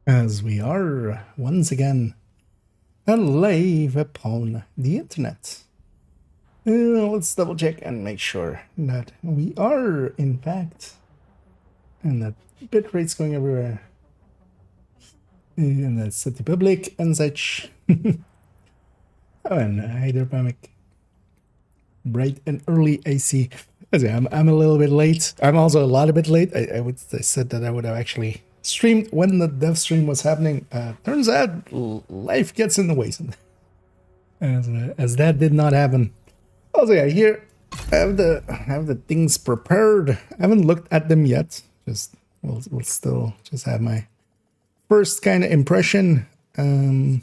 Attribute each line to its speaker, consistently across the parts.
Speaker 1: As we are once again alive upon the internet. Let's double check and make sure that we are, in fact, and that bitrate's going everywhere. And that's set to public and such. Oh, and hydroponic. Bright and early AC. I'm a little bit late. I'm also a lot bit late. I said that I would have actually streamed when the dev stream was happening. Turns out life gets in the way. As that did not happen. Also, yeah, here I have the things prepared. I haven't looked at them yet. We'll still just have my first kind of impression. This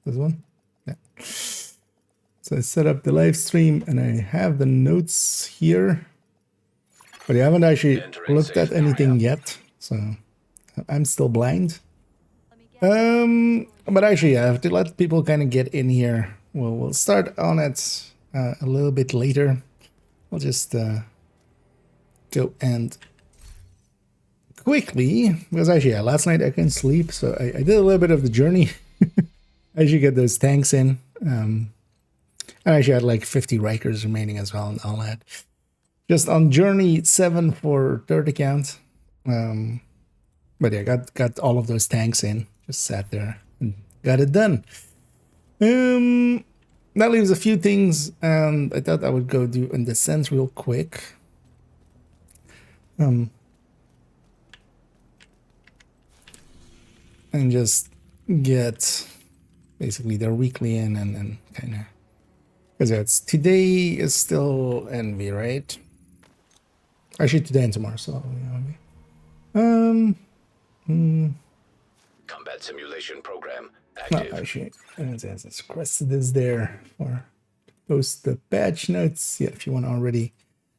Speaker 1: one, yeah. So I set up the live stream and I have the notes here, but I haven't actually looked at anything yet. So I'm still blind. But actually, I have to let people kind of get in here. We'll start on it a little bit later. I'll just go and quickly, because actually, yeah, last night I couldn't sleep, so I did a little bit of the journey. I should get those tanks in. I actually had like 50 Rikers remaining as well and all that. Just on journey 7 for third account. But yeah, got all of those tanks in. Just sat there and got it done. That leaves a few things, and I thought I would go do in descent real quick. And just get basically their weekly in and kind of, because it's today is still envy, right? Actually, today and tomorrow, so
Speaker 2: Combat simulation program active.
Speaker 1: No, actually, it's requested is there for post the patch notes. Yeah, if you want to already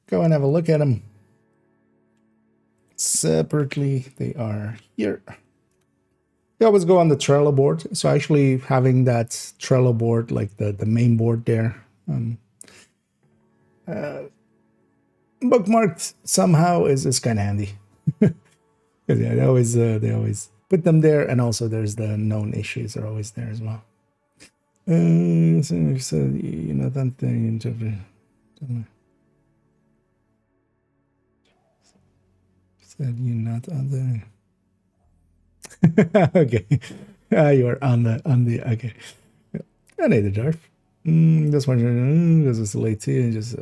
Speaker 1: go and have a look at them separately, they are here. They always go on the Trello board. So actually having that Trello board, like the main board there, bookmarked somehow is kind of handy. Because yeah, they always put them there, and also there's the known issues are always there as well. So you know that thing. Said you're not on the. Okay, you are on the. Okay, I need the Darth. Just wondering, this is late too. Just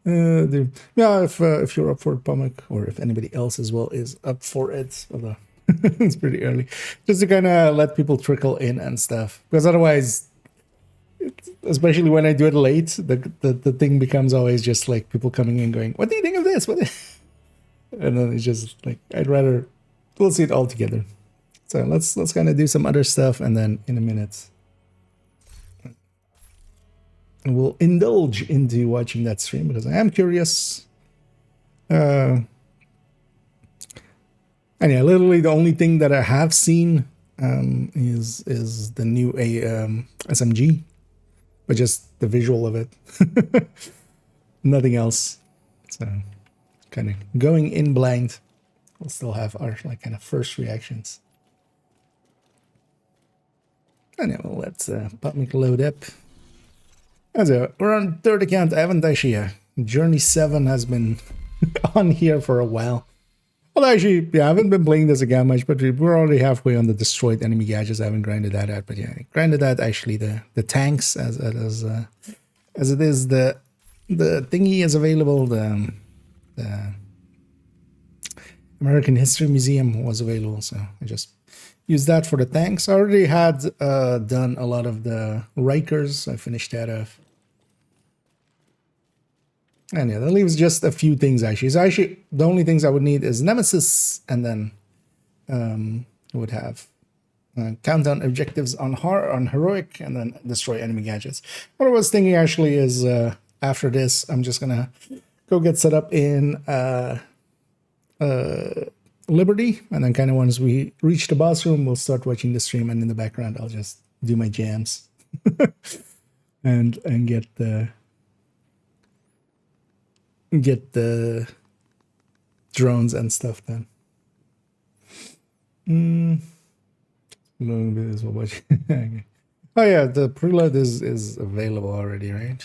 Speaker 1: yeah, if you're up for it, Pomic, or if anybody else as well is up for it, although it's pretty early, just to kind of let people trickle in and stuff, because otherwise, especially when I do it late, the thing becomes always just like people coming in going, "What do you think of this?" And then it's just like we'll see it all together. So let's kind of do some other stuff, and then in a minute we'll indulge into watching that stream, because I am curious. And yeah, literally the only thing that I have seen is the new SMG, but just the visual of it. Nothing else. So kind of going in blind. We'll still have our like kind of first reactions. And yeah, well, let's pop me load up. So we're on third account. I haven't actually. Journey 7 has been on here for a while. Well, actually, yeah, I haven't been playing this again much, but we're already halfway on the destroyed enemy gadgets. I haven't grinded that out, but yeah, grinded that actually the tanks as it is the thingy is available. The American History Museum was available, so I just used that for the tanks. I already had done a lot of the Rikers. I finished that off. And yeah, that leaves just a few things actually. So actually, the only things I would need is Nemesis, and then I would have countdown objectives on heroic, and then destroy enemy gadgets. What I was thinking actually is after this, I'm just gonna go get set up in Liberty, and then kind of once we reach the boss room, we'll start watching the stream, and in the background, I'll just do my jams and get the drones and stuff done. Long bit is what. Okay. Oh yeah, the preload is available already, right?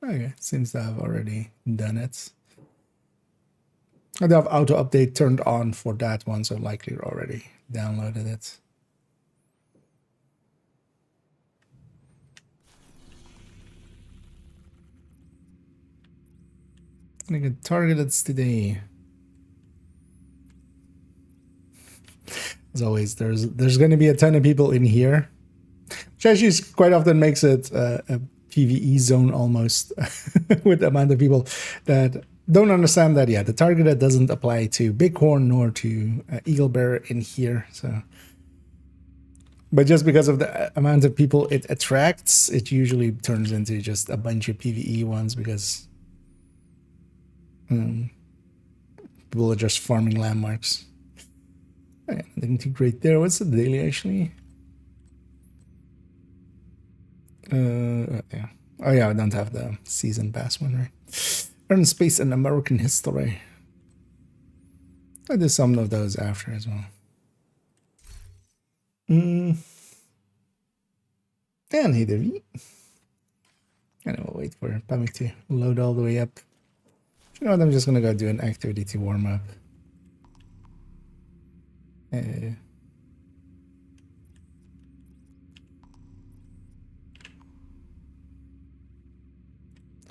Speaker 1: Okay, seems to have already done it. I do have auto update turned on for that one, so likely already downloaded it. I get targeted today. As always, there's going to be a ton of people in here, which actually quite often makes it a PvE zone almost, with the amount of people that don't understand that. Yeah, the targeted doesn't apply to Bighorn nor to Eagle Bear in here. So, but just because of the amount of people it attracts, it usually turns into just a bunch of PvE ones because people are just farming landmarks. Yeah, nothing too great there. What's the daily actually? Yeah. Oh yeah, I don't have the season pass one, right? Earn space in American history. I did some of those after as well. And neither of you. And I will wait for Pamic to load all the way up. You know what? I'm just gonna go do an activity to warm up.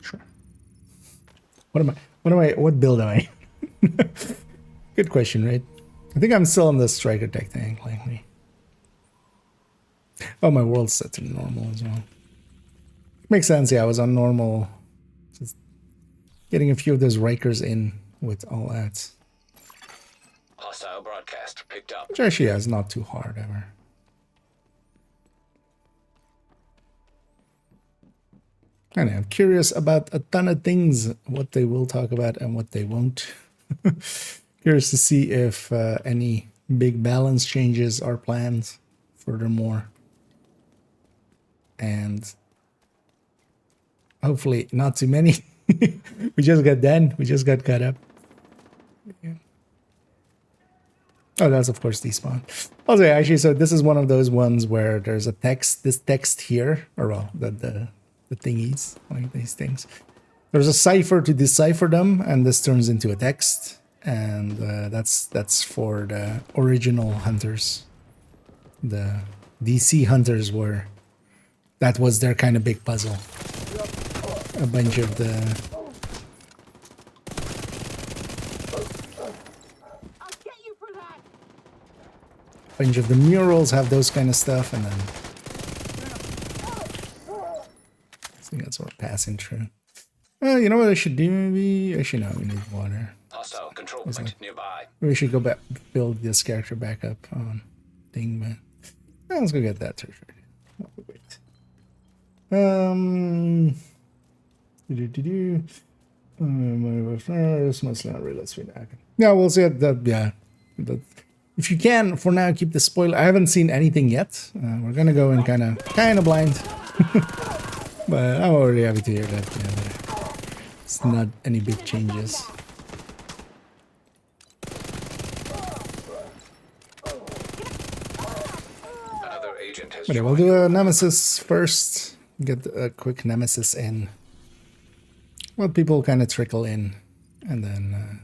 Speaker 1: Sure. What build am I? Good question, right? I think I'm still on the striker deck thing, likely. Oh, my world's set to normal as well. Makes sense, yeah, I was on normal. Just getting a few of those Rikers in with all that.
Speaker 2: Hostile broadcast picked up.
Speaker 1: Which actually is not too hard ever. Anyway, I'm curious about a ton of things, what they will talk about and what they won't. Curious to see if any big balance changes are planned furthermore. And hopefully not too many. We just got done. We just got caught up. Yeah. Oh, that's of course despawn. Also, actually, so this is one of those ones where there's a text, this text here, or well, the thingies, like these things. There's a cipher to decipher them, and this turns into a text, and that's for the original hunters. The DC hunters were, that was their kind of big puzzle. A bunch of the murals have those kind of stuff, and then I think that's what we're passing through. You know what I should do? Maybe actually no, we need water.
Speaker 2: Hostile control point nearby.
Speaker 1: We should go back, build this character back up on thing, but let's go get that tertiary. Wait. Mostly not really. Let's read that. Yeah, we'll see that. Yeah, but if you can, for now, keep the spoiler. I haven't seen anything yet. We're gonna go in kind of blind, but I'm already happy to hear that. Yeah, it's not any big changes.
Speaker 2: Another agent has
Speaker 1: Okay, we'll do a nemesis first. Get a quick nemesis in. Well, people kind of trickle in, and then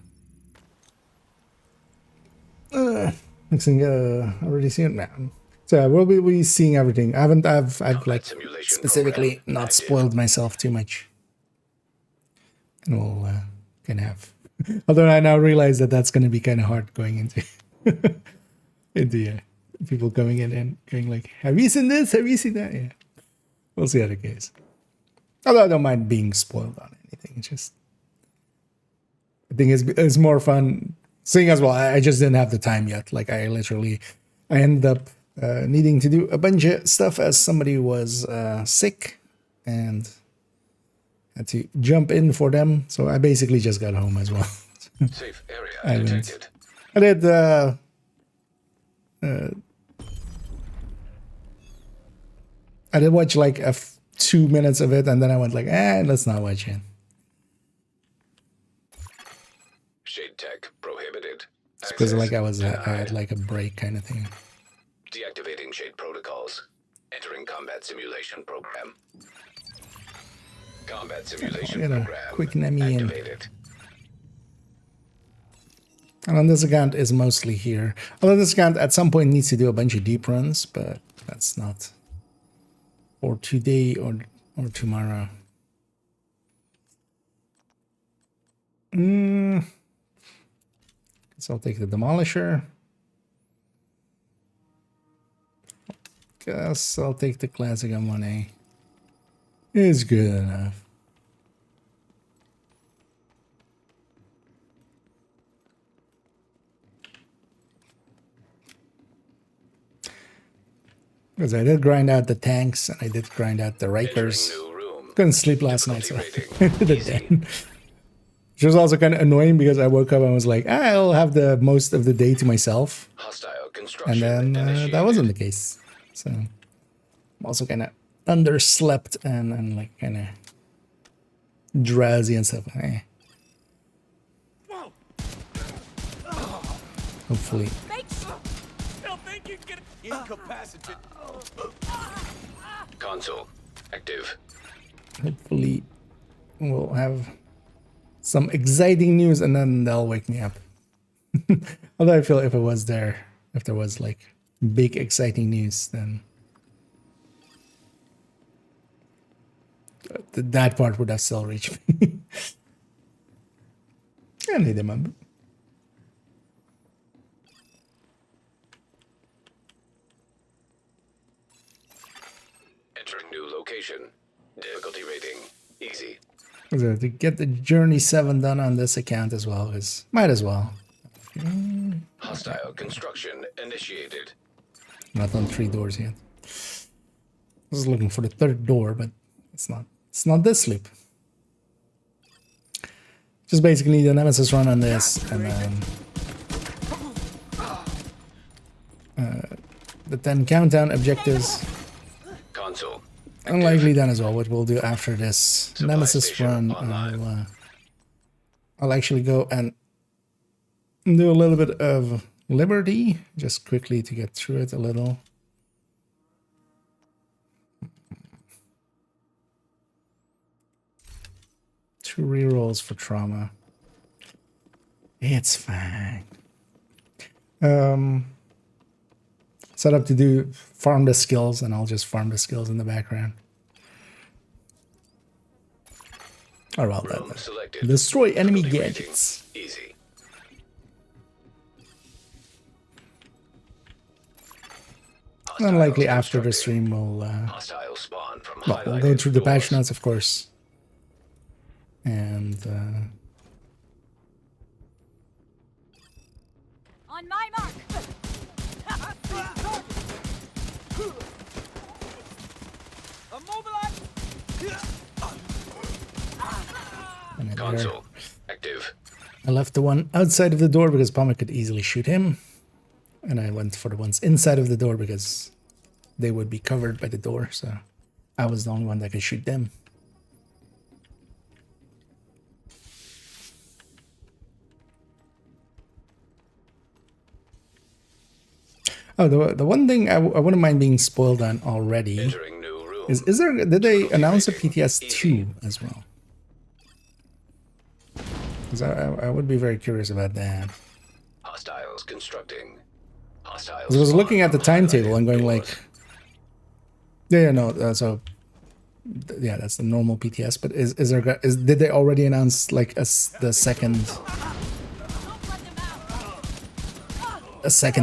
Speaker 1: next thing, already seen it now. So we'll be seeing everything. I've like specifically not spoiled myself too much, and we'll kind of have. Although I now realize that that's going to be kind of hard going into people coming in and going like, "Have you seen this? Have you seen that?" Yeah, we'll see how it goes. Although I don't mind being spoiled on anything. It's just, I think it's more fun seeing as well. I just didn't have the time yet. Like I ended up needing to do a bunch of stuff as somebody was sick and had to jump in for them. So I basically just got home as well.
Speaker 2: Safe area detected.
Speaker 1: I did watch like 2 minutes of it, and then I went like, let's not watch it.
Speaker 2: Shade tech prohibited.
Speaker 1: It's because like I had
Speaker 2: denied.
Speaker 1: like a break kind of thing.
Speaker 2: Deactivating shade protocols. Entering combat simulation program. Combat simulation
Speaker 1: Get a
Speaker 2: program
Speaker 1: quick Nemi in.
Speaker 2: activated.
Speaker 1: And on this account is mostly here. Although this account at some point needs to do a bunch of deep runs, but that's not for today or tomorrow. Guess I'll take the Demolisher. Guess I'll take the classic M1A. It's good enough. Because I did grind out the tanks and I did grind out the Rikers. Couldn't sleep last night, so I did it then. Which was also kind of annoying because I woke up and was like, I'll have the most of the day to myself.
Speaker 2: Hostile construction
Speaker 1: And then that wasn't the case. So I'm also kind of underslept and like kind of drowsy and stuff. Hopefully.
Speaker 3: Incapacitated.
Speaker 2: Console active.
Speaker 1: Hopefully we'll have some exciting news and then they'll wake me up. Although I feel if there was like big exciting news, then that part would have still reached me. I need them.
Speaker 2: Entering new location. Difficulty rating easy.
Speaker 1: So to get the Journey 7 done on this account as well, is might as well.
Speaker 2: Hostile construction initiated.
Speaker 1: Not on 3 doors yet. I was looking for the 3rd door, but it's not. It's not this loop. Just basically the Nemesis run on this, and then the 10 countdown objectives.
Speaker 2: Console.
Speaker 1: Unlikely done as well. What we'll do after this Nemesis run, I'll actually go and do a little bit of Liberty, just quickly to get through it a little. Two rerolls for trauma. It's fine. Set up to do farm the skills, and I'll just farm the skills in the background. Or about that. Destroy enemy gadgets.
Speaker 2: Easy.
Speaker 1: Unlikely after the stream we'll
Speaker 2: Hostile spawn from
Speaker 1: we'll go through the patch notes, of course. And
Speaker 4: on my mark.
Speaker 2: Console active.
Speaker 1: I left the one outside of the door because Palmer could easily shoot him. And I went for the ones inside of the door because they would be covered by the door. So I was the only one that could shoot them. Oh, the one thing I wouldn't mind being spoiled on already is there, did they announce a PTS 2 as well? Because I would be very curious about that.
Speaker 2: Hostiles constructing. Hostiles.
Speaker 1: I was looking at the timetable and going like, yeah, no, so yeah, that's the normal PTS. But did they already announce like the second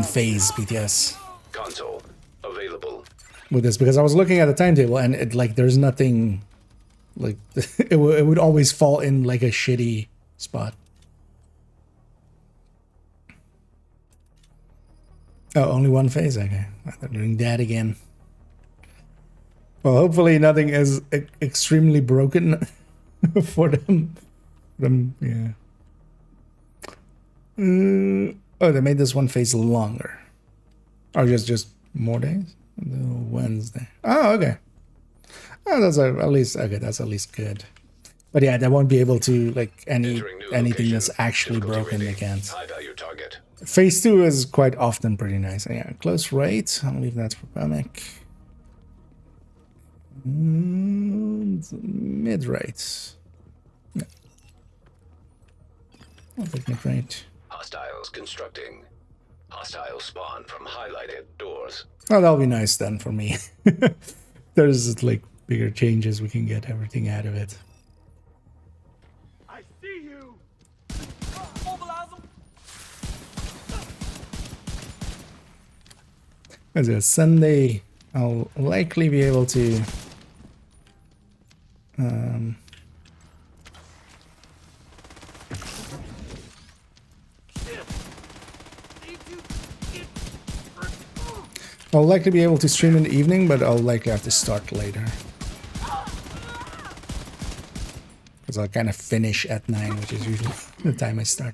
Speaker 1: phase PTS?
Speaker 2: Console available.
Speaker 1: With this, because I was looking at the timetable and it like there's nothing like it would always fall in like a shitty spot. Oh, only one phase. Okay, they're doing that again. Well, hopefully nothing is extremely broken for them. Yeah. Oh, they made this one phase longer. Or just more days? Wednesday. Oh, okay. Oh, that's at least okay. That's at least good. But yeah, they won't be able to, like,
Speaker 2: Entering new
Speaker 1: anything
Speaker 2: location.
Speaker 1: that's actually
Speaker 2: Difficulty
Speaker 1: broken, they
Speaker 2: rating.
Speaker 1: can't.
Speaker 2: High value target.
Speaker 1: Phase 2 is quite often pretty nice. Yeah, close rate. I'll leave that for Pamic. Mid rate. No. I'll take mid rate.
Speaker 2: Hostiles constructing. Hostiles spawn from highlighted doors.
Speaker 1: Oh, that'll be nice then for me. There's like bigger changes, we can get everything out of it.
Speaker 3: I see you. Mobilize them.
Speaker 1: As a Sunday, I'll likely be able to I'll likely be able to stream in the evening, but I'll likely have to start later. Because I'll kind of finish at 9, which is usually the time I start.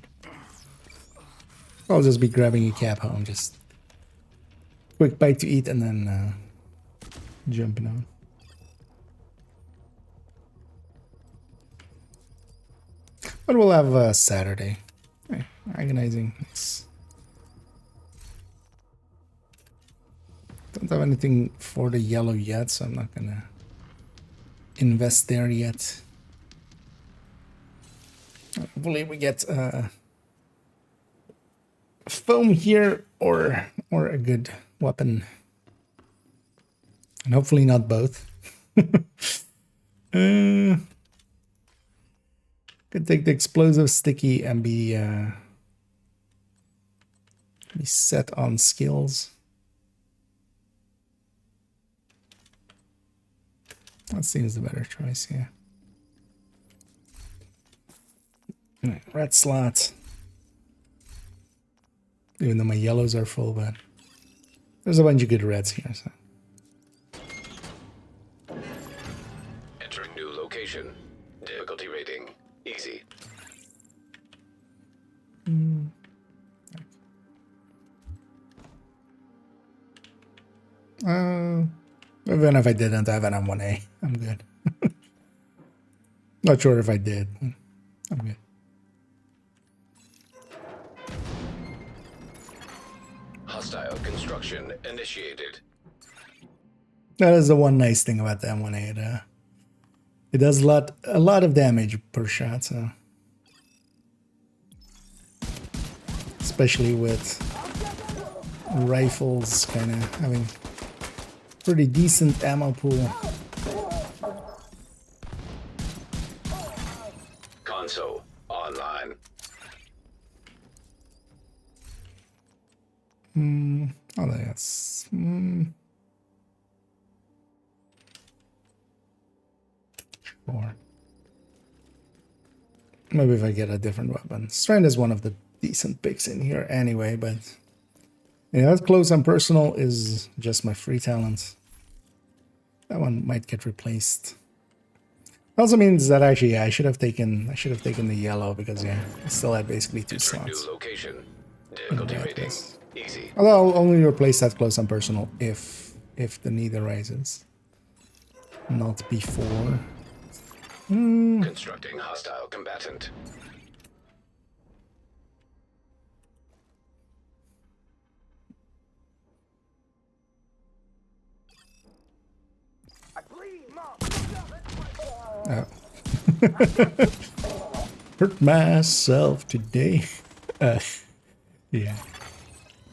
Speaker 1: I'll just be grabbing a cab home, just quick bite to eat and then jumping on. But we'll have Saturday. Hey, agonizing. Don't have anything for the yellow yet, so I'm not gonna invest there yet. Hopefully we get foam here or a good weapon, and hopefully not both. Could take the explosive sticky and be set on skills. That seems the better choice, yeah. Right, red slot. Even though my yellows are full, but there's a bunch of good reds here, so.
Speaker 2: Entering new location. Difficulty rating. Easy.
Speaker 1: Even if I didn't have an M1A, I'm good. Not sure if I did. I'm good.
Speaker 2: Hostile construction initiated.
Speaker 1: That is the one nice thing about the M1A. It does a lot of damage per shot, so. Especially with rifles kind of having pretty decent ammo pool.
Speaker 2: Console online.
Speaker 1: Oh, that's. Sure. Maybe if I get a different weapon. Strand is one of the decent picks in here anyway, but. Yeah, that close and personal is just my free talent. That one might get replaced. Also means that actually, yeah, I should have taken the yellow because yeah, I still had basically 2
Speaker 2: Entering
Speaker 1: slots.
Speaker 2: new location. Difficulty rating. Easy.
Speaker 1: Although I'll only replace that close and personal if the need arises, not before.
Speaker 2: Constructing hostile combatant.
Speaker 3: I bleed, Mom.
Speaker 1: Oh. Hurt myself today. Yeah.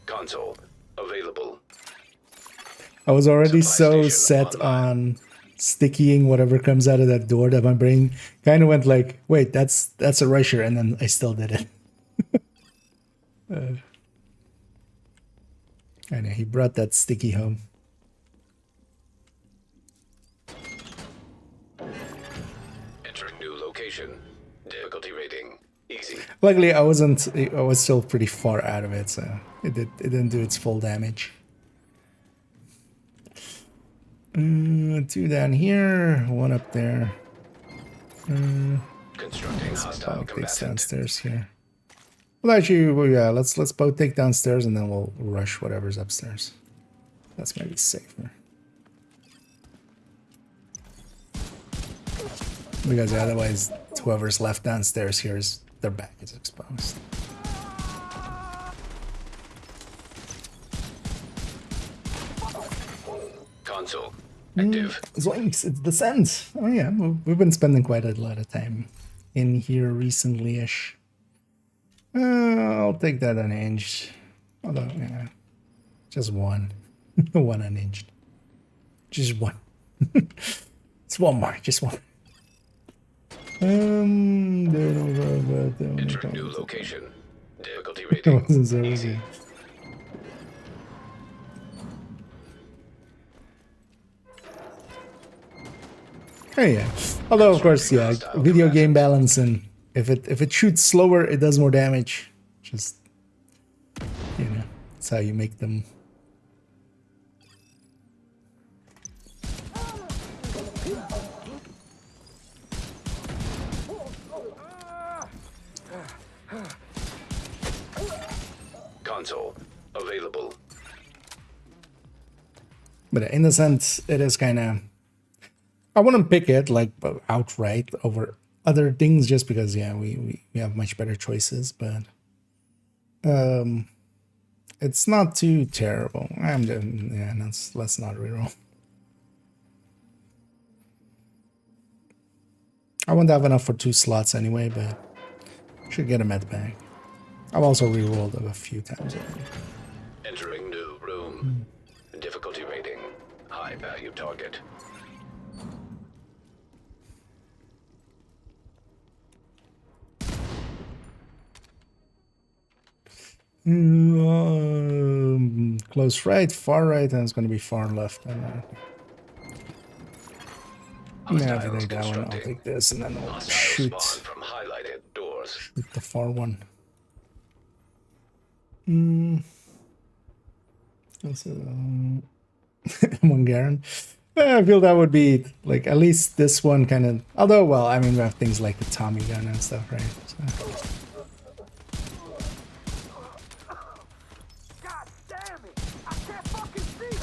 Speaker 2: Console available.
Speaker 1: I was already
Speaker 2: Supply
Speaker 1: so
Speaker 2: station
Speaker 1: set
Speaker 2: online.
Speaker 1: on stickying whatever comes out of that door that my brain kind of went like, wait, that's a rusher, and then I still did it. I know, he brought that sticky home.
Speaker 2: Entering new location. Difficulty rating. Easy.
Speaker 1: Luckily, I was still pretty far out of it, so it didn't do its full damage. 2 down here, 1 up there.
Speaker 2: Constructing hostile
Speaker 1: Takes
Speaker 2: combatant.
Speaker 1: downstairs here. Well, actually, well, yeah, let's both take downstairs and then we'll rush whatever's upstairs. That's maybe safer. Because otherwise, whoever's left downstairs here is their back is exposed.
Speaker 2: Console active.
Speaker 1: Zoinks, it's Descent. Oh yeah, we've been spending quite a lot of time in here recently-ish. I'll take that unhinged. Although, yeah, just one. One unhinged. Just one. It's one more, just one.
Speaker 2: Entering new location. Difficulty rating. Easy.
Speaker 1: Oh yeah. Although of course, yeah, video game balance, and if it shoots slower, it does more damage. Just, you know, that's how you make them.
Speaker 2: Console available.
Speaker 1: But in a sense, it is kind of. I wouldn't pick it like outright over other things just because, yeah, we have much better choices, but it's not too terrible. Yeah, let's not reroll. I won't have enough for 2 slots anyway, but should get a med bag. I've also rerolled a few times already.
Speaker 2: Entering new room. Difficulty rating. High value target.
Speaker 1: Close right, far right, and it's going to be far left. Yeah, if I take that one, I'll take this, and then we'll shoot
Speaker 2: from highlighted doors.
Speaker 1: the far one. That's one Garen. I feel that would be like at least this one kind of. Although, well, I mean, we have things like the Tommy gun and stuff, right? So.
Speaker 3: God damn it! I can't fucking see.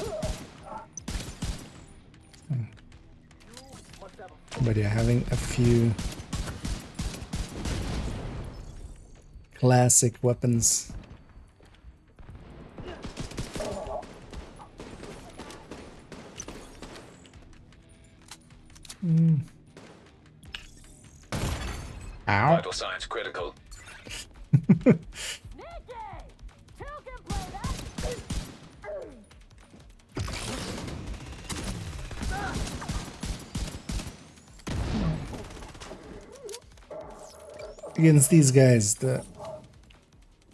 Speaker 1: But yeah, having a few classic weapons. Ow.
Speaker 2: Vital signs critical.
Speaker 1: Against these guys, the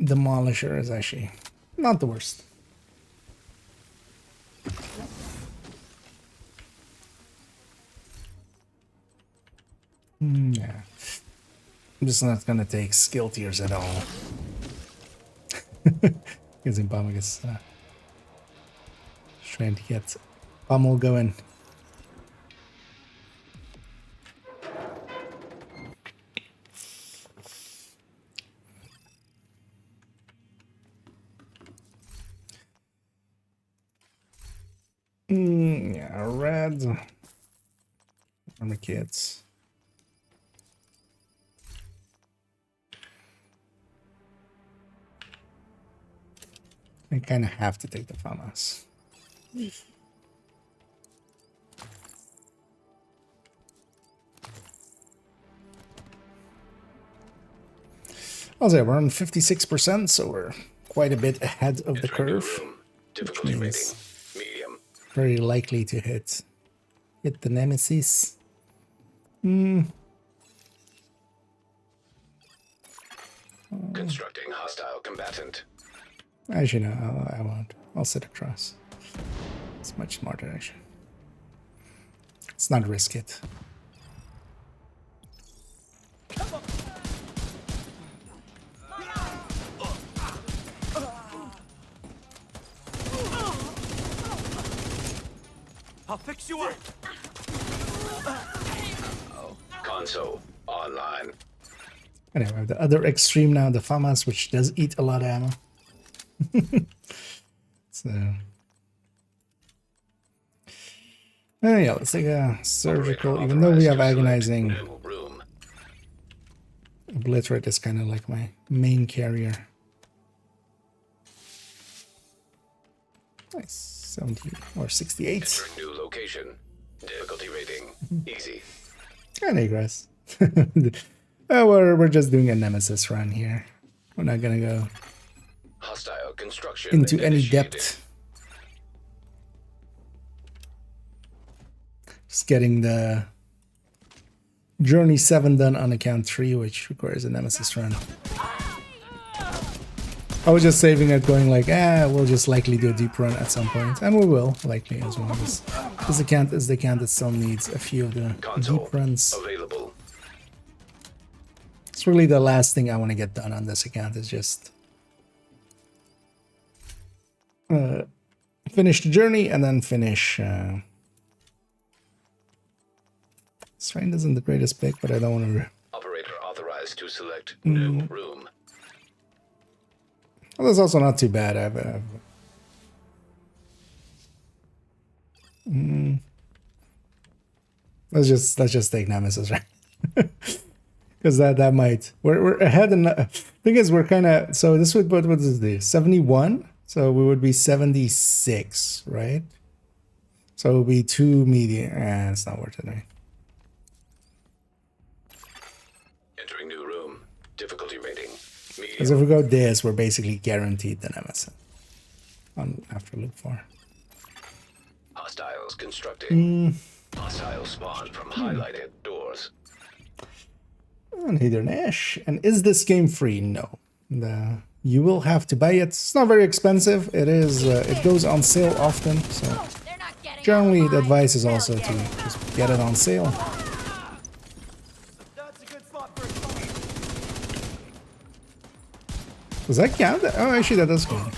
Speaker 1: Demolisher is actually not the worst. Yeah. I'm just not gonna take skill tiers at all. Because Impama is trying to get Pummel going. Yeah, red. On the kids. I kind of have to take the FAMAS. I'll say we're on 56%, so we're quite a bit ahead of the curve.
Speaker 2: Difficulty rating. Medium.
Speaker 1: Very likely to hit the Nemesis.
Speaker 2: Constructing hostile combatant.
Speaker 1: Actually, no, I won't. I'll sit across. It's much smarter, actually. Let's not risk it.
Speaker 3: I'll fix you up.
Speaker 2: Console online.
Speaker 1: Anyway, I have the other extreme now, the FAMAS, which does eat a lot of ammo. So, yeah, let's take a surgical. Even though we have agonizing, Obliterate is kind of like my main carrier. Nice. 70 or 68.
Speaker 2: Entering new location. Difficulty rating. Easy.
Speaker 1: And Egress. We're just doing a nemesis run here. We're not gonna go
Speaker 2: Hostile construction
Speaker 1: into any
Speaker 2: initiated.
Speaker 1: depth. Just getting the Journey 7 done on account 3, which requires a nemesis run. I was just saving it, going like, we'll just likely do a deep run at some point. And we will, likely as well. This account is the account that still needs a few of the
Speaker 2: Console
Speaker 1: deep runs.
Speaker 2: available.
Speaker 1: It's really the last thing I want to get done on this account is just finish the journey and then finish. Strain isn't the greatest pick, but I don't want to.
Speaker 2: Operator authorized to select new room.
Speaker 1: Well, that's also not too bad. Let's just take Nemesis, right? Because that might we're ahead. And thing is, we're kind of so this would what is this 71? So we would be 76, right? So it would be 2 medium. It's not worth it, right?
Speaker 2: Entering new room. Difficulty rating.
Speaker 1: Because
Speaker 2: Medium.
Speaker 1: if we go this, we're basically guaranteed the Nemesis on after loop 4.
Speaker 2: Hostiles constructing. Hostiles spawn from highlighted doors.
Speaker 1: And Heather Nash. And is this game free? No. You will have to buy it. It's not very expensive. It is. It goes on sale often. So
Speaker 4: They're not getting
Speaker 1: generally,
Speaker 4: out
Speaker 1: the
Speaker 4: of
Speaker 1: advice is
Speaker 4: mine.
Speaker 1: also
Speaker 4: Hell
Speaker 1: to
Speaker 4: yeah.
Speaker 1: just get it on sale.
Speaker 3: That's a good spot for a smoke.
Speaker 1: Does that count? Oh, actually, that does count.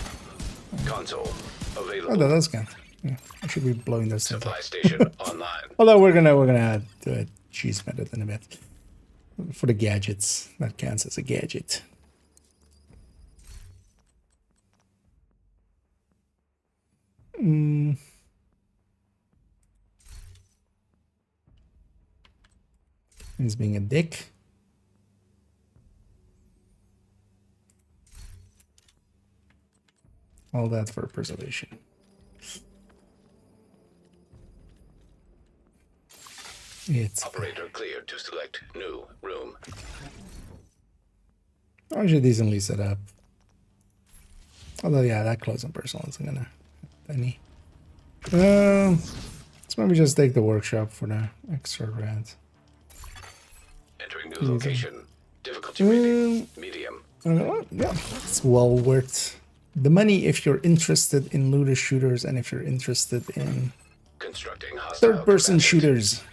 Speaker 2: Console
Speaker 1: Oh,
Speaker 2: available.
Speaker 1: that does count. Yeah, I should be blowing those things up.
Speaker 2: Supply station online.
Speaker 1: Although we're gonna do a cheese method in a bit for the gadgets. That counts as a gadget. He's being a dick. All that for preservation. It's
Speaker 2: Operator cleared to select new room.
Speaker 1: actually decently set up. Although, yeah, that close and personal isn't gonna any. Let's maybe just take the workshop for the extra rad.
Speaker 2: Entering new location. Difficulty rating. Medium.
Speaker 1: Yeah, it's well worth the money if you're interested in looter shooters and if you're interested in
Speaker 2: Constructing hostile
Speaker 1: third-person
Speaker 2: combatants.
Speaker 1: shooters.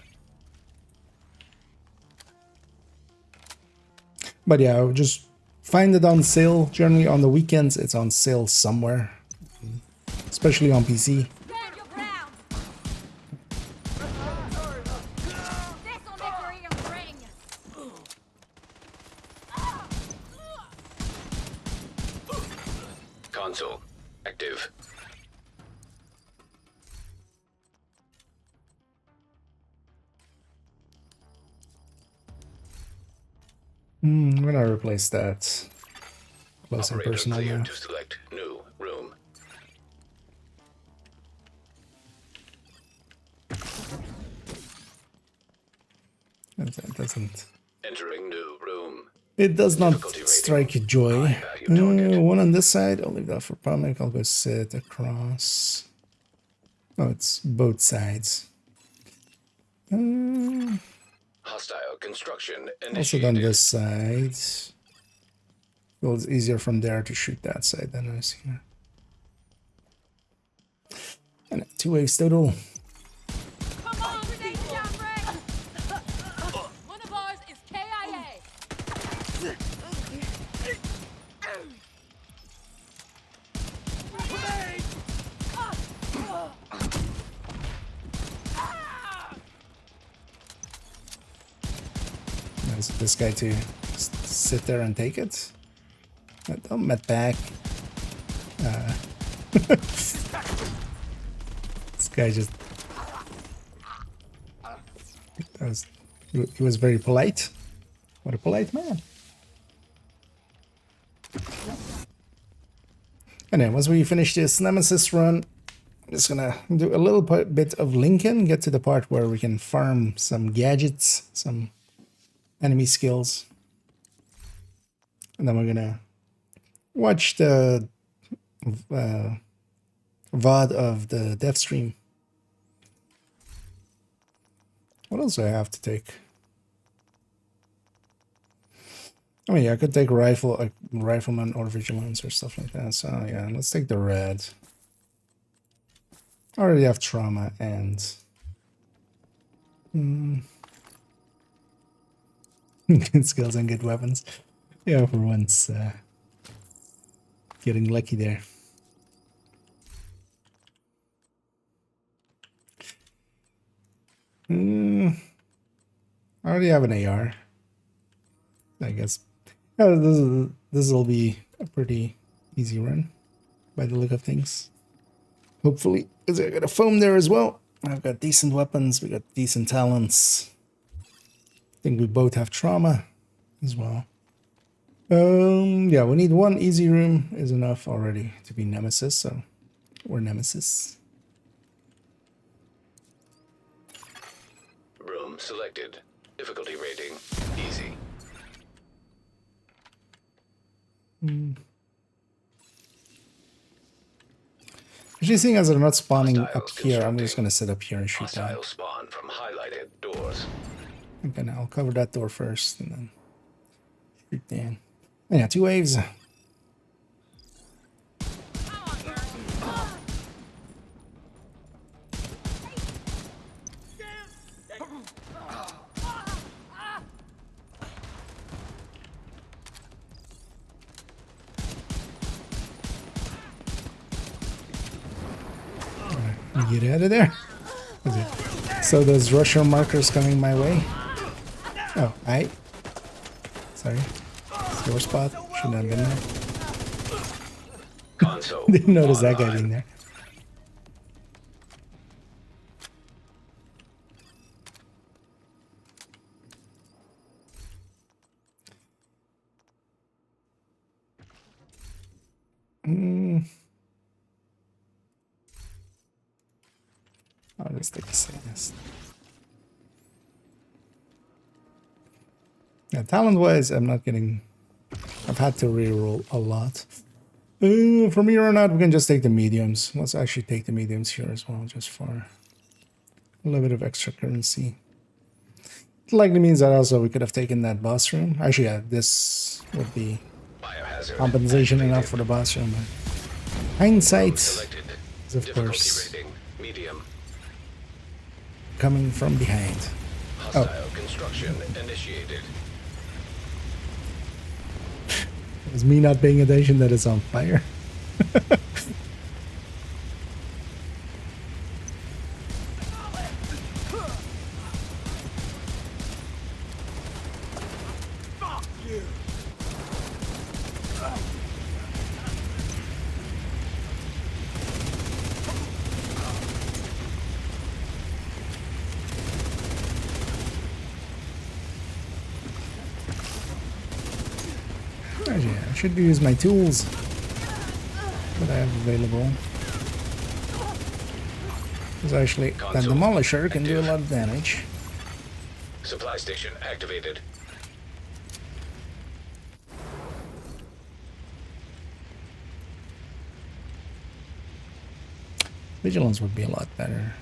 Speaker 1: But yeah, I'll just find it on sale. Generally on the weekends, it's on sale somewhere, especially on PC.
Speaker 4: Stand your ground. This'll make your ears ring.
Speaker 2: Console active.
Speaker 1: I'm gonna replace that close and
Speaker 2: Operator
Speaker 1: personal
Speaker 2: cleared
Speaker 1: now.
Speaker 2: to select new room.
Speaker 1: That doesn't.
Speaker 2: Entering new room.
Speaker 1: It does not
Speaker 2: Difficulty rating.
Speaker 1: strike joy.
Speaker 2: High value target.
Speaker 1: One on this side. I'll leave that for Palmic. I'll go sit across. Oh, it's both sides.
Speaker 2: Hostile construction
Speaker 1: Also
Speaker 2: initiated.
Speaker 1: done this side. Well, it's easier from there to shoot that side than it is here. And 2 waves total.
Speaker 4: Come on, grenade down range. One of ours is KIA.
Speaker 1: Nice of this guy to just sit there and take it. Don't met back. This guy just. He was very polite. What a polite man. And then once we finish this Nemesis run, I'm just gonna do a little bit of Lincoln, get to the part where we can farm some gadgets, some enemy skills. And then we're gonna watch the VOD of the dev stream. What else do I have to take? I mean, yeah, I could take rifleman or vigilance or stuff like that. So yeah, let's take the red. I already have trauma and good skills and good weapons. Yeah, for once, getting lucky there. I already have an AR. I guess this will be a pretty easy run by the look of things. Hopefully, because I got a foam there as well. I've got decent weapons. We got decent talents. I think we both have trauma as well. Yeah, we need one easy room is enough already to be Nemesis, so we're Nemesis.
Speaker 2: Room selected. Difficulty rating, easy.
Speaker 1: Actually, seeing as they're not spawning
Speaker 2: Hostiles
Speaker 1: up here, I'm just
Speaker 2: constructing.
Speaker 1: gonna sit up here and shoot them.
Speaker 2: Hostile spawn from highlighted doors.
Speaker 1: Okay, now I'll cover that door first and then shoot down. And yeah, 2 waves. Get out of there. So there's Russia markers coming my way. Oh, hi. Sorry. It's your spot. Shouldn't have been there.
Speaker 2: Console.
Speaker 1: Didn't notice that guy
Speaker 2: online.
Speaker 1: being there. I'll just take a second. Yeah, talent-wise, I'm not getting... I've had to reroll a lot. From here on out, we can just take the mediums. Let's actually take the mediums here as well, just for a little bit of extra currency. It likely means that also we could have taken that boss room. Actually, yeah, this would be
Speaker 2: Biohazard
Speaker 1: compensation
Speaker 2: activated.
Speaker 1: enough for the boss room. But hindsight
Speaker 2: Selected.
Speaker 1: is, of
Speaker 2: Difficulty
Speaker 1: course,
Speaker 2: rating, medium.
Speaker 1: coming from behind.
Speaker 2: Hostile construction initiated.
Speaker 1: It was me not paying attention that it's on fire. Actually, I should use my tools that I have available. Because actually, that
Speaker 2: Console
Speaker 1: demolisher can do a
Speaker 2: active.
Speaker 1: lot of damage.
Speaker 2: Supply station activated.
Speaker 1: Vigilance would be a lot better.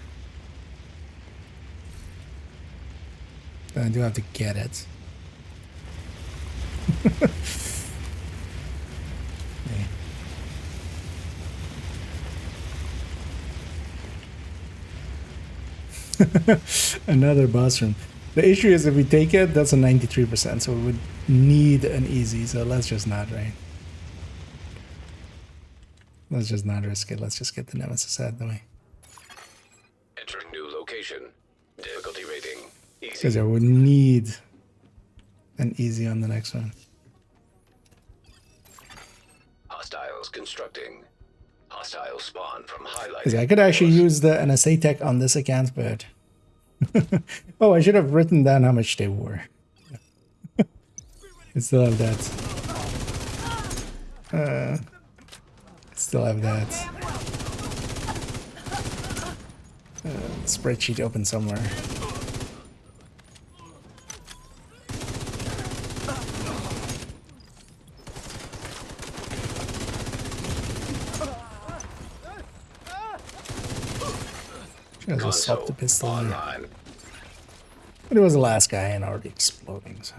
Speaker 1: But I do have to get it. Another boss room. The issue is if we take it, that's a 93%, so we would need an easy, so let's just not, right? Let's just not risk it. Let's just get the Nemesis out of the way.
Speaker 2: Entering new location. Difficulty rating, easy.
Speaker 1: Because I would need an easy on the next one.
Speaker 2: Hostiles constructing. Hostile spawn from highlighted.
Speaker 1: Because I could actually
Speaker 2: doors.
Speaker 1: use the NSA tech on this account, but... oh, I should have written down how much they were. I still have that. Still have that spreadsheet open somewhere. Should have just swapped the pistol.
Speaker 2: Online.
Speaker 1: But it was the last guy and already exploding, so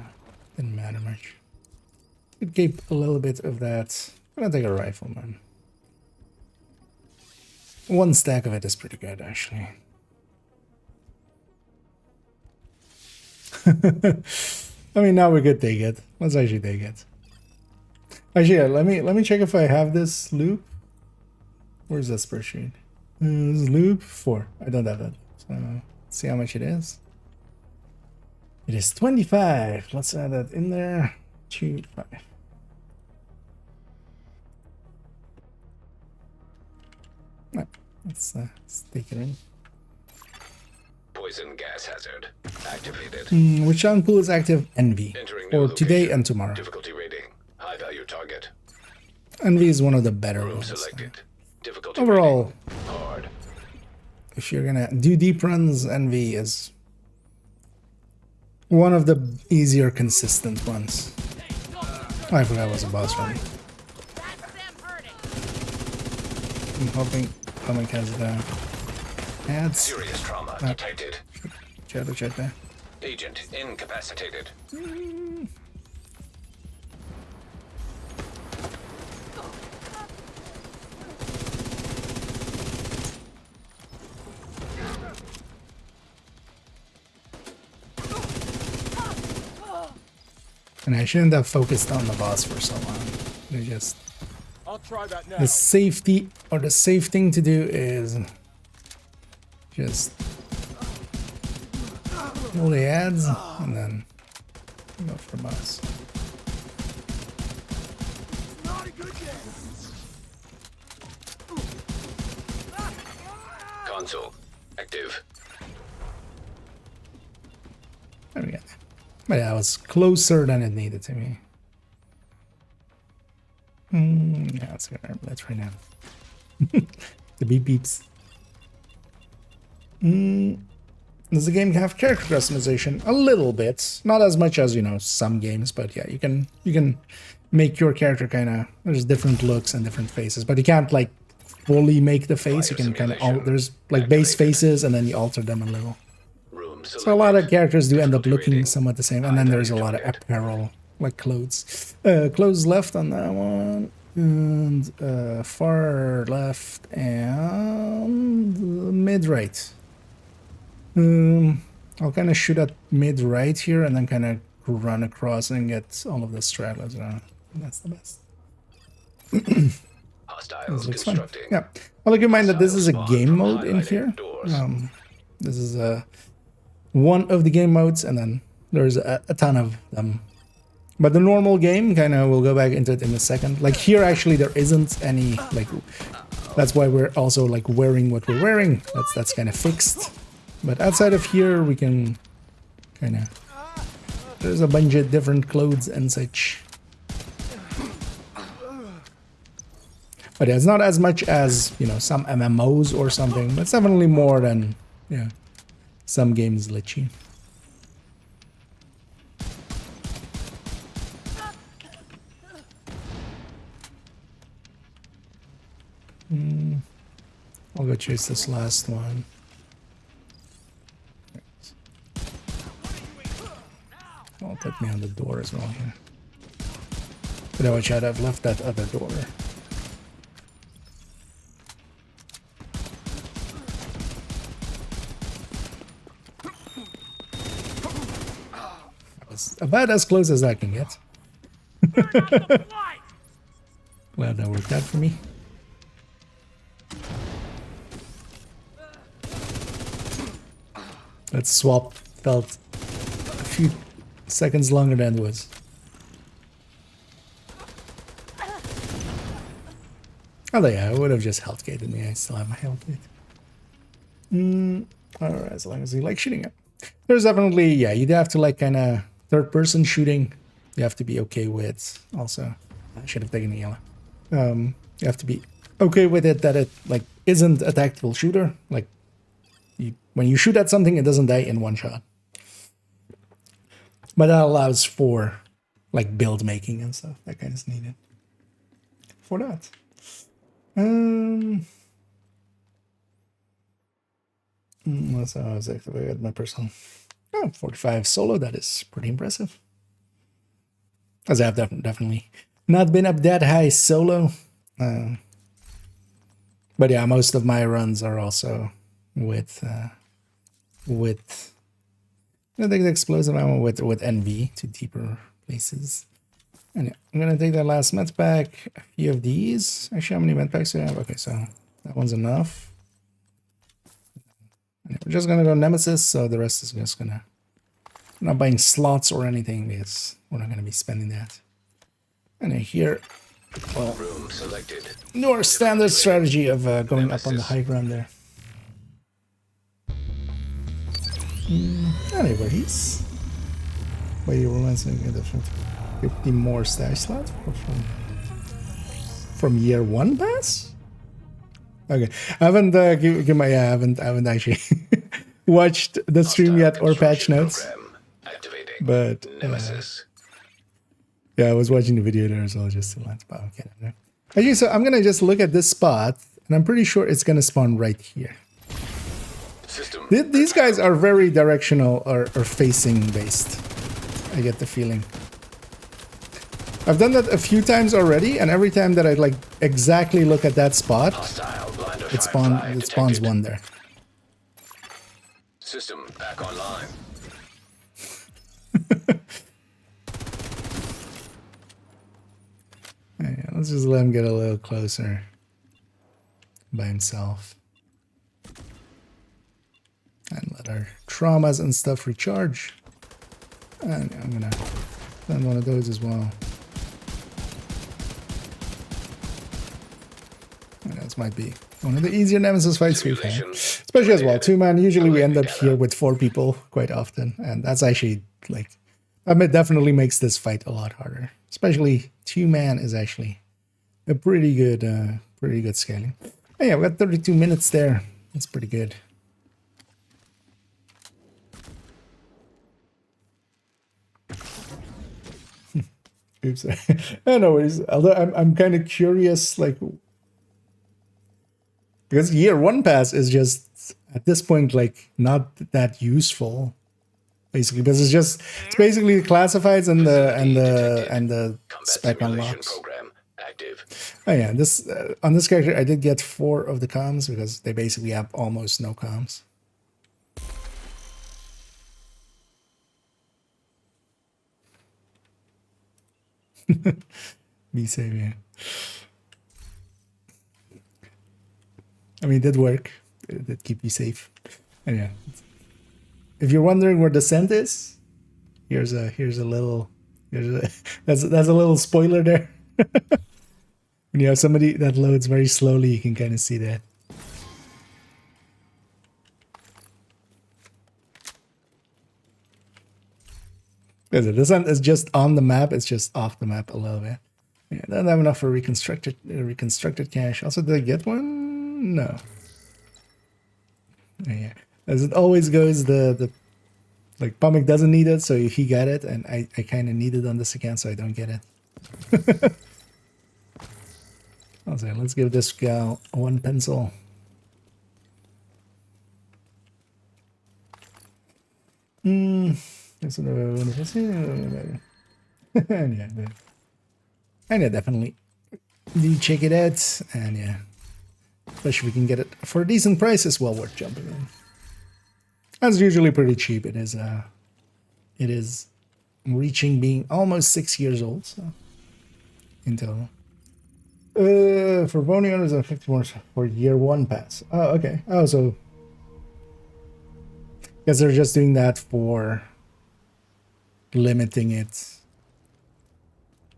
Speaker 1: didn't matter much. Could keep a little bit of that. I'm gonna take a rifle, man. One stack of it is pretty good, actually. I mean, now we could take it. Let's actually take it. Actually, yeah, let me check if I have this loop. Where's that spreadsheet? This is loop 4. I don't have that. So let's see how much it is. It is 25. Let's add that in there. 25. Right, let's take it in.
Speaker 2: Poison gas hazard activated.
Speaker 1: Which sound pool is active? Envy.
Speaker 2: Entering new
Speaker 1: Or today
Speaker 2: location.
Speaker 1: and tomorrow.
Speaker 2: Difficulty rating. High value target.
Speaker 1: Envy is one of the better
Speaker 2: Room
Speaker 1: ones.
Speaker 2: selected. Difficulty
Speaker 1: Overall,
Speaker 2: rating. Hard.
Speaker 1: if you're gonna do deep runs, Envy is one of the easier, consistent ones. Oh, I forgot it was a boss run.
Speaker 4: That's them hurting.
Speaker 1: I'm hoping Comic has the ads.
Speaker 2: Serious trauma detected.
Speaker 1: Check there.
Speaker 2: Agent incapacitated.
Speaker 1: And I shouldn't have focused on the boss for so long. They just
Speaker 3: I'll try that now.
Speaker 1: the safety or the safe thing to do is just kill the ads and then go for the boss.
Speaker 3: Not a good day.
Speaker 2: Console active.
Speaker 1: There we go. But yeah, it was closer than it needed to be. Yeah, let's get our blitz right now. The beep beeps. Does the game have character customization? A little bit, not as much as some games, but yeah, you can make your character kind of. There's different looks and different faces, but you can't like fully make the face. You can kind of there's like base faces, and then you alter them a little.
Speaker 2: Room selected.
Speaker 1: So a lot of characters do end up
Speaker 2: Difficulty
Speaker 1: looking
Speaker 2: rating.
Speaker 1: somewhat the same, and then there's a lot of apparel, like clothes. Clothes left on that one, and far left and mid right. I'll kind of shoot at mid right here, and then kind of run across and get all of the stragglers around. That's the best.
Speaker 2: Hostiles
Speaker 1: Looks fun.
Speaker 2: constructing.
Speaker 1: Yeah. I'll keep in mind that this is a
Speaker 2: Spawn
Speaker 1: game
Speaker 2: from
Speaker 1: mode in
Speaker 2: highlighted
Speaker 1: here.
Speaker 2: doors.
Speaker 1: This is one of the game modes, and then there's a ton of them. But the normal game, kind of, we'll go back into it in a second. Like here, actually, there isn't any, like, that's why we're also, like, wearing what we're wearing. That's kind of fixed. But outside of here, we can kind of, there's a bunch of different clothes and such. But yeah, it's not as much as, some MMOs or something. But it's definitely more than, some games let you. I'll go chase this last one. I'll put me on the door as well here. But I wish I'd have left that other door. About as close as I can get. Glad that worked out for me. That swap felt a few seconds longer than it was. Oh yeah, I would have just health gated me. I still have my health gate. Alright, as long as you like shooting it. There's definitely, yeah, you'd have to like kind of third person shooting. You have to be okay with also. I should have taken the yellow. You have to be okay with it that it like isn't a tactical shooter. Like when you shoot at something, it doesn't die in one shot. But that allows for like build making and stuff. That kind is needed for that. Let's activate my personal. Oh, 45 solo. That is pretty impressive. As I've definitely not been up that high solo. But yeah, most of my runs are also with I think the explosive ammo with NV to deeper places. And yeah, I'm gonna take that last med pack, a few of these. Actually, how many med packs do I have? Okay, so that one's enough. And we're just gonna go Nemesis, so the rest is just gonna. I'm not buying slots or anything because we're not gonna be spending that. And here, well,
Speaker 2: Room selected.
Speaker 1: our standard strategy of going up on the high ground there. Anyways, by your romancing the 50 more stash slots from year one pass. Okay, I haven't I haven't actually watched the stream yet or patch notes, but yeah, I was watching the video there as well just to land spot. Okay, actually, so I'm gonna just look at this spot, and I'm pretty sure it's gonna spawn right here. These guys are very directional or facing based. I get the feeling. I've done that a few times already, and every time that I like exactly look at that spot, it spawns one there.
Speaker 2: System back online.
Speaker 1: Yeah, let's just let him get a little closer by himself. And let our traumas and stuff recharge. And I'm gonna send one of those as well. And this might be one of the easier Nemesis fights we've had. Especially as well, 2-man. Usually we end up here with 4 people quite often. And that's actually like, I mean, it definitely makes this fight a lot harder. Especially 2-man is actually a pretty good scaling. Oh yeah, we got 32 minutes there. That's pretty good. Oops. No worries. Although I'm kind of curious, like, because year one pass is just at this point like not that useful, basically, because it's basically the classifieds and the spec unlocks. Oh yeah, this on this character I did get 4 of the comms because they basically have almost no comms. Be safe, yeah. I mean, it did work. It did keep you safe. And yeah, if you're wondering where the scent is, here's a that's a little spoiler there. When you have somebody that loads very slowly, you can kind of see that. The scent is just on the map. It's just off the map a little bit. Yeah, don't have enough for reconstructed cache. Also, did I get one? No. Yeah, as it always goes, the like Pomic doesn't need it, so he got it, and I kind of need it on this account, so I don't get it. I'll say, let's give this gal 1 pencil. That's what I want to say. And yeah, definitely do check it out, and yeah, especially if we can get it for a decent price, it's well worth jumping in. That's usually pretty cheap. It is reaching being almost 6 years old, so in total. For bounty owners and 50 more for year 1 pass. Oh, okay. Oh, so guess they're just doing that for limiting it,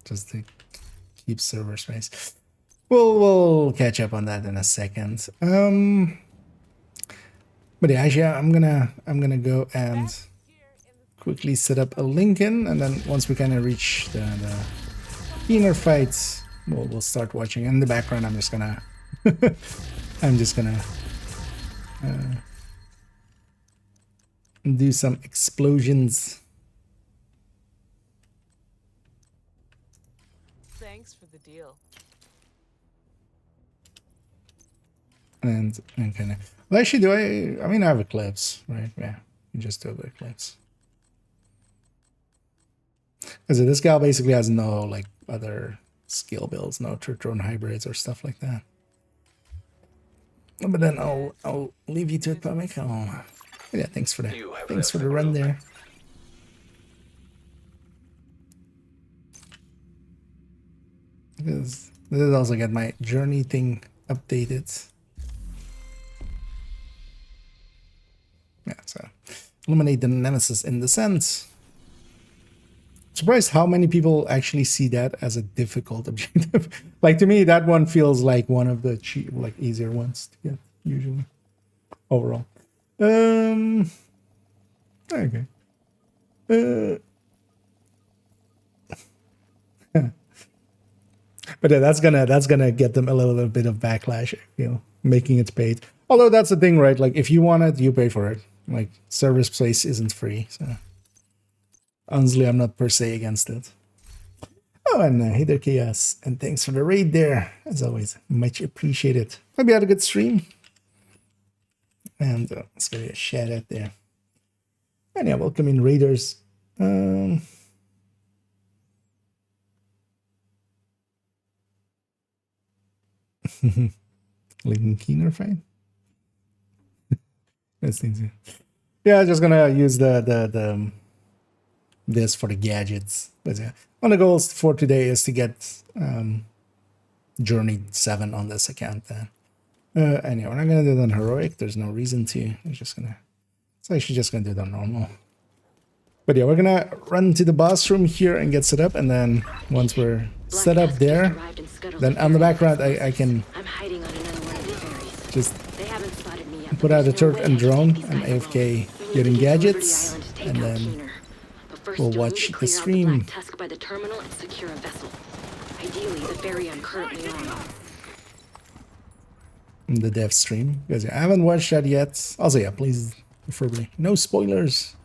Speaker 1: just to keep server space. We'll catch up on that in a second. But yeah, actually, I'm gonna go and quickly set up a Lincoln, and then once we kind of reach the inner fights, we'll start watching. In the background, I'm just gonna do some explosions.
Speaker 4: Thanks for the deal.
Speaker 1: And kind of. Well, actually, do I mean, I have eclipse, right? Yeah, you just do the eclipse. Because this guy basically has no like other skill builds, no drone hybrids or stuff like that. But then I'll leave you to it, Pamik. Oh, yeah, thanks for the run there. This is also get my journey thing updated. Yeah, so eliminate the nemesis in descent. Surprised how many people actually see that as a difficult objective. Like to me, that one feels like one of the easier ones to get usually overall. Okay. But yeah, that's gonna get them a little bit of backlash, you know, making it paid. Although that's the thing, right? Like if you want it, you pay for it. Like server space isn't free, so honestly, I'm not per se against it. Oh, and hey there, Chaos, and thanks for the raid there. As always, much appreciated. Hope you had a good stream. And let's give you a shout out there. And yeah, welcome in, raiders. Lincoln Keener, fine. Yeah, just gonna use the this for the gadgets. But yeah, one of the goals for today is to get Journey 7 on this account. Then anyway, we're not gonna do it on heroic. There's no reason to. We're just gonna. It's actually just gonna do it on normal. But yeah, we're gonna run to the boss room here and get set up, and then once we're set up there, then on the background I can just put out a turret and drone and AFK getting gadgets, and then we'll watch the stream. The dev stream, because I haven't watched that yet. Also, yeah, please, preferably no spoilers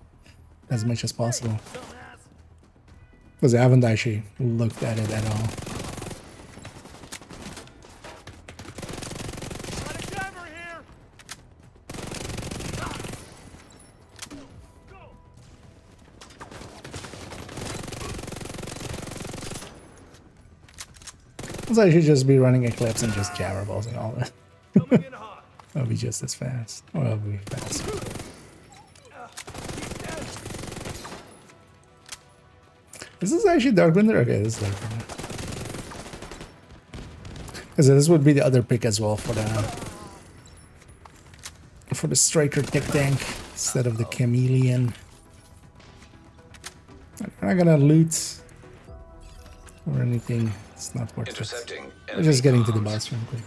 Speaker 1: as much as possible, because I haven't actually looked at it at all. So I should just be running Eclipse and just jammer balls and all that. That'll be just as fast. Or it'll be fast. Is this actually Darkwinder? Okay, this is Darkwinder. So this would be the other pick as well for the Striker Tech Tank instead of the Chameleon. I'm not gonna loot or anything. It's not worth it. We're just getting to the boss real quick.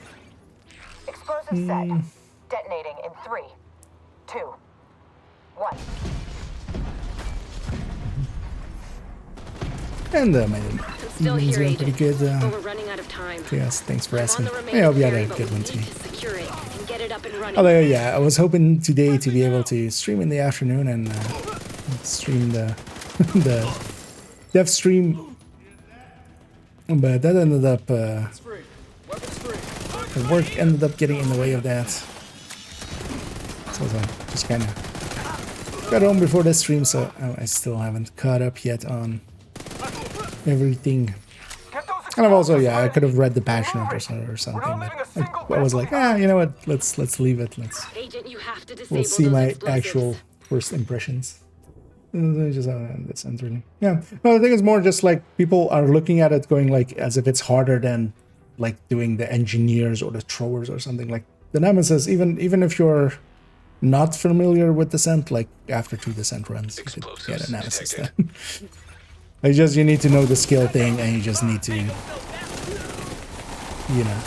Speaker 5: Explosive set. Detonating in 3, 2, 1.
Speaker 1: And my evening's going pretty good.
Speaker 5: We're running out of time.
Speaker 1: Yes, thanks for asking. I hope you had a good one too. Although, yeah, I was hoping today to be able to stream in the afternoon and stream the the dev stream, but that ended up the work ended up getting in the way of that. So I just kind of got home before the stream, so I still haven't caught up yet on everything. And I've also, yeah, I could have read the patch note or something, but I was like, you know what, let's leave it. We'll see my actual first impressions. Just that sounds really, yeah. No, I think it's more just like people are looking at it going like as if it's harder than like doing the engineers or the throwers or something. Like the Nemesis, even if you're not familiar with Descent, like after 2 Descent runs, you could get a Nemesis then. It's just you need to know the skill thing, and you just need to, you know,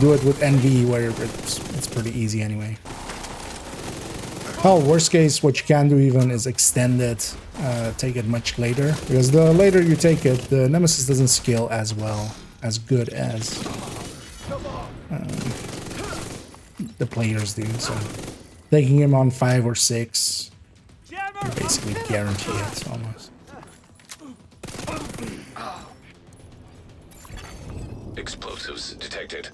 Speaker 1: do it with NV where it's pretty easy anyway. Hell, worst case, what you can do even is extend it, take it much later, because the later you take it, the Nemesis doesn't scale as well as good as the players do. So taking him on 5 or 6, you basically guarantee it almost.
Speaker 2: Explosives detected.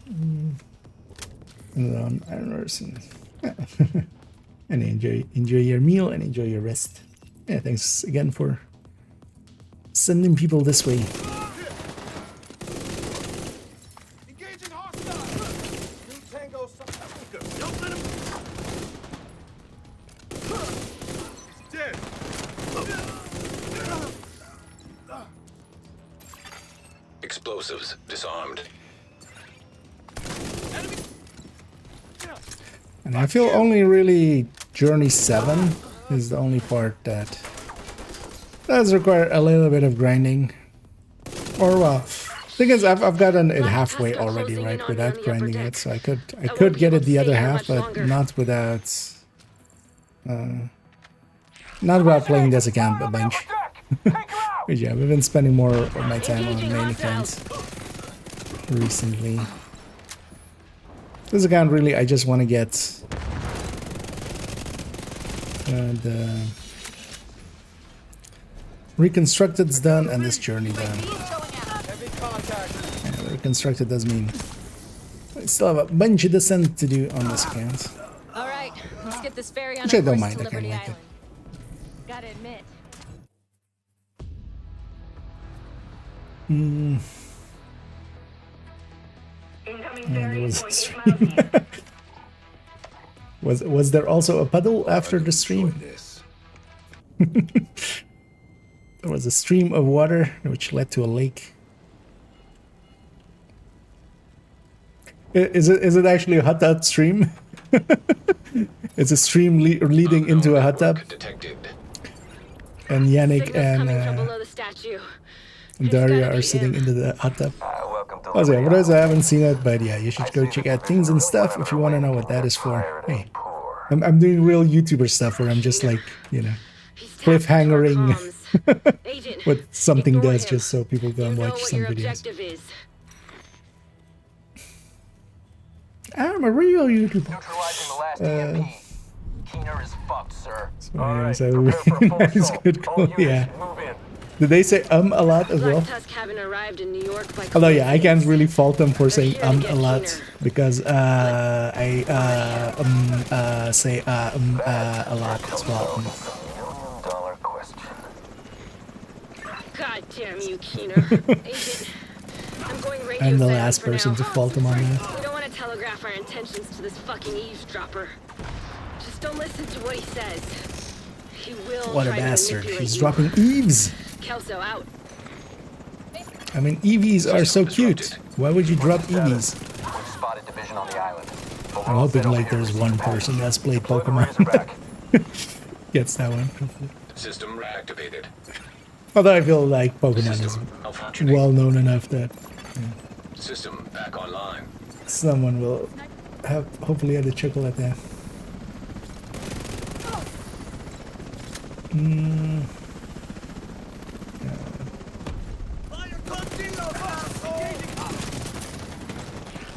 Speaker 1: And I don't know. And enjoy your meal and enjoy your rest. Yeah, thanks again for sending people this way.
Speaker 3: Engaging hostile. New tango. Don't let him. He's dead.
Speaker 2: Explosives disarmed.
Speaker 1: And I feel only really Journey 7 is the only part that does require a little bit of grinding. Or well, thing is I've gotten it halfway already, right, without grinding it, so I could get it the other half, but not without playing this account a bunch. But yeah, we've been spending more of my time on main accounts recently. This account really, I just want to get the Reconstructed's done and this journey done. Yeah, Reconstructed does mean I still have a bunch of descent to do on this account.
Speaker 4: All right, let's get this ferry on
Speaker 1: Which I
Speaker 4: our
Speaker 1: don't
Speaker 4: course
Speaker 1: mind,
Speaker 4: to
Speaker 1: I kinda
Speaker 4: Liberty
Speaker 1: like it.
Speaker 4: Island. Gotta admit.
Speaker 1: There was a stream. was there also a puddle after the stream? There was a stream of water which led to a lake. Is it actually a hot tub stream? It's a stream leading into a hot tub.
Speaker 2: Detected.
Speaker 1: And Yannick
Speaker 4: Signals coming from
Speaker 1: and
Speaker 4: below the statue.
Speaker 1: Daria are sitting into the hot tub. Also, yeah, what else? I haven't seen it, but yeah, you should go check out Things and Stuff if you want to know what that is for. Hey, I'm doing real YouTuber stuff where I'm just like, you know, cliffhangering what something does just so people go and watch some videos. I'm a real YouTuber.
Speaker 3: Neutralizing the last EMP. Keener is fucked, sir.
Speaker 1: So, yeah, so nice, good call. Yeah.
Speaker 3: Move in.
Speaker 1: Did they say a lot as well?
Speaker 4: Black Tusk haven't arrived in New York by
Speaker 1: Although yeah, I can't
Speaker 4: coincidence.
Speaker 1: really fault them for saying
Speaker 4: They're here to
Speaker 1: a
Speaker 4: get
Speaker 1: lot
Speaker 4: Keener.
Speaker 1: because I say a lot as well.
Speaker 3: $1 million question.
Speaker 4: God damn you, Keener. Agent, I'm going radio
Speaker 1: I'm the
Speaker 4: silent
Speaker 1: last
Speaker 4: for
Speaker 1: person
Speaker 4: now.
Speaker 1: to fault them on that.
Speaker 4: We don't want to telegraph our intentions to this fucking eavesdropper. Just don't listen to what he says. He will
Speaker 1: What a
Speaker 4: try to
Speaker 1: bastard!
Speaker 4: manipulate
Speaker 1: He's
Speaker 4: you.
Speaker 1: dropping Eves.
Speaker 4: Kelso out.
Speaker 1: I mean, EVs are so cute. Why would you drop EVs?
Speaker 3: We've spotted division on the island.
Speaker 1: I'm hoping like there's one person that's played Pokemon gets that one.
Speaker 2: System reactivated.
Speaker 1: Although I feel like Pokemon is
Speaker 2: System malfunctioning.
Speaker 1: well known enough that
Speaker 2: System back online.
Speaker 1: someone will have hopefully have a chuckle at that.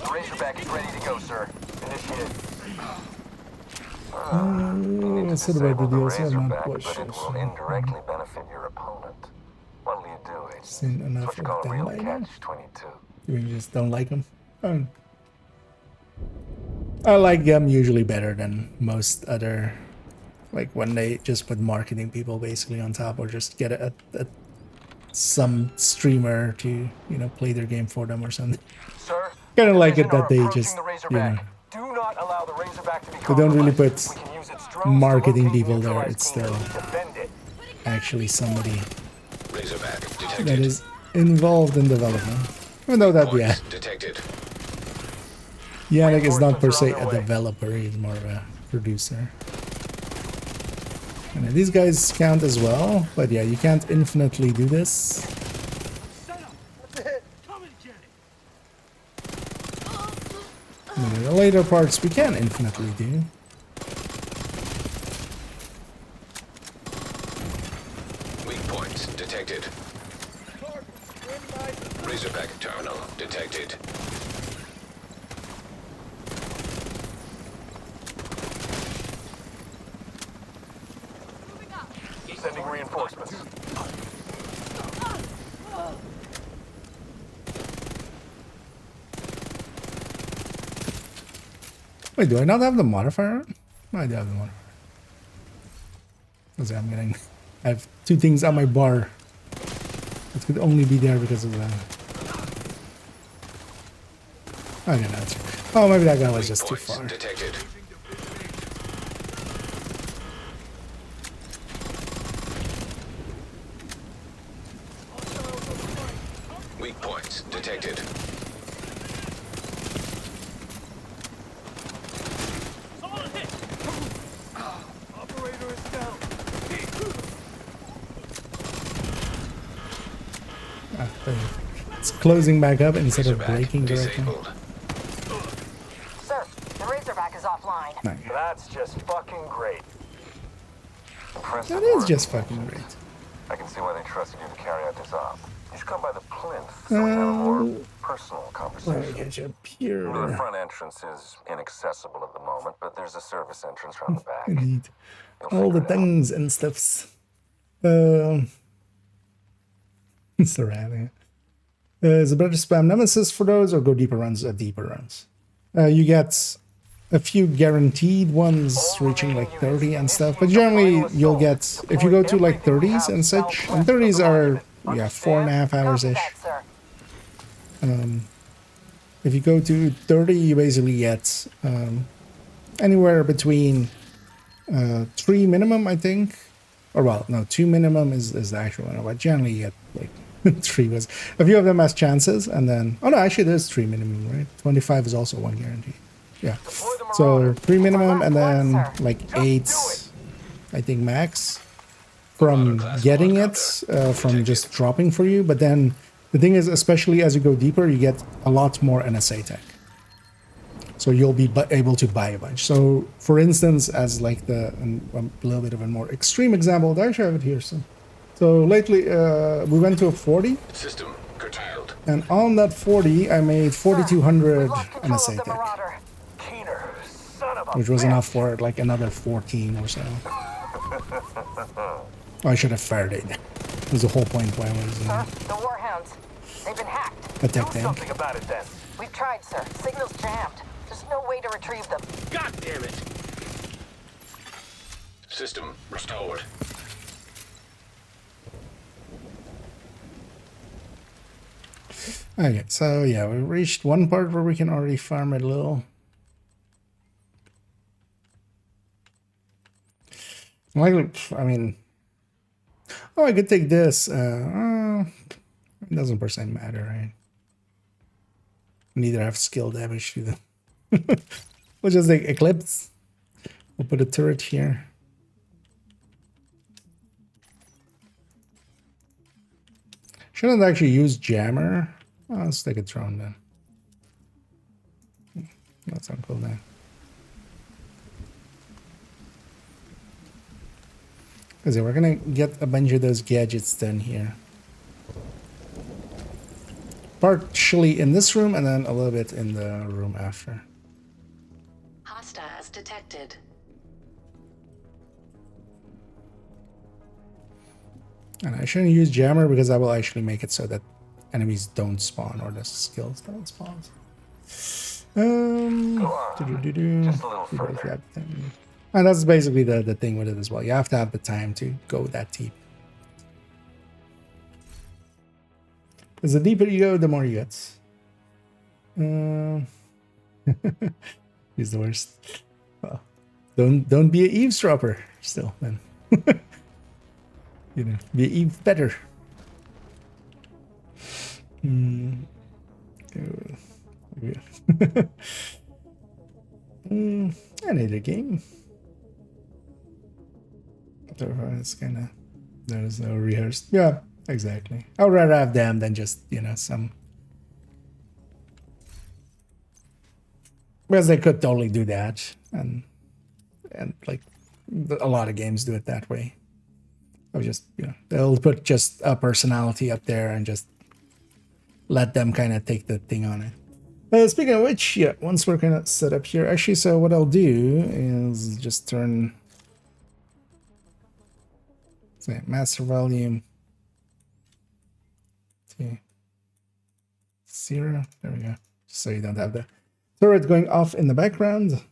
Speaker 3: The Razorback is ready to go, sir. Initiate.
Speaker 1: What's it about the DLC? I'm not
Speaker 3: But
Speaker 1: watching.
Speaker 3: it will indirectly benefit your opponent. What'll you do? It's
Speaker 1: Seen enough
Speaker 3: what you
Speaker 1: of
Speaker 3: call a
Speaker 1: them
Speaker 3: real
Speaker 1: by now.
Speaker 3: catch-22.
Speaker 1: You just don't like them. I like them usually better than most other, like when they just put marketing people basically on top, or just get some streamer to, you know, play their game for them or something.
Speaker 3: Sir,
Speaker 1: Kinda like it
Speaker 3: division
Speaker 1: that they
Speaker 3: are approaching
Speaker 1: just,
Speaker 3: the
Speaker 1: you
Speaker 3: Razorback.
Speaker 1: know,
Speaker 3: Do not allow the Razorback to be
Speaker 1: they don't really
Speaker 3: compromised.
Speaker 1: put
Speaker 3: We can use its drones to
Speaker 1: marketing
Speaker 3: locate
Speaker 1: people there.
Speaker 3: neutralized
Speaker 1: It's
Speaker 3: Keener.
Speaker 1: still
Speaker 3: Defend it.
Speaker 1: actually somebody
Speaker 2: Razorback
Speaker 1: that
Speaker 2: detected.
Speaker 1: is involved in development. Even though that, yeah,
Speaker 2: Points detected.
Speaker 1: Yannick is not per
Speaker 3: Reinforcements are
Speaker 1: se
Speaker 3: on
Speaker 1: a
Speaker 3: their way.
Speaker 1: developer, he's more of a producer. And these guys count as well, but yeah, you can't infinitely do this. And then the later parts we can infinitely do.
Speaker 2: Weak points detected. Razorback terminal detected.
Speaker 3: Sending reinforcements.
Speaker 1: Wait, do I not have the modifier? No, I do have the modifier. Because I'm getting... I have two things on my bar. It could only be there because of that. I don't know. Oh, maybe that guy was just too
Speaker 2: Points
Speaker 1: far.
Speaker 2: detected. Weak points detected.
Speaker 3: Operator is down.
Speaker 1: Ah, there you go. It's closing back up instead of
Speaker 2: Razorback
Speaker 1: breaking directly.
Speaker 2: disabled.
Speaker 5: Sir, the Razorback is offline.
Speaker 1: No,
Speaker 3: That's just fucking great. Impressive
Speaker 1: that is
Speaker 3: work.
Speaker 1: just fucking great.
Speaker 3: I can see why they trusted you to carry out this op. You should come by the plinth so we have a more personal
Speaker 1: Let me
Speaker 3: conversation.
Speaker 1: get you up
Speaker 3: The
Speaker 1: here.
Speaker 3: front entrance is inaccessible at the moment, but there's a service entrance around the back.
Speaker 1: Indeed.
Speaker 3: You'll
Speaker 1: All the
Speaker 3: figure it out.
Speaker 1: things and stuffs. Surrounding it. Is it better to spam Nemesis for those or go deeper runs at deeper runs? You get a few guaranteed ones reaching like 30 and stuff, but generally you'll get, if you go to like 30s and such, and 30s are, yeah, 4.5 hours-ish.
Speaker 5: Copy that, sir.
Speaker 1: If you go to 30, you basically get anywhere between 3 minimum, I think. Or, well, no, 2 minimum is the actual one, but generally you get like 3 was. A few of them has chances, and then, oh no, actually there's 3 minimum, right? 25 is also 1 guarantee. Yeah. So 3 minimum, and then like 8, I think max, from getting it, from just dropping for you. But then the thing is, especially as you go deeper, you get a lot more NSA tech. So you'll be able to buy a bunch. So for instance, as like a little bit of a more extreme example, I actually have it here. So lately we went to a 40,
Speaker 2: System curtailed.
Speaker 1: and on that 40, I made 4,200
Speaker 5: We've lost control of
Speaker 1: NSA
Speaker 5: the
Speaker 1: tech,
Speaker 5: Marauder.
Speaker 3: Keener, son of a
Speaker 1: which was
Speaker 3: bitch.
Speaker 1: enough for like another 14 or so. Oh, I should have Faradayed. That was the whole point why I was
Speaker 5: Sir, the Warhounds. They've been hacked.
Speaker 1: attack
Speaker 3: Do
Speaker 1: tank.
Speaker 3: something about it then.
Speaker 5: We've tried, sir. Signal's jammed. There's no way to retrieve them.
Speaker 2: God damn it! System restored.
Speaker 1: Okay, so yeah, we reached one part where we can already farm it a little. Like, I mean, oh, I could take this. It doesn't per se matter, right? Neither have skill damage to them. We'll just take Eclipse. We'll put a turret here. Shouldn't actually use Jammer. Oh, let's take a drone then. That's on cooldown. Because we're gonna get a bunch of those gadgets done here. Partially in this room and then a little bit in the room after.
Speaker 6: Hostiles detected.
Speaker 1: And I shouldn't use Jammer because I will actually make it so that enemies don't spawn or the skills don't spawn.
Speaker 3: Just a little further.
Speaker 1: And that's basically the thing with it as well. You have to have the time to go that deep. Because the deeper you go, the more you get. He's the worst. Well, don't be an eavesdropper still, then. You know, be even better. I need a game. It's kind of, there's no rehearsed. Yeah, exactly. I'd rather have them than just, you know, some. Because they could totally do that, and like a lot of games do it that way. Or just, you know, they'll put just a personality up there and just let them kind of take the thing on it. Speaking of which, yeah, once we're kind of set up here, actually, so what I'll do is just turn, say, master volume to 0. There we go. Just so you don't have the turret going off in the background.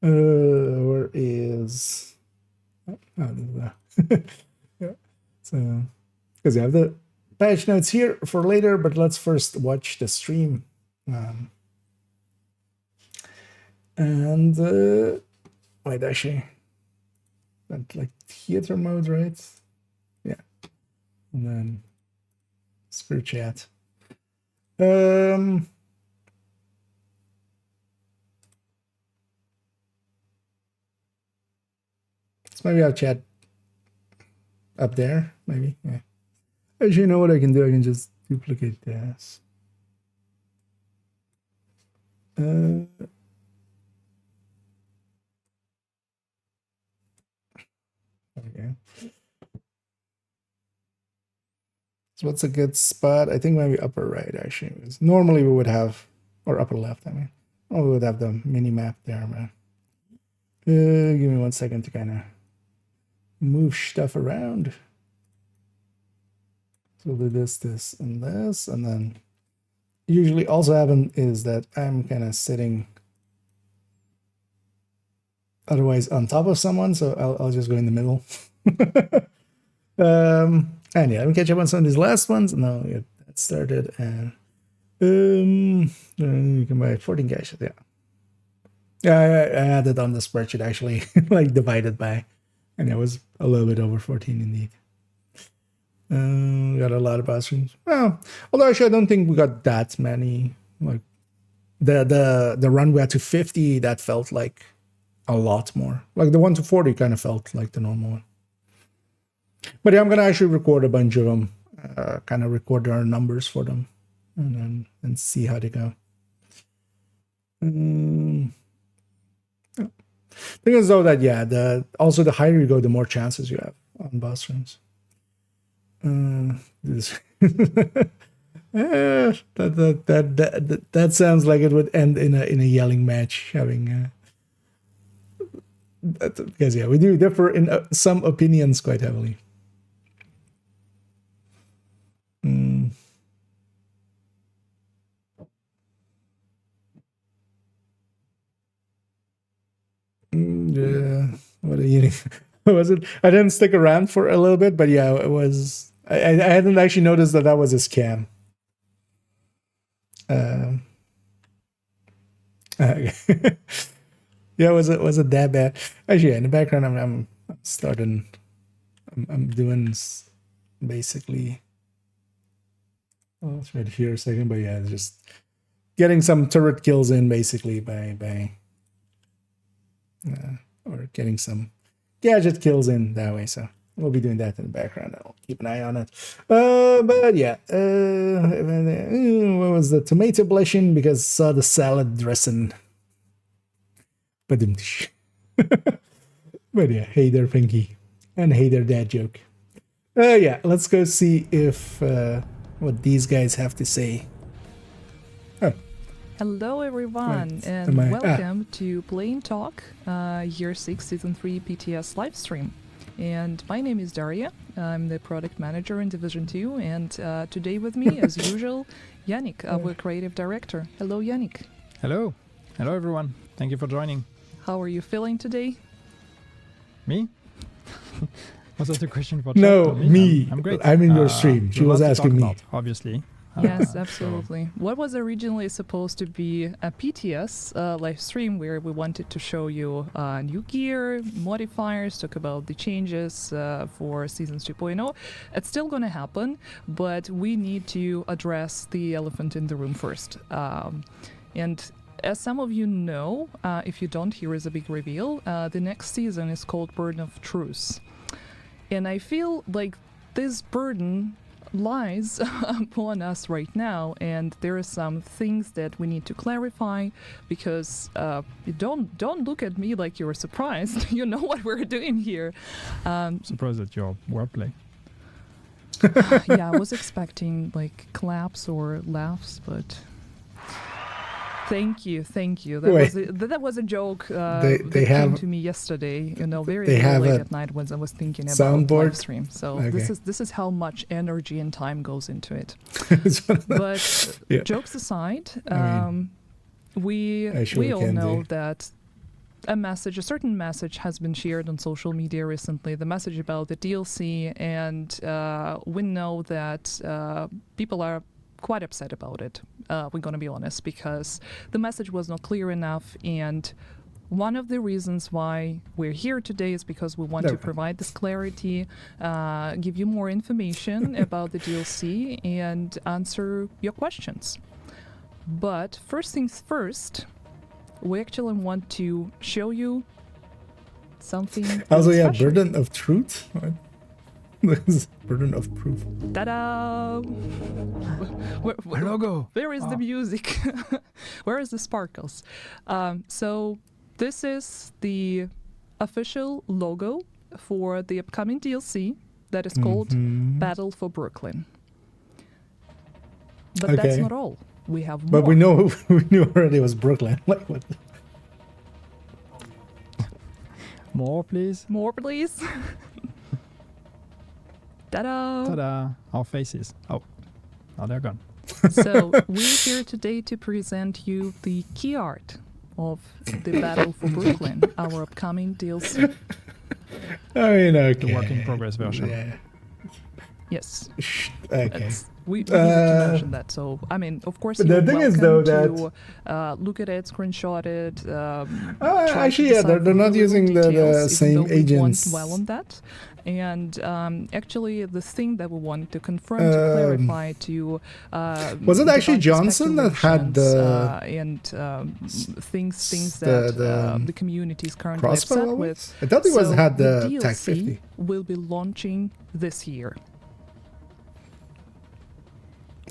Speaker 1: Where is? Oh, yeah. So, because you have the patch notes here for later, but let's first watch the stream. And wait, actually, that like theater mode, right? Yeah, and then screw chat. So maybe I'll chat up there, maybe. Yeah. Actually, you know what I can do? I can just duplicate this. There we go. So what's a good spot? I think maybe upper right, actually. Because normally we would have, or upper left, I mean. Oh, we would have the mini map there, man. Give me 1 second to kind of move stuff around. So we'll do this, and then usually also happen is that I'm kind of sitting otherwise on top of someone, so I'll just go in the middle. And yeah, let me catch up on some of these last ones. No, yeah, that started, and you can buy 14 cash. Yeah, I had it on the spreadsheet actually, like divided by, and it was a little bit over 14 indeed. We got a lot of bathrooms. Well, although actually I don't think we got that many. Like the run we had to 50, that felt like a lot more. Like the 1 to 40 kind of felt like the normal one. But yeah, I'm gonna actually record a bunch of them, kind of record our numbers for them, and see how they go. Thing is though that yeah, also the higher you go, the more chances you have on boss runs. That sounds like it would end in a yelling match, having because yeah, we do differ in some opinions quite heavily. Yeah, what are you? Was it? I didn't stick around for a little bit, but yeah, it was. I hadn't actually noticed that was a scam. Yeah, was it that bad? Actually, yeah, in the background, I'm starting. I'm doing basically. Oh, let's wait here a second, but yeah, just getting some turret kills in basically by or getting some gadget kills in that way. So we'll be doing that in the background. I'll keep an eye on it. But yeah, what was the tomato blushing because saw the salad dressing. But yeah, hey there, Pinky, and hey there, dad joke. Yeah, let's go see if what these guys have to say. Oh.
Speaker 6: Hello everyone,
Speaker 1: Right.
Speaker 6: and welcome to Plain Talk, Year 6 Season 3 PTS livestream. And my name is Daria, I'm the product manager in Division 2, and today with me, as usual, Yannick, our creative director. Hello Yannick.
Speaker 7: Hello. Hello everyone. Thank you for joining.
Speaker 6: How are you feeling today?
Speaker 7: Me? Was that the question for
Speaker 1: No,
Speaker 7: chat?
Speaker 1: me.
Speaker 7: I'm great.
Speaker 1: I'm in your stream. She was asking me.
Speaker 7: Obviously.
Speaker 6: Yes, absolutely. What was originally supposed to be a PTS live stream where we wanted to show you new gear, modifiers, talk about the changes for Seasons 2.0. It's still going to happen, but we need to address the elephant in the room first. And as some of you know, if you don't, here is a big reveal. The next season is called Burden of Truce. And I feel like this burden lies upon us right now, and there are some things that we need to clarify because don't look at me like you're surprised. You know what we're doing here.
Speaker 7: Surprised at your wordplay.
Speaker 6: Yeah, I was expecting like claps or laughs, but thank you. That was a joke
Speaker 1: They
Speaker 6: that came
Speaker 1: have-
Speaker 6: to me yesterday. You know, very,
Speaker 1: they
Speaker 6: very
Speaker 1: have
Speaker 6: late
Speaker 1: a
Speaker 6: at night when I was thinking about
Speaker 1: soundboard?
Speaker 6: live stream. So
Speaker 1: Okay.
Speaker 6: this is how much energy and time goes into it.
Speaker 1: It's one of the-
Speaker 6: But
Speaker 1: Yeah.
Speaker 6: jokes aside,
Speaker 1: I mean,
Speaker 6: we
Speaker 1: I surely
Speaker 6: all
Speaker 1: can
Speaker 6: know
Speaker 1: do.
Speaker 6: that a certain message has been shared on social media recently, the message about the DLC, and we know that people are quite upset about it. We're going to be honest, because the message was not clear enough, and one of the reasons why we're here today is because we want to
Speaker 1: Okay.
Speaker 6: provide this clarity, give you more information about the DLC, and answer your questions. But first things first, we actually want to show you something
Speaker 1: Also,
Speaker 6: really
Speaker 1: yeah,
Speaker 6: special.
Speaker 1: burden of truth. What? This is burden of proof.
Speaker 6: Ta-da!
Speaker 7: A logo.
Speaker 6: Where is the music? Where is the sparkles? So this is the official logo for the upcoming DLC that is called
Speaker 1: Mhm.
Speaker 6: Battle for Brooklyn. But that's
Speaker 1: Okay.
Speaker 6: not all. We have more.
Speaker 1: But we know we knew already it was Brooklyn. Like what?
Speaker 7: More, please.
Speaker 6: More, please. Ta-da!
Speaker 7: Ta-da! Our faces. Oh, now they're gone.
Speaker 6: So we're here today to present you the key art of the Battle for Brooklyn, our upcoming DLC.
Speaker 1: I mean, okay.
Speaker 7: The work in progress version.
Speaker 1: Yeah.
Speaker 6: Yes.
Speaker 1: Okay.
Speaker 6: We need to mention that. So, I mean, of course,
Speaker 1: But
Speaker 6: you're
Speaker 1: the thing is,
Speaker 6: welcome
Speaker 1: though,
Speaker 6: to look at it, screenshot it. try to
Speaker 1: Actually, yeah, they're
Speaker 6: decipher
Speaker 1: not
Speaker 6: the
Speaker 1: using
Speaker 6: little
Speaker 1: the
Speaker 6: details,
Speaker 1: same
Speaker 6: even though we
Speaker 1: agents.
Speaker 6: want well on that. And actually, the thing that we want to confirm, to clarify, to
Speaker 1: Was it actually
Speaker 6: debunk
Speaker 1: Johnson that had
Speaker 6: speculations,
Speaker 1: the
Speaker 6: and things
Speaker 1: the-
Speaker 6: that the community is currently
Speaker 1: crossbow
Speaker 6: upset
Speaker 1: always?
Speaker 6: with?
Speaker 1: I thought he was
Speaker 6: So
Speaker 1: had the
Speaker 6: DLC
Speaker 1: TAC 50.
Speaker 6: will be launching this year.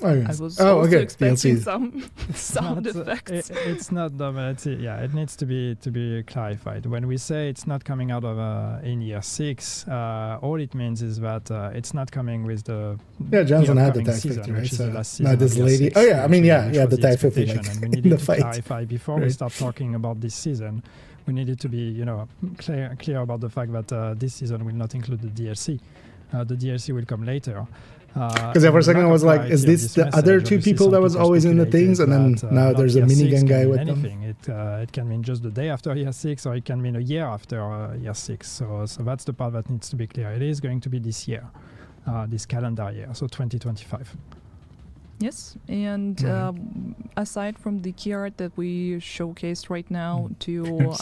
Speaker 1: Oh,
Speaker 6: I was
Speaker 1: oh,
Speaker 6: also
Speaker 1: okay.
Speaker 6: expecting
Speaker 1: DLCs.
Speaker 6: some sound
Speaker 7: Not,
Speaker 6: effects.
Speaker 7: it's not though, but it needs to be clarified. When we say it's not coming out of in year 6, all it means is that it's not coming with the
Speaker 1: Yeah, Johnson had the
Speaker 7: upcoming
Speaker 1: TAC
Speaker 7: season,
Speaker 1: 50,
Speaker 7: which
Speaker 1: right?
Speaker 7: is
Speaker 1: So
Speaker 7: the last
Speaker 1: now
Speaker 7: season
Speaker 1: this
Speaker 7: of year
Speaker 1: lady.
Speaker 7: 6,
Speaker 1: Oh yeah, I mean,
Speaker 7: which
Speaker 1: yeah,
Speaker 7: was
Speaker 1: the TAC 50
Speaker 7: expectation,
Speaker 1: like
Speaker 7: and we
Speaker 1: in
Speaker 7: needed
Speaker 1: the
Speaker 7: to
Speaker 1: fight.
Speaker 7: clarify before we
Speaker 1: Right.
Speaker 7: start talking about this season. We needed to be, clear about the fact that this season will not include the DLC. The DLC will come later.
Speaker 1: Because for a second I was like, is this the other two people that was always in the things, and then now there's a minigun guy with them?
Speaker 7: It can mean just the day after year 6, or it can mean a year after year 6. So that's the part that needs to be clear. It is going to be this year, this calendar year, so 2025.
Speaker 6: Yes, and aside from the key art that we showcased right now to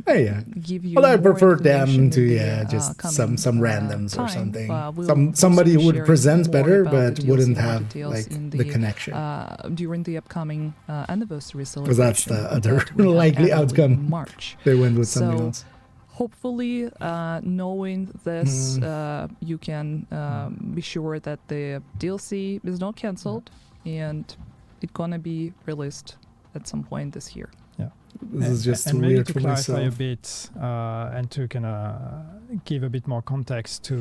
Speaker 1: Hey, yeah.
Speaker 6: give you
Speaker 1: Well, I
Speaker 6: more
Speaker 1: prefer them
Speaker 6: information
Speaker 1: to
Speaker 6: in the,
Speaker 1: just
Speaker 6: coming,
Speaker 1: some randoms or
Speaker 6: time,
Speaker 1: something.
Speaker 6: we'll
Speaker 1: Somebody
Speaker 6: also be
Speaker 1: would
Speaker 6: sharing
Speaker 1: present
Speaker 6: more
Speaker 1: better,
Speaker 6: about
Speaker 1: but
Speaker 6: the DLC
Speaker 1: wouldn't
Speaker 6: more
Speaker 1: have
Speaker 6: details
Speaker 1: like
Speaker 6: in
Speaker 1: the connection.
Speaker 6: during the upcoming anniversary celebration.
Speaker 1: Because that's the other
Speaker 6: that we have
Speaker 1: likely
Speaker 6: annually
Speaker 1: outcome.
Speaker 6: in March.
Speaker 1: They went with something
Speaker 6: So,
Speaker 1: else.
Speaker 6: Hopefully, knowing this, you can be sure that the DLC is not cancelled and it's gonna be released at some point this year.
Speaker 1: This is just too
Speaker 7: and maybe
Speaker 1: weird
Speaker 7: to
Speaker 1: for
Speaker 7: clarify
Speaker 1: myself.
Speaker 7: a bit and to kind of give a bit more context to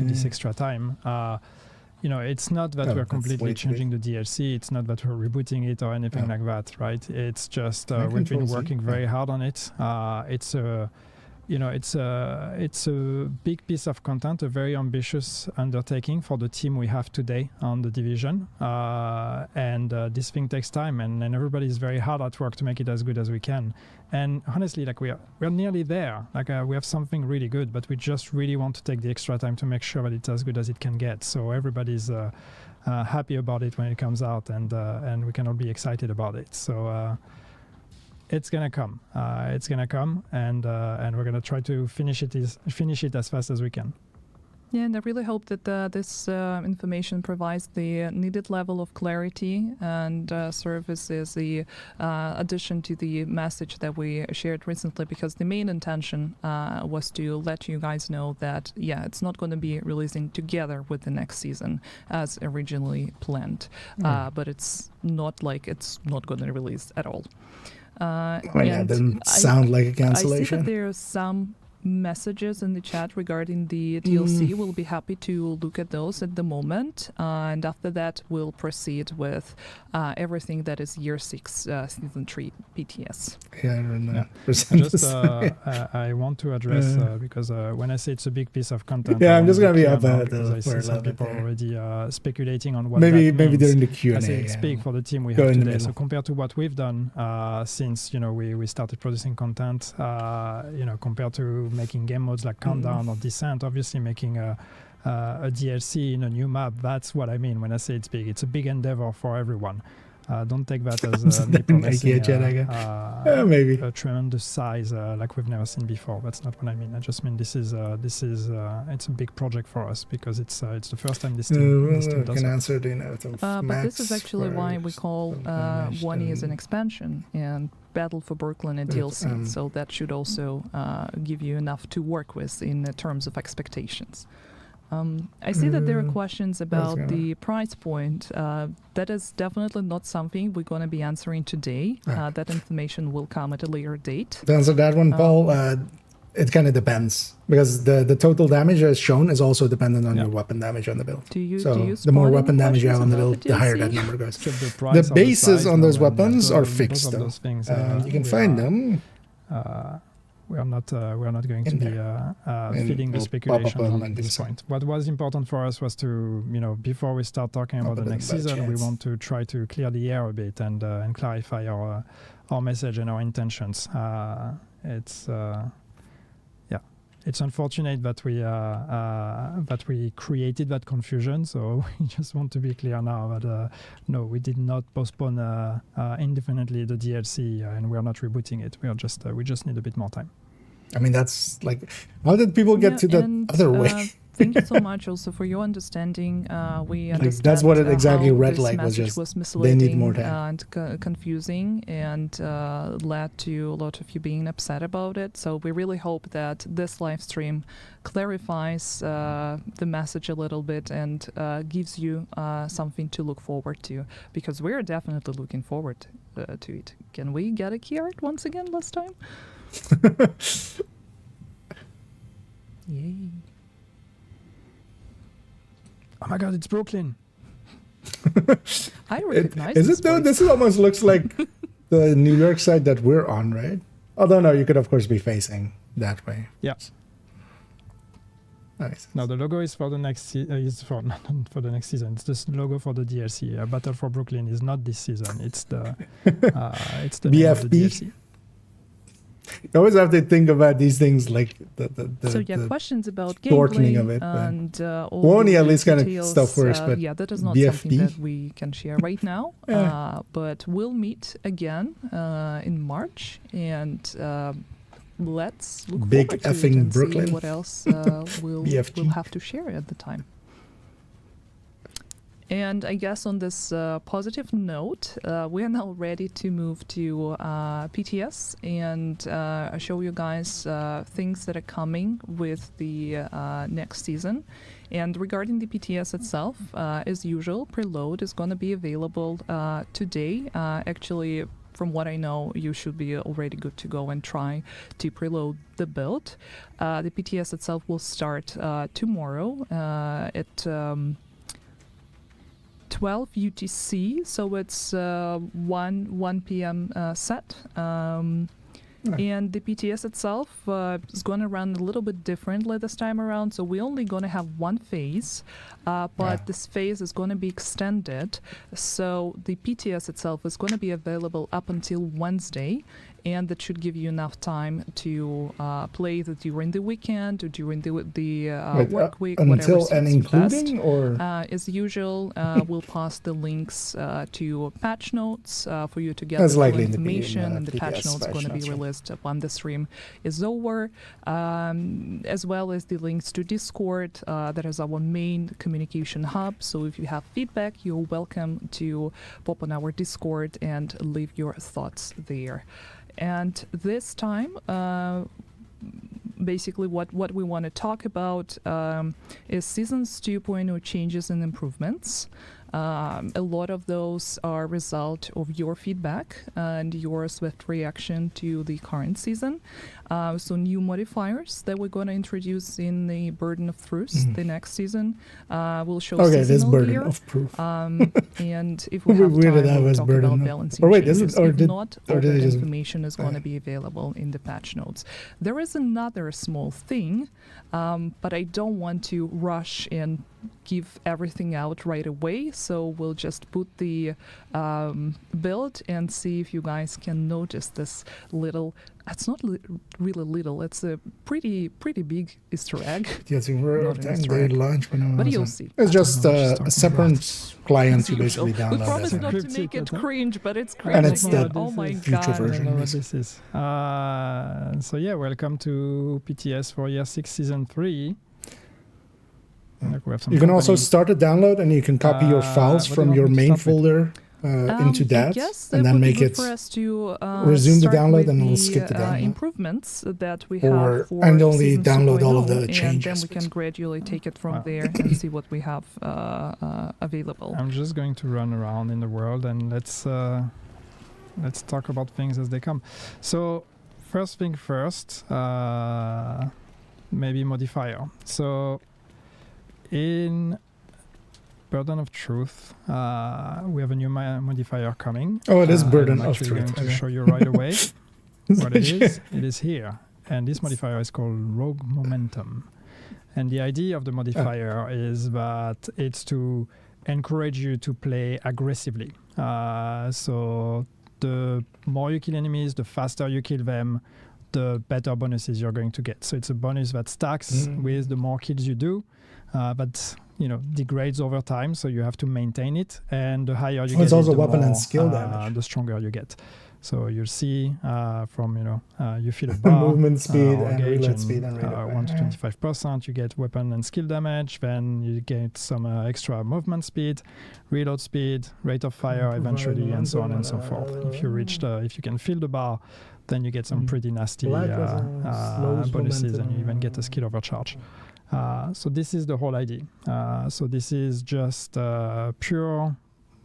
Speaker 7: this extra time. It's not that
Speaker 1: Oh,
Speaker 7: we're
Speaker 1: that's
Speaker 7: completely
Speaker 1: way too big.
Speaker 7: changing the DLC. It's not that we're rebooting it or anything like that, right? It's just
Speaker 1: My
Speaker 7: we've been
Speaker 1: controls,
Speaker 7: working
Speaker 1: yeah.
Speaker 7: very hard on it. It's a big piece of content, a very ambitious undertaking for the team we have today on the division, and this thing takes time, and everybody is very hard at work to make it as good as we can. And honestly, like we're nearly there. Like we have something really good, but we just really want to take the extra time to make sure that it's as good as it can get. So everybody's happy about it when it comes out, and we can all be excited about it. So. It's gonna come. And we're gonna try to finish it as fast as we can.
Speaker 6: Yeah, and I really hope that this information provides the needed level of clarity and serves as the addition to the message that we shared recently, because the main intention was to let you guys know that, yeah, it's not going to be releasing together with the next season as originally planned, but it's not like it's not going to release at all.
Speaker 1: Well, yeah, it doesn't sound like a
Speaker 6: I see
Speaker 1: cancellation.
Speaker 6: that there are some messages in the chat regarding the DLC. We'll be happy to look at those at the moment, and after that we'll proceed with everything that is Year 6 Season 3 PTS.
Speaker 1: Yeah, I don't know.
Speaker 7: Just I want to address because when I say it's a big piece of content,
Speaker 1: Yeah,
Speaker 7: I
Speaker 1: I'm
Speaker 7: want
Speaker 1: just
Speaker 7: to
Speaker 1: gonna be
Speaker 7: clear
Speaker 1: up
Speaker 7: now
Speaker 1: at
Speaker 7: because I
Speaker 1: for
Speaker 7: see
Speaker 1: a
Speaker 7: some
Speaker 1: little bit
Speaker 7: people
Speaker 1: there.
Speaker 7: already speculating on what
Speaker 1: Maybe
Speaker 7: that means.
Speaker 1: during the Q&A.
Speaker 7: I think it's
Speaker 1: yeah.
Speaker 7: big for the team we
Speaker 1: Go
Speaker 7: have
Speaker 1: in the
Speaker 7: today. So
Speaker 1: middle.
Speaker 7: compared to what we've done since we started producing content, compared to making game modes like Countdown or Descent, obviously making a DLC in a new map, that's what I mean when I say it's big. It's a big endeavor for everyone. Don't take that as me promising
Speaker 1: maybe
Speaker 7: a tremendous size like we've never seen before. That's not what I mean. I just mean this is it's a big project for us because it's the first time this team does
Speaker 1: can
Speaker 7: it.
Speaker 1: answer the note of
Speaker 6: But this is actually why we
Speaker 1: first,
Speaker 6: call
Speaker 1: information.
Speaker 6: 1E as an expansion and Battle for Brooklyn a DLC. So that should also give you enough to work with in terms of expectations. I see that there are questions about the price point. That is definitely not something we're going to be answering today. That information will come at a later date.
Speaker 1: To answer that one, Paul, it kind of depends because the total damage as shown is also dependent on your weapon damage on the build.
Speaker 6: Do you
Speaker 1: the more
Speaker 6: spot
Speaker 1: weapon
Speaker 6: any
Speaker 1: damage you have on the
Speaker 6: questions
Speaker 1: build,
Speaker 6: about
Speaker 1: the higher
Speaker 6: DLC?
Speaker 1: that number goes.
Speaker 7: The
Speaker 1: bases on those weapons are
Speaker 7: both
Speaker 1: fixed,
Speaker 7: of
Speaker 1: though.
Speaker 7: those things,
Speaker 1: You can find them.
Speaker 7: We are not going to
Speaker 1: In
Speaker 7: be
Speaker 1: And
Speaker 7: feeding the
Speaker 1: we'll
Speaker 7: speculations
Speaker 1: pop up on
Speaker 7: on this
Speaker 1: LinkedIn.
Speaker 7: point. What was important for us was to, before we start talking about the
Speaker 1: Pop up
Speaker 7: next
Speaker 1: by
Speaker 7: season, we
Speaker 1: chance.
Speaker 7: want to try to clear the air a bit and clarify our message and our intentions. It's unfortunate that we created that confusion. So we just want to be clear now that no, we did not postpone indefinitely the DLC, and we are not rebooting it. We just need a bit more time.
Speaker 1: I mean, that's like, how did people get to the other way?
Speaker 6: Thank you so much also for your understanding. We understand
Speaker 1: that's what it exactly
Speaker 6: how
Speaker 1: read
Speaker 6: this
Speaker 1: like, was
Speaker 6: message
Speaker 1: just,
Speaker 6: was
Speaker 1: they
Speaker 6: misleading
Speaker 1: need more time.
Speaker 6: and confusing and led to a lot of you being upset about it. So we really hope that this live stream clarifies the message a little bit and gives you something to look forward to, because we're definitely looking forward to it. Can we get a key art once again last time? Yay.
Speaker 7: Oh my God, it's Brooklyn.
Speaker 6: I recognize
Speaker 1: Is
Speaker 6: this
Speaker 1: it though?
Speaker 6: voice.
Speaker 1: This almost looks like the New York side that we're on, right? Although no, you could of course be facing that way.
Speaker 7: Yeah.
Speaker 1: Nice.
Speaker 7: No, the logo is for the next is for not for the next season. It's the logo for the DLC. Battle for Brooklyn is not this season. It's the name of the
Speaker 1: BFB.
Speaker 7: DLC.
Speaker 1: You always have to think about these things like the
Speaker 6: Questions about
Speaker 1: shortening
Speaker 6: gameplay
Speaker 1: of it, but
Speaker 6: and all
Speaker 1: Won't
Speaker 6: the
Speaker 1: at least kind of
Speaker 6: details,
Speaker 1: stuff first, but
Speaker 6: yeah, that is not
Speaker 1: BFB?
Speaker 6: something that we can share right now.
Speaker 1: Yeah.
Speaker 6: But we'll meet again in March, and let's look
Speaker 1: Big
Speaker 6: forward to it
Speaker 1: effing
Speaker 6: and
Speaker 1: Brooklyn.
Speaker 6: see what else we'll
Speaker 1: BFG.
Speaker 6: have to share at the time. And I guess on this positive note, we are now ready to move to PTS and show you guys things that are coming with the next season. And regarding the PTS itself, as usual, preload is going to be available today. Actually, from what I know, you should be already good to go and try to preload the build. The PTS itself will start tomorrow at 12 UTC, so it's 1 p.m. set. And the PTS itself is going to run a little bit differently this time around. So we're only going to have one phase, but this phase is going to be extended. So the PTS itself is going to be available up until Wednesday, and that should give you enough time to play it during the weekend or during the work week, whatever
Speaker 1: until and
Speaker 6: suits you best.
Speaker 1: including, or
Speaker 6: As usual, we'll post the links to patch notes for you to get
Speaker 1: That's
Speaker 6: the full
Speaker 1: likely in the
Speaker 6: information, and the
Speaker 1: PTS
Speaker 6: patch notes are going to be
Speaker 1: notes, right?
Speaker 6: released when the stream is over, as well as the links to Discord. That is our main communication hub. So if you have feedback, you're welcome to pop on our Discord and leave your thoughts there. And this time, basically what we want to talk about is Seasons 2.0 changes and improvements. A lot of those are result of your feedback and your swift reaction to the current season. So new modifiers that we're going to introduce in the Burden of Truth the next season will show
Speaker 1: Okay, this
Speaker 6: seasonal
Speaker 1: burden
Speaker 6: gear.
Speaker 1: of proof.
Speaker 6: And if we
Speaker 1: We
Speaker 6: have
Speaker 1: weirded
Speaker 6: time,
Speaker 1: out
Speaker 6: we'll
Speaker 1: as
Speaker 6: talk
Speaker 1: burden
Speaker 6: about
Speaker 1: of-
Speaker 6: balancing
Speaker 1: or wait, is it-
Speaker 6: changes.
Speaker 1: or
Speaker 6: If
Speaker 1: did-
Speaker 6: not,
Speaker 1: or
Speaker 6: all
Speaker 1: did
Speaker 6: that
Speaker 1: they just-
Speaker 6: information is going to be available in the patch notes. There is another small thing, but I don't want to rush and give everything out right away, so we'll just put the build and see if you guys can notice this little, it's not really little, it's a pretty big Easter egg.
Speaker 1: Yes, we're
Speaker 6: Not an
Speaker 1: at
Speaker 6: Easter
Speaker 1: 10-day
Speaker 6: egg.
Speaker 1: launch.
Speaker 6: But you'll see.
Speaker 1: It's just
Speaker 7: know what she's
Speaker 1: a
Speaker 7: talking
Speaker 1: separate client you
Speaker 6: As usual.
Speaker 1: basically
Speaker 6: We
Speaker 1: download.
Speaker 6: promise
Speaker 1: as
Speaker 6: not
Speaker 1: a-
Speaker 6: to make it
Speaker 7: Encrypted,
Speaker 6: cringe, but it's
Speaker 1: And
Speaker 6: cringe
Speaker 1: it's
Speaker 6: again.
Speaker 1: the
Speaker 6: Oh my
Speaker 1: future
Speaker 6: god.
Speaker 7: I don't
Speaker 1: version.
Speaker 7: know what this is. So yeah, welcome to PTS for Year 6 Season 3. Like we have some
Speaker 1: You can also
Speaker 7: company-
Speaker 1: start a download, and you can copy your files
Speaker 7: what do you
Speaker 1: from
Speaker 7: want
Speaker 1: your
Speaker 7: me to
Speaker 1: main
Speaker 7: start with?
Speaker 1: folder into
Speaker 6: I
Speaker 1: that,
Speaker 6: guess
Speaker 1: and
Speaker 6: that
Speaker 1: then
Speaker 6: would be
Speaker 1: make
Speaker 6: good
Speaker 1: it
Speaker 6: for us to
Speaker 1: resume the
Speaker 6: start
Speaker 1: download,
Speaker 6: with
Speaker 1: and we'll skip the download.
Speaker 6: improvements that we
Speaker 1: Or-
Speaker 6: have for
Speaker 1: and only
Speaker 6: season
Speaker 1: download all of
Speaker 6: 2.0,
Speaker 1: the
Speaker 6: and
Speaker 1: changes,
Speaker 6: then we can gradually take it from
Speaker 7: Wow.
Speaker 6: there and see what we have available.
Speaker 7: I'm just going to run around in the world and let's talk about things as they come. So first thing first, maybe modifier. So in Burden of Truth, we have a new modifier coming.
Speaker 1: Oh, it is Burden
Speaker 7: I'm
Speaker 1: of
Speaker 7: actually
Speaker 1: Truth.
Speaker 7: going to
Speaker 1: Okay.
Speaker 7: show you right away what it is. It is here. And this modifier is called Rogue Momentum. And the idea of the modifier is that it's to encourage you to play aggressively. So the more you kill enemies, the faster you kill them, the better bonuses you're going to get. So it's a bonus that stacks with the more kills you do, but degrades over time. So you have to maintain it, and the higher you get,
Speaker 1: it's also
Speaker 7: the
Speaker 1: weapon and
Speaker 7: more,
Speaker 1: skill damage.
Speaker 7: the stronger you get. So you'll see from you feel a bar,
Speaker 1: Movement speed
Speaker 7: or
Speaker 1: and
Speaker 7: gauge
Speaker 1: reload speed and rate of
Speaker 7: 1 to
Speaker 1: fire.
Speaker 7: 25%. You get weapon and skill damage. Then you get some extra movement speed, reload speed, rate of fire eventually, and so on and so forth. If you can fill the bar, then you get some pretty nasty
Speaker 1: Black slows
Speaker 7: bonuses,
Speaker 1: momentum.
Speaker 7: and you even get a skill overcharge. So this is the whole idea. So this is just pure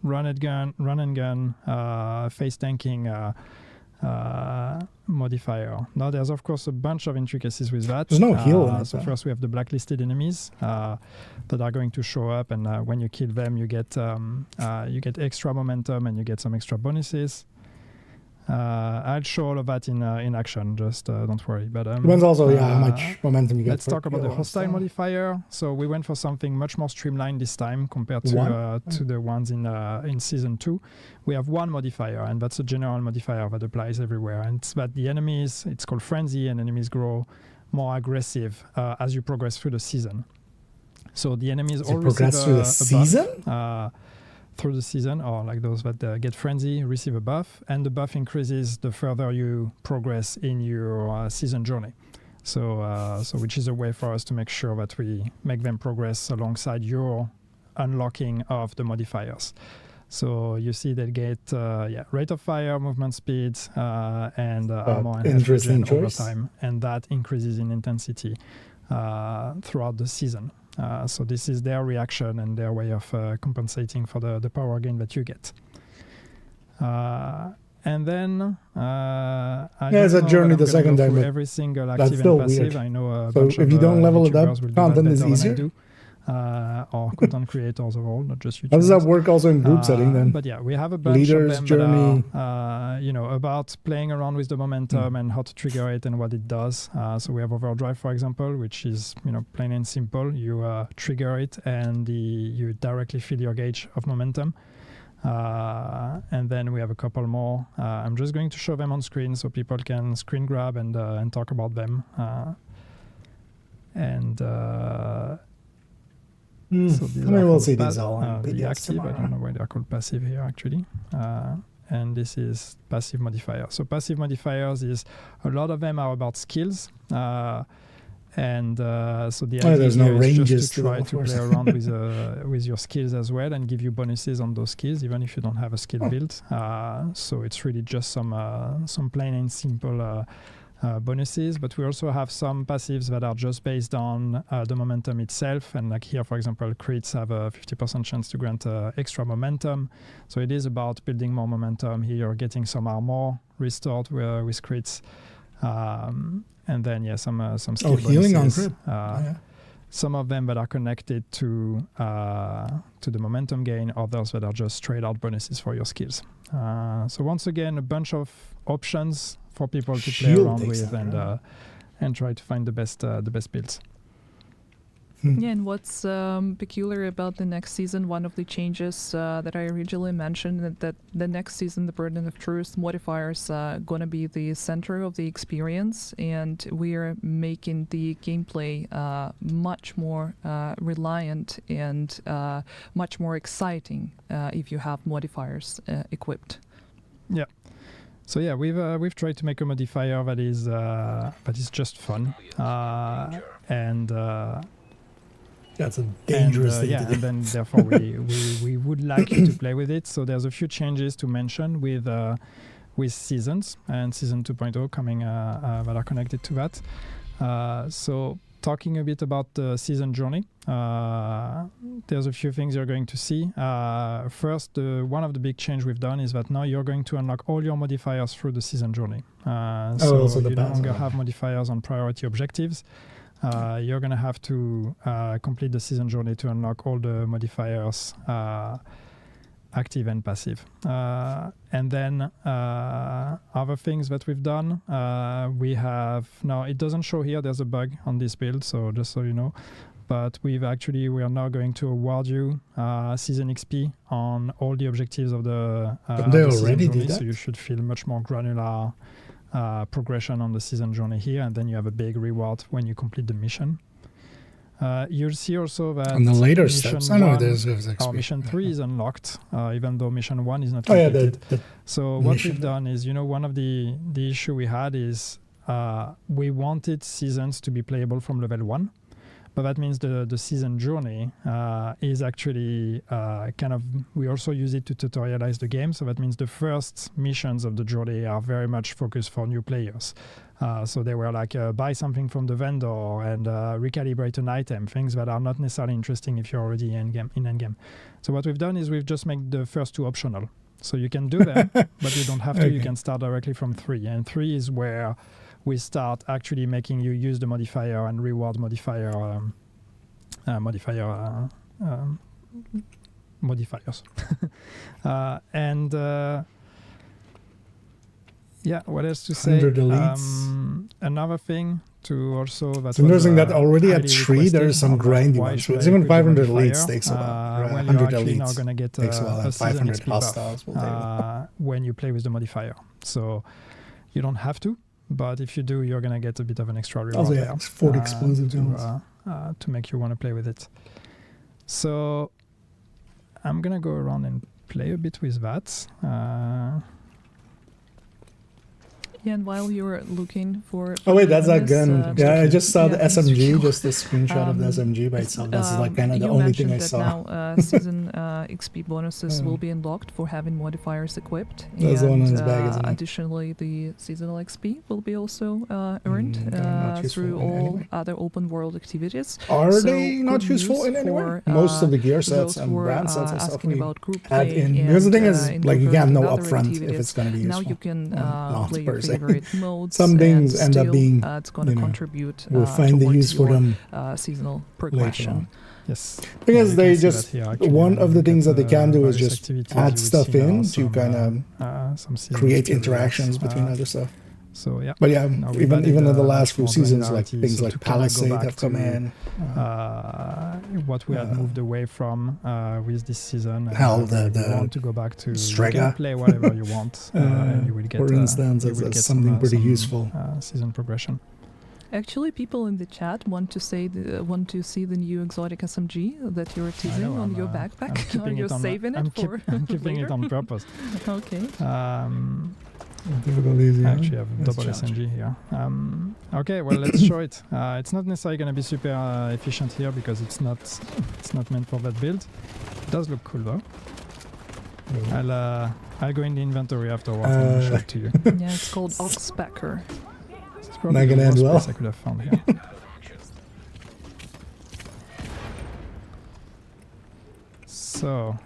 Speaker 7: run and gun, face tanking modifier. Now there's of course a bunch of intricacies with that.
Speaker 1: There's no heal in it,
Speaker 7: So
Speaker 1: though.
Speaker 7: first we have the blacklisted enemies that are going to show up, and when you kill them, you get extra momentum and you get some extra bonuses. I'll show all of that in action. Just don't worry. But
Speaker 1: Depends also, how much momentum you get.
Speaker 7: let's
Speaker 1: per
Speaker 7: talk about the
Speaker 1: kill.
Speaker 7: hostile modifier. So we went for something much more streamlined this time compared
Speaker 1: One?
Speaker 7: to the ones in season 2. We have one modifier, and that's a general modifier that applies everywhere. And it's that the enemies, it's called frenzy, and enemies grow more aggressive as you progress through the season. So the enemies
Speaker 1: As you
Speaker 7: all
Speaker 1: progress
Speaker 7: receive
Speaker 1: through the
Speaker 7: a buff,
Speaker 1: season?
Speaker 7: through the season, or like those that get frenzy receive a buff, and the buff increases the further you progress in your season journey. So which is a way for us to make sure that we make them progress alongside your unlocking of the modifiers. So you see they get rate of fire, movement speed, and armor and
Speaker 1: interesting
Speaker 7: regen over
Speaker 1: choice.
Speaker 7: time, and that increases in intensity throughout the season. So this is their reaction and their way of compensating for the power gain that you get. And then
Speaker 1: it's a journey the second time, but
Speaker 7: every single
Speaker 1: that's
Speaker 7: active
Speaker 1: still
Speaker 7: and passive.
Speaker 1: weird.
Speaker 7: I know a
Speaker 1: So
Speaker 7: bunch
Speaker 1: if
Speaker 7: of
Speaker 1: you don't level it up,
Speaker 7: YouTubers will do that
Speaker 1: content is
Speaker 7: better than I
Speaker 1: easier?
Speaker 7: do. Or content creators overall, not just YouTubers.
Speaker 1: How does that work also in group setting then?
Speaker 7: But yeah, we have a bunch
Speaker 1: Leaders,
Speaker 7: of them
Speaker 1: journey.
Speaker 7: that are, about playing around with the momentum and how to trigger it and what it does. So we have overdrive, for example, which is plain and simple. You trigger it and you directly fill your gauge of momentum. And then we have a couple more. I'm just going to show them on screen so people can screen grab and talk about them. So these
Speaker 1: I mean,
Speaker 7: are
Speaker 1: we'll
Speaker 7: called
Speaker 1: see these all on
Speaker 7: the
Speaker 1: PDFs
Speaker 7: active. I
Speaker 1: tomorrow.
Speaker 7: don't know why they're called passive here actually. And this is passive modifier. So passive modifiers is a lot of them are about skills. So the idea
Speaker 1: there's no
Speaker 7: here is
Speaker 1: ranges
Speaker 7: just to
Speaker 1: to
Speaker 7: try
Speaker 1: them,
Speaker 7: to
Speaker 1: of
Speaker 7: play
Speaker 1: course.
Speaker 7: around with your skills as well and give you bonuses on those skills even if you don't have a skill build. So it's really just some plain and simple bonuses, but we also have some passives that are just based on the momentum itself. And like here, for example, crits have a 50% chance to grant extra momentum. So it is about building more momentum. Here you're getting some armor restored with crits. And then, yeah, some skill
Speaker 1: healing on
Speaker 7: bonuses.
Speaker 1: crit. Yeah.
Speaker 7: Some of them that are connected to the momentum gain, others that are just straight out bonuses for your skills. So once again, a bunch of options for people to play
Speaker 1: Shield
Speaker 7: around
Speaker 1: takes
Speaker 7: with
Speaker 1: that,
Speaker 7: and try to find the best builds.
Speaker 6: Yeah, and what's peculiar about the next season, one of the changes that I originally mentioned, that the next season, the Burden of Truth modifiers are going to be the center of the experience, and we are making the gameplay much more reliant and much more exciting if you have modifiers equipped.
Speaker 7: Yeah. So yeah, we've tried to make a modifier that is just fun, and
Speaker 1: That's a dangerous thing to do.
Speaker 7: and then therefore we would like you to play with it. So there's a few changes to mention with seasons and season 2.0 coming that are connected to that. So talking a bit about the season journey, there's a few things you're going to see. First, one of the big change we've done is that now you're going to unlock all your modifiers through the season journey. So you no longer have modifiers on priority objectives. You're going to have to complete the season journey to unlock all the modifiers, active and passive. And then other things that we've done, we have, now it doesn't show here, there's a bug on this build, so just so you know, but we are now going to award you season XP on all the objectives of the
Speaker 1: they
Speaker 7: season
Speaker 1: already
Speaker 7: journey,
Speaker 1: did that?
Speaker 7: so you should feel much more granular progression on the season journey here, and then you have a big reward when you complete the mission. You'll see also that
Speaker 1: On the later
Speaker 7: mission
Speaker 1: steps, I know
Speaker 7: 1
Speaker 1: there's
Speaker 7: or
Speaker 1: XP.
Speaker 7: mission 3 is unlocked, even though mission 1 is not
Speaker 1: Oh yeah,
Speaker 7: completed.
Speaker 1: the
Speaker 7: So what
Speaker 1: mission.
Speaker 7: we've done is, one of the issue we had is we wanted seasons to be playable from level 1, but that means the season journey is actually we also use it to tutorialize the game. So that means the first missions of the journey are very much focused for new players. So they were like buy something from the vendor and recalibrate an item, things that are not necessarily interesting if you're already in endgame. So what we've done is we've just made the first 2 optional. So you can do them, but you don't have to.
Speaker 1: Okay.
Speaker 7: You can start directly from 3. And 3 is where we start actually making you use the modifier and reward modifiers. Yeah, what else to say?
Speaker 1: 100 elites.
Speaker 7: Another thing to also that
Speaker 1: It's interesting
Speaker 7: was,
Speaker 1: that already at
Speaker 7: highly
Speaker 1: 3 there are
Speaker 7: requested
Speaker 1: some
Speaker 7: about
Speaker 1: grindy
Speaker 7: why
Speaker 1: ones.
Speaker 7: should I
Speaker 1: Even
Speaker 7: equip the
Speaker 1: 500
Speaker 7: modifier,
Speaker 1: elites takes a while.
Speaker 7: well,
Speaker 1: 100
Speaker 7: you're actually now
Speaker 1: elites
Speaker 7: going to get
Speaker 1: takes a while,
Speaker 7: a
Speaker 1: and
Speaker 7: season
Speaker 1: 500
Speaker 7: XP buff,
Speaker 1: hostiles will take a while.
Speaker 7: when you play with the modifier. So you don't have to, but if you do, you're going to get a bit of an extra reward
Speaker 1: Also, yeah,
Speaker 7: there,
Speaker 1: it's 40 exclusive zones.
Speaker 7: to make you want to play with it. So I'm going to go around and play a bit with that.
Speaker 6: Yeah, and while you're looking for...
Speaker 1: Oh wait, that's that
Speaker 6: this,
Speaker 1: gun. Yeah, I just saw the
Speaker 6: yeah, thanks,
Speaker 1: SMG,
Speaker 6: Joe.
Speaker 1: just a screenshot of the SMG by itself. That's like kind of the
Speaker 6: you
Speaker 1: only thing
Speaker 6: mentioned
Speaker 1: I
Speaker 6: that
Speaker 1: saw.
Speaker 6: now season XP bonuses will be unlocked for having modifiers equipped.
Speaker 1: That's the one on his
Speaker 6: and,
Speaker 1: bag, isn't it?
Speaker 6: additionally, the seasonal XP will be also earned
Speaker 1: not useful
Speaker 6: through
Speaker 1: in any
Speaker 6: all
Speaker 1: way.
Speaker 6: other open world activities.
Speaker 1: Are
Speaker 6: So
Speaker 1: they not
Speaker 6: good
Speaker 1: useful
Speaker 6: news
Speaker 1: in any way?
Speaker 6: for,
Speaker 1: Most of the gear
Speaker 6: those
Speaker 1: sets
Speaker 6: who
Speaker 1: and
Speaker 6: were,
Speaker 1: brand sets and stuff
Speaker 6: asking
Speaker 1: we
Speaker 6: about group
Speaker 1: add
Speaker 6: play
Speaker 1: in. Because the thing
Speaker 6: and,
Speaker 1: is,
Speaker 6: in
Speaker 1: like, you can't
Speaker 6: comparison
Speaker 1: know
Speaker 6: with other
Speaker 1: upfront if
Speaker 6: activities.
Speaker 1: it's going to be useful.
Speaker 6: Now you can
Speaker 1: not
Speaker 6: play your
Speaker 1: per se.
Speaker 6: favorite modes.
Speaker 1: Some
Speaker 6: and
Speaker 1: things end up
Speaker 6: still,
Speaker 1: being,
Speaker 6: it's going to contribute
Speaker 1: we'll find the
Speaker 6: towards
Speaker 1: use for
Speaker 6: your,
Speaker 1: them
Speaker 6: seasonal
Speaker 1: later
Speaker 6: progression.
Speaker 1: on.
Speaker 7: Yes.
Speaker 1: Because
Speaker 7: you
Speaker 1: they
Speaker 7: can see
Speaker 1: just,
Speaker 7: that here, actually,
Speaker 1: one
Speaker 7: when
Speaker 1: of
Speaker 7: you
Speaker 1: the
Speaker 7: look
Speaker 1: things
Speaker 7: at
Speaker 1: that they can do is
Speaker 7: various
Speaker 1: just
Speaker 7: activities, you
Speaker 1: add
Speaker 7: would
Speaker 1: stuff
Speaker 7: see now
Speaker 1: in to
Speaker 7: some,
Speaker 1: kind
Speaker 7: some
Speaker 1: of
Speaker 7: season
Speaker 1: create
Speaker 7: XP rewards.
Speaker 1: interactions between other stuff.
Speaker 7: So yeah.
Speaker 1: But yeah,
Speaker 7: Now we've
Speaker 1: even
Speaker 7: added,
Speaker 1: in the
Speaker 7: much
Speaker 1: last few
Speaker 7: more
Speaker 1: seasons, like
Speaker 7: granularity,
Speaker 1: things
Speaker 7: so
Speaker 1: like
Speaker 7: to kinda go
Speaker 1: Palisade
Speaker 7: back
Speaker 1: have come
Speaker 7: to,
Speaker 1: in.
Speaker 7: What we had moved away from with this season.
Speaker 1: Hell,
Speaker 7: if you
Speaker 1: the
Speaker 7: want to go back to, you
Speaker 1: Strega.
Speaker 7: can play whatever you want, and you will get.
Speaker 1: For instance,
Speaker 7: you will
Speaker 1: as
Speaker 7: get
Speaker 1: something
Speaker 7: some,
Speaker 1: pretty
Speaker 7: some,
Speaker 1: useful.
Speaker 7: Season progression.
Speaker 6: Actually, people in the chat want to see the new exotic SMG that you're teasing on your backpack. Are you saving it for
Speaker 7: I'm keeping
Speaker 6: later?
Speaker 7: it on purpose.
Speaker 6: Okay.
Speaker 1: Difficulties,
Speaker 7: I actually have a double SMG here. Okay, well, let's show it. It's not necessarily going to be super efficient here because it's not meant for that build. It does look cool though. I'll go in the inventory afterwards and show it to you.
Speaker 6: Yeah, it's called Oxpacker.
Speaker 7: It's probably
Speaker 1: Not
Speaker 7: the
Speaker 1: gonna end
Speaker 7: worst
Speaker 1: well.
Speaker 7: place I could have found here. So,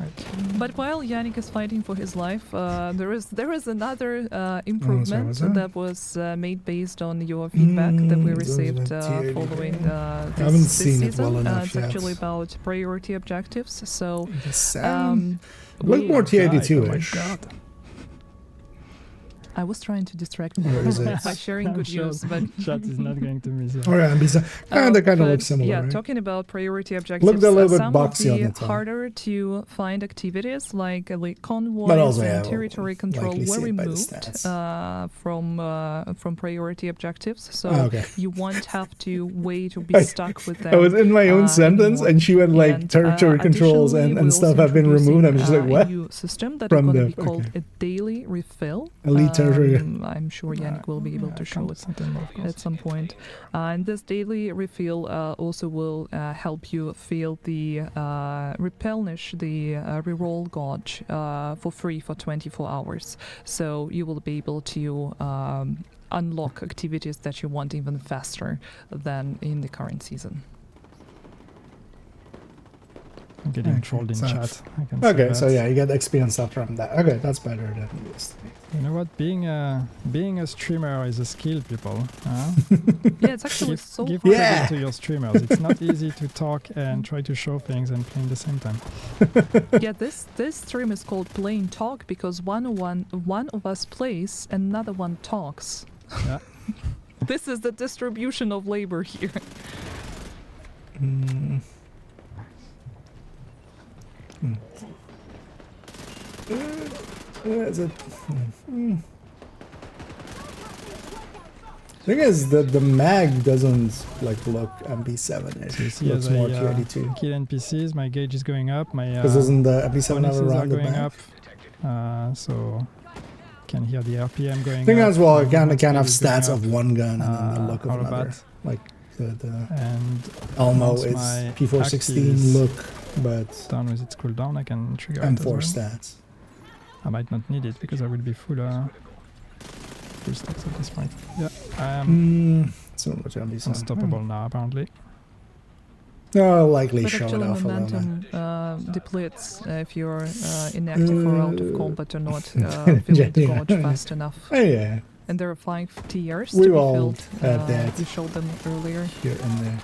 Speaker 7: right.
Speaker 6: But while Yannick is fighting for his life, there is another improvement
Speaker 1: was that?
Speaker 6: that was made based on your feedback that we
Speaker 1: those
Speaker 6: received
Speaker 1: were the
Speaker 6: following
Speaker 1: I
Speaker 6: this,
Speaker 1: haven't
Speaker 6: this
Speaker 1: seen it
Speaker 6: season.
Speaker 1: well enough
Speaker 6: It's
Speaker 1: yet.
Speaker 6: actually about priority objectives. So
Speaker 1: The sound.
Speaker 6: we-
Speaker 1: Look more
Speaker 7: Oh
Speaker 1: T82
Speaker 7: my
Speaker 1: ish.
Speaker 7: god.
Speaker 6: I was trying to distract
Speaker 1: Where is
Speaker 6: you
Speaker 1: it?
Speaker 6: by sharing
Speaker 7: I'm
Speaker 6: good
Speaker 7: sure
Speaker 6: news, but
Speaker 7: chat is not going to miss it.
Speaker 1: Oh yeah, and besides, they kind
Speaker 6: but
Speaker 1: of look similar,
Speaker 6: yeah,
Speaker 1: right?
Speaker 6: talking about priority objectives,
Speaker 1: Looked a little bit
Speaker 6: some
Speaker 1: boxy on
Speaker 6: of
Speaker 1: the
Speaker 6: the
Speaker 1: top.
Speaker 6: harder to find activities like convoys
Speaker 1: But also,
Speaker 6: and
Speaker 1: yeah,
Speaker 6: territory
Speaker 1: we'll
Speaker 6: control
Speaker 1: likely
Speaker 6: were
Speaker 1: see it by the
Speaker 6: removed
Speaker 1: stats.
Speaker 6: from priority objectives. So
Speaker 1: Okay.
Speaker 6: you won't have to wait or
Speaker 1: I-
Speaker 6: be stuck with them.
Speaker 1: I was in my own sentence,
Speaker 6: anymore.
Speaker 1: and she went like
Speaker 6: And,
Speaker 1: territory controls
Speaker 6: additionally,
Speaker 1: and
Speaker 6: we're
Speaker 1: stuff
Speaker 6: also
Speaker 1: have been removed. I'm just like,
Speaker 6: introducing,
Speaker 1: what?
Speaker 6: a new system that
Speaker 1: From
Speaker 6: is going
Speaker 1: the-
Speaker 6: to be called
Speaker 1: okay.
Speaker 6: a daily refill.
Speaker 1: Elite territory.
Speaker 6: I'm sure Yannick will be able to show it at some point. And this daily refill also will help you fill the replenish the reroll gauge for free for 24 hours. So you will be able to unlock activities that you want even faster than in the current season.
Speaker 7: I'm getting
Speaker 1: Okay,
Speaker 7: trolled in
Speaker 1: so-
Speaker 7: chat. I can see
Speaker 1: Okay,
Speaker 7: that.
Speaker 1: so yeah, you get XP and stuff from that. Okay, that's better than this.
Speaker 7: You know what? Being a streamer is a skill, people. Huh?
Speaker 6: Yeah, it's actually so
Speaker 7: give
Speaker 6: hard.
Speaker 1: Yeah.
Speaker 7: credit to your streamers. It's not easy to talk and try to show things and play at the same time.
Speaker 6: Yeah, this stream is called Plain Talk because one of us plays, another one talks.
Speaker 7: Yeah.
Speaker 6: This is the distribution of labor here.
Speaker 1: Mm. Where is it? Thing is that the mag doesn't like look MP7ish.
Speaker 7: So you see,
Speaker 1: Looks
Speaker 7: as
Speaker 1: more
Speaker 7: I
Speaker 1: T82.
Speaker 7: kill NPCs, my gauge is going up. My
Speaker 1: Because doesn't the MP7 have a
Speaker 7: bonuses are
Speaker 1: rounded
Speaker 7: going
Speaker 1: mag?
Speaker 7: up. So can hear the RPM going
Speaker 1: Thing
Speaker 7: up.
Speaker 1: as well,
Speaker 7: my
Speaker 1: again,
Speaker 7: movement
Speaker 1: kind of
Speaker 7: speed is going
Speaker 1: stats
Speaker 7: up,
Speaker 1: of one gun and then the look of
Speaker 7: all of
Speaker 1: another.
Speaker 7: that.
Speaker 1: Like the
Speaker 7: And
Speaker 1: Elmo
Speaker 7: once
Speaker 1: is
Speaker 7: my
Speaker 1: P416
Speaker 7: active
Speaker 1: look, but
Speaker 7: done with its cooldown, I can trigger it as
Speaker 1: M4
Speaker 7: well.
Speaker 1: stats.
Speaker 7: I might not need it because I will be full stacks at this point. Yeah, I am
Speaker 1: So much MP7.
Speaker 7: unstoppable now, apparently.
Speaker 1: No, likely
Speaker 6: But
Speaker 1: show it
Speaker 6: actually,
Speaker 1: off a little bit.
Speaker 6: momentum depletes if you're inactive or out of combat or not filling the
Speaker 1: yeah.
Speaker 6: gauge fast enough.
Speaker 1: Oh, yeah,
Speaker 6: And there are 5 tiers
Speaker 1: We
Speaker 6: to be
Speaker 1: all
Speaker 6: filled.
Speaker 1: have that.
Speaker 6: We showed them earlier.
Speaker 1: here and there.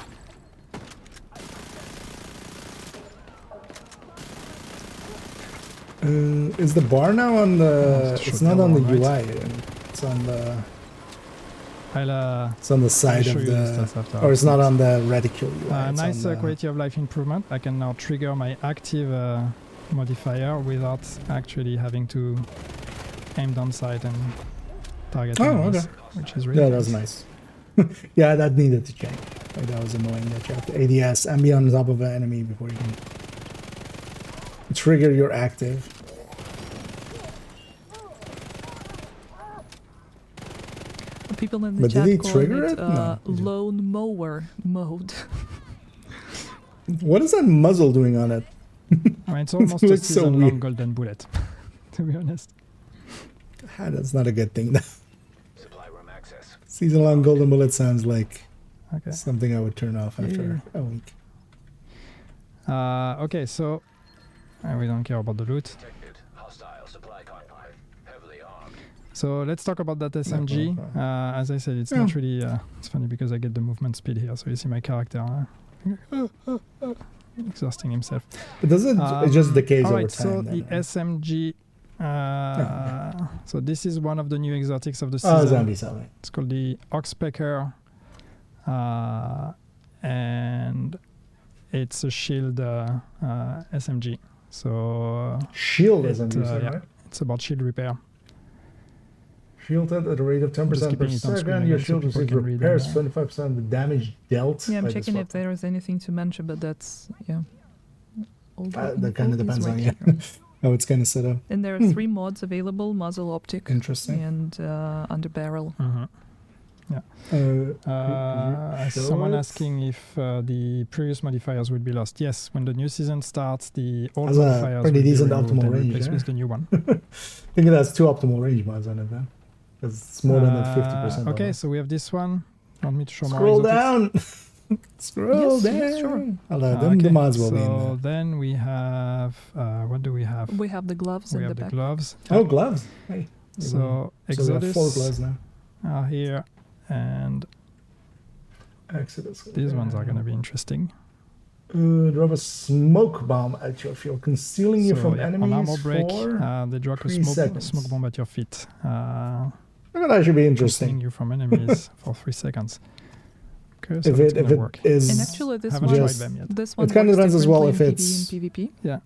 Speaker 1: Is the bar now on the?
Speaker 7: It's
Speaker 1: It's
Speaker 7: shut
Speaker 1: not on the
Speaker 7: down,
Speaker 1: UI.
Speaker 7: right?
Speaker 1: It's on the.
Speaker 7: I'll
Speaker 1: It's on the side
Speaker 7: show
Speaker 1: of
Speaker 7: you the
Speaker 1: the.
Speaker 7: stats after.
Speaker 1: Or it's not on the reticule UI. it's
Speaker 7: nice
Speaker 1: on the-
Speaker 7: quality of life improvement. I can now trigger my active modifier without actually having to aim down sight and target
Speaker 1: Oh,
Speaker 7: enemies,
Speaker 1: okay.
Speaker 7: which is really
Speaker 1: Yeah, that's nice. Yeah, that needed to change. Like, that was annoying that you have to ADS and be on top of an enemy before you can trigger your active.
Speaker 6: People in the
Speaker 1: But did
Speaker 6: chat
Speaker 1: he
Speaker 6: calling
Speaker 1: trigger
Speaker 6: it
Speaker 1: it? No, he didn't.
Speaker 6: lone mower mode.
Speaker 1: What is that muzzle doing on it?
Speaker 7: I mean, it's almost a
Speaker 1: looks so
Speaker 7: season-long
Speaker 1: weird.
Speaker 7: golden bullet, to be honest.
Speaker 1: Ah, that's not a good thing.
Speaker 2: Supply room access.
Speaker 1: Season long golden bullet sounds like
Speaker 7: Okay.
Speaker 1: something I would turn off after a week.
Speaker 7: Okay, so we don't care about the loot.
Speaker 2: Detected. Hostile supply convoy. Heavily armed.
Speaker 7: So let's talk about that SMG. As I said, it's not really. It's funny because I get the movement speed here, so you see my character exhausting himself.
Speaker 1: But does it just decays over
Speaker 7: Alright,
Speaker 1: time?
Speaker 7: so
Speaker 1: then,
Speaker 7: the
Speaker 1: right?
Speaker 7: SMG. So this is one of the new exotics of the
Speaker 1: Oh,
Speaker 7: season.
Speaker 1: zombie selling.
Speaker 7: It's called the Oxpecker, and it's a shield SMG. So
Speaker 1: Shield
Speaker 7: it,
Speaker 1: is SMG,
Speaker 7: yeah,
Speaker 1: right?
Speaker 7: it's about shield repair.
Speaker 1: Shielded at a rate of 10%
Speaker 7: Just
Speaker 1: per
Speaker 7: keeping it on screen
Speaker 1: second. Your
Speaker 7: again so
Speaker 1: shield
Speaker 7: people
Speaker 1: receives
Speaker 7: can read
Speaker 1: repairs
Speaker 7: and,
Speaker 1: 25% of the damage dealt.
Speaker 6: Yeah, I'm
Speaker 1: by the
Speaker 6: checking if
Speaker 1: swapper.
Speaker 6: there is anything to mention, but that's, yeah. All the
Speaker 1: That kind of
Speaker 6: info is
Speaker 1: depends on
Speaker 6: right
Speaker 1: you.
Speaker 6: here.
Speaker 1: How it's kind of set up.
Speaker 6: And there are 3 mods available: muzzle optic
Speaker 1: Interesting.
Speaker 6: and under barrel.
Speaker 7: Someone
Speaker 1: Sure.
Speaker 7: asking if the previous modifiers would be lost. Yes, when the new season starts, the old
Speaker 1: Has a
Speaker 7: modifiers
Speaker 1: pretty
Speaker 7: will be
Speaker 1: decent
Speaker 7: removed
Speaker 1: optimal
Speaker 7: and
Speaker 1: range,
Speaker 7: replaced
Speaker 1: yeah?
Speaker 7: with the new one.
Speaker 1: I think it has 2 optimal range mods on it then. 'Cause it's more than that 50%.
Speaker 7: Okay, so we have this one. Want me to show more
Speaker 1: Scroll
Speaker 7: exotics?
Speaker 1: down. Scroll
Speaker 6: Yes,
Speaker 1: down.
Speaker 6: yes, sure.
Speaker 1: The mods will be in
Speaker 7: so
Speaker 1: there.
Speaker 7: then we have what do we have?
Speaker 6: We have the gloves
Speaker 7: We
Speaker 6: in
Speaker 7: have
Speaker 6: the
Speaker 7: the
Speaker 6: back.
Speaker 7: gloves.
Speaker 1: Oh, gloves. Hey.
Speaker 7: So
Speaker 1: So we have
Speaker 7: Exodus
Speaker 1: 4 gloves now.
Speaker 7: are here, and
Speaker 1: Exodus.
Speaker 7: these ones are going to be interesting.
Speaker 1: Drop a smoke bomb at your field, concealing you
Speaker 7: So,
Speaker 1: from
Speaker 7: yeah,
Speaker 1: enemies
Speaker 7: on armor break,
Speaker 1: for...
Speaker 7: they drop a
Speaker 1: 3 seconds.
Speaker 7: smoke bomb at your feet,
Speaker 1: that should be
Speaker 7: concealing
Speaker 1: interesting.
Speaker 7: you from enemies for 3 seconds. Okay, so
Speaker 1: If
Speaker 7: that's
Speaker 1: it, if
Speaker 7: gonna
Speaker 1: it
Speaker 7: work.
Speaker 1: is...
Speaker 6: And actually, this
Speaker 7: Haven't
Speaker 6: one,
Speaker 7: tried
Speaker 1: Just-
Speaker 7: them yet.
Speaker 6: this one
Speaker 1: kinda
Speaker 6: works
Speaker 1: depends as well
Speaker 6: differently
Speaker 1: if
Speaker 6: in
Speaker 1: it's-
Speaker 6: PvE and PvP.
Speaker 7: Yeah.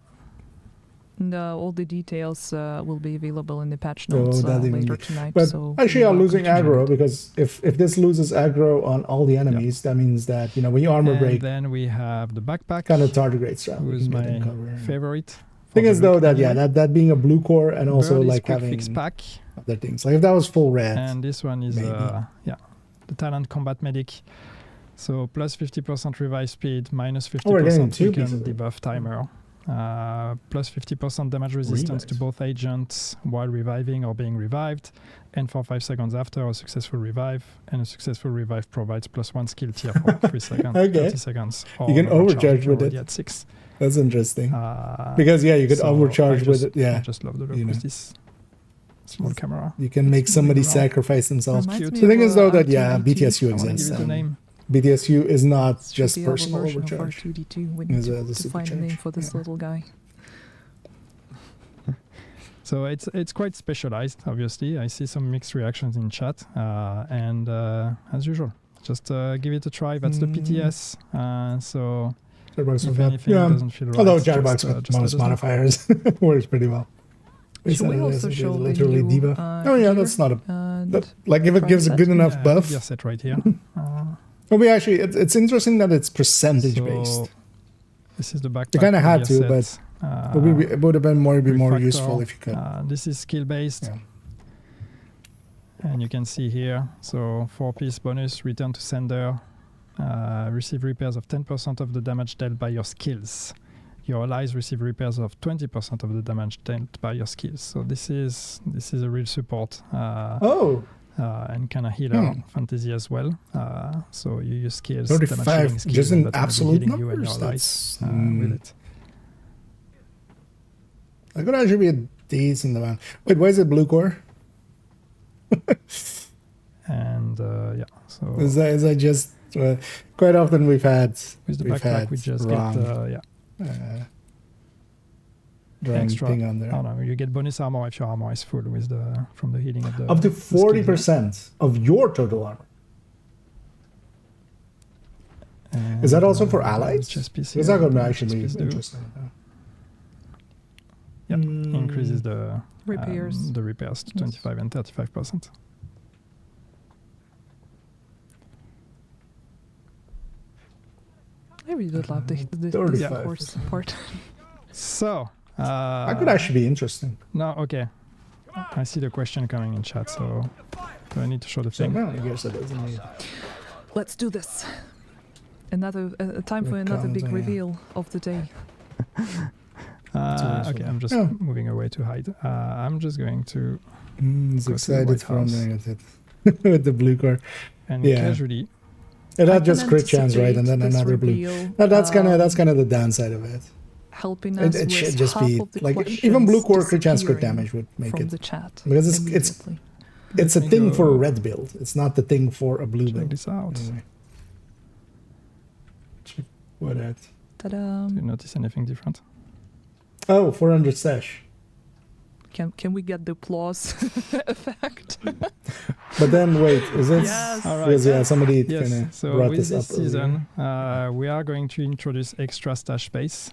Speaker 6: And, all the details will be available in the patch
Speaker 1: Oh,
Speaker 6: notes
Speaker 1: that'd even
Speaker 6: later
Speaker 1: be-
Speaker 6: tonight.
Speaker 1: But
Speaker 6: so
Speaker 1: actually,
Speaker 6: you're
Speaker 1: I'm
Speaker 6: welcome
Speaker 1: losing
Speaker 6: to join
Speaker 1: aggro
Speaker 6: it.
Speaker 1: because if this loses aggro on all the enemies, that means that, you know, when you armor
Speaker 7: And
Speaker 1: break,
Speaker 7: then we have the backpack,
Speaker 1: kind of tardigrade style. you
Speaker 7: who's
Speaker 1: can get in
Speaker 7: my
Speaker 1: cover.
Speaker 7: favorite. for
Speaker 1: Thing
Speaker 7: the
Speaker 1: is though
Speaker 7: look
Speaker 1: that, yeah,
Speaker 7: anyway.
Speaker 1: that being a blue core and also
Speaker 7: Birdie's
Speaker 1: like
Speaker 7: quick
Speaker 1: having
Speaker 7: fix pack,
Speaker 1: other things. Like if that was full red,
Speaker 7: and this one is
Speaker 1: maybe.
Speaker 7: the Talent Combat Medic. So plus 50% revive speed, minus
Speaker 1: we're getting
Speaker 7: 50%
Speaker 1: 2 pieces
Speaker 7: weaken
Speaker 1: of it.
Speaker 7: debuff timer, plus 50% damage resistance to
Speaker 1: Revive.
Speaker 7: both agents while reviving or being revived, and for 5 seconds after a successful revive, and a successful revive provides plus 1 skill tier for 3 seconds,
Speaker 1: Okay.
Speaker 7: 30 seconds.
Speaker 1: You can overcharge
Speaker 7: if you're
Speaker 1: with
Speaker 7: already
Speaker 1: it.
Speaker 7: At 6.
Speaker 1: that's interesting.
Speaker 7: Uh,
Speaker 1: Because yeah, you could
Speaker 7: so
Speaker 1: overcharge
Speaker 7: I
Speaker 1: with
Speaker 7: just-
Speaker 1: it. Yeah,
Speaker 7: I just love the look
Speaker 1: you
Speaker 7: with
Speaker 1: know.
Speaker 7: this small camera.
Speaker 1: you can make somebody
Speaker 7: around.
Speaker 1: sacrifice themselves.
Speaker 6: Reminds
Speaker 7: cute.
Speaker 6: me
Speaker 1: The thing
Speaker 6: of,
Speaker 1: is though that
Speaker 6: R2D2.
Speaker 1: BTSU
Speaker 7: I want to give
Speaker 1: exists.
Speaker 7: it a
Speaker 1: and
Speaker 7: name.
Speaker 1: BTSU is not
Speaker 6: Should
Speaker 1: just
Speaker 6: be our
Speaker 1: personal
Speaker 6: version of
Speaker 1: overcharge.
Speaker 6: R2D2. We
Speaker 1: Is
Speaker 6: need
Speaker 1: a
Speaker 6: to find a
Speaker 1: supercharge.
Speaker 6: name for this
Speaker 1: Yeah.
Speaker 6: little guy.
Speaker 7: So it's quite specialized, obviously. I see some mixed reactions in chat, and as usual, just give it a try. That's the PTS. So
Speaker 1: Chatterbox
Speaker 7: if
Speaker 1: with that.
Speaker 7: anything
Speaker 1: Yeah.
Speaker 7: doesn't feel right,
Speaker 1: Although
Speaker 7: just,
Speaker 1: Chatterbox
Speaker 7: just
Speaker 1: with
Speaker 7: let
Speaker 1: most
Speaker 7: us know.
Speaker 1: modifiers works pretty well.
Speaker 6: Should we
Speaker 1: It
Speaker 6: also
Speaker 1: is
Speaker 6: show the
Speaker 1: literally
Speaker 6: new,
Speaker 1: debuff.
Speaker 6: uh,
Speaker 1: Oh yeah,
Speaker 6: gear
Speaker 1: that's not a...
Speaker 6: and
Speaker 1: That, like if it
Speaker 6: prime
Speaker 1: gives a
Speaker 6: set?
Speaker 1: good enough
Speaker 7: Yeah,
Speaker 1: buff.
Speaker 7: gear set right here.
Speaker 1: Well, we actually, it's interesting that it's percentage
Speaker 7: So
Speaker 1: based.
Speaker 7: this is the backpack.
Speaker 1: You kinda
Speaker 7: with
Speaker 1: had
Speaker 7: gear
Speaker 1: to,
Speaker 7: set.
Speaker 1: It would have been more
Speaker 7: refractor.
Speaker 1: useful if you could.
Speaker 7: This is skill based.
Speaker 1: Yeah.
Speaker 7: And you can see here, so 4-piece bonus, return to sender, receive repairs of 10% of the damage dealt by your skills. Your allies receive repairs of 20% of the damage dealt by your skills. So this is a real support
Speaker 1: Oh,
Speaker 7: and kind of healer fantasy as well. So you use skills, damage
Speaker 1: 35,
Speaker 7: healing skills,
Speaker 1: just
Speaker 7: and
Speaker 1: in
Speaker 7: that will be
Speaker 1: absolute
Speaker 7: healing you and your
Speaker 1: numbers.
Speaker 7: allies
Speaker 1: That's
Speaker 7: with it.
Speaker 1: that could actually be a decent amount. Wait, why is it blue core?
Speaker 7: And yeah, so
Speaker 1: Is that just quite often we've had
Speaker 7: with the
Speaker 1: we've
Speaker 7: backpack
Speaker 1: had
Speaker 7: we just
Speaker 1: wrong,
Speaker 7: get
Speaker 1: wrong
Speaker 7: extra
Speaker 1: thing on there.
Speaker 7: I don't know, you get bonus armor if your armor is full with from the healing of the
Speaker 1: Up to
Speaker 7: the skills.
Speaker 1: 40% of your total armor. Is that also for allies?
Speaker 7: Chest piece
Speaker 1: Is
Speaker 7: here,
Speaker 1: that going to
Speaker 7: the
Speaker 1: actually
Speaker 7: chest
Speaker 1: be
Speaker 7: piece do.
Speaker 1: interesting?
Speaker 7: Yeah, increases the
Speaker 6: repairs.
Speaker 7: the repairs to 25 and 35%.
Speaker 6: I really love the
Speaker 1: 35%.
Speaker 6: course part.
Speaker 7: So
Speaker 1: That could actually be interesting.
Speaker 7: no, okay. I see the question coming in chat, so do I need to show the
Speaker 1: So,
Speaker 7: thing?
Speaker 1: no, I guess it doesn't need.
Speaker 6: Let's do this. Another time for another big
Speaker 1: Counting.
Speaker 6: reveal of the day.
Speaker 7: Okay, I'm just
Speaker 1: Yeah.
Speaker 7: moving away to hide. I'm just going to
Speaker 1: He's
Speaker 7: Go to the
Speaker 1: excited
Speaker 7: White
Speaker 1: from
Speaker 7: House.
Speaker 1: there with the blue card.
Speaker 7: and
Speaker 1: Yeah.
Speaker 7: casually.
Speaker 1: It
Speaker 6: I
Speaker 1: had just
Speaker 6: can
Speaker 1: crit chance, right? And then
Speaker 6: anticipate this
Speaker 1: another blue.
Speaker 6: reveal,
Speaker 1: No, that's kind of the downside of it.
Speaker 6: helping us
Speaker 1: It should
Speaker 6: with
Speaker 1: just
Speaker 6: half
Speaker 1: be
Speaker 6: of the
Speaker 1: like even blue
Speaker 6: questions
Speaker 1: core crit chance crit
Speaker 6: disappearing
Speaker 1: damage would make
Speaker 6: from
Speaker 1: it
Speaker 6: the chat
Speaker 1: because it's
Speaker 6: immediately.
Speaker 1: it's a
Speaker 7: Let me
Speaker 1: thing for a
Speaker 7: go
Speaker 1: red build. It's not the thing for a blue
Speaker 7: Check
Speaker 1: build.
Speaker 7: this out.
Speaker 1: Anyway. Check what at?
Speaker 6: Ta-da.
Speaker 7: Do you notice anything different?
Speaker 1: Oh, 400 stash.
Speaker 6: Can we get the applause effect?
Speaker 1: But then wait, is it?
Speaker 6: Yes.
Speaker 7: All right.
Speaker 1: Because yeah, somebody
Speaker 7: Yes.
Speaker 1: kind of
Speaker 7: So
Speaker 1: brought
Speaker 7: with
Speaker 1: this
Speaker 7: this
Speaker 1: up earlier.
Speaker 7: season, we are going to introduce extra stash space.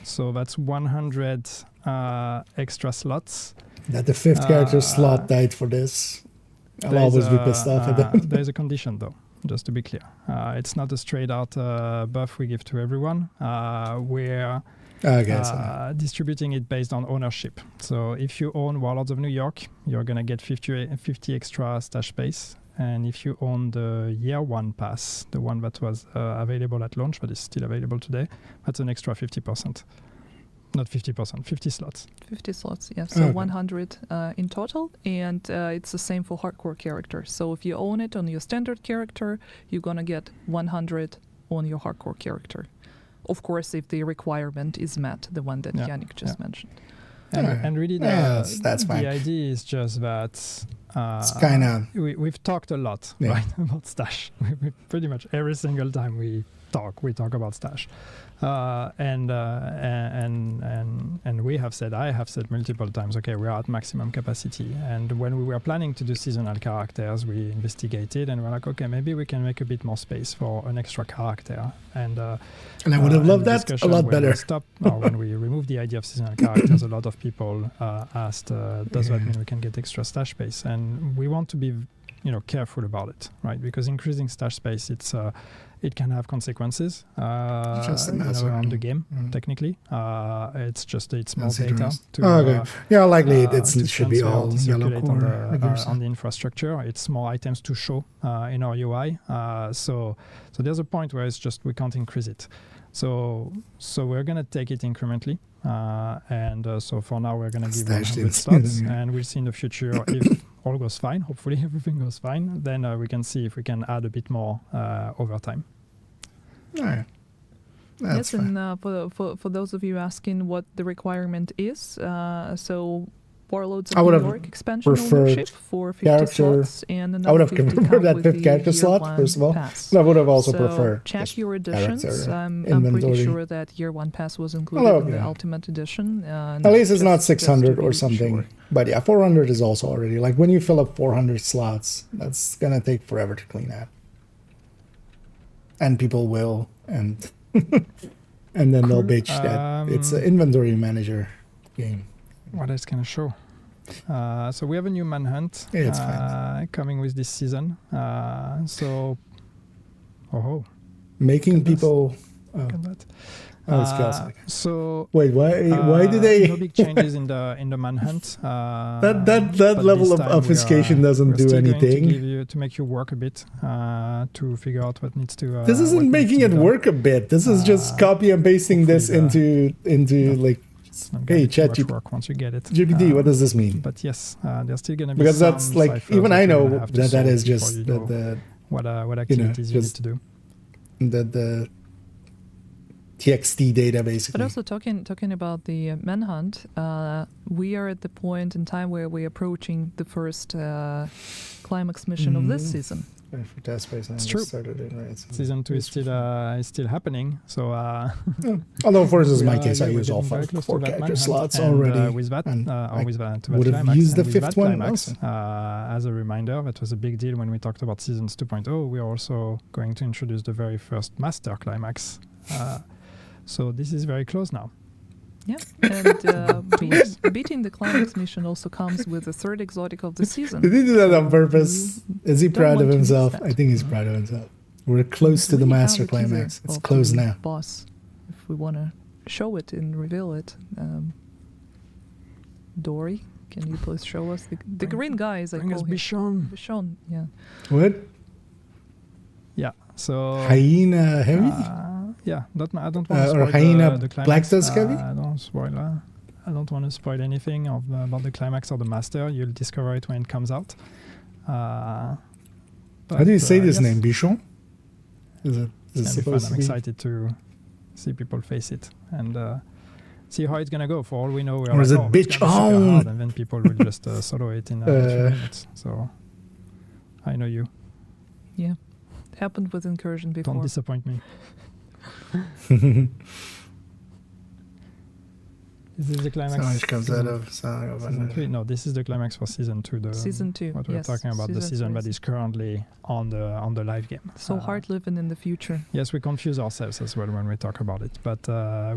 Speaker 7: So that's 100 extra slots.
Speaker 1: That the fifth character slot died for this. I'll always be pissed off at that.
Speaker 7: There's a condition though, just to be clear. It's not a straight out buff we give to everyone. We're
Speaker 1: Okay, so
Speaker 7: distributing it based on ownership. So if you own Warlords of New York, you're going to get 50 extra stash space. And if you own the year one pass, the one that was available at launch, but is still available today, that's an extra 50%. Not 50%, 50 slots.
Speaker 6: 50 slots, yeah. So
Speaker 1: Okay.
Speaker 6: 100 in total, and it's the same for hardcore character. So if you own it on your standard character, you're gonna get 100 on your hardcore character. Of course, if the requirement is met, the one that
Speaker 7: Yeah,
Speaker 6: Yannick just
Speaker 7: yeah.
Speaker 6: mentioned.
Speaker 7: And really,
Speaker 1: that's fine.
Speaker 7: the idea is just that
Speaker 1: It's kind of
Speaker 7: we've talked a lot,
Speaker 1: Yeah.
Speaker 7: right, about stash. We pretty much every single time we talk about stash, and we have said, I have said multiple times, okay, we are at maximum capacity. And when we were planning to do seasonal characters, we investigated and we're like, okay, maybe we can make a bit more space for an extra character. And
Speaker 1: I would have loved
Speaker 7: the
Speaker 1: that a
Speaker 7: discussion
Speaker 1: lot
Speaker 7: when
Speaker 1: better.
Speaker 7: we stopped, or when we removed the idea of seasonal characters, a lot of people asked, does that mean we can get extra stash space? And we want to be, careful about it, right? Because increasing stash space, it can have consequences
Speaker 1: Just a massive
Speaker 7: around the
Speaker 1: one.
Speaker 7: game. Technically, it's more
Speaker 1: Consider
Speaker 7: data
Speaker 1: us.
Speaker 7: to.
Speaker 1: Okay. Yeah, likely
Speaker 7: to
Speaker 1: it should be
Speaker 7: transfer,
Speaker 1: all
Speaker 7: to
Speaker 1: yellow
Speaker 7: circulate on
Speaker 1: core. I guess.
Speaker 7: the infrastructure. It's more items to show in our UI. So there's a point where it's just we can't increase it. So we're gonna take it incrementally, and so for now we're gonna give
Speaker 1: Stash
Speaker 7: 100
Speaker 1: teams.
Speaker 7: slots, and we'll see in the future if all goes fine. Hopefully everything goes fine. Then we can see if we can add a bit more over time.
Speaker 1: All right. That's
Speaker 6: yes,
Speaker 1: fine.
Speaker 6: and for those of you asking what the requirement is, so Warlords
Speaker 1: I
Speaker 6: of
Speaker 1: would
Speaker 6: New
Speaker 1: have
Speaker 6: York expansion
Speaker 1: preferred
Speaker 6: ownership for 50
Speaker 1: character-
Speaker 6: slots, and
Speaker 1: I would
Speaker 6: another
Speaker 1: have
Speaker 6: 50
Speaker 1: preferred
Speaker 6: come
Speaker 1: that
Speaker 6: with
Speaker 1: fifth
Speaker 6: the
Speaker 1: character
Speaker 6: year
Speaker 1: slot,
Speaker 6: one
Speaker 1: first of all.
Speaker 6: pass.
Speaker 1: And I would have also
Speaker 6: So
Speaker 1: preferred
Speaker 6: check
Speaker 1: just
Speaker 6: your editions.
Speaker 1: character
Speaker 6: I'm pretty
Speaker 1: inventory.
Speaker 6: sure that year one pass was included
Speaker 1: Well,
Speaker 6: in the
Speaker 1: okay.
Speaker 6: Ultimate Edition.
Speaker 1: At least it's not
Speaker 6: just to
Speaker 1: 600 or
Speaker 6: be
Speaker 1: something.
Speaker 6: sure.
Speaker 1: But yeah, 400 is also already like when you fill up 400 slots, that's gonna take forever to clean up. And people will, and and then they'll
Speaker 7: Cool.
Speaker 1: bitch that it's an inventory manager game.
Speaker 7: What else can I show? So we have a new Manhunt
Speaker 1: Yeah, it's fine.
Speaker 7: coming with this season.
Speaker 1: Making
Speaker 7: Goodness.
Speaker 1: people.
Speaker 7: Look at that.
Speaker 1: It's chaotic.
Speaker 7: So
Speaker 1: Wait, why do they?
Speaker 7: no big changes in the Manhunt.
Speaker 1: that
Speaker 7: but
Speaker 1: level
Speaker 7: this
Speaker 1: of
Speaker 7: time
Speaker 1: obfuscation doesn't
Speaker 7: we're
Speaker 1: do
Speaker 7: still going
Speaker 1: anything.
Speaker 7: to make you work a bit to figure out what needs to.
Speaker 1: This
Speaker 7: what
Speaker 1: isn't
Speaker 7: needs
Speaker 1: making
Speaker 7: to
Speaker 1: it
Speaker 7: be done.
Speaker 1: work a bit. This is just copy and pasting this
Speaker 7: hopefully
Speaker 1: into like,
Speaker 7: It's not
Speaker 1: hey,
Speaker 7: gonna be too
Speaker 1: chat
Speaker 7: much work once you get it.
Speaker 1: GPT. What does this mean?
Speaker 7: But yes, there's still going to be
Speaker 1: Because
Speaker 7: some
Speaker 1: that's like
Speaker 7: ciphers
Speaker 1: even
Speaker 7: that
Speaker 1: I
Speaker 7: you're gonna
Speaker 1: know
Speaker 7: have to
Speaker 1: that
Speaker 7: solve
Speaker 1: is
Speaker 7: before
Speaker 1: just
Speaker 7: you know what activities you need
Speaker 1: just-
Speaker 7: to do.
Speaker 1: the TXT data basically.
Speaker 6: But also talking about the manhunt, we are at the point in time where we're approaching the first climax mission of this season.
Speaker 1: For test space,
Speaker 7: It's true.
Speaker 1: Started in, right? So
Speaker 7: Season 2 is still happening. So
Speaker 1: although for instance, in
Speaker 7: we
Speaker 1: my
Speaker 7: are-
Speaker 1: case, I
Speaker 7: yeah, we're
Speaker 1: use all
Speaker 7: getting very close to
Speaker 1: four
Speaker 7: that
Speaker 1: character
Speaker 7: Manhunt.
Speaker 1: slots
Speaker 7: And,
Speaker 1: already.
Speaker 7: with that,
Speaker 1: and I
Speaker 7: with that
Speaker 1: would have
Speaker 7: climax,
Speaker 1: used the
Speaker 7: and with
Speaker 1: fifth
Speaker 7: that
Speaker 1: one
Speaker 7: climax,
Speaker 1: also.
Speaker 7: as a reminder, that was a big deal when we talked about Seasons 2.0. We are also going to introduce the very first Master Climax. So this is very close now.
Speaker 6: Yeah, and beating the climax mission also comes with the third exotic of the season.
Speaker 1: Did he do that on purpose? Is he
Speaker 6: don't
Speaker 1: proud of
Speaker 6: want to miss
Speaker 1: himself?
Speaker 6: that.
Speaker 1: I think he's proud of himself. We're close to the
Speaker 6: We have
Speaker 1: master
Speaker 6: a teaser
Speaker 1: climax. It's
Speaker 6: of
Speaker 1: close
Speaker 6: the
Speaker 1: now.
Speaker 6: Boss, if we want to show it and reveal it. Dory, can you please show us the green guy? As I
Speaker 7: Bring us
Speaker 6: call him.
Speaker 7: Bichon.
Speaker 6: Bichon, yeah.
Speaker 1: What?
Speaker 7: Yeah. So
Speaker 1: Hyena heavy?
Speaker 7: yeah, I don't want to
Speaker 1: or
Speaker 7: spoil
Speaker 1: hyena
Speaker 7: the climax.
Speaker 1: Black Tusk heavy?
Speaker 7: I don't want to spoil anything about the climax or the master. You'll discover it when it comes out.
Speaker 1: How do you say this
Speaker 7: yes,
Speaker 1: name? Bichon? Is it
Speaker 7: It's gonna be fun.
Speaker 1: supposed
Speaker 7: I'm
Speaker 1: to be?
Speaker 7: excited to see people face it and see how it's gonna go. For all we know, we are
Speaker 1: Or is
Speaker 7: like,
Speaker 1: it
Speaker 7: oh, it's gonna be super
Speaker 1: Bichon?
Speaker 7: hard, and then people will just solo it in a few minutes. So I know you.
Speaker 6: Yeah, it happened with Incursion before.
Speaker 7: Don't disappoint me. This is the climax.
Speaker 1: So much comes out of Song of
Speaker 7: Season 3. No, this is the climax for season 2.
Speaker 6: Season 2,
Speaker 7: What we're
Speaker 6: yes,
Speaker 7: talking about, the
Speaker 6: season
Speaker 7: season
Speaker 6: 2
Speaker 7: that is currently on the live game.
Speaker 6: So hard living in the future.
Speaker 7: Yes, we confuse ourselves as well when we talk about it. But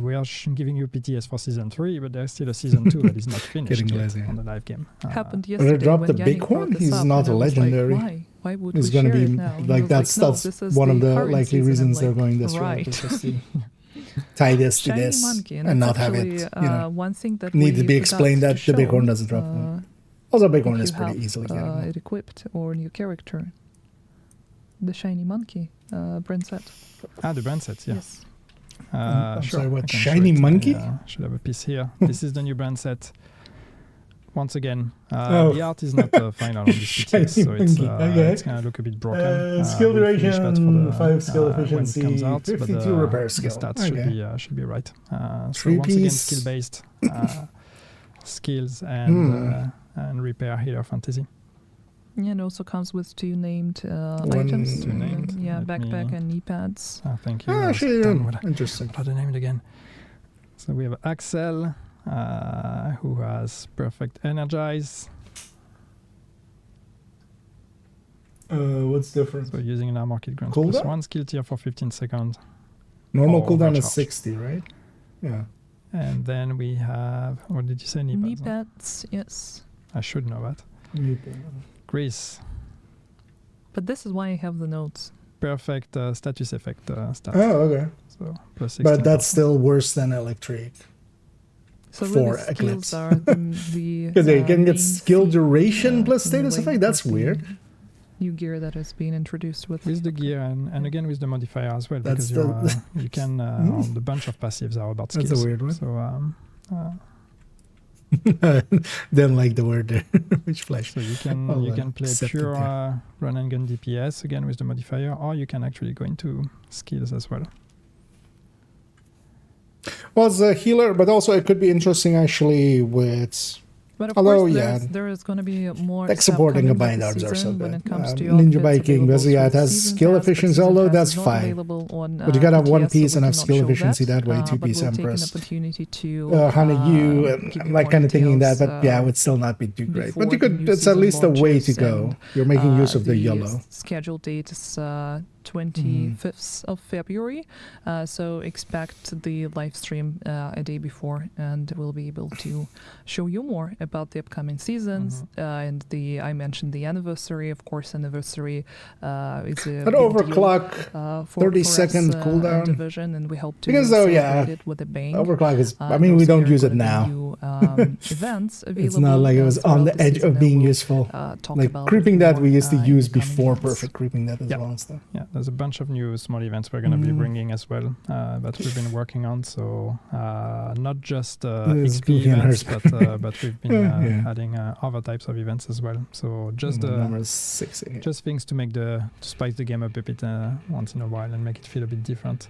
Speaker 7: we are giving you PTS for season 3, but there's still a season 2 that is not finished
Speaker 1: Getting
Speaker 7: yet
Speaker 1: lazy.
Speaker 7: on the live game.
Speaker 6: Happened
Speaker 1: Or
Speaker 6: yesterday
Speaker 1: drop
Speaker 6: when
Speaker 1: the
Speaker 6: Yannick
Speaker 1: bighorn?
Speaker 6: brought this
Speaker 1: He's
Speaker 6: up,
Speaker 1: not
Speaker 6: and
Speaker 1: a
Speaker 6: I was
Speaker 1: legendary.
Speaker 6: Like, why would
Speaker 1: It's
Speaker 6: we
Speaker 1: gonna
Speaker 6: share
Speaker 1: be
Speaker 6: it now? And he
Speaker 1: like
Speaker 6: was
Speaker 1: that's
Speaker 6: no,
Speaker 1: that's
Speaker 6: this is
Speaker 1: one of the
Speaker 6: current
Speaker 1: likely
Speaker 6: season.
Speaker 1: reasons
Speaker 6: I'm
Speaker 1: they're
Speaker 6: like,
Speaker 1: going this route.
Speaker 6: right.
Speaker 1: is just to tie this to
Speaker 6: Shiny
Speaker 1: this
Speaker 6: monkey,
Speaker 1: and
Speaker 6: that's
Speaker 1: not have
Speaker 6: actually,
Speaker 1: it,
Speaker 6: one thing that
Speaker 1: need
Speaker 6: we
Speaker 1: to be
Speaker 6: forgot
Speaker 1: explained
Speaker 6: to
Speaker 1: that the
Speaker 6: show,
Speaker 1: bighorn doesn't drop. Also, bighorn
Speaker 6: if
Speaker 1: is
Speaker 6: you
Speaker 1: pretty
Speaker 6: have,
Speaker 1: easily gettable.
Speaker 6: it equipped or new character. The shiny monkey, brand set.
Speaker 7: The brand sets, yeah.
Speaker 6: Yes.
Speaker 1: I'm
Speaker 7: Sure,
Speaker 1: sorry, what?
Speaker 7: I can
Speaker 1: Shiny
Speaker 7: show it.
Speaker 1: monkey?
Speaker 7: Should have a piece here. This is the new brand set. Once again,
Speaker 1: Oh.
Speaker 7: the art is not final on this
Speaker 1: Shiny
Speaker 7: PTS, so it's,
Speaker 1: monkey, okay.
Speaker 7: it's gonna look a bit broken.
Speaker 1: Skill
Speaker 7: We'll finish that for
Speaker 1: duration,
Speaker 7: the,
Speaker 1: 5 skill
Speaker 7: when it
Speaker 1: efficiency,
Speaker 7: comes out, but
Speaker 1: 52 repair
Speaker 7: the
Speaker 1: skill.
Speaker 7: stats
Speaker 1: Okay.
Speaker 7: should be right. So
Speaker 1: Three
Speaker 7: once again,
Speaker 1: piece.
Speaker 7: skill-based skills and repair healer fantasy.
Speaker 6: Yeah, it also comes with 2 named
Speaker 1: One-
Speaker 6: items.
Speaker 7: Two named.
Speaker 6: Yeah,
Speaker 7: Let
Speaker 6: backpack
Speaker 7: me-
Speaker 6: and knee pads.
Speaker 7: Thank you.
Speaker 1: Oh,
Speaker 7: I was
Speaker 1: actually,
Speaker 7: done with
Speaker 1: interesting.
Speaker 7: How to name it again? So we have Axel, who has perfect energize.
Speaker 1: What's different?
Speaker 7: So using an armor kit grants
Speaker 1: Cooldown?
Speaker 7: plus 1 skill tier for 15 seconds.
Speaker 1: Normal
Speaker 7: Oh,
Speaker 1: cooldown is
Speaker 7: overcharge.
Speaker 1: 60, right? Yeah.
Speaker 7: And then we have, what did you say? Knee
Speaker 6: Knee
Speaker 7: pads, huh?
Speaker 6: pads, yes.
Speaker 7: I should know that. Grease.
Speaker 6: But this is why I have the notes.
Speaker 7: Perfect status effect stat.
Speaker 1: Oh, okay.
Speaker 7: So plus 16.
Speaker 1: But that's still worse than electric.
Speaker 6: So
Speaker 1: For
Speaker 6: really
Speaker 1: Eclipse.
Speaker 6: skills are the
Speaker 1: Because you can get
Speaker 6: main
Speaker 1: skill
Speaker 6: theme,
Speaker 1: duration plus
Speaker 6: in the
Speaker 1: status
Speaker 6: way
Speaker 1: effect. That's
Speaker 6: of the
Speaker 1: weird.
Speaker 6: New gear that is being introduced with
Speaker 7: with the gear and again with the modifier as well,
Speaker 1: That's
Speaker 7: because you can on the bunch of passives are about skills.
Speaker 1: That's a weird one.
Speaker 7: So
Speaker 1: Don't like the word there. Which flash?
Speaker 7: so you can
Speaker 1: I'll,
Speaker 7: you can play
Speaker 1: accept it
Speaker 7: pure
Speaker 1: there.
Speaker 7: run and gun DPS again with the modifier, or you can actually go into skills as well.
Speaker 1: Well, it's a healer, but also it could be interesting actually with
Speaker 6: But of
Speaker 1: Although,
Speaker 6: course,
Speaker 1: yeah,
Speaker 6: there is going to be more
Speaker 1: tech
Speaker 6: stuff
Speaker 1: support and
Speaker 6: coming
Speaker 1: combined
Speaker 6: with
Speaker 1: arms
Speaker 6: the
Speaker 1: are so
Speaker 6: season when
Speaker 1: good.
Speaker 6: it comes to
Speaker 1: Ninja
Speaker 6: outfits
Speaker 1: Biking,
Speaker 6: available
Speaker 1: basically, yeah, it
Speaker 6: through
Speaker 1: has
Speaker 6: season
Speaker 1: skill
Speaker 6: pass, but
Speaker 1: efficiency,
Speaker 6: season
Speaker 1: although
Speaker 6: pass
Speaker 1: that's
Speaker 6: is not
Speaker 1: fine.
Speaker 6: available on,
Speaker 1: But you gotta have one
Speaker 6: PTS, so
Speaker 1: piece
Speaker 6: we
Speaker 1: and have
Speaker 6: cannot
Speaker 1: skill
Speaker 6: show
Speaker 1: efficiency that way,
Speaker 6: but
Speaker 1: 2 piece
Speaker 6: we'll take an
Speaker 1: Empress.
Speaker 6: opportunity to
Speaker 1: Honey, you,
Speaker 6: give
Speaker 1: I'm
Speaker 6: you
Speaker 1: like
Speaker 6: more
Speaker 1: kind of thinking that,
Speaker 6: details,
Speaker 1: but yeah, it would still not be too great. But
Speaker 6: before
Speaker 1: you
Speaker 6: the
Speaker 1: could,
Speaker 6: new
Speaker 1: it's at
Speaker 6: season
Speaker 1: least a way to
Speaker 6: launches,
Speaker 1: go.
Speaker 6: and,
Speaker 1: You're making use of the yellow.
Speaker 6: Scheduled date is 25th of February, so expect the live stream a day before, and we'll be able to show you more about the upcoming seasons. And I mentioned the anniversary, of course. Anniversary is a
Speaker 1: But
Speaker 6: big
Speaker 1: overclock,
Speaker 6: deal,
Speaker 1: 30-second
Speaker 6: us,
Speaker 1: cooldown.
Speaker 6: division, and we hope to
Speaker 1: Because though,
Speaker 6: celebrate
Speaker 1: yeah,
Speaker 6: it with a bang.
Speaker 1: overclock is, I
Speaker 6: And
Speaker 1: mean, we
Speaker 6: also
Speaker 1: don't
Speaker 6: there are
Speaker 1: use it
Speaker 6: gonna be
Speaker 1: now.
Speaker 6: new, events available.
Speaker 1: It's not like it was on
Speaker 6: throughout
Speaker 1: the edge
Speaker 6: season,
Speaker 1: of
Speaker 6: and
Speaker 1: being
Speaker 6: we'll,
Speaker 1: useful.
Speaker 6: talk
Speaker 1: Like
Speaker 6: about
Speaker 1: creeping
Speaker 6: it
Speaker 1: that
Speaker 6: more,
Speaker 1: we used to
Speaker 6: in
Speaker 1: use
Speaker 6: the coming
Speaker 1: before
Speaker 6: months.
Speaker 1: perfect creeping that as
Speaker 7: Yeah.
Speaker 1: well and stuff.
Speaker 7: Yeah, there's a bunch of new small events we're going to be bringing as well that we've been working on. So not just
Speaker 1: This
Speaker 7: XP
Speaker 1: Goofy and
Speaker 7: events,
Speaker 1: Hers.
Speaker 7: but we've been
Speaker 1: Yeah.
Speaker 7: adding other types of events as well. So just
Speaker 1: number 6 again.
Speaker 7: just things to make to spice the game up a bit once in a while and make it feel a bit different.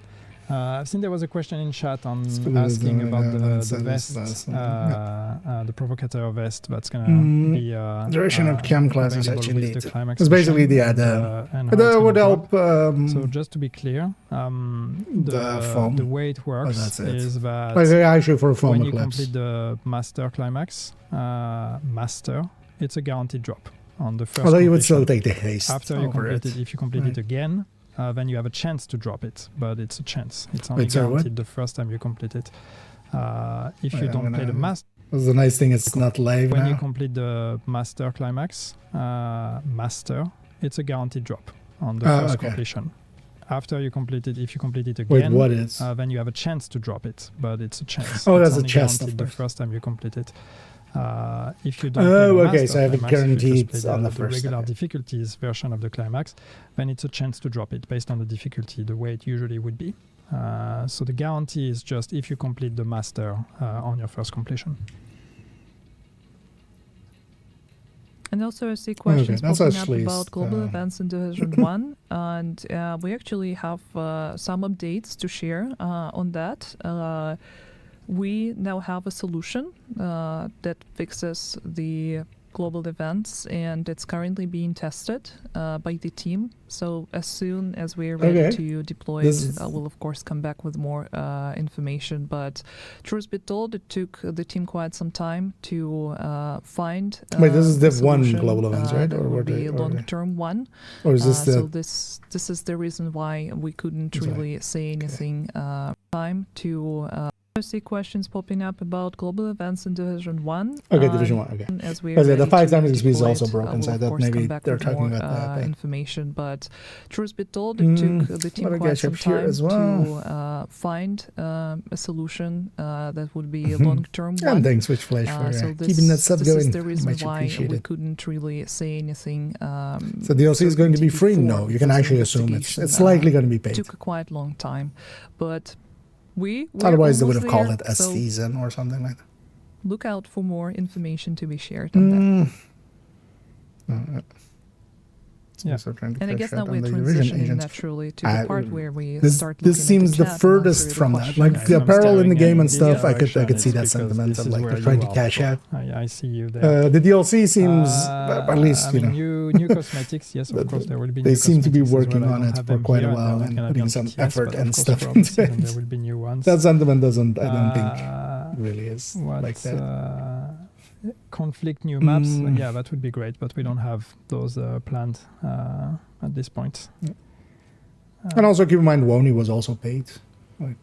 Speaker 7: I've seen there was a question in chat on asking about the vest, the provocateur vest that's gonna be
Speaker 1: Duration of chem classes
Speaker 7: available
Speaker 1: actually
Speaker 7: with the
Speaker 1: needs.
Speaker 7: climax
Speaker 1: It's basically
Speaker 7: mission
Speaker 1: the
Speaker 7: and how
Speaker 1: that
Speaker 7: it's
Speaker 1: would
Speaker 7: gonna drop.
Speaker 1: help.
Speaker 7: So just to be clear,
Speaker 1: the foam.
Speaker 7: the way it works
Speaker 1: that's it.
Speaker 7: is that
Speaker 1: like actually for a foam
Speaker 7: when you
Speaker 1: eclipse.
Speaker 7: complete the master climax, it's a guaranteed drop on the first
Speaker 1: Although you would
Speaker 7: completion.
Speaker 1: still take the haste
Speaker 7: After you
Speaker 1: over
Speaker 7: complete
Speaker 1: it.
Speaker 7: it, if you complete
Speaker 1: Right.
Speaker 7: it again, then you have a chance to drop it, but it's a chance. It's only
Speaker 1: Wait, sorry, what?
Speaker 7: guaranteed the first time you complete it. If you
Speaker 1: Wait,
Speaker 7: don't
Speaker 1: I'm
Speaker 7: play the
Speaker 1: gonna-
Speaker 7: master,
Speaker 1: That's the nice thing, it's not live
Speaker 7: when you
Speaker 1: now.
Speaker 7: complete the master climax, it's a guaranteed drop on the
Speaker 1: Ah,
Speaker 7: first
Speaker 1: okay.
Speaker 7: completion. After you complete it, if you complete it
Speaker 1: Wait,
Speaker 7: again,
Speaker 1: what is?
Speaker 7: then you have a chance to drop it, but it's a chance.
Speaker 1: Oh,
Speaker 7: It's
Speaker 1: that's a
Speaker 7: only
Speaker 1: chest,
Speaker 7: guaranteed
Speaker 1: of
Speaker 7: the
Speaker 1: course.
Speaker 7: first time you complete it. If you don't play
Speaker 1: Oh,
Speaker 7: the
Speaker 1: okay,
Speaker 7: master
Speaker 1: so I have it
Speaker 7: climax, if you just
Speaker 1: guaranteed
Speaker 7: play
Speaker 1: on the
Speaker 7: the
Speaker 1: first,
Speaker 7: regular
Speaker 1: okay.
Speaker 7: difficulties version of the climax, then it's a chance to drop it based on the difficulty, the way it usually would be. So the guarantee is just if you complete the master on your first completion.
Speaker 6: And also I see questions
Speaker 1: that's
Speaker 6: popping up
Speaker 1: actually,
Speaker 6: about global events in Division 1, and we actually have some updates to share on that. We now have a solution that fixes the global events, and it's currently being tested by the team. So as soon as we're ready
Speaker 1: Okay.
Speaker 6: to deploy
Speaker 1: This
Speaker 6: it,
Speaker 1: is-
Speaker 6: we'll of course come back with more information. But truth be told, it took the team quite some time to find.
Speaker 1: Wait, this is
Speaker 6: a
Speaker 1: Div 1
Speaker 6: solution,
Speaker 1: global events, right?
Speaker 6: That
Speaker 1: Or
Speaker 6: would
Speaker 1: were
Speaker 6: be
Speaker 1: they-
Speaker 6: a
Speaker 1: or they-
Speaker 6: long-term one.
Speaker 1: Or is this
Speaker 6: So
Speaker 1: the...
Speaker 6: this is the reason why we couldn't
Speaker 1: Sorry.
Speaker 6: really say anything. Time to. I see questions popping up about global events in Division 1.
Speaker 1: Okay, Division 1, okay.
Speaker 6: As we
Speaker 1: Because the 5 times XP is also broken,
Speaker 6: we'll
Speaker 1: so I
Speaker 6: of
Speaker 1: thought
Speaker 6: course
Speaker 1: maybe
Speaker 6: come back
Speaker 1: they're
Speaker 6: with
Speaker 1: talking
Speaker 6: more,
Speaker 1: about that. But
Speaker 6: information. But truth be told, it took the team
Speaker 1: let me
Speaker 6: quite
Speaker 1: get
Speaker 6: some
Speaker 1: up here
Speaker 6: time
Speaker 1: as well.
Speaker 6: to find a solution that would be a long-term one.
Speaker 1: and thanks, Switch Flash, for
Speaker 6: So
Speaker 1: keeping that sub
Speaker 6: this
Speaker 1: going.
Speaker 6: is the reason
Speaker 1: Much
Speaker 6: why
Speaker 1: appreciated.
Speaker 6: we couldn't really say anything.
Speaker 1: So DLC is going to be free?
Speaker 6: before
Speaker 1: No, you can
Speaker 6: this
Speaker 1: actually assume it's
Speaker 6: investigation,
Speaker 1: likely going to be paid.
Speaker 6: Took a quite long time, but we're
Speaker 1: Otherwise, they would have
Speaker 6: almost
Speaker 1: called
Speaker 6: there,
Speaker 1: it a
Speaker 6: so
Speaker 1: season or something like that.
Speaker 6: look out for more information to be shared on that.
Speaker 7: Yeah.
Speaker 1: So trying to
Speaker 6: And I
Speaker 1: catch
Speaker 6: guess
Speaker 1: up
Speaker 6: now
Speaker 1: on
Speaker 6: we're
Speaker 1: the division
Speaker 6: transitioning
Speaker 1: agents.
Speaker 6: naturally to the part where we
Speaker 1: This
Speaker 6: start looking
Speaker 1: seems
Speaker 6: into
Speaker 1: the
Speaker 6: chat and
Speaker 1: furthest
Speaker 6: answer the
Speaker 1: from that.
Speaker 6: questions.
Speaker 1: Like
Speaker 7: Yeah,
Speaker 1: the
Speaker 7: if I'm
Speaker 1: apparel in the
Speaker 7: staring
Speaker 1: game and
Speaker 7: in
Speaker 1: stuff,
Speaker 7: this
Speaker 1: I could
Speaker 7: direction,
Speaker 1: see
Speaker 7: it's
Speaker 1: that
Speaker 7: because
Speaker 1: sentimental.
Speaker 7: this is
Speaker 1: Like
Speaker 7: where
Speaker 1: they're
Speaker 7: you
Speaker 1: trying to
Speaker 7: are,
Speaker 1: cash
Speaker 7: so
Speaker 1: out.
Speaker 7: I see you there.
Speaker 1: The DLC seems, at least
Speaker 7: I
Speaker 1: you
Speaker 7: mean,
Speaker 1: know,
Speaker 7: new cosmetics. Yes, of course, there will be.
Speaker 1: they
Speaker 7: new
Speaker 1: seem to be
Speaker 7: cosmetics as
Speaker 1: working
Speaker 7: well. I
Speaker 1: on
Speaker 7: don't
Speaker 1: it
Speaker 7: have
Speaker 1: for
Speaker 7: them
Speaker 1: quite a
Speaker 7: here, and they're
Speaker 1: while
Speaker 7: not
Speaker 1: and
Speaker 7: gonna be
Speaker 1: putting
Speaker 7: on
Speaker 1: some
Speaker 7: TTS,
Speaker 1: effort
Speaker 7: but of
Speaker 1: and
Speaker 7: course,
Speaker 1: stuff
Speaker 7: throughout the
Speaker 1: into
Speaker 7: season,
Speaker 1: it.
Speaker 7: there will be new ones.
Speaker 1: That sentiment doesn't, I don't think, really is like that.
Speaker 7: Conflict new maps, yeah, that would be great, but we don't have those planned at this point.
Speaker 1: And also keep in mind, Wony was also paid. Like,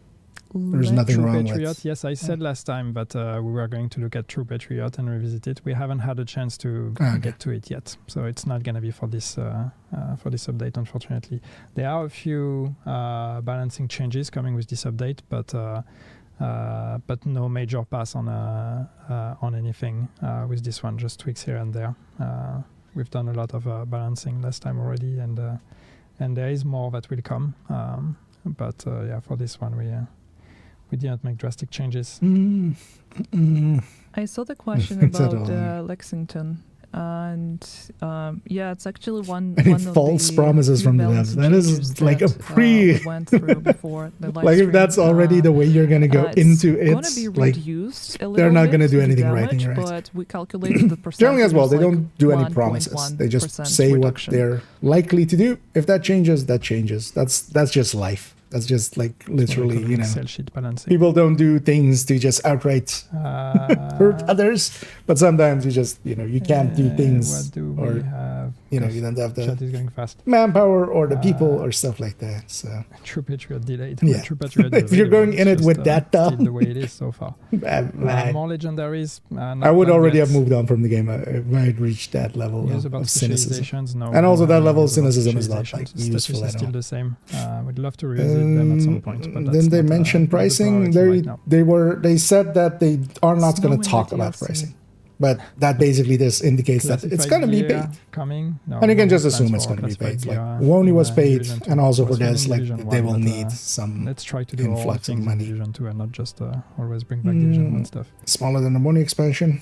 Speaker 1: there's nothing
Speaker 7: True
Speaker 1: wrong
Speaker 7: Patriot,
Speaker 1: with.
Speaker 7: yes, I said last time that we were going to look at True Patriot and revisit it. We haven't had a chance to get to it yet, so it's not going to be for this update, unfortunately. There are a few balancing changes coming with this update, but no major pass on anything with this one. Just tweaks here and there. We've done a lot of balancing last time already, and there is more that will come. But yeah, for this one, we didn't make drastic changes.
Speaker 6: I saw the question about Lexington, and yeah, it's actually one of
Speaker 1: false
Speaker 6: the
Speaker 1: promises from the devs. That is like a
Speaker 6: we went through before the live
Speaker 1: like if
Speaker 6: stream.
Speaker 1: that's already the way you're gonna go into it,
Speaker 6: it's going to be
Speaker 1: like
Speaker 6: reduced a little
Speaker 1: they're not
Speaker 6: bit,
Speaker 1: gonna do
Speaker 6: the
Speaker 1: anything
Speaker 6: damage,
Speaker 1: right.
Speaker 6: But we calculated the percentage.
Speaker 1: Generally as well, they
Speaker 6: like
Speaker 1: don't do any promises. They just
Speaker 6: 1.1%
Speaker 1: say
Speaker 6: reduction.
Speaker 1: what they're likely to do. If that changes, that changes. That's just life. That's just like literally, you know,
Speaker 7: Excel sheet balancing.
Speaker 1: people don't do things to just outright hurt others, but sometimes you just, you know, you can't do things,
Speaker 7: What do
Speaker 1: or
Speaker 7: we have?
Speaker 1: you know, you don't have
Speaker 7: Chat
Speaker 1: the
Speaker 7: is going fast.
Speaker 1: manpower or the people or stuff like that. So
Speaker 7: True Patriot delayed.
Speaker 1: Yeah.
Speaker 7: True Patriot
Speaker 1: if you're going in it with that
Speaker 7: still
Speaker 1: down,
Speaker 7: the way it is so far. More legendaries.
Speaker 1: I would already have moved on from the game if I had reached that level
Speaker 7: News about
Speaker 1: of cynicism.
Speaker 7: specializations. No,
Speaker 1: And also
Speaker 7: we
Speaker 1: that
Speaker 7: don't
Speaker 1: level of
Speaker 7: have news about
Speaker 1: cynicism is not like
Speaker 7: specializations.
Speaker 1: useful
Speaker 7: Status is
Speaker 1: at
Speaker 7: still
Speaker 1: all.
Speaker 7: the same. We'd love to revisit them at some point. But that's
Speaker 1: Then they
Speaker 7: not,
Speaker 1: mentioned
Speaker 7: not the
Speaker 1: pricing.
Speaker 7: priority right now.
Speaker 1: They said that they are not
Speaker 6: Snow
Speaker 1: going
Speaker 6: in
Speaker 1: to
Speaker 6: the
Speaker 1: talk about
Speaker 6: DLC.
Speaker 1: pricing, but that basically just indicates that it's
Speaker 7: Classified
Speaker 1: going to be
Speaker 7: gear
Speaker 1: paid.
Speaker 7: coming. No,
Speaker 1: And you can
Speaker 7: no
Speaker 1: just
Speaker 7: plans
Speaker 1: assume it's
Speaker 7: for
Speaker 1: going to be
Speaker 7: classified
Speaker 1: paid. Like
Speaker 7: gear
Speaker 1: Wony was
Speaker 7: in
Speaker 1: paid,
Speaker 7: Division 2.
Speaker 1: and also for
Speaker 7: Was in
Speaker 1: this, like
Speaker 7: Division
Speaker 1: they
Speaker 7: 1,
Speaker 1: will
Speaker 7: but,
Speaker 1: need some
Speaker 7: let's try to do all
Speaker 1: influx of
Speaker 7: things in
Speaker 1: money.
Speaker 7: Division 2 and not just always bring back Division 1 stuff.
Speaker 1: Smaller than the Wony expansion.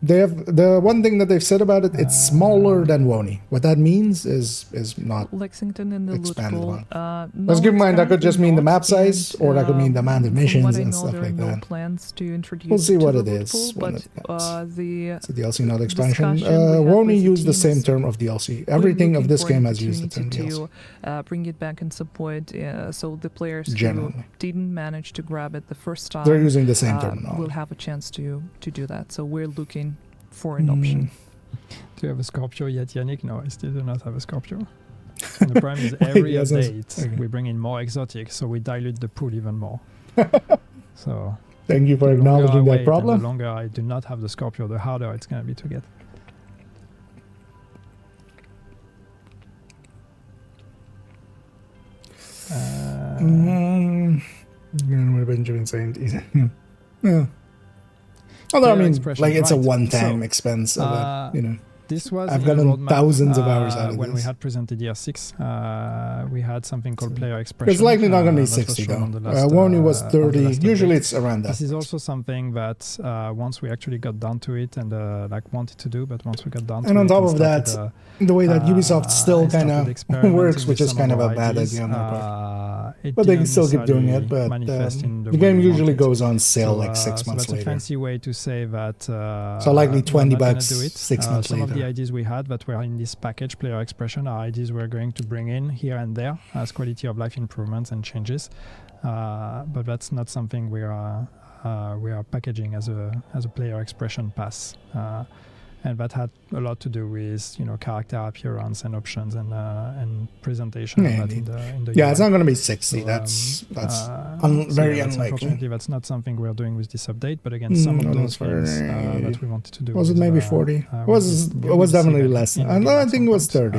Speaker 1: They have the one thing that they've said about it. It's smaller than Wony. What that means is not.
Speaker 6: Lexington in the loot
Speaker 1: expand
Speaker 6: pool.
Speaker 1: upon.
Speaker 6: No,
Speaker 1: Let's keep in mind that could
Speaker 6: apparently
Speaker 1: just mean the
Speaker 6: not,
Speaker 1: map size,
Speaker 6: and,
Speaker 1: or that could mean the amount of
Speaker 6: from what
Speaker 1: missions
Speaker 6: I
Speaker 1: and
Speaker 6: know,
Speaker 1: stuff
Speaker 6: there are
Speaker 1: like
Speaker 6: no
Speaker 1: that.
Speaker 6: plans to introduce
Speaker 1: We'll see
Speaker 6: to
Speaker 1: what
Speaker 6: the
Speaker 1: it
Speaker 6: loot
Speaker 1: is
Speaker 6: pool,
Speaker 1: when
Speaker 6: but
Speaker 1: it comes.
Speaker 6: the
Speaker 1: It's a DLC, not expansion.
Speaker 6: discussion we had
Speaker 1: Wony
Speaker 6: with the
Speaker 1: used the same
Speaker 6: teams,
Speaker 1: term of DLC.
Speaker 6: we're
Speaker 1: Everything of
Speaker 6: looking
Speaker 1: this
Speaker 6: for
Speaker 1: game
Speaker 6: an
Speaker 1: has used the term
Speaker 6: opportunity
Speaker 1: DLC.
Speaker 6: to bring it back in support, so the players who
Speaker 1: Generally.
Speaker 6: didn't manage to grab it the first time
Speaker 1: They're using the same terminology.
Speaker 6: will have a chance to do that. So we're looking for an option.
Speaker 7: Do you have a Scorpio yet, Yannick? No, I still do not have a Scorpio. And the problem is every
Speaker 1: Yes,
Speaker 7: update
Speaker 1: okay.
Speaker 7: we bring in more exotic, so we dilute the pool even more. So
Speaker 1: Thank you for
Speaker 7: the longer I
Speaker 1: acknowledging
Speaker 7: wait
Speaker 1: that
Speaker 7: and
Speaker 1: problem.
Speaker 7: the longer I do not have the Scorpio, the harder it's going to be to get.
Speaker 1: What Benjamin saying? Yeah. Although I
Speaker 7: Player
Speaker 1: mean,
Speaker 7: expression,
Speaker 1: like it's a
Speaker 7: right.
Speaker 1: one-time
Speaker 7: So,
Speaker 1: expense. Of you know,
Speaker 7: This was
Speaker 1: I've
Speaker 7: in the
Speaker 1: gotten
Speaker 7: roadmap,
Speaker 1: thousands of hours out of
Speaker 7: when we
Speaker 1: this.
Speaker 7: had presented year 6. We had something called player expression.
Speaker 1: it's likely not going to be
Speaker 7: that was
Speaker 1: 60
Speaker 7: shown
Speaker 1: though.
Speaker 7: on the last,
Speaker 1: Wony was
Speaker 7: on the
Speaker 1: 30.
Speaker 7: last
Speaker 1: Usually
Speaker 7: update.
Speaker 1: it's around that.
Speaker 7: This is also something that once we actually got down to it and like wanted to do, but once we got down to
Speaker 1: And on
Speaker 7: it
Speaker 1: top
Speaker 7: and
Speaker 1: of that,
Speaker 7: started,
Speaker 1: the way that Ubisoft still
Speaker 7: I
Speaker 1: kind
Speaker 7: started
Speaker 1: of
Speaker 7: experimenting
Speaker 1: works, which
Speaker 7: with
Speaker 1: is
Speaker 7: some
Speaker 1: kind of
Speaker 7: our
Speaker 1: a bad
Speaker 7: ideas,
Speaker 1: idea on their part.
Speaker 7: it
Speaker 1: But they can
Speaker 7: didn't
Speaker 1: still keep doing it.
Speaker 7: necessarily
Speaker 1: But
Speaker 7: manifest in
Speaker 1: the
Speaker 7: way
Speaker 1: game
Speaker 7: we
Speaker 1: usually
Speaker 7: wanted.
Speaker 1: goes on sale like 6
Speaker 7: so
Speaker 1: months
Speaker 7: that's a
Speaker 1: later.
Speaker 7: fancy way to say that
Speaker 1: So likely
Speaker 7: we're
Speaker 1: 20
Speaker 7: not gonna
Speaker 1: bucks
Speaker 7: do it.
Speaker 1: 6 months
Speaker 7: some of the
Speaker 1: later.
Speaker 7: ideas we had that were in this package player expression are ideas we're going to bring in here and there as quality of life improvements and changes, but that's not something we are packaging as a player expression pass, and that had a lot to do with character appearance and options and presentation
Speaker 1: Yeah,
Speaker 7: of that in the
Speaker 1: Yeah,
Speaker 7: UI.
Speaker 1: it's not going to be 60.
Speaker 7: So,
Speaker 1: that's
Speaker 7: so
Speaker 1: very
Speaker 7: yeah, that's
Speaker 1: unlikely.
Speaker 7: unfortunately, that's not something we're doing with this update. But again, some of
Speaker 1: no,
Speaker 7: those
Speaker 1: that's
Speaker 7: things
Speaker 1: very-
Speaker 7: that we wanted to do.
Speaker 1: Was it maybe 40?
Speaker 7: we
Speaker 1: It
Speaker 7: will
Speaker 1: was
Speaker 7: see
Speaker 1: definitely
Speaker 7: that
Speaker 1: less.
Speaker 7: in
Speaker 1: I
Speaker 7: the game
Speaker 1: I
Speaker 7: at
Speaker 1: think
Speaker 7: some
Speaker 1: it was
Speaker 7: point.
Speaker 1: 30.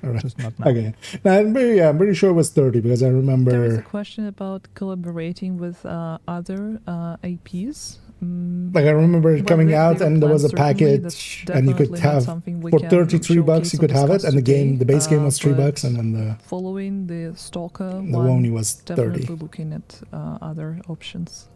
Speaker 1: Alright.
Speaker 7: Just not now.
Speaker 1: Okay. Now, I'm pretty sure it was 30 because I
Speaker 6: There was a
Speaker 1: remember.
Speaker 6: question about collaborating with other APs.
Speaker 1: Like I remember it
Speaker 6: Well,
Speaker 1: coming
Speaker 6: there
Speaker 1: out,
Speaker 6: are
Speaker 1: and there was a
Speaker 6: plans, certainly. That's
Speaker 1: package, and you could
Speaker 6: definitely not
Speaker 1: have
Speaker 6: something we
Speaker 1: for
Speaker 6: can
Speaker 1: $33 you
Speaker 6: showcase or
Speaker 1: could have it,
Speaker 6: discuss
Speaker 1: and the game,
Speaker 6: today,
Speaker 1: the base game was $3,
Speaker 6: but
Speaker 1: and then the
Speaker 6: following the Stalker
Speaker 1: Wony
Speaker 6: one,
Speaker 1: was
Speaker 6: definitely
Speaker 1: 30.
Speaker 6: looking at other options.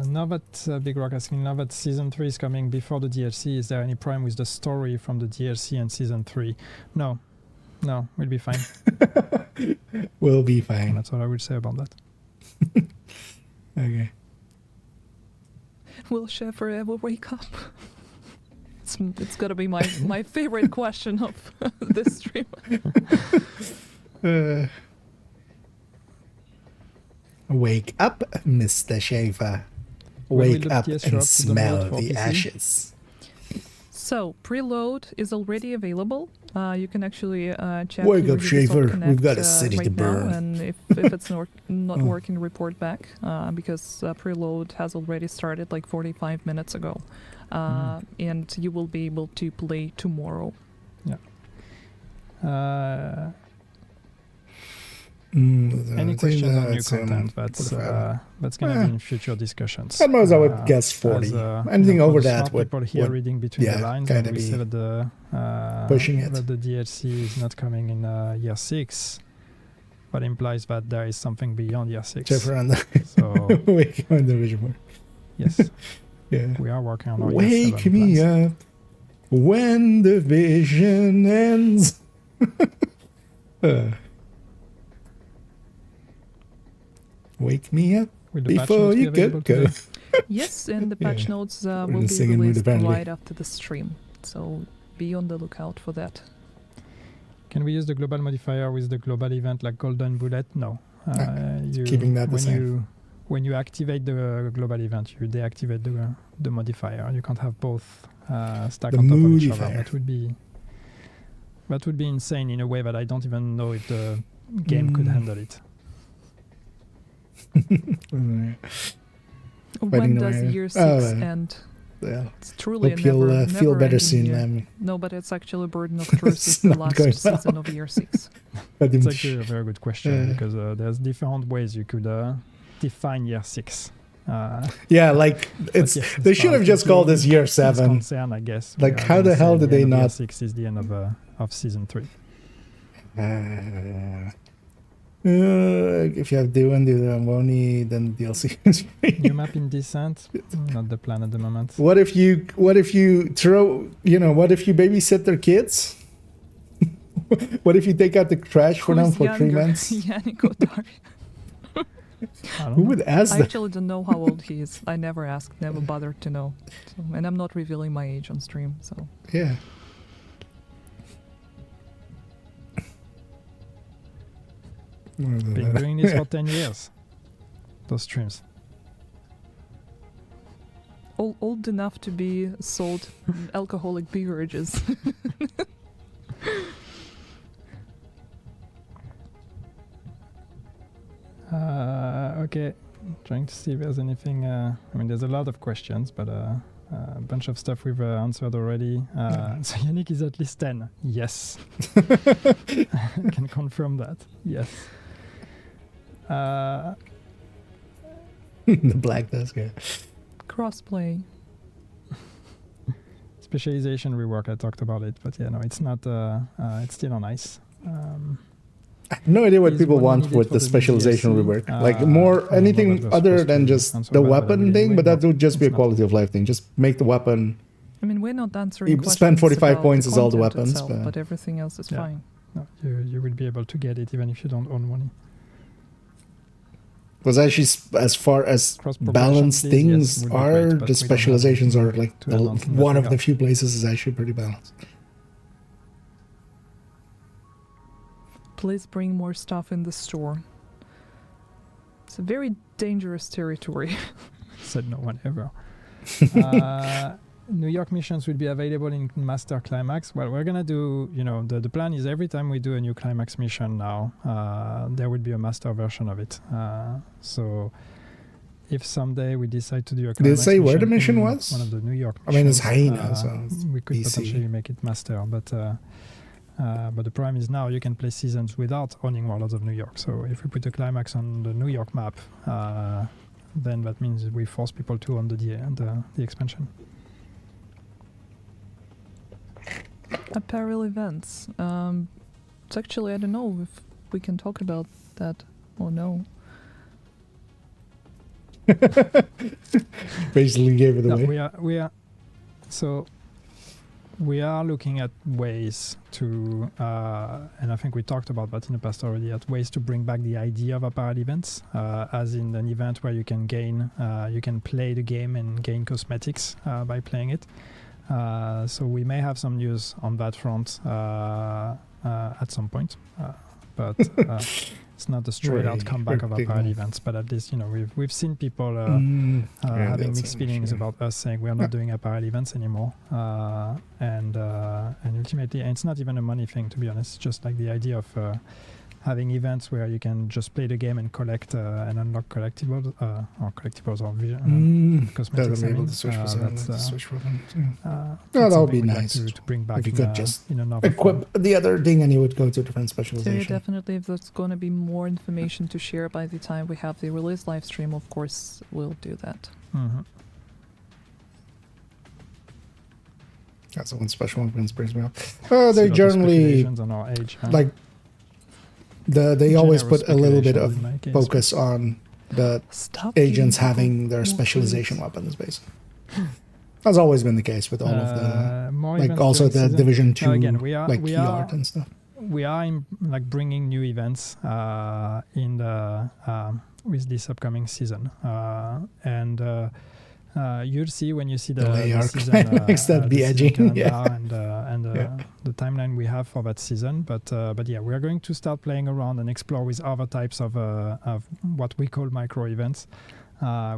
Speaker 7: Novat, Big Rock asking, now that Season 3 is coming before the DLC, is there any problem with the story from the DLC and Season 3? No, we'll be fine.
Speaker 1: We'll be
Speaker 7: And
Speaker 1: fine.
Speaker 7: that's all I would say about that.
Speaker 1: Okay.
Speaker 6: Will Sheffer ever wake up? It's gotta be my favorite question of this stream.
Speaker 1: Wake up, Mr. Schaefer.
Speaker 7: When will
Speaker 1: Wake
Speaker 7: the
Speaker 1: up
Speaker 7: PS
Speaker 1: and
Speaker 7: drop to
Speaker 1: smell
Speaker 7: download for
Speaker 1: the
Speaker 7: PC?
Speaker 1: ashes.
Speaker 6: So preload is already available. You can actually check
Speaker 1: Wake
Speaker 6: your
Speaker 1: up,
Speaker 6: Ubisoft
Speaker 1: Schaefer.
Speaker 6: Connect,
Speaker 1: We've got a city
Speaker 6: right
Speaker 1: to burn.
Speaker 6: now, and if it's not
Speaker 1: Oh.
Speaker 6: working, report back because preload has already started like 45 minutes ago, and you will be able to play tomorrow.
Speaker 7: Any questions on new content? That's going to be in future discussions.
Speaker 1: At most, I would guess 40. Anything
Speaker 7: for
Speaker 1: over
Speaker 7: the
Speaker 1: that
Speaker 7: smart
Speaker 1: would,
Speaker 7: people here reading between the lines,
Speaker 1: kind
Speaker 7: and
Speaker 1: of
Speaker 7: we
Speaker 1: be
Speaker 7: say that the
Speaker 1: pushing it.
Speaker 7: that the DLC is not coming in year 6, but implies that there is something beyond year 6.
Speaker 1: Schaefer on the
Speaker 7: So
Speaker 1: wake on the vision board.
Speaker 7: yes,
Speaker 1: Yeah.
Speaker 7: we are working on our year 7
Speaker 1: Wake me
Speaker 7: plans.
Speaker 1: up when the vision ends. Wake me up
Speaker 7: Will the patch
Speaker 1: before
Speaker 7: notes be
Speaker 1: you
Speaker 7: available
Speaker 1: get go.
Speaker 7: today?
Speaker 6: Yes, and the patch
Speaker 1: Yeah.
Speaker 6: notes
Speaker 1: We're
Speaker 6: will
Speaker 1: in
Speaker 6: be
Speaker 1: singing mood,
Speaker 6: released
Speaker 1: apparently.
Speaker 6: right after the stream. So be on the lookout for that.
Speaker 7: Can we use the global modifier with the global event like Golden Bullet? No.
Speaker 1: Keeping that the same.
Speaker 7: When you activate the global event, you deactivate the modifier. You can't have both stacked
Speaker 1: The
Speaker 7: on top of each other.
Speaker 1: modifier.
Speaker 7: That would be insane in a way that I don't even know if the game could handle it.
Speaker 6: When
Speaker 1: Fighting
Speaker 6: does
Speaker 1: away.
Speaker 6: year 6
Speaker 1: Oh,
Speaker 6: end?
Speaker 1: Yeah.
Speaker 6: It's truly
Speaker 1: Hope
Speaker 6: a
Speaker 1: you'll
Speaker 6: never,
Speaker 1: feel
Speaker 6: never
Speaker 1: better
Speaker 6: ending
Speaker 1: soon,
Speaker 6: year.
Speaker 1: Lemmy.
Speaker 6: No, but it's actually a burden of truth.
Speaker 1: It's
Speaker 6: It's the
Speaker 1: not
Speaker 6: last
Speaker 1: going well.
Speaker 6: season of year 6.
Speaker 7: It's actually a very good question because there's different ways you could define year 6.
Speaker 1: Yeah, like it's
Speaker 7: Yes,
Speaker 1: they should have just called this year 7.
Speaker 7: Concern, I guess.
Speaker 1: Like,
Speaker 7: We are
Speaker 1: how
Speaker 7: gonna
Speaker 1: the hell
Speaker 7: say
Speaker 1: did
Speaker 7: the
Speaker 1: they
Speaker 7: end of year
Speaker 1: not-
Speaker 7: 6 is the end of season 3.
Speaker 1: If you have do and do the Wony, then the DLC is free.
Speaker 7: New map in Descent? Not the plan at the moment.
Speaker 1: What if you throw, what if you babysit their kids? What if you take out the trash for them
Speaker 6: Who's
Speaker 1: for 3
Speaker 6: younger?
Speaker 1: months?
Speaker 6: Yannick or Dari?
Speaker 7: I don't
Speaker 1: Who
Speaker 7: know.
Speaker 1: would ask
Speaker 6: I
Speaker 1: that?
Speaker 6: actually don't know how old he is. I never asked, never bothered to know. So, and I'm not revealing my age on stream, so.
Speaker 1: Yeah.
Speaker 7: Been doing this for 10 years. Those streams.
Speaker 6: Old enough to be sold alcoholic beverages.
Speaker 7: Okay, trying to see if there's anything. There's a lot of questions, but a bunch of stuff we've answered already. So Yannick is at least 10. Yes. I can confirm that. Yes.
Speaker 1: The black desk, yeah.
Speaker 6: Crossplay.
Speaker 7: Specialization rework, I talked about it, but yeah, no, it's not. It's still on ice.
Speaker 1: I have no idea what
Speaker 7: Is
Speaker 1: people
Speaker 7: one
Speaker 1: want
Speaker 7: needed
Speaker 1: with
Speaker 7: for
Speaker 1: the
Speaker 7: the
Speaker 1: specialization
Speaker 7: DLC?
Speaker 1: rework. Like more
Speaker 7: I don't know what
Speaker 1: anything
Speaker 7: was
Speaker 1: other
Speaker 7: supposed
Speaker 1: than
Speaker 7: to
Speaker 1: just
Speaker 7: answer
Speaker 1: the
Speaker 7: that, but
Speaker 1: weapon
Speaker 7: anyway,
Speaker 1: thing, but that
Speaker 7: no,
Speaker 1: would just be a
Speaker 7: it's not.
Speaker 1: quality of life thing. Just make the weapon.
Speaker 6: I mean, we're not answering
Speaker 1: You
Speaker 6: questions
Speaker 1: spend 45
Speaker 6: about
Speaker 1: points
Speaker 6: the
Speaker 1: is all the
Speaker 6: content
Speaker 1: weapons,
Speaker 6: itself,
Speaker 1: but-
Speaker 6: but everything else is
Speaker 7: Yeah.
Speaker 6: fine.
Speaker 7: No, you will be able to get it even if you don't own money.
Speaker 1: Because actually, as far as
Speaker 7: Cross-progression,
Speaker 1: balanced
Speaker 7: please,
Speaker 1: things
Speaker 7: yes, would be
Speaker 1: are,
Speaker 7: great, but we
Speaker 1: the
Speaker 7: don't have
Speaker 1: specializations
Speaker 7: anything
Speaker 1: are like
Speaker 7: to announce in that
Speaker 1: one of the
Speaker 7: regard.
Speaker 1: few places is actually pretty balanced.
Speaker 6: Please bring more stuff in the store. It's a very dangerous territory.
Speaker 7: Said no one ever. New York missions will be available in Master Climax. Well, we're gonna do, the plan is every time we do a new Climax mission now, there will be a Master version of it. So if someday we decide to do a
Speaker 1: Did it
Speaker 7: Climax
Speaker 1: say where the mission
Speaker 7: in
Speaker 1: was?
Speaker 7: one of the New York
Speaker 1: I mean, it's
Speaker 7: missions,
Speaker 1: Hyena, so it's
Speaker 7: we could
Speaker 1: easy.
Speaker 7: potentially make it Master, but the problem is now you can play seasons without owning Warlords of New York. So if we put a Climax on the New York map, then that means we force people to on the expansion.
Speaker 6: Apparel events. It's actually, I don't know if we can talk about that or no.
Speaker 1: Basically gave it
Speaker 7: No,
Speaker 1: away.
Speaker 7: we are looking at ways to, and I think we talked about that in the past already, at ways to bring back the idea of apparel events, as in an event where you can play the game and gain cosmetics by playing it. So we may have some news on that front at some point, but it's not a straight out comeback of apparel events. But at least we've seen people having mixed feelings about us saying we are not doing apparel events anymore, and ultimately, and it's not even a money thing, to be honest. It's just like the idea of having events where you can just play the game and collect and unlock collectibles or cosmetics.
Speaker 1: That able to switch for them. That would be nice
Speaker 7: to bring back.
Speaker 1: if you could just
Speaker 7: another
Speaker 1: equip the other thing and you would go to different
Speaker 6: So
Speaker 1: specialization.
Speaker 6: definitely, if there's going to be more information to share by the time we have the release live stream, of course, we'll do that.
Speaker 7: Mm-hmm.
Speaker 1: That's the one special weapons brings me up. They generally
Speaker 7: on our age, huh?
Speaker 1: like they always
Speaker 7: General
Speaker 1: put a little bit of
Speaker 7: speculation in my case,
Speaker 1: focus on the
Speaker 6: Stop
Speaker 1: agents
Speaker 6: giving
Speaker 1: having
Speaker 6: people
Speaker 1: their
Speaker 6: more
Speaker 1: specialization
Speaker 6: clues.
Speaker 1: weapons, basically. That's always been the case with all of the,
Speaker 7: more
Speaker 1: like
Speaker 7: events
Speaker 1: also
Speaker 7: during
Speaker 1: the
Speaker 7: season.
Speaker 1: Division 2,
Speaker 7: Again, we are-
Speaker 1: like
Speaker 7: we
Speaker 1: key
Speaker 7: are-
Speaker 1: art and stuff.
Speaker 7: We are bringing new events in the with this upcoming season, and you'll see when you see the
Speaker 1: layout
Speaker 7: season,
Speaker 1: climax, that'd be
Speaker 7: the season
Speaker 1: edgy,
Speaker 7: calendar
Speaker 1: yeah.
Speaker 7: and the timeline we have for that season. But yeah, we are going to start playing around and explore with other types of what we call micro events,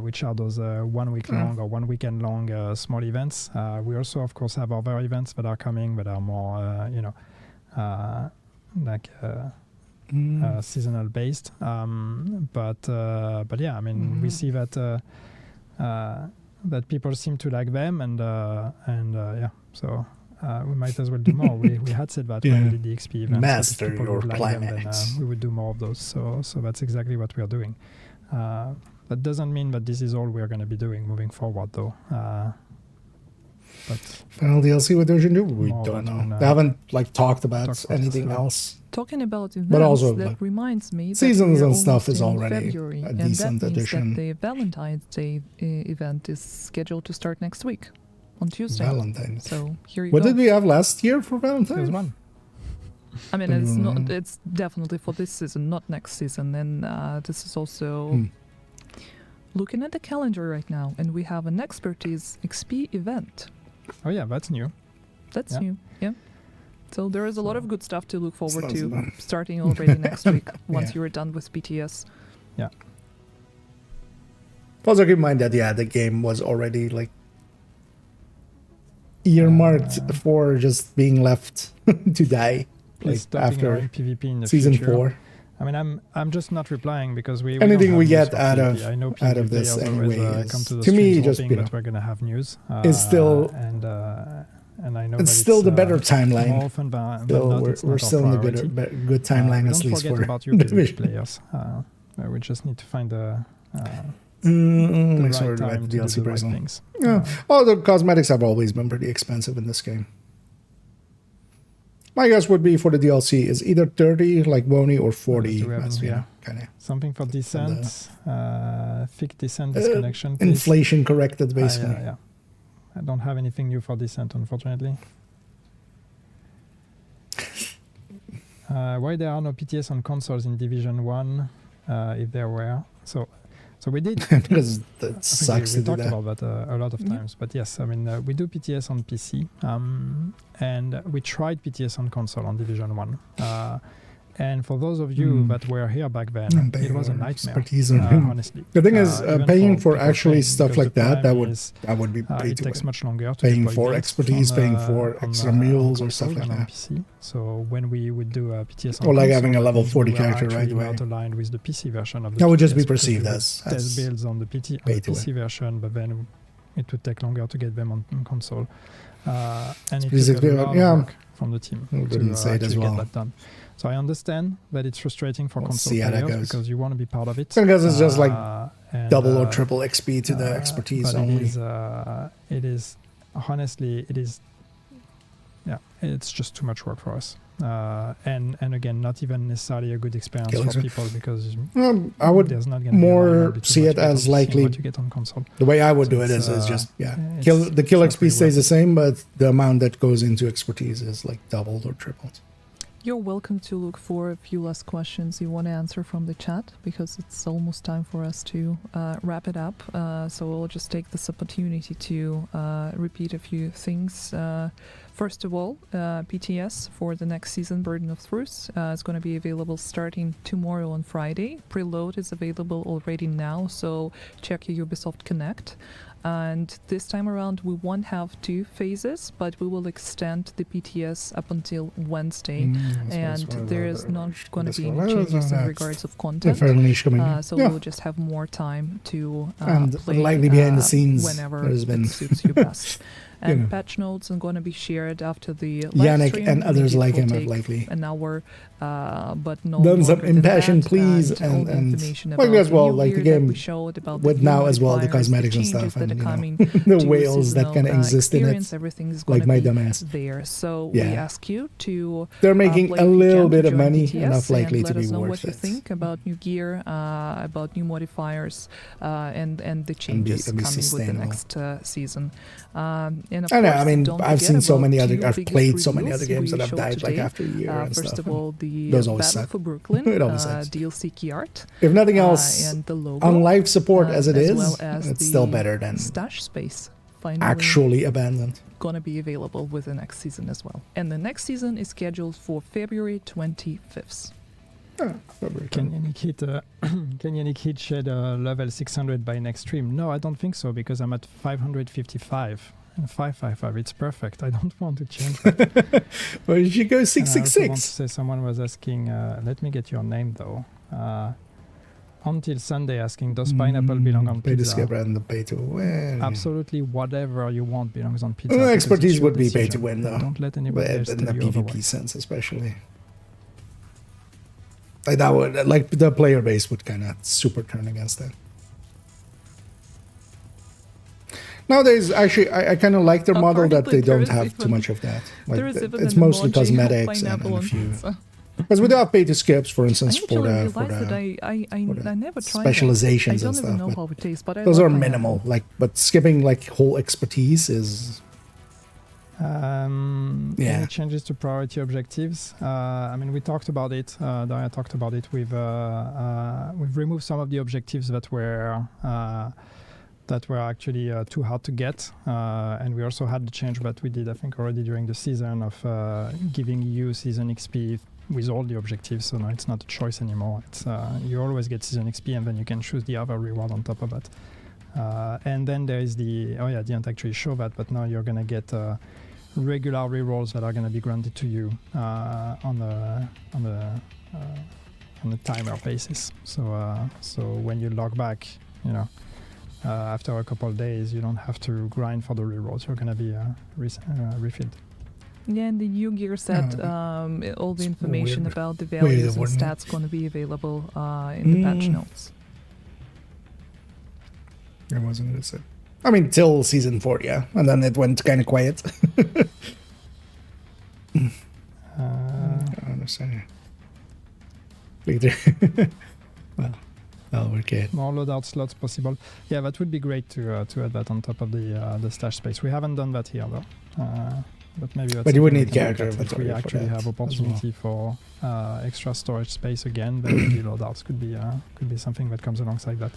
Speaker 7: which are those 1 week long or 1 weekend long small events. We also, of course, have other events that are coming that are more, seasonal based. But yeah, I mean, we see that that people seem to like them, and yeah, so we might as well do more. We had said that when we did the XP events,
Speaker 1: Master
Speaker 7: that if people
Speaker 1: your
Speaker 7: would like them, then
Speaker 1: climax.
Speaker 7: we would do more of those. So that's exactly what we are doing. That doesn't mean that this is all we are going to be doing moving forward, though. But
Speaker 1: Final DLC with Division 2? We
Speaker 7: More
Speaker 1: don't
Speaker 7: that
Speaker 1: know.
Speaker 7: one,
Speaker 1: They haven't talked about
Speaker 7: talked about
Speaker 1: anything
Speaker 7: this,
Speaker 1: else.
Speaker 6: Talking about events,
Speaker 1: But also,
Speaker 6: that
Speaker 1: like,
Speaker 6: reminds me that
Speaker 1: seasons
Speaker 6: we're
Speaker 1: and stuff
Speaker 6: almost
Speaker 1: is
Speaker 6: in
Speaker 1: already
Speaker 6: February,
Speaker 1: a
Speaker 6: and
Speaker 1: decent
Speaker 6: that means
Speaker 1: addition.
Speaker 6: that the Valentine's Day event is scheduled to start next week on Tuesday.
Speaker 1: Valentine's.
Speaker 6: So here you
Speaker 1: What
Speaker 6: go.
Speaker 1: did we have last year for
Speaker 7: there's
Speaker 1: Valentine's?
Speaker 7: one.
Speaker 6: I mean,
Speaker 1: Don't
Speaker 6: it's
Speaker 1: you
Speaker 6: not.
Speaker 1: know?
Speaker 6: It's definitely for this season, not next season. And this is also looking at the calendar right now, and we have an expertise XP event.
Speaker 7: Oh yeah, that's new.
Speaker 6: That's
Speaker 7: Yeah.
Speaker 6: new. Yeah. So there is a lot of good stuff to look forward
Speaker 1: Sounds
Speaker 6: to,
Speaker 1: fun.
Speaker 6: starting already next week once
Speaker 1: Yeah.
Speaker 6: you're done with BTS.
Speaker 7: Yeah.
Speaker 1: Also keep in mind that, yeah, the game was already, like, earmarked for just being left to die. Like,
Speaker 7: It's stopping our
Speaker 1: after
Speaker 7: PvP in the
Speaker 1: season
Speaker 7: future.
Speaker 1: 4.
Speaker 7: I mean, I'm just not replying because we
Speaker 1: Anything
Speaker 7: don't have
Speaker 1: we
Speaker 7: news
Speaker 1: get
Speaker 7: for
Speaker 1: out
Speaker 7: PvP.
Speaker 1: of-
Speaker 7: I know
Speaker 1: out of
Speaker 7: PvP
Speaker 1: this
Speaker 7: players always,
Speaker 1: anyway is-
Speaker 7: come to the
Speaker 1: to me,
Speaker 7: streams
Speaker 1: just,
Speaker 7: hoping
Speaker 1: you
Speaker 7: that
Speaker 1: know,
Speaker 7: we're gonna have news.
Speaker 1: it's still-
Speaker 7: and I know
Speaker 1: It's
Speaker 7: that
Speaker 1: still the better
Speaker 7: more
Speaker 1: timeline.
Speaker 7: often than
Speaker 1: Still,
Speaker 7: not, it's
Speaker 1: we're
Speaker 7: not our
Speaker 1: still in the
Speaker 7: priority.
Speaker 1: good timeline, at
Speaker 7: Don't
Speaker 1: least
Speaker 7: forget
Speaker 1: for
Speaker 7: about your PvP
Speaker 1: Division.
Speaker 7: players. We just need to find the
Speaker 1: Make
Speaker 7: right
Speaker 1: sure to
Speaker 7: time
Speaker 1: buy
Speaker 7: to
Speaker 1: the
Speaker 7: do
Speaker 1: DLC
Speaker 7: the right
Speaker 1: personally.
Speaker 7: things.
Speaker 1: Yeah. Oh, the cosmetics have always been pretty expensive in this game. My guess would be for the DLC is either 30 like Wony or 40.
Speaker 7: do we have
Speaker 1: That's,
Speaker 7: in
Speaker 1: you know,
Speaker 7: here?
Speaker 1: kind of
Speaker 7: Something for descent, fix descent disconnection. please.
Speaker 1: inflation corrected,
Speaker 7: Ah,
Speaker 1: basically.
Speaker 7: yeah. I don't have anything new for descent, unfortunately. Why there are no PTS on consoles in Division 1, if there were. So we did.
Speaker 1: Because
Speaker 7: I
Speaker 1: that
Speaker 7: think
Speaker 1: sucks
Speaker 7: we
Speaker 1: to do
Speaker 7: talked
Speaker 1: that.
Speaker 7: about that a lot of times. But yes, I mean, we do PTS on PC. And we tried PTS on console on Division 1. And for those of you that were here back then, it was a nightmare,
Speaker 1: Expertise on him.
Speaker 7: honestly.
Speaker 1: The thing is,
Speaker 7: Even
Speaker 1: paying for
Speaker 7: people
Speaker 1: actually
Speaker 7: playing,
Speaker 1: stuff
Speaker 7: because
Speaker 1: like
Speaker 7: the
Speaker 1: that,
Speaker 7: problem is,
Speaker 1: that would be way
Speaker 7: it
Speaker 1: too
Speaker 7: takes
Speaker 1: much.
Speaker 7: much longer to
Speaker 1: Paying
Speaker 7: deploy
Speaker 1: for
Speaker 7: events
Speaker 1: expertise, paying for
Speaker 7: on,
Speaker 1: extra
Speaker 7: on
Speaker 1: mules or
Speaker 7: console
Speaker 1: stuff like
Speaker 7: and on
Speaker 1: that.
Speaker 7: PC. So when we would do a PTS on
Speaker 1: Or like
Speaker 7: console,
Speaker 1: having a level
Speaker 7: we
Speaker 1: 40
Speaker 7: were
Speaker 1: character
Speaker 7: actually
Speaker 1: right away.
Speaker 7: not aligned with the PC version of the
Speaker 1: That would just
Speaker 7: PTS
Speaker 1: be
Speaker 7: because
Speaker 1: perceived
Speaker 7: we would
Speaker 1: as
Speaker 7: test builds on the
Speaker 1: way too
Speaker 7: PC version, but then it would take longer to get them on console. And it
Speaker 1: basically,
Speaker 7: took a lot
Speaker 1: yeah.
Speaker 7: of work from the team
Speaker 1: I
Speaker 7: to
Speaker 1: wouldn't say it as
Speaker 7: actually
Speaker 1: well.
Speaker 7: get that done. So I understand that it's frustrating for
Speaker 1: We'll
Speaker 7: console
Speaker 1: see how that
Speaker 7: players
Speaker 1: goes.
Speaker 7: because you want to be part of it.
Speaker 1: I guess it's just like
Speaker 7: and,
Speaker 1: double or triple XP to the expertise
Speaker 7: but
Speaker 1: only.
Speaker 7: it is honestly, it is, yeah, it's just too much work for us. And again, not even necessarily a good experience
Speaker 1: Killing
Speaker 7: for
Speaker 1: it.
Speaker 7: people because
Speaker 1: I would
Speaker 7: there's not going to
Speaker 1: more
Speaker 7: be
Speaker 1: see it as likely.
Speaker 7: what you get on console.
Speaker 1: The way I would
Speaker 7: So
Speaker 1: do it
Speaker 7: it's,
Speaker 1: is just
Speaker 7: it's-
Speaker 1: the kill
Speaker 7: it's not
Speaker 1: XP
Speaker 7: really
Speaker 1: stays the
Speaker 7: worth
Speaker 1: same, but the amount that goes into expertise is like doubled or tripled.
Speaker 6: You're welcome to look for a few last questions you want to answer from the chat, because it's almost time for us to wrap it up. So we'll just take this opportunity to repeat a few things. First of all, PTS for the next season, Burden of Truth, is going to be available starting tomorrow on Friday. Preload is available already now, so check your Ubisoft Connect. And this time around, we won't have 2 phases, but we will extend the PTS up until Wednesday. And there is not going to be any changes in regards of content. So we'll just have more time to
Speaker 1: and
Speaker 6: play
Speaker 1: likely behind the scenes
Speaker 6: whenever
Speaker 1: there's been
Speaker 6: it suits you best. And
Speaker 1: you know,
Speaker 6: patch notes are going to be shared after the live
Speaker 1: Yannick
Speaker 6: stream.
Speaker 1: and others
Speaker 6: Maybe it
Speaker 1: like
Speaker 6: will
Speaker 1: him have
Speaker 6: take
Speaker 1: likely
Speaker 6: an hour, but no
Speaker 1: done some
Speaker 6: longer than
Speaker 1: impassioned
Speaker 6: that.
Speaker 1: pleas
Speaker 6: and all the
Speaker 1: and
Speaker 6: information
Speaker 1: like
Speaker 6: about
Speaker 1: as well,
Speaker 6: the new
Speaker 1: like the
Speaker 6: gear that
Speaker 1: game
Speaker 6: we showed, about
Speaker 1: with
Speaker 6: the
Speaker 1: now as well the
Speaker 6: modifiers,
Speaker 1: cosmetics and
Speaker 6: changes
Speaker 1: stuff,
Speaker 6: that
Speaker 1: and
Speaker 6: are
Speaker 1: you know,
Speaker 6: coming
Speaker 1: the
Speaker 6: to your
Speaker 1: whales that can
Speaker 6: seasonal,
Speaker 1: exist in
Speaker 6: experience.
Speaker 1: it.
Speaker 6: Everything is
Speaker 1: like
Speaker 6: going
Speaker 1: my
Speaker 6: to be
Speaker 1: dumbass.
Speaker 6: there. So
Speaker 1: Yeah.
Speaker 6: we ask you to
Speaker 1: They're making
Speaker 6: play
Speaker 1: a
Speaker 6: if you
Speaker 1: little
Speaker 6: can,
Speaker 1: bit of
Speaker 6: join
Speaker 1: money,
Speaker 6: PTS,
Speaker 1: enough likely
Speaker 6: and
Speaker 1: to
Speaker 6: let
Speaker 1: be
Speaker 6: us know
Speaker 1: worth
Speaker 6: what you
Speaker 1: it.
Speaker 6: think about new gear, about new modifiers, and the changes
Speaker 1: and be
Speaker 6: coming with the
Speaker 1: sustainable.
Speaker 6: next season. And of
Speaker 1: I know.
Speaker 6: course,
Speaker 1: I mean,
Speaker 6: don't
Speaker 1: I've
Speaker 6: forget
Speaker 1: seen so
Speaker 6: about
Speaker 1: many other.
Speaker 6: 2
Speaker 1: I've
Speaker 6: biggest
Speaker 1: played so many
Speaker 6: reveals
Speaker 1: other games
Speaker 6: we
Speaker 1: that have
Speaker 6: showed
Speaker 1: died like
Speaker 6: today.
Speaker 1: after a year and
Speaker 6: First
Speaker 1: stuff.
Speaker 6: of all, the
Speaker 1: Those always
Speaker 6: Battle
Speaker 1: suck.
Speaker 6: for Brooklyn
Speaker 1: It always sucks.
Speaker 6: DLC key art,
Speaker 1: If nothing else,
Speaker 6: and the logo,
Speaker 1: on live support as it
Speaker 6: as
Speaker 1: is,
Speaker 6: well as
Speaker 1: it's
Speaker 6: the
Speaker 1: still better than
Speaker 6: stash space. Finally,
Speaker 1: actually abandoned.
Speaker 6: gonna be available with the next season as well. And the next season is scheduled for February 25th.
Speaker 7: Can Yannick hit shed level 600 by next stream? No, I don't think so, because I'm at 555 and 555. It's perfect. I don't want to change that.
Speaker 1: Well, you should go
Speaker 7: I also want to
Speaker 1: 666.
Speaker 7: say someone was asking, let me get your name though. Until Sunday asking, does pineapple belong on
Speaker 1: Pay to
Speaker 7: pizza?
Speaker 1: skip and the pay to win.
Speaker 7: Absolutely whatever you want belongs on pizza.
Speaker 1: Well,
Speaker 7: because
Speaker 1: expertise
Speaker 7: it's your
Speaker 1: would be pay to
Speaker 7: decision.
Speaker 1: win, though.
Speaker 7: Don't let anybody else
Speaker 1: in
Speaker 7: tell
Speaker 1: the
Speaker 7: you
Speaker 1: PvP
Speaker 7: otherwise.
Speaker 1: sense, especially. Like that would, like the player base would kind of super turn against that. Nowadays, actually, I kind of like their model that they
Speaker 6: Apparently, there
Speaker 1: don't
Speaker 6: is
Speaker 1: have too
Speaker 6: even-
Speaker 1: much of that. Like
Speaker 6: there is even
Speaker 1: it's
Speaker 6: an
Speaker 1: mostly
Speaker 6: emoji of
Speaker 1: cosmetics and
Speaker 6: pineapple
Speaker 1: a
Speaker 6: on
Speaker 1: few.
Speaker 6: pizza.
Speaker 1: Because we do have pay to skips, for
Speaker 6: I
Speaker 1: instance, for
Speaker 6: actually
Speaker 1: the
Speaker 6: realized that I never tried
Speaker 1: specializations
Speaker 6: that. I
Speaker 1: and
Speaker 6: don't even
Speaker 1: stuff.
Speaker 6: know
Speaker 1: But
Speaker 6: how it tastes, but I
Speaker 1: those
Speaker 6: like
Speaker 1: are
Speaker 6: pineapple.
Speaker 1: minimal. Like, but skipping like whole expertise is
Speaker 7: Any changes to priority objectives? I mean, we talked about it. Daria talked about it. We've removed some of the objectives that were actually too hard to get, and we also had the change that we did, I think, already during the season of giving you season XP with all the objectives. So now it's not a choice anymore. It's you always get season XP, and then you can choose the other reward on top of that. And then there is I didn't actually show that, but now you're gonna get regular rerolls that are gonna be granted to you on a timer basis. So when you log back, you know, after a couple of days, you don't have to grind for the rerolls. You're gonna be refilled.
Speaker 6: Yeah, and the new gear set, all the information
Speaker 1: weird.
Speaker 6: about the values and
Speaker 1: wouldn't it?
Speaker 6: stats going to be available in the patch notes.
Speaker 1: It wasn't gonna say. I mean, till season 4, yeah, and then it went kind of quiet. I understand. Well, we're good.
Speaker 7: More loadout slots possible. Yeah, that would be great to add that on top of the stash space. We haven't done that here though. But maybe that's
Speaker 1: But you would
Speaker 7: something
Speaker 1: need
Speaker 7: we can look
Speaker 1: character
Speaker 7: at. If
Speaker 1: inventory
Speaker 7: we
Speaker 1: for
Speaker 7: actually
Speaker 1: that
Speaker 7: have
Speaker 1: as well.
Speaker 7: opportunity for extra storage space again, then maybe loadouts could be something that comes alongside that.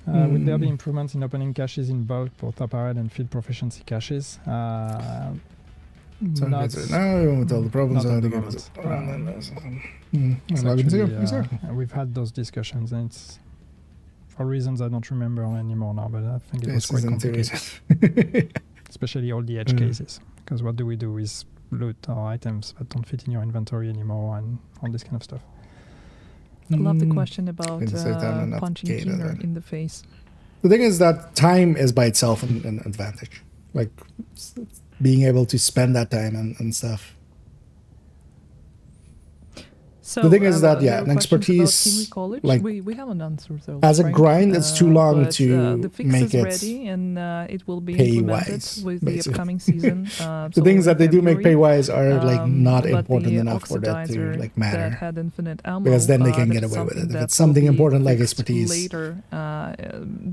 Speaker 7: Would there be improvements in opening caches in bulk, both apparel and field proficiency caches?
Speaker 1: So
Speaker 7: Not-
Speaker 1: no, with all the problems
Speaker 7: not
Speaker 1: how
Speaker 7: at
Speaker 1: to
Speaker 7: the
Speaker 1: get
Speaker 7: moment.
Speaker 1: it around that.
Speaker 7: It's
Speaker 1: Log into
Speaker 7: actually,
Speaker 1: exactly.
Speaker 7: we've had those discussions, and it's for reasons I don't remember anymore now, but I think it was
Speaker 1: This
Speaker 7: quite
Speaker 1: isn't
Speaker 7: complicated, especially all the edge cases. Because what do we do is loot our items that don't fit in your inventory anymore and all this kind of stuff.
Speaker 6: I love the question about
Speaker 1: Didn't say that enough
Speaker 6: punching
Speaker 1: data
Speaker 6: Keener
Speaker 1: then.
Speaker 6: in the face.
Speaker 1: The thing is that time is by itself an advantage. Like being able to spend that time and stuff.
Speaker 6: So
Speaker 1: The thing is that,
Speaker 6: there
Speaker 1: yeah,
Speaker 6: were
Speaker 1: an
Speaker 6: questions about
Speaker 1: expertise,
Speaker 6: Kingsley College.
Speaker 1: like,
Speaker 6: We haven't answered those.
Speaker 1: as a
Speaker 6: right?
Speaker 1: grind, it's too long
Speaker 6: But,
Speaker 1: to
Speaker 6: the fix
Speaker 1: make
Speaker 6: is
Speaker 1: it
Speaker 6: ready and it will be
Speaker 1: pay
Speaker 6: implemented
Speaker 1: wise,
Speaker 6: with the
Speaker 1: basically.
Speaker 6: upcoming season.
Speaker 1: The
Speaker 6: so
Speaker 1: things
Speaker 6: in
Speaker 1: that they do make
Speaker 6: February.
Speaker 1: pay wise are like not
Speaker 6: But
Speaker 1: important
Speaker 6: the
Speaker 1: enough for that to
Speaker 6: oxidizer
Speaker 1: like
Speaker 6: that
Speaker 1: matter,
Speaker 6: had infinite ammo,
Speaker 1: because then they can
Speaker 6: that
Speaker 1: get
Speaker 6: is
Speaker 1: away with
Speaker 6: something
Speaker 1: it. If
Speaker 6: that
Speaker 1: it's
Speaker 6: will
Speaker 1: something
Speaker 6: be
Speaker 1: important like
Speaker 6: fixed
Speaker 1: expertise,
Speaker 6: later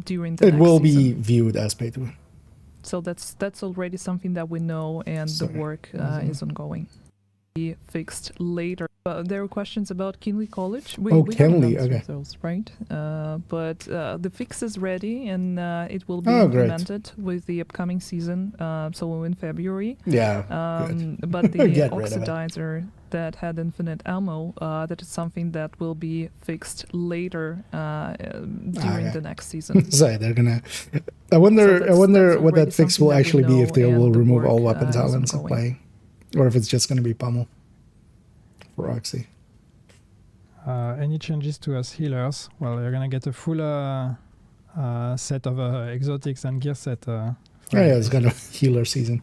Speaker 6: during the
Speaker 1: it
Speaker 6: next
Speaker 1: will
Speaker 6: season.
Speaker 1: be viewed as pay to win.
Speaker 6: So that's already something that we know, and the
Speaker 1: Sorry.
Speaker 6: work is ongoing. Be fixed later. There were questions about Kinley College. We haven't
Speaker 1: Kenley,
Speaker 6: answered
Speaker 1: okay.
Speaker 6: those, right? But the fix is ready, and it will be
Speaker 1: Oh, great.
Speaker 6: implemented with the upcoming season. So in February.
Speaker 1: Yeah, good.
Speaker 6: But the
Speaker 1: Get rid of it.
Speaker 6: oxidizer that had infinite ammo, that is something that will be fixed later during
Speaker 1: Okay.
Speaker 6: the next season.
Speaker 1: Sorry, they're gonna. I wonder
Speaker 6: that's
Speaker 1: what
Speaker 6: already
Speaker 1: that fix
Speaker 6: something
Speaker 1: will
Speaker 6: that we
Speaker 1: actually be, if
Speaker 6: know,
Speaker 1: they will
Speaker 6: and the
Speaker 1: remove all
Speaker 6: work,
Speaker 1: weapon
Speaker 6: is
Speaker 1: talents of
Speaker 6: ongoing.
Speaker 1: playing, or if it's just gonna be pummel for Roxy.
Speaker 7: Any changes to us healers? Well, you're gonna get a full set of exotics and gear set.
Speaker 1: Oh yeah, it's kind of healer season.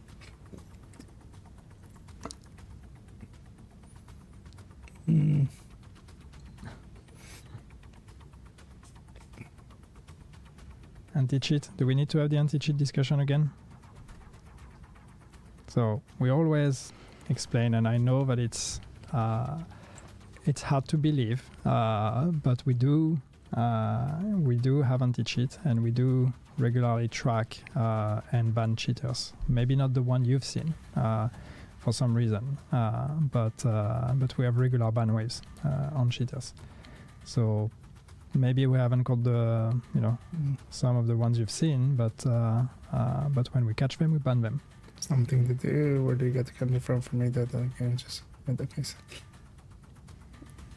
Speaker 7: Anti-cheat. Do we need to have the anti-cheat discussion again? So we always explain, and I know that it's hard to believe, but we do have anti-cheat, and we do regularly track and ban cheaters. Maybe not the one you've seen for some reason, but we have regular ban waves on cheaters. So maybe we haven't got the some of the ones you've seen, but when we catch them, we ban them.
Speaker 1: Something to do. Where do you get the company from? For me, that I can just in that case.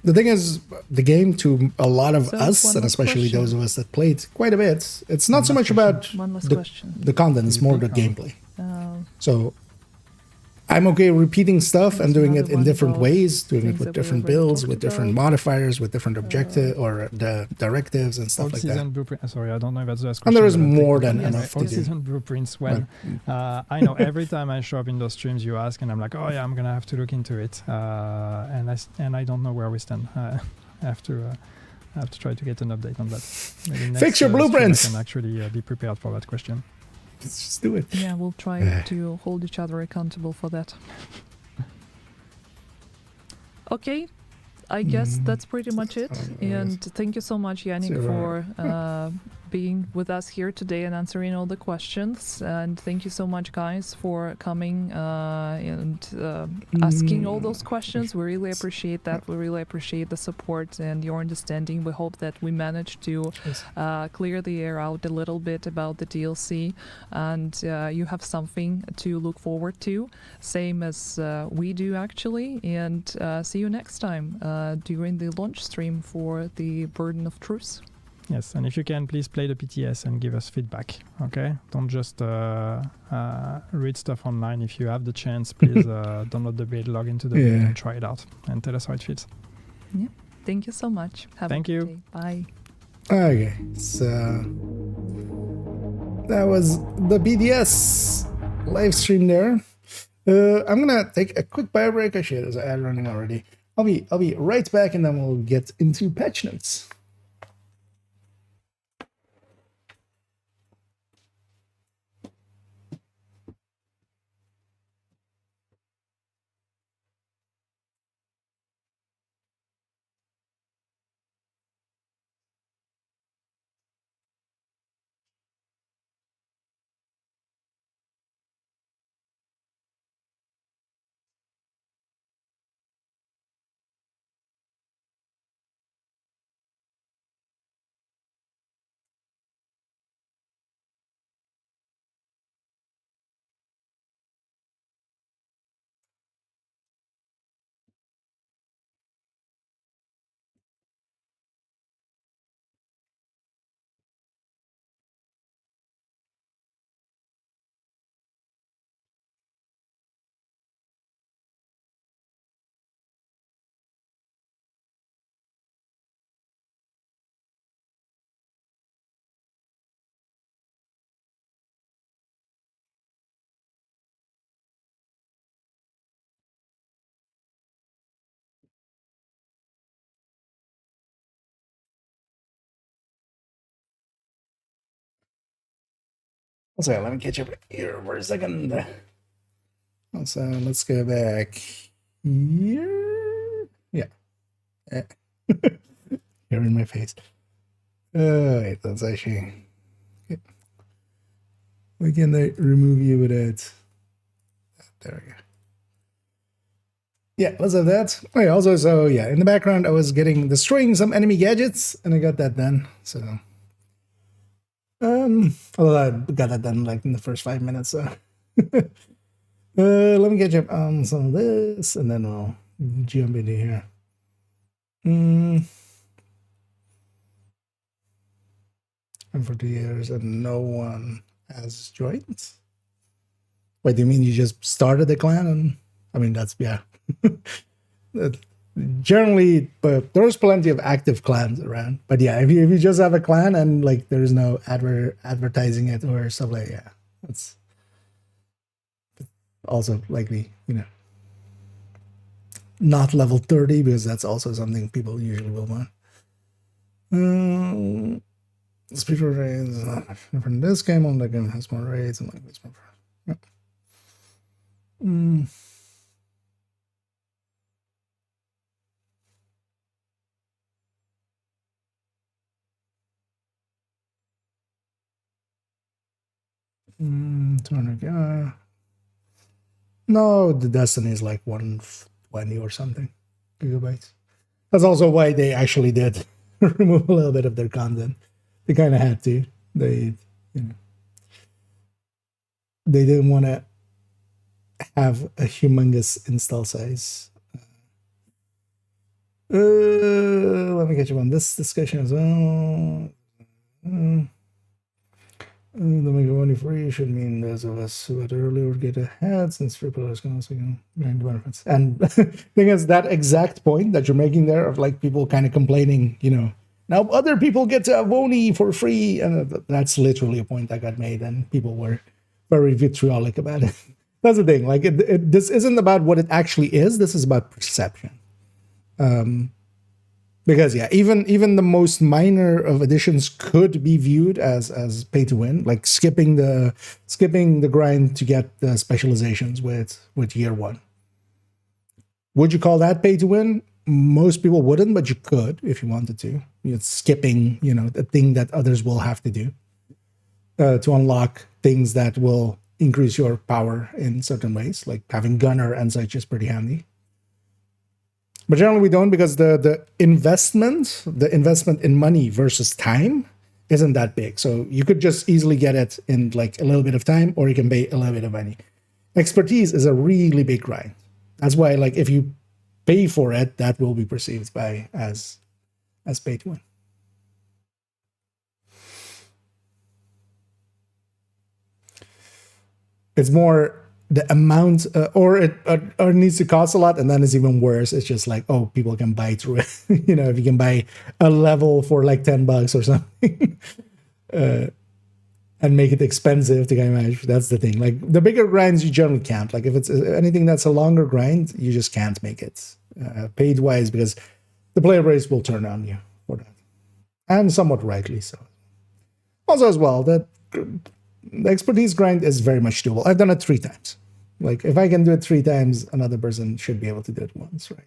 Speaker 1: The thing is, the game to a lot of
Speaker 6: So
Speaker 1: us,
Speaker 6: one
Speaker 1: and
Speaker 6: last
Speaker 1: especially
Speaker 6: question.
Speaker 1: those of us that played quite a bit, it's not
Speaker 7: One
Speaker 1: so
Speaker 7: last
Speaker 1: much about
Speaker 6: One last
Speaker 1: the,
Speaker 6: question.
Speaker 1: the content, it's more the
Speaker 7: Repeat?
Speaker 1: gameplay.
Speaker 6: Uh,
Speaker 1: So I'm okay repeating stuff and
Speaker 6: There's
Speaker 1: doing it
Speaker 6: another
Speaker 1: in
Speaker 6: one
Speaker 1: different
Speaker 6: about
Speaker 1: ways, doing it
Speaker 6: things
Speaker 1: with
Speaker 6: that we
Speaker 1: different
Speaker 6: already
Speaker 1: builds,
Speaker 6: talked
Speaker 1: with different
Speaker 6: about.
Speaker 1: modifiers, with different objective or the directives and stuff
Speaker 7: Old
Speaker 1: like
Speaker 7: season
Speaker 1: that.
Speaker 7: blueprint. Sorry, I don't know if that's the last
Speaker 1: And
Speaker 7: question.
Speaker 1: there is
Speaker 7: but I'll take
Speaker 1: more
Speaker 7: the
Speaker 1: than
Speaker 7: question.
Speaker 1: enough to
Speaker 7: Old
Speaker 1: do.
Speaker 7: season blueprints. When I know every time I show up in those streams, you ask, and I'm like, oh yeah, I'm gonna have to look into it, and I don't know where we stand. I have to try to get an update on that. Maybe next,
Speaker 1: Fix your
Speaker 7: stream
Speaker 1: blueprints.
Speaker 7: I can actually be prepared for that question.
Speaker 1: Let's just do it.
Speaker 6: Yeah, we'll try to hold each other accountable for that. Okay, I guess that's pretty much it. And thank you so much, Yannick,
Speaker 1: Zero.
Speaker 6: for being with us here today and answering all the questions. And thank you so much, guys, for coming and asking all those questions. We really appreciate that. We really appreciate the support and your understanding. We hope that we managed to clear the air out a little bit about the DLC, and you have something to look forward to, same as we do actually. And see you next time during the launch stream for the Burden of Truth.
Speaker 7: Yes, and if you can, please play the PTS and give us feedback. Okay, don't just read stuff online. If you have the chance, please download the build, log into the build, and try it out, and tell us how it feels.
Speaker 6: Yeah, thank you so much. Have
Speaker 7: Thank
Speaker 6: a good
Speaker 7: you.
Speaker 6: day. Bye.
Speaker 1: Okay, so that was the BDS live stream there. I'm gonna take a quick bio break. Actually, there's an ad running already. I'll be right back, and then we'll get into patch notes. Also, let me catch up here for a second. Also, let's go back here. Yeah. Here in my face. Wait, that's actually... Okay. Why can't I remove you without... There we go. Yeah, let's have that. Okay, also, so yeah, in the background, I was destroying some enemy gadgets, and I got that done. So, although I got that done like in the first 5 minutes. So, let me catch up on some of this, and then I'll jump into here. And for 2 years, and no one has joined. Wait, do you mean you just started the clan? And I mean, that's yeah. Generally, but there's plenty of active clans around. But yeah, if you just have a clan and like there's no advertising it or stuff like yeah, that's also likely, you know, not level 30 because that's also something people usually will want. Speed for raids from this game on the game has more raids and like this more. Yep. No, the Destiny is like 120 or something gigabytes. That's also why they actually did remove a little bit of their content. They kind of had to. They, you know, they didn't want to have a humongous install size. Let me get you on this discussion as well. The money free should mean those of us who had earlier would get ahead, since free players can also gain benefits. And the thing is, that exact point that you're making there of like people kind of complaining, you know, now other people get to have Oni for free, and that's literally a point that got made, and people were very vitriolic about it. That's the thing. Like, this isn't about what it actually is. This is about perception. Because yeah, even the most minor of additions could be viewed as pay to win, like skipping the grind to get the specializations with year one. Would you call that pay to win? Most people wouldn't, but you could if you wanted to. It's skipping, you know, the thing that others will have to do to unlock things that will increase your power in certain ways, like having gunner and such is pretty handy. But generally we don't, because the investment in money versus time isn't that big. So you could just easily get it in like a little bit of time, or you can pay a little bit of money. Expertise is a really big grind. That's why, like, if you pay for it, that will be perceived by as pay to win. It's more the amount, or it needs to cost a lot, and then it's even worse. It's just like, oh, people can buy through it. You know, if you can buy a level for like $10 or something, and make it expensive to kind of manage. That's the thing. Like the bigger grinds, you generally can't. Like if it's anything that's a longer grind, you just can't make it paid wise, because the player base will turn on you for that, and somewhat rightly so. Also, as well, that the expertise grind is very much doable. I've done it 3 times. Like, if I can do it 3 times, another person should be able to do it once, right?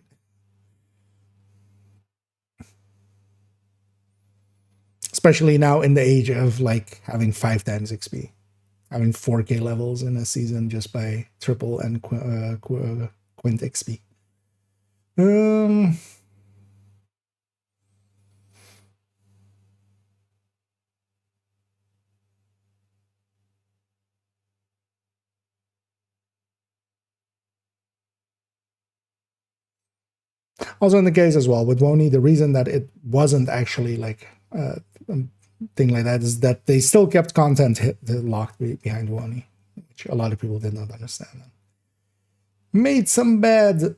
Speaker 1: Especially now in the age of, like, having 5 times XP. Having 4K levels in a season just by triple and quint XP. Also in the case as well with Woni, the reason that it wasn't actually like a thing like that is that they still kept content locked behind Woni, which a lot of people did not understand. Made some bad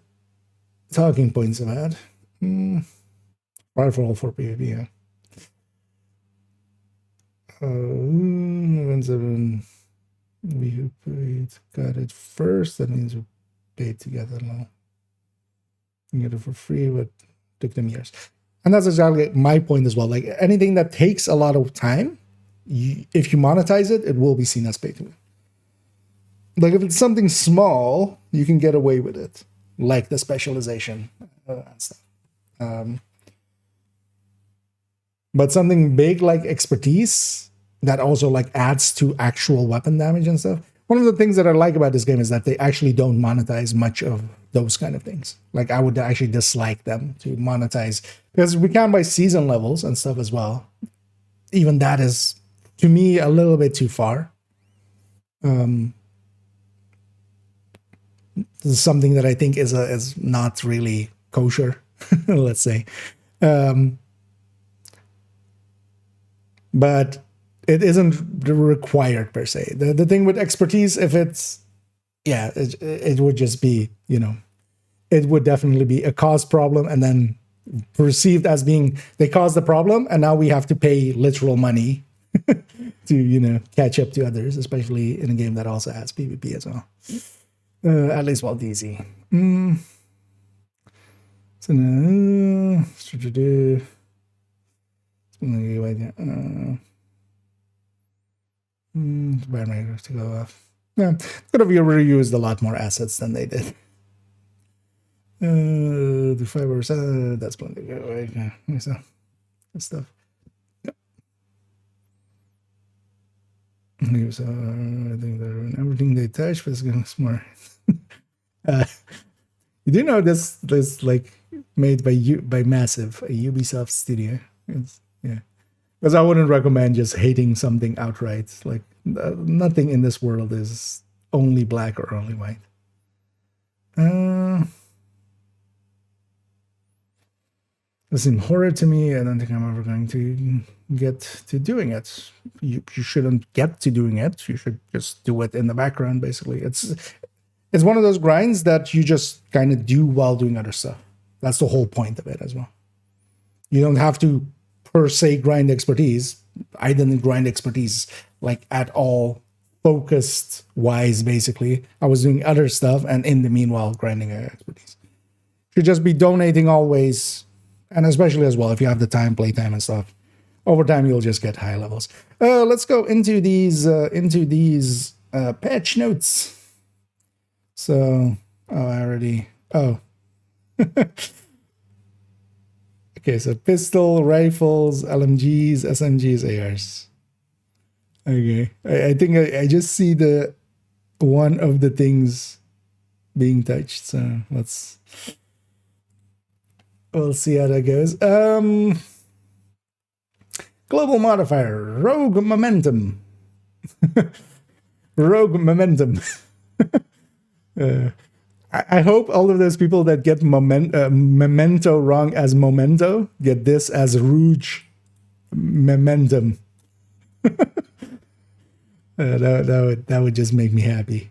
Speaker 1: talking points about. Right for all for PvP, yeah. We got it first. That means we paid together now. You get it for free, but took them years. And that's exactly my point as well. Like anything that takes a lot of time if you monetize it, it will be seen as pay to win. Like if it's something small, you can get away with it, like the specialization and stuff. But something big like expertise that also like adds to actual weapon damage and stuff. One of the things that I like about this game is that they actually don't monetize much of those kind of things. Like I would actually dislike them to monetize because we can buy season levels and stuff as well. Even that is, to me, a little bit too far. This is something that I think is not really kosher, let's say. But it isn't required per se. The thing with expertise, if it's, yeah, it would just be, you know, it would definitely be a cost problem and then perceived as being, they caused the problem and now we have to pay literal money to, you know, catch up to others, especially in a game that also has PvP as well. At least while DZ. So now, bad to go off. Yeah, could have reused a lot more assets than they did. The fibers, that's plenty. Yeah, so good stuff. Yep. So I think that everything they touch was getting smart. You do know this like made by Massive, a Ubisoft studio. Yeah, because I wouldn't recommend just hating something outright. Like nothing in this world is only black or only white. It seems horror to me. I don't think I'm ever going to get to doing it. You shouldn't get to doing it. You should just do it in the background, basically. It's one of those grinds that you just kind of do while doing other stuff. That's the whole point of it as well. You don't have to per se grind expertise. I didn't grind expertise like at all, focused wise, basically. I was doing other stuff and in the meanwhile grinding expertise. Should just be donating always. And especially as well, if you have the time, playtime and stuff, over time you'll just get high levels. Let's go into these patch notes. So, okay, so pistol, rifles, LMGs, SMGs, ARs. Okay, I think I just see the one of the things being touched. So we'll see how that goes. Global modifier, rogue momentum. Rogue momentum. I hope all of those people that get memento wrong as memento get this as rouge momentum. That would just make me happy.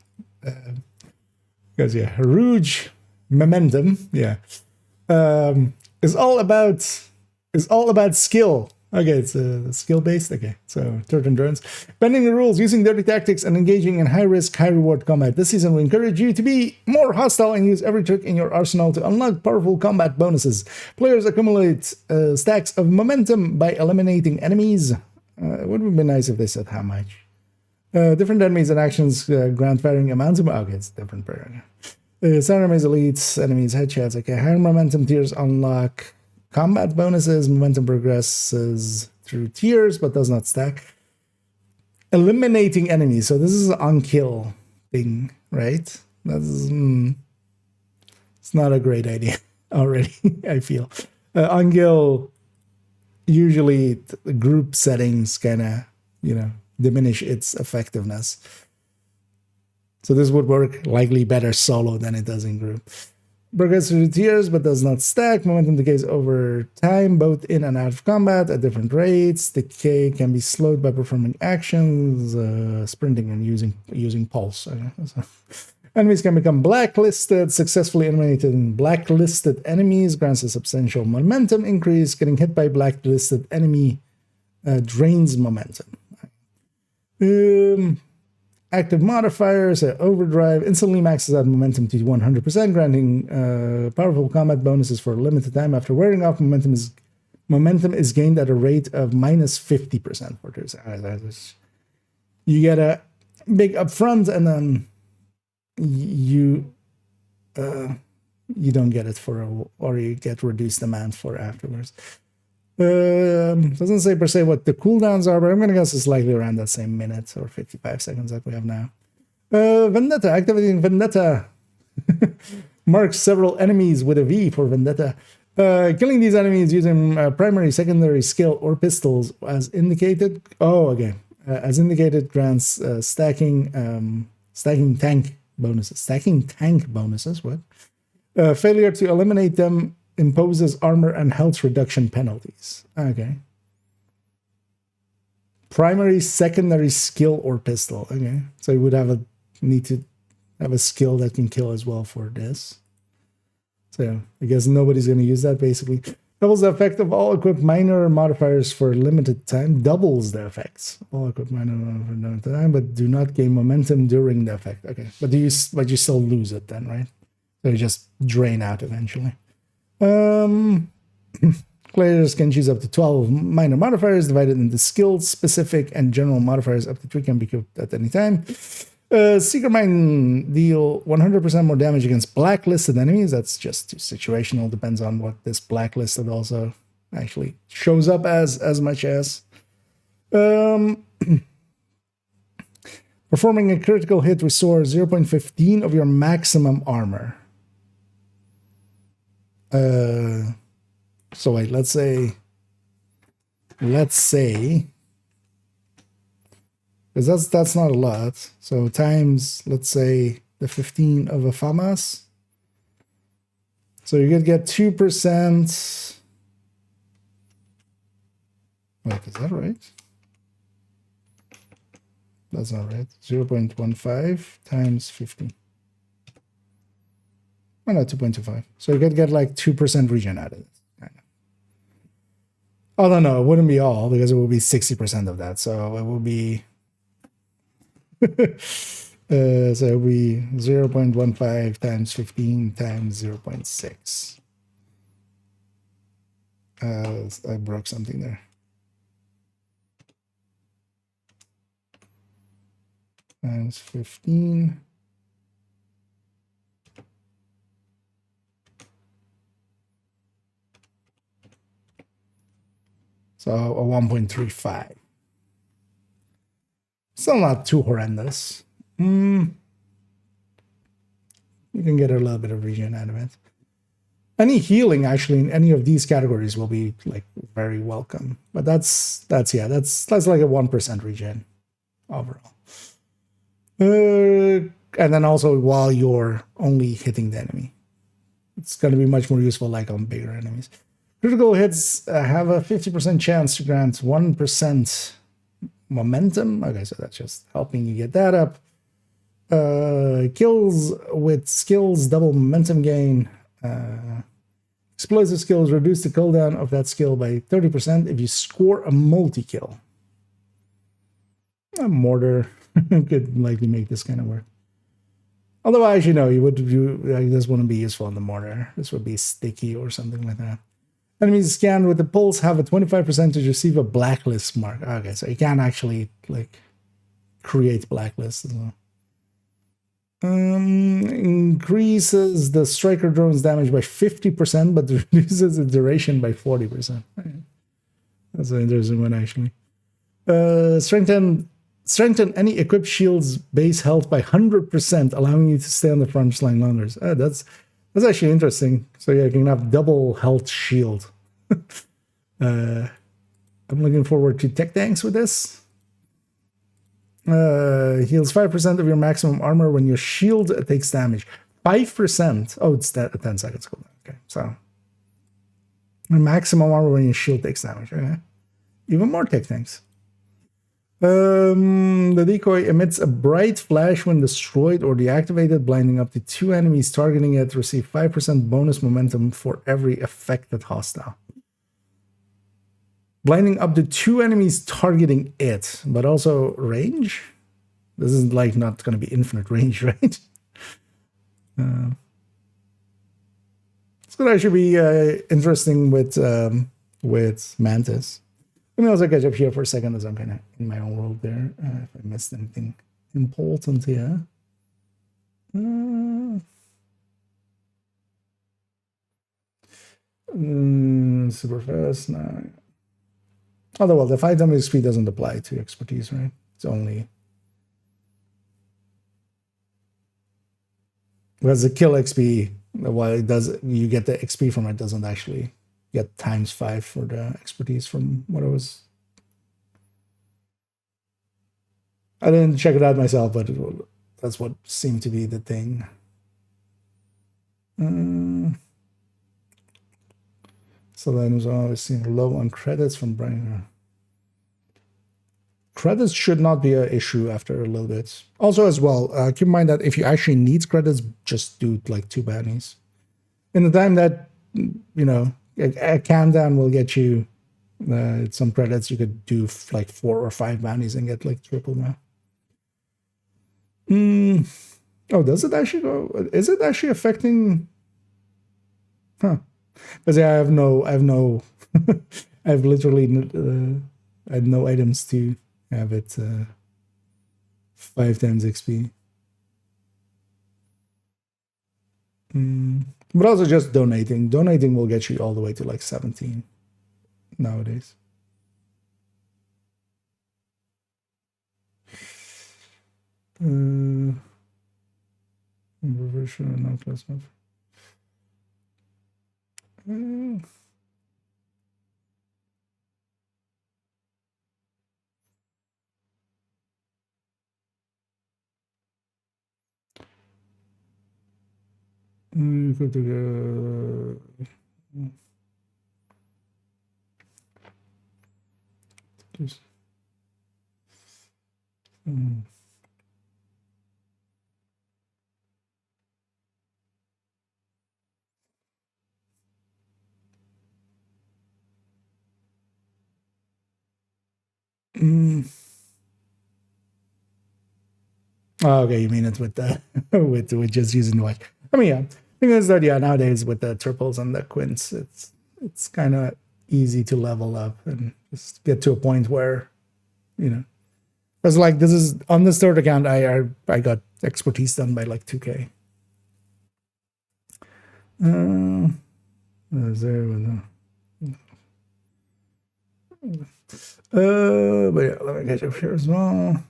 Speaker 1: Because yeah, rouge momentum. Yeah. Is all about skill. Okay, it's skill based. Okay, so third endurance, bending the rules, using dirty tactics, and engaging in high risk, high reward combat. This season will encourage you to be more hostile and use every trick in your arsenal to unlock powerful combat bonuses. Players accumulate stacks of momentum by eliminating enemies. It would have been nice if they said how much. Different enemies and actions grant varying amounts of. Okay, it's different per. Some enemies, elites, enemies, headshots. Okay, higher momentum tiers unlock combat bonuses. Momentum progresses through tiers but does not stack. Eliminating enemies. So this is an on-kill thing, right? That's it's not a great idea already, I feel. On-kill, usually group settings kind of, diminish its effectiveness. So this would work likely better solo than it does in group. Progress through tiers but does not stack. Momentum decays over time, both in and out of combat at different rates. Decay can be slowed by performing actions, sprinting and using pulse. Okay. So, enemies can become blacklisted. Successfully eliminating blacklisted enemies grants a substantial momentum increase. Getting hit by blacklisted enemy drains momentum. Active modifiers, overdrive, instantly maxes out momentum to 100%, granting powerful combat bonuses for a limited time. After wearing off, momentum is momentum is gained at a rate of minus 50% for this. You get a big upfront, and then you don't get it or you get reduced demand for afterwards. Doesn't say per se what the cooldowns are, but I'm gonna guess it's likely around that same minute or 55 seconds that we have now. Vendetta, activating Vendetta marks several enemies with a V for Vendetta. Killing these enemies using primary, secondary skill, or pistols as indicated. Oh, okay. As indicated, grants stacking tank bonuses. Stacking tank bonuses. What? Failure to eliminate them imposes armor and health reduction penalties. Okay. Primary, secondary skill, or pistol. Okay. So you would need to have a skill that can kill as well for this. So I guess nobody's going to use that, basically. Doubles the effect of all equipped minor modifiers for a limited time. Doubles the effects. All equipped minor modifiers for a limited time, but do not gain momentum during the effect. Okay. But you still lose it then, right? So you just drain out eventually. Players can choose up to 12 minor modifiers divided into skill, specific, and general modifiers. Up to 3 can be equipped at any time. Seeker Mine deal 100% more damage against blacklisted enemies. That's just situational. Depends on what this blacklisted also actually shows up as much as. Performing a critical hit restores 0.15 of your maximum armor. So wait, let's say, because that's not a lot. So times, let's say, the 15 of a FAMAS. So you could get 2%. Wait, is that right? That's not right. 0.15 times 15. Oh, no, 2.25. So you could get like 2% regen out of it. Oh, no, it wouldn't be all, because it would be 60% of that. So it would be... so it would be 0.15 times 15 times 0.6. I broke something there. Times 15. So a 1.35. Still not too horrendous. You can get a little bit of regen out of it. Any healing actually in any of these categories will be like very welcome. But that's like a 1% regen overall. And then also while you're only hitting the enemy. It's going to be much more useful like on bigger enemies. Critical hits have a 50% chance to grant 1% momentum. Okay, so that's just helping you get that up. Kills with skills, double momentum gain. Explosive skills reduce the cooldown of that skill by 30% if you score a multi-kill. A mortar could likely make this kind of work. Otherwise, this wouldn't be useful in the mortar. This would be sticky or something like that. Enemies scanned with the pulse have a 25% to receive a blacklist mark. Okay, so you can't actually like create blacklists as well. Increases the striker drone's damage by 50%, but reduces the duration by 40%. That's an interesting one, actually. Strengthen any equipped shield's base health by 100%, allowing you to stay on the front line longer. That's actually interesting. So yeah, you can have double health shield. I'm looking forward to tech tanks with this. Heals 5% of your maximum armor when your shield takes damage. 5%. Oh, it's 10 seconds. Cool. Okay, so maximum armor when your shield takes damage. Okay, even more tech tanks. The decoy emits a bright flash when destroyed or deactivated, blinding up to 2 enemies targeting it. Receive 5% bonus momentum for every affected hostile. Blinding up to 2 enemies targeting it, but also range? This is like not going to be infinite range, right? It's going to actually be interesting with with Mantis. Let me also catch up here for a second as I'm kind of in my own world there. If I missed anything important here. Super fast. No. Although, well, the 5 damage speed doesn't apply to expertise, right? It's only because the kill XP, while it does, you get the XP from it, doesn't actually get ×5 for the expertise from what I was. I didn't check it out myself, but that's what seemed to be the thing. So then was always seeing low on credits from Brian. Credits should not be an issue after a little bit. Also, as well, keep in mind that if you actually need credits, just do like 2 bounties. In the time that, you know, a countdown will get you some credits, you could do like 4 or 5 bounties and get like triple now. Oh, does it actually go? Is it actually affecting? Huh. Because yeah, I have no, I have literally, I have no items to have it 5 times XP. But also just donating. Donating will get you all the way to like 17 nowadays. Reversion, not close enough. Go to Oh, okay, you mean it's with the with just using the watch. I mean, yeah. Thing is that nowadays with the triples and the quints, it's kind of easy to level up and just get to a point where, you know, because like this is on this third account, I got expertise done by like 2K. But yeah, let me get up here as well.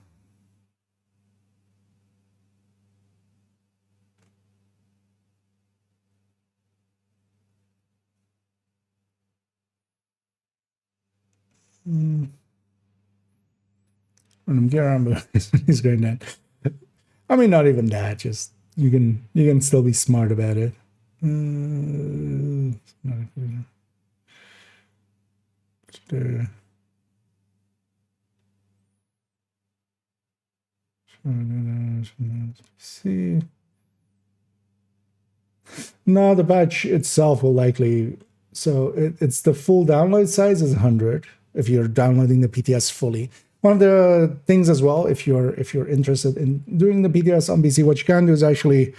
Speaker 1: Random gear armor is going down. I mean, not even that. Just you can still be smart about it. See. No, the patch itself will likely. So it's the full download size is 100 if you're downloading the PTS fully. One of the things as well, if you're interested in doing the PTS on PC, what you can do is actually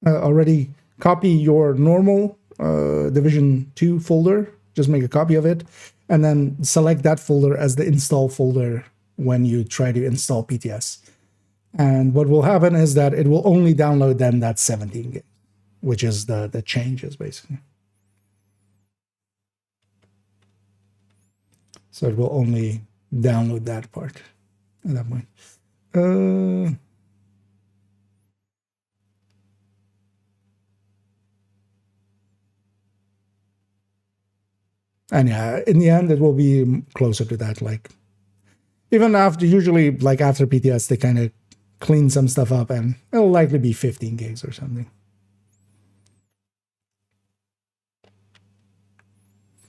Speaker 1: already copy your normal Division 2 folder. Just make a copy of it, and then select that folder as the install folder when you try to install PTS. And what will happen is that it will only download then that 17 gig, which is the changes basically. So it will only download that part at that point. And yeah, in the end, it will be closer to that. Like, even after, usually, like after PTS, they kind of clean some stuff up, and it'll likely be 15 gigs or something.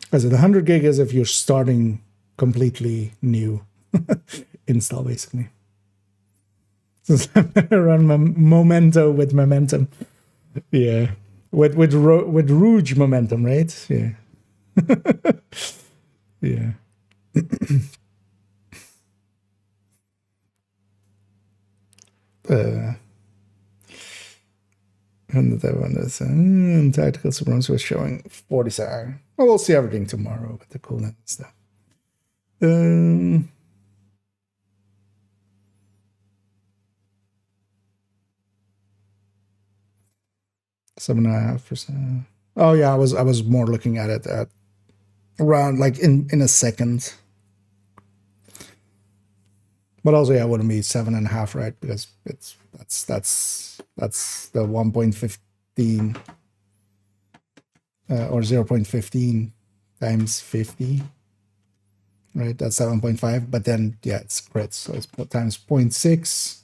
Speaker 1: Because the 100 gig is if you're starting completely new install, basically. So run Memento with Momentum. Yeah. With Rouge Momentum, right? Yeah. Yeah. And that one is tactical supremacy was showing 47. Well, we'll see everything tomorrow with the cooldown and stuff. 7.5%. Oh yeah, I was more looking at it at around like in a second. But also, yeah, it wouldn't be 7.5, right? Because that's the 1.15 or 0.15 times 50, right? That's 7.5. But then, yeah, it's crits, so it's times 0.6.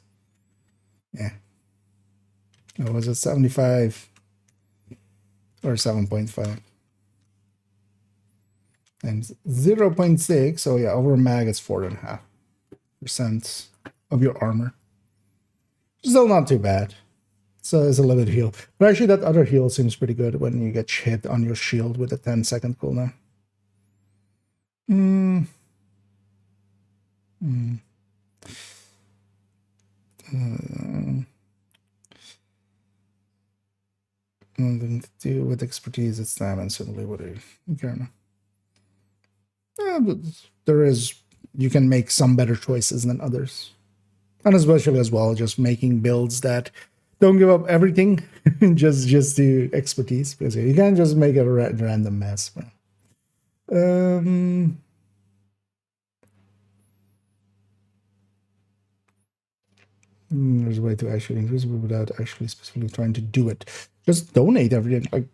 Speaker 1: Yeah. Or was it 75 or 7.5 times 0.6? So yeah, over mag it's 4.5% of your armor. Still not too bad. So it's a little bit heal. But actually that other heal seems pretty good when you get hit on your shield with a 10-second cooldown. Nothing to do with expertise, it's time and certainly what I care. But there is, you can make some better choices than others. And especially as well, just making builds that don't give up everything just to expertise, because you can't just make a random mess. There's a way to actually increase it without actually specifically trying to do it. Just donate everything. Like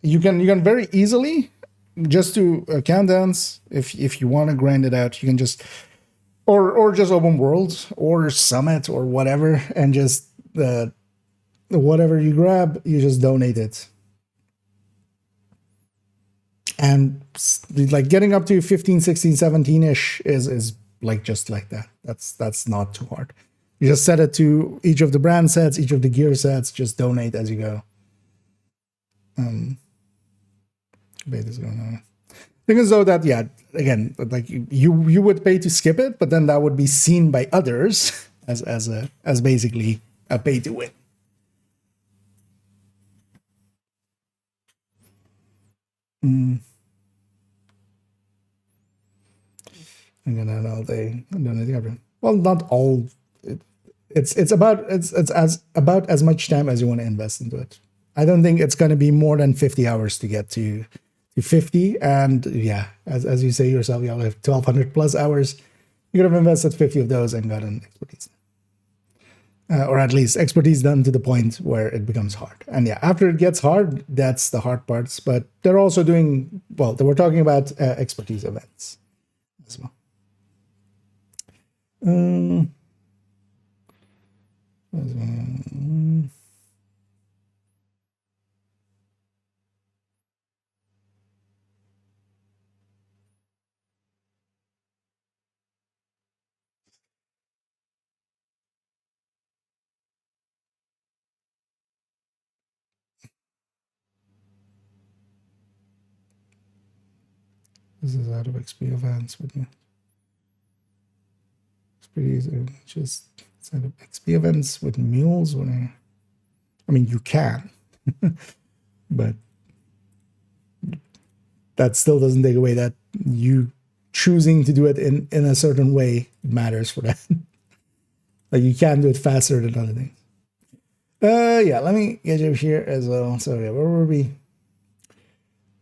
Speaker 1: you can very easily just do countdowns if you want to grind it out. You can just or just open world or summit or whatever, and just whatever you grab, you just donate it. And like getting up to 15, 16, 17-ish is like just like that. That's not too hard. You just set it to each of the brand sets, each of the gear sets, just donate as you go. Wait, is going on. Thing is though that, yeah, again, like you would pay to skip it, but then that would be seen by others as basically a pay to win. I'm gonna all day. Well, not all. It's about as much time as you want to invest into it. I don't think it's going to be more than 50 hours to get to 50. And yeah, as you say yourself, you have 1,200 plus hours. You could have invested 50 of those and gotten expertise. Or at least expertise done to the point where it becomes hard. And yeah, after it gets hard, that's the hard parts. But they're also doing, well, they were talking about expertise events as well. This is out of XP events with you. It's pretty easy. Just set up XP events with mules. I mean, you can, but that still doesn't take away that you choosing to do it in a certain way matters for that. Like you can do it faster than other things. Yeah, let me get you here as well. So yeah, where were we?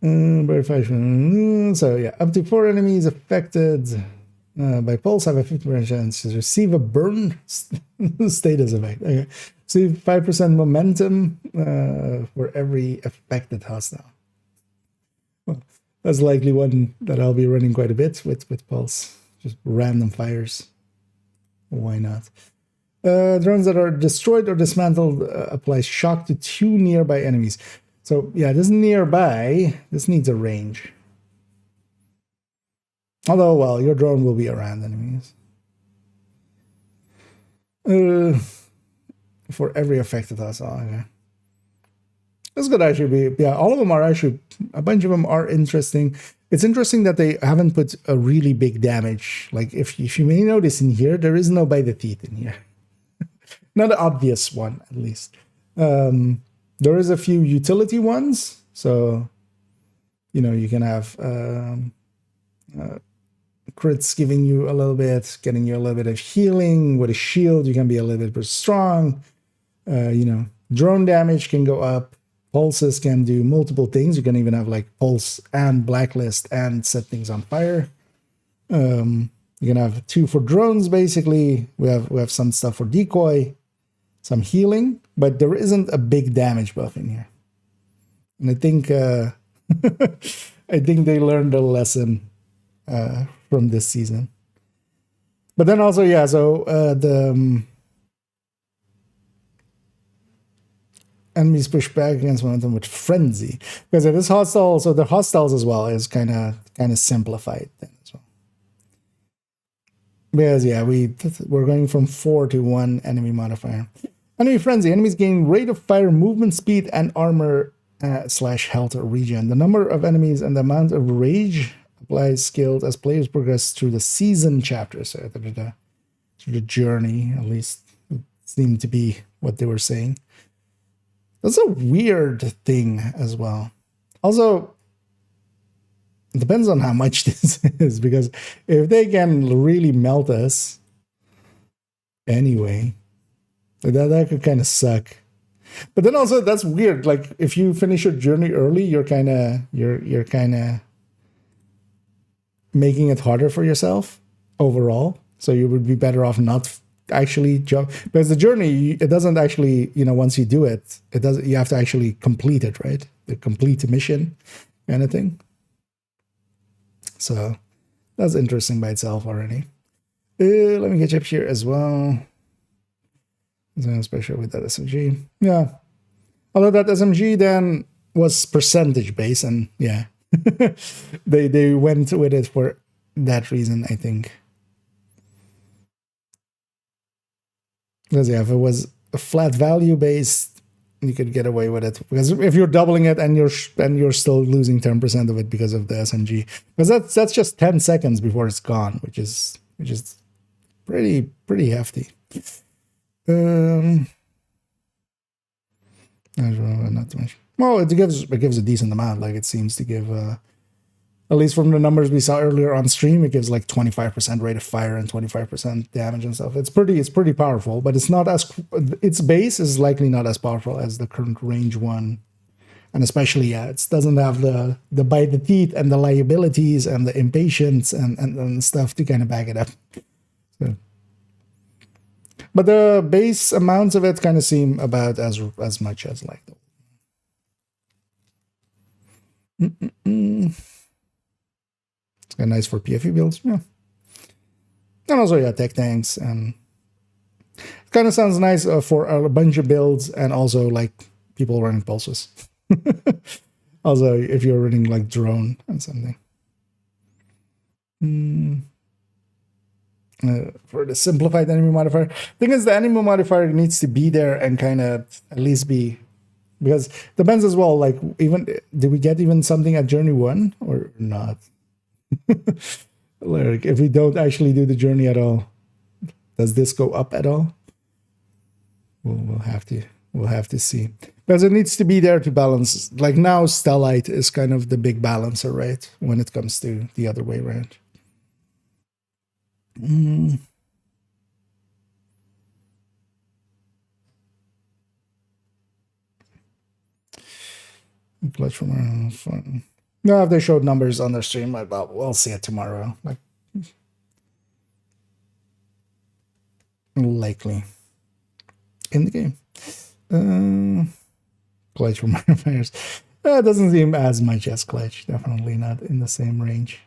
Speaker 1: So yeah, up to 4 enemies affected by pulse have a 50% chance to receive a burn status effect. Okay. See 5% momentum for every affected hostile. Well, that's likely one that I'll be running quite a bit with pulse. Just random fires. Why not? Drones that are destroyed or dismantled apply shock to 2 nearby enemies. So yeah, this nearby, this needs a range. Although, well, your drone will be around enemies. For every affected hostile, okay. This could actually be, yeah, all of them are actually, a bunch of them are interesting. It's interesting that they haven't put a really big damage. Like, if you may notice in here, there is no by the teeth in here. Not an obvious one, at least. There is a few utility ones, so you know you can have crits giving you a little bit, getting you a little bit of healing. With a shield, you can be a little bit more strong. You know, drone damage can go up. Pulses can do multiple things. You can even have like pulse and blacklist and set things on fire. You can have 2 for drones. Basically, we have some stuff for decoy, some healing, but there isn't a big damage buff in here. And I think I think they learned a lesson from this season. But then also, yeah, so the enemies push back against momentum with frenzy, because it is hostile. So the hostiles as well is kind of simplified then as well. Because yeah, we're going from 4 to 1 enemy modifier. Enemy frenzy. Enemies gain rate of fire, movement speed, and armor / health regen. The number of enemies and the amount of rage applies skills as players progress through the season chapter. So through the journey, at least it seemed to be what they were saying. That's a weird thing as well. Also, it depends on how much this is, because if they can really melt us anyway, that could kind of suck. But then also that's weird. Like if you finish your journey early, you're kind of making it harder for yourself overall. So you would be better off not actually jump, because the journey, it doesn't actually, you know, once you do it, you have to actually complete it, right? The complete mission kind of thing. So that's interesting by itself already. Let me get up here as well. Especially with that SMG. Yeah. Although that SMG then was percentage based, and yeah, they went with it for that reason, I think. Because yeah, if it was a flat value based, you could get away with it. Because if you're doubling it and you're still losing 10% of it because of the SMG, because that's just 10 seconds before it's gone, which is pretty hefty. Not too much. Well, it gives a decent amount. Like it seems to give, at least from the numbers we saw earlier on stream, it gives like 25% rate of fire and 25% damage and stuff. It's pretty powerful, but it's not as, its base is likely not as powerful as the current range one, and especially yeah, it doesn't have the bite the teeth and the liabilities and the impatience and stuff to kind of back it up. So. But the base amounts of it kind of seem about as much as like the. It's kind of nice for PFE builds, yeah. And also, yeah, tech tanks, and it kind of sounds nice for a bunch of builds, and also like people running pulses. Also, if you're running like drone and something. For the simplified enemy modifier. Thing is, the enemy modifier needs to be there and kind of at least be, because it depends as well. Like, even did we get even something at Journey 1 or not? Like, if we don't actually do the journey at all, does this go up at all? We'll have to see, because it needs to be there to balance. Like now, Stellite is kind of the big balancer, right? When it comes to the other way around. Clutch from fun. No, if they showed numbers on their stream, we'll see it tomorrow. Like likely in the game. Clutch from modifiers. It doesn't seem as much as clutch. Definitely not in the same range.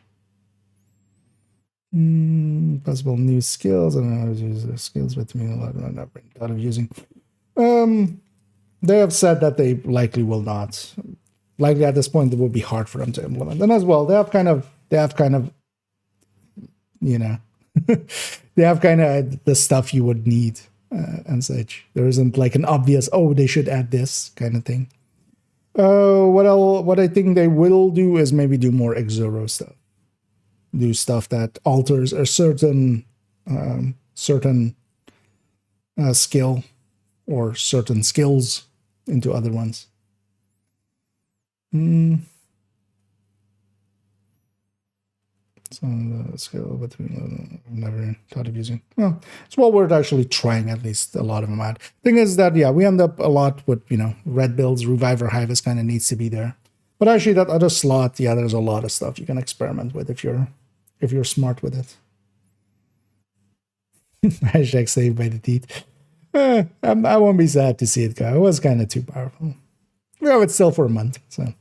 Speaker 1: Possible new skills. I don't know how to use the skills, but to me, I'm not out of using. They have said that they likely will not. Likely at this point, it will be hard for them to implement. And as well, they have kind of, you know, they have kind of the stuff you would need and such. There isn't like an obvious, oh, they should add this kind of thing. What I think they will do is maybe do more Exoro stuff. Do stuff that alters a certain skill or certain skills into other ones. So the skill between I've never thought of using. Well, it's well worth actually trying at least a lot of them out. Thing is that yeah, we end up a lot with red builds. Reviver Hive kind of needs to be there. But actually, that other slot, yeah, there's a lot of stuff you can experiment with if you're smart with it. Hashtag saved by the teeth. I won't be sad to see it go. It was kind of too powerful. We have it still for a month, so.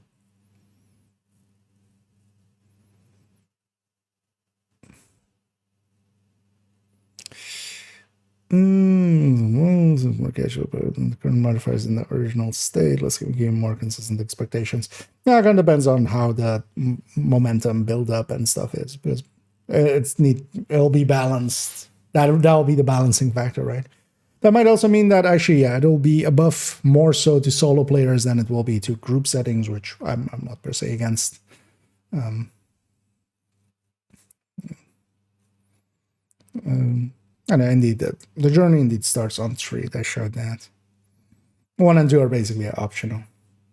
Speaker 1: More casual, but the current modifiers in the original state. Let's give the game more consistent expectations. Yeah, it kind of depends on how the momentum build up and stuff is, because it'll be balanced. That'll be the balancing factor, right? That might also mean that actually, yeah, it'll be a buff more so to solo players than it will be to group settings, which I'm not per se against. And indeed, the journey indeed starts on 3. They showed that. 1 and 2 are basically optional.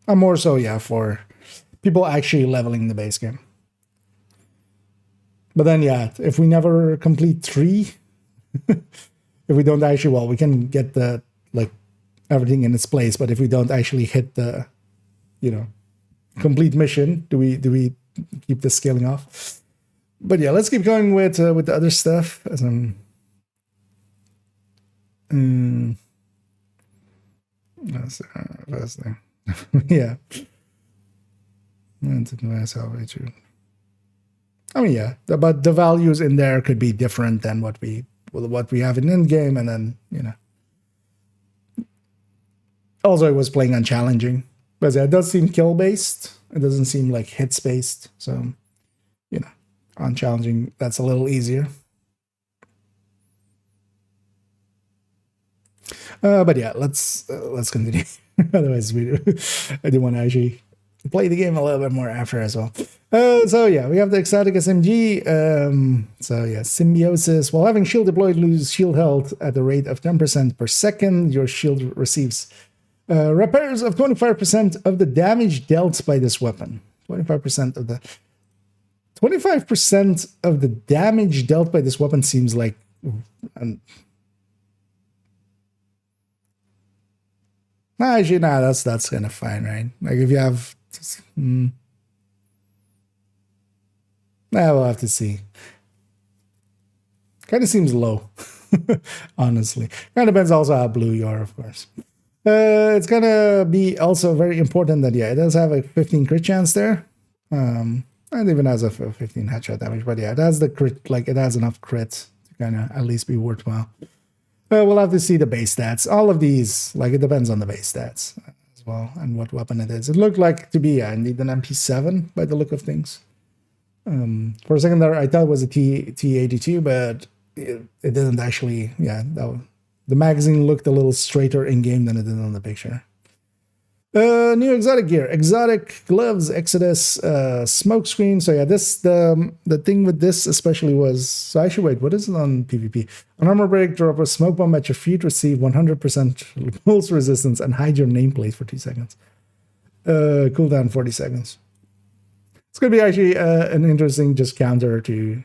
Speaker 1: And more so, yeah, for people actually leveling the base game. But then, yeah, if we never complete 3, if we don't actually, well, we can get the everything in its place. But if we don't actually hit the, complete mission, do we keep the scaling off? But yeah, let's keep going with the other stuff as I'm. That's first thing. Yeah. I mean, yeah, but the values in there could be different than what we have in in-game, and then, Also, it was playing on challenging, but it does seem kill-based. It doesn't seem like hits-based, so, on challenging, that's a little easier. But yeah, let's continue. Otherwise, I do want to actually play the game a little bit more after as well. So yeah, we have the Exotic SMG. So yeah, Symbiosis. While having shield deployed, lose shield health at the rate of 10% per second. Your shield receives repairs of 25% of the damage dealt by this weapon. 25% of the damage dealt by this weapon seems like. Actually, that's kind of fine, right? Like if you have, we'll have to see. Kind of seems low, honestly. Kind of depends also how blue you are, of course. It's gonna be also very important that it does have a 15 crit chance there, and even has a 15 headshot damage. But yeah, it has the crit, it has enough crit to kind of at least be worthwhile. We'll have to see the base stats. All of these, it depends on the base stats as well and what weapon it is. It looked like to be, indeed, an MP7 by the look of things. For a second there, I thought it was a T82, but it didn't actually. Yeah, the magazine looked a little straighter in game than it did on the picture. New exotic gear, exotic gloves, Exodus, smoke screen. So yeah, the thing with this especially was. So actually, wait, what is it on PvP? On armor break, drop a smoke bomb at your feet, receive 100% pulse resistance, and hide your nameplate for 2 seconds. Cooldown 40 seconds. It's gonna be actually an interesting just counter to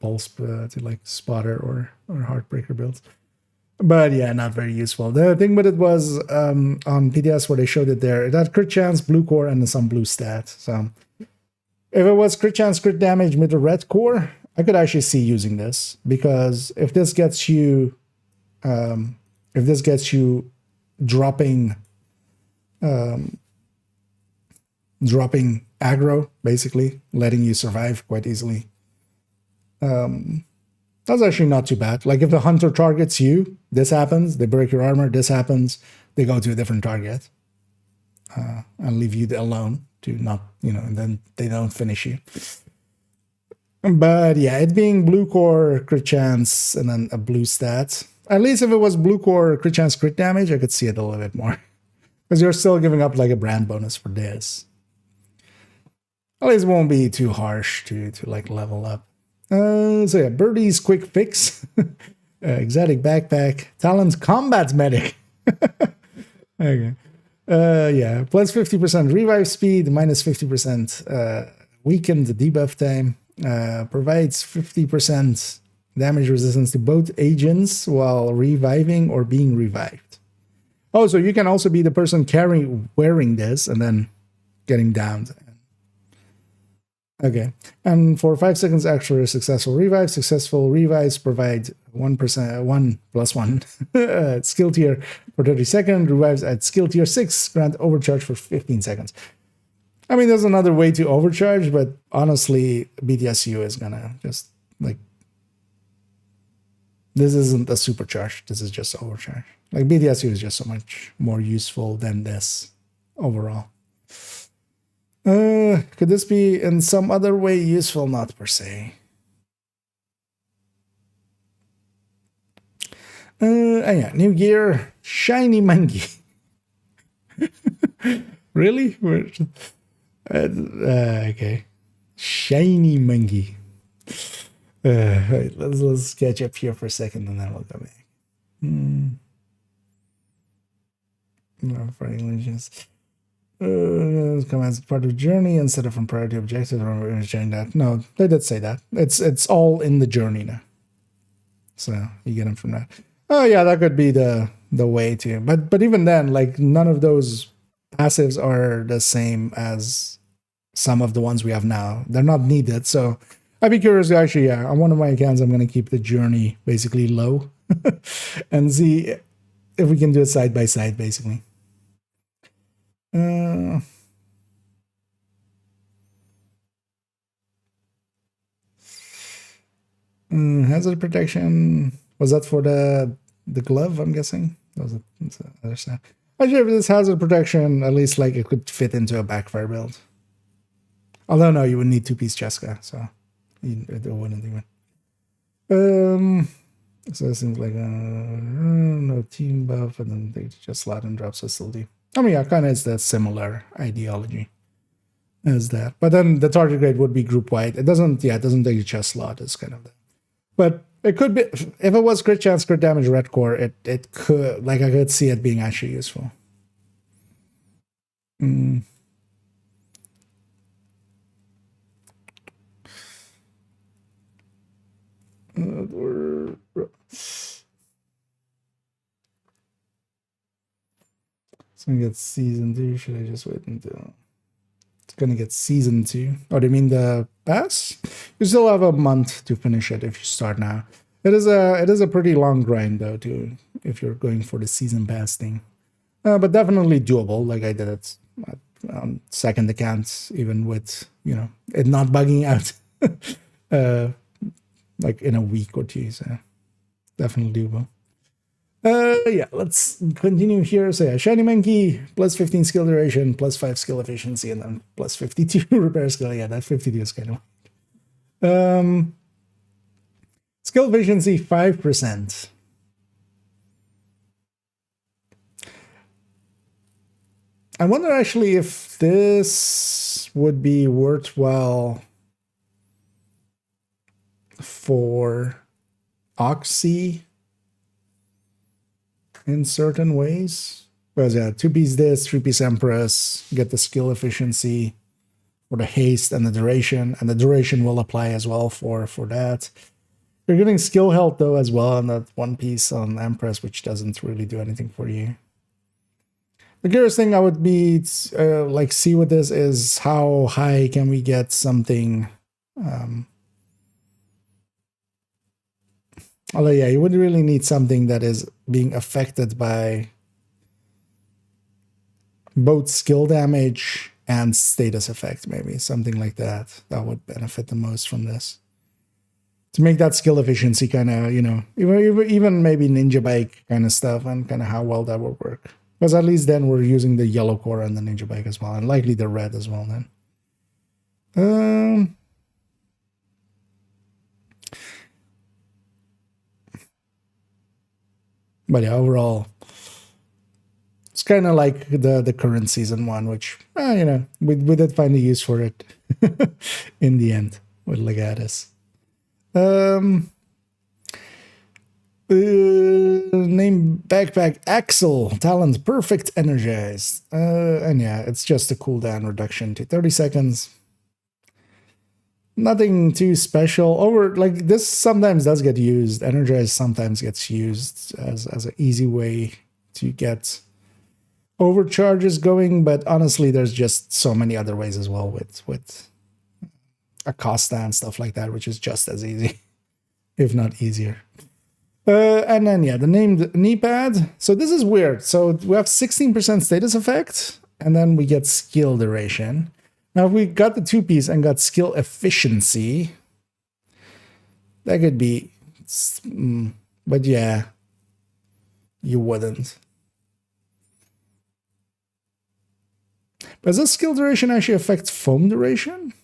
Speaker 1: pulse to spotter or heartbreaker builds. But yeah, not very useful. The thing with it was on PTS where they showed it there, it had crit chance, blue core, and some blue stat. So if it was crit chance, crit damage with a red core, I could actually see using this, because if this gets you dropping aggro, basically letting you survive quite easily. That's actually not too bad. If the hunter targets you, this happens, they break your armor, this happens, they go to a different target and leave you alone to not, and then they don't finish you. But yeah, it being blue core, crit chance, and then a blue stat. At least if it was blue core, crit chance, crit damage, I could see it a little bit more. Because you're still giving up a brand bonus for this. At least it won't be too harsh to level up. So yeah, Birdie's quick fix, exotic backpack, Talon's combat medic. Okay, Yeah, plus 50% revive speed, minus 50% weakened debuff time, provides 50% damage resistance to both agents while reviving or being revived. Oh, so you can also be the person wearing this and then getting downed. Okay, and for 5 seconds after a successful revives provide 1%, 1 plus 1 skill tier for 30 seconds, revives at skill tier 6, grant overcharge for 15 seconds. I mean, there's another way to overcharge, but honestly, BTSU is gonna just, like, this isn't a supercharge, this is just overcharge. Like, BTSU is just so much more useful than this overall. Could this be in some other way useful? Not per se. Yeah, new gear, shiny monkey. Really? Okay, shiny monkey. Wait, let's catch up here for a second, and then we'll go back. No, for English. Come as part of the journey instead of from priority objectives. Or change that. No, they did say that. It's all in the journey now. So you get them from that. Oh yeah, that could be the way to. But even then, like, none of those passives are the same as some of the ones we have now. They're not needed. So I'd be curious. Actually, yeah, on one of my accounts, I'm gonna keep the journey basically low and see if we can do it side by side, basically. Hazard protection, was that for the glove? I'm guessing that was the other side. Actually, if this hazard protection, at least like it could fit into a backfire build. Although no, you would need 2-piece Cheska, so it wouldn't even. So it seems like no team buff, and then they just slot and drop facility. I mean, yeah, kind of is the similar ideology as that. But then the target grade would be group wide. It doesn't take a chest slot. It's kind of that. But it could be, if it was crit chance, crit damage, red core, it could, like, I could see it being actually useful. It's gonna get season 2. Should I just wait until it's gonna get season 2? Oh, do you mean the pass? You still have a month to finish it if you start now. It is a pretty long grind though, too, if you're going for the season pass thing. But definitely doable. Like, I did it on second account, even with, you know, it not bugging out like in a week or two. So definitely doable. Yeah, let's continue here. So yeah, shiny monkey, plus 15 skill duration, plus 5 skill efficiency, and then plus 52 repair skill. Yeah, that 52 is kind of skill efficiency 5%. I wonder actually if this would be worthwhile for Oxy in certain ways. Because yeah, 2-piece this, 3-piece Empress, get the skill efficiency for the haste and the duration will apply as well for that. You're getting skill health though as well on that 1-piece on Empress, which doesn't really do anything for you. The curious thing I would be like see with this is how high can we get something. Although yeah, you would really need something that is being affected by both skill damage and status effect, maybe something like that. That would benefit the most from this. To make that skill efficiency kind of, you know, even maybe ninja bike kind of stuff, and kind of how well that would work. Because at least then we're using the yellow core and the ninja bike as well, and likely the red as well then. But yeah, overall, it's kind of like the current season 1, which, you know, we did find a use for it in the end with Legatus. Name backpack Axel. Talent perfect energized. And yeah, it's just a cooldown reduction to 30 seconds. Nothing too special. Like this sometimes does get used. Energized sometimes gets used as an easy way to get overcharges going, but honestly, there's just so many other ways as well with Acosta and stuff like that, which is just as easy, if not easier. And then, yeah, the named knee pad. So this is weird. So we have 16% status effect, and then we get skill duration. Now, if we got the two-piece and got skill efficiency, that could be... But yeah, you wouldn't. Does this skill duration actually affect foam duration?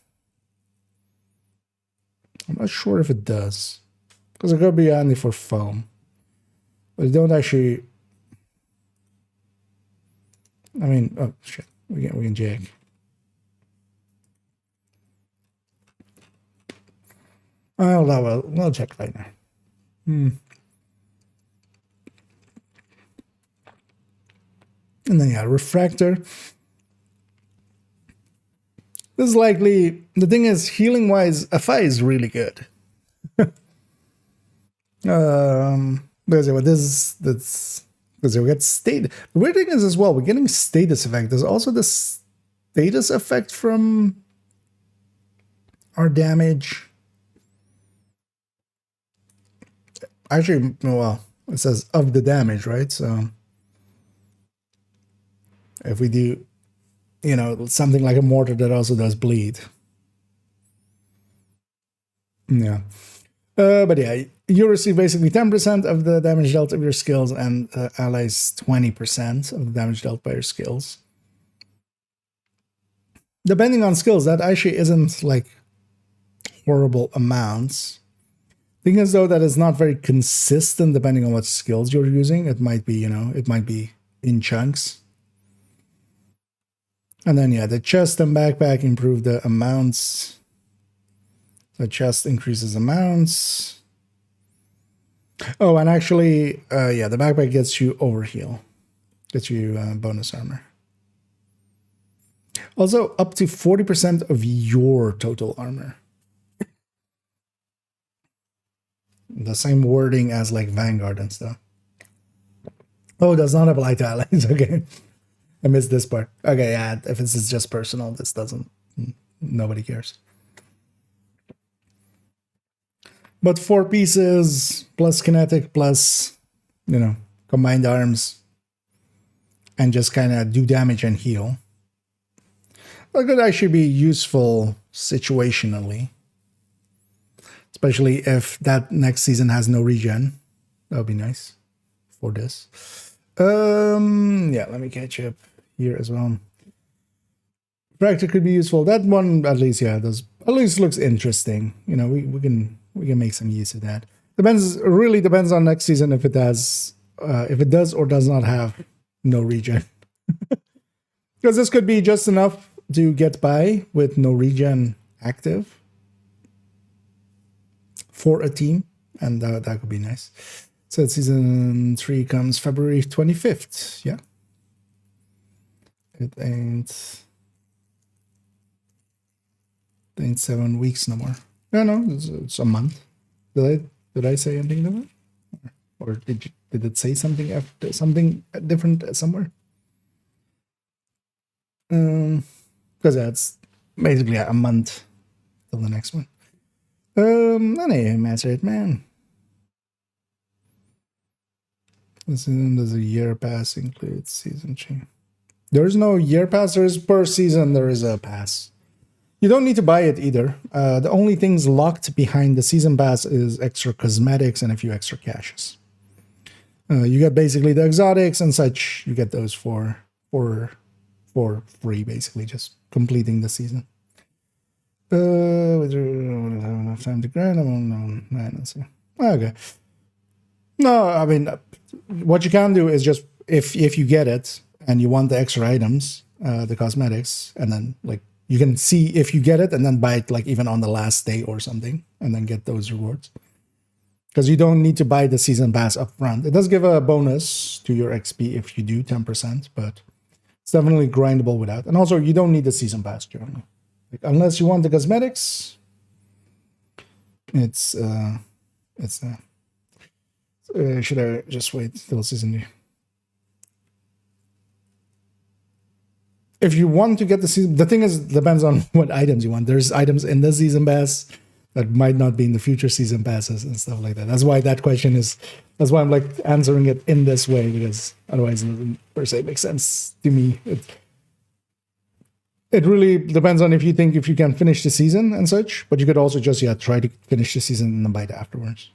Speaker 1: I'm not sure if it does. Because it could be only for foam. But it don't actually... I mean, oh shit. We can jig. Oh, we'll check right now. And then yeah, refractor. This is likely... The thing is, healing-wise, FI is really good. Because we get state. The weird thing is as well, we're getting status effect. There's also the status effect from our damage. Actually, well, it says of the damage, right? So if we do, you know, something like a mortar that also does bleed. Yeah. But yeah, you receive basically 10% of the damage dealt of your skills, and allies 20% of the damage dealt by your skills. Depending on skills, that actually isn't like horrible amounts. Thing is, though, that it's not very consistent depending on what skills you're using. It might be, you know, it might be in chunks. And then, yeah, the chest and backpack improve the amounts. The chest increases amounts. Oh, and actually, yeah, the backpack gets you overheal. Gets you bonus armor. Also, up to 40% of your total armor. The same wording as like Vanguard and stuff. Oh, it does not apply to allies. Okay. I missed this part. Okay, yeah, if it's just personal, this doesn't. Nobody cares. But 4 pieces plus kinetic plus, you know, combined arms and just kind of do damage and heal. That could actually be useful situationally. Especially if that next season has no regen. That would be nice for this. Yeah, let me catch up here as well. Practice could be useful. That one, at least, yeah, does at least looks interesting. You know, we can make some use of that. Really depends on next season if it does or does not have no regen. Because this could be just enough to get by with no regen active for a team, and that could be nice. So season 3 comes February 25th. Yeah, it ain't 7 weeks no more. No, it's a month. Did I say anything different, or did it say something after something different somewhere? Because that's basically a month till the next one. Anyway, that's it, man. Does a year pass include season change? There's no year pass. There is per season. There is a pass. You don't need to buy it either. The only things locked behind the season pass is extra cosmetics and a few extra caches. You get basically the exotics and such. You get those for free, basically, just completing the season. Whether I don't have enough time to grind, I won't know. Let's see. Okay. No, I mean, what you can do is just if you get it and you want the extra items, the cosmetics, and then like you can see if you get it and then buy it like even on the last day or something, and then get those rewards. because you don't need to buy the season pass up front. It does give a bonus to your XP if you do 10%, but it's definitely grindable without. And also, you don't need the season pass generally, like, unless you want the cosmetics. Should I just wait till season 2? If you want to get the season, the thing is, depends on what items you want. There's items in the season pass that might not be in the future season passes and stuff like that. That's why that question is, that's why I'm like answering it in this way, because otherwise it doesn't per se make sense to me. It really depends on if you think if you can finish the season and such, but you could also just, try to finish the season and then buy it afterwards.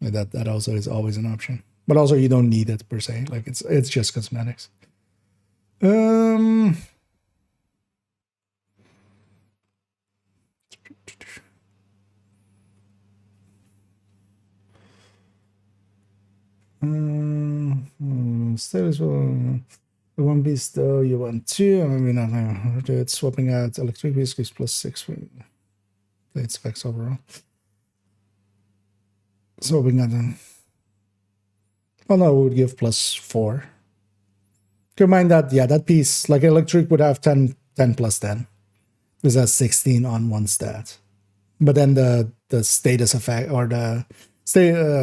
Speaker 1: That also is always an option. But also you don't need it per se. Like it's just cosmetics. Status the One Piece though you want 2, maybe not. It's swapping out electric beast gives +6 for its specs overall. Swapping out them. Well, no, it would give +4. Keep in mind that, that piece, like electric would have 10 plus 10. This has 16 on one stat. But then the status effect or the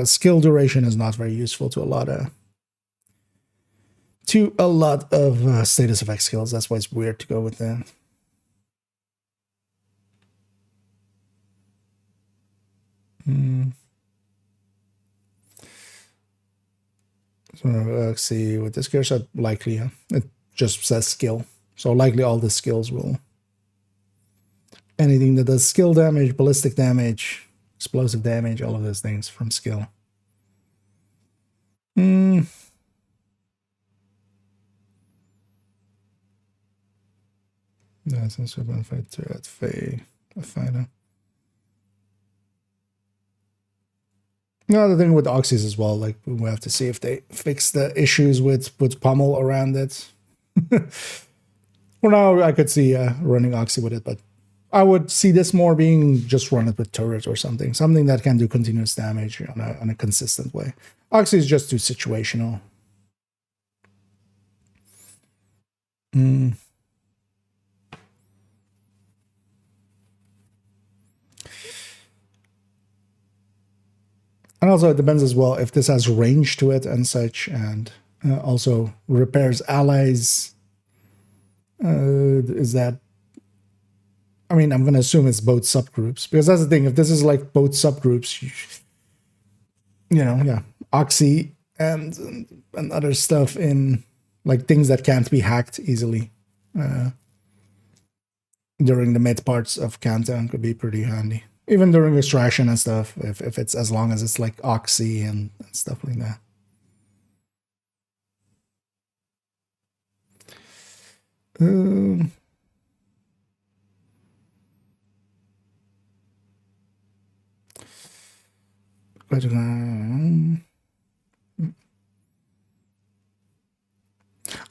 Speaker 1: skill duration is not very useful to a lot of status effect skills. That's why it's weird to go with that. So let's see, with this gear set, likely, it just says skill. So likely all the skills will. Anything that does skill damage, ballistic damage, explosive damage, all of those things from skill. That's also one fighter at a fighter. No, the thing with Oxys as well, like we have to see if they fix the issues with pommel around it. For now, I could see running Oxy with it, but I would see this more being just run it with turret or something that can do continuous damage on a consistent way. Oxy is just too situational. And also it depends as well if this has range to it and such, and also repairs allies. Is that... I mean, I'm going to assume it's both subgroups, because that's the thing. If this is like both subgroups, Oxy and other stuff in like things that can't be hacked easily during the mid parts of Countdown could be pretty handy. Even during extraction and stuff, if it's as long as it's like Oxy and stuff like that.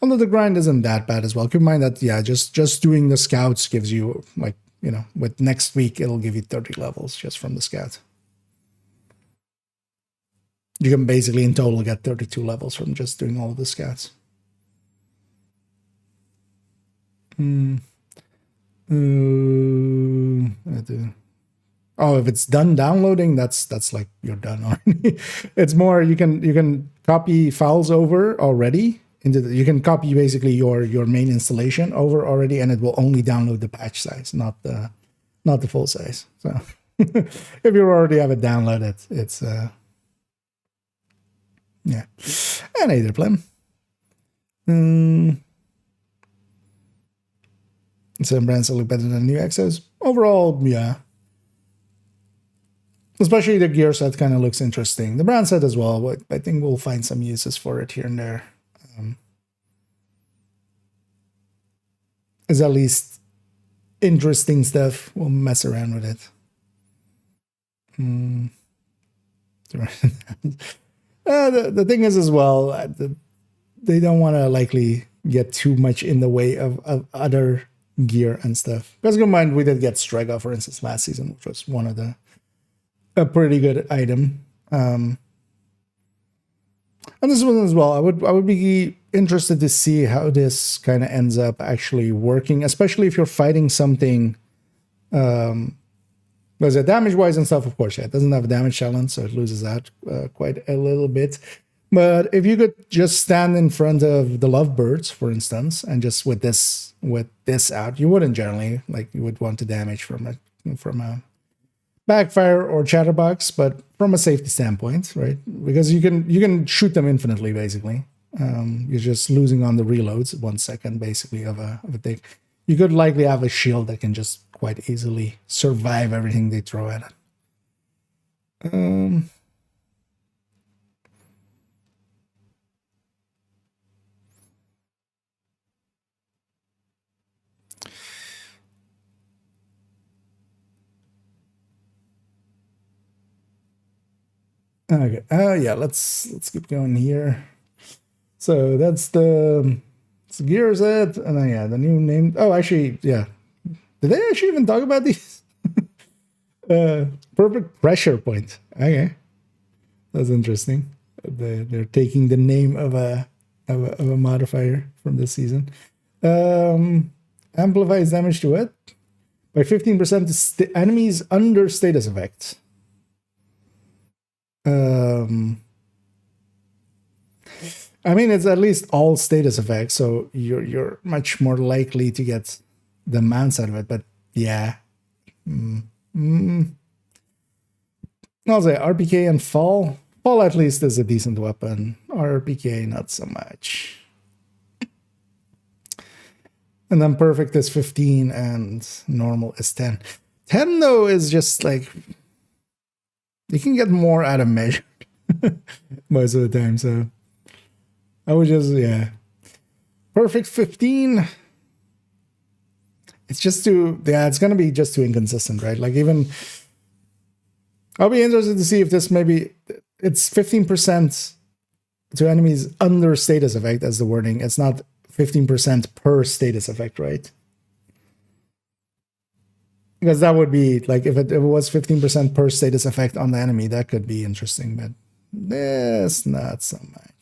Speaker 1: Although the grind isn't that bad as well. Keep in mind that, just doing the scouts gives you, like, with next week, it'll give you 30 levels just from the scout. You can basically in total get 32 levels from just doing all of the scouts. Oh, if it's done downloading, that's like you're done already. It's more you can copy files over already into you can copy basically your main installation over already, and it will only download the patch size, not the full size. So if you already have it downloaded, it's yeah. And either plan. Some brands look better than new Exos. Overall, yeah. Especially the gear set kind of looks interesting. The brand set as well, but I think we'll find some uses for it here and there. It's at least interesting stuff. We'll mess around with it. The thing is as well, they don't want to likely get too much in the way of other gear and stuff. Because keep in mind, we did get Strega, for instance, last season, which was one of the a pretty good item. And this one as well, I would be interested to see how this kind of ends up actually working, especially if you're fighting something. There's a damage-wise and stuff, of course. Yeah, it doesn't have a damage challenge, so it loses out quite a little bit. But if you could just stand in front of the lovebirds, for instance, and just with this out, you wouldn't generally like you would want to damage from a backfire or chatterbox, but from a safety standpoint, right? Because you can shoot them infinitely, basically. You're just losing on the reloads 1 second, basically, of a thing. You could likely have a shield that can just quite easily survive everything they throw at it. Okay. Yeah. Let's keep going here. So that's the gear set, and then yeah, the new name. Oh, actually, yeah. Did they actually even talk about these? Perfect pressure point. Okay, that's interesting. They're taking the name of a modifier from this season. Amplifies damage to it by 15% to enemies under status effect. I mean, it's at least all status effects, so you're much more likely to get the mounts out of it. But yeah, I'll say RPK and fall. Fall at least is a decent weapon. RPK not so much. And then perfect is 15 and normal is 10. 10 though is just like you can get more out of measured most of the time, so I would just, yeah. Perfect 15. It's just too, yeah, it's going to be just too inconsistent, right? Like even, I'll be interested to see if this maybe, it's 15% to enemies under status effect as the wording. It's not 15% per status effect, right? Because that would be, like, if it was 15% per status effect on the enemy, that could be interesting, but this, not so much.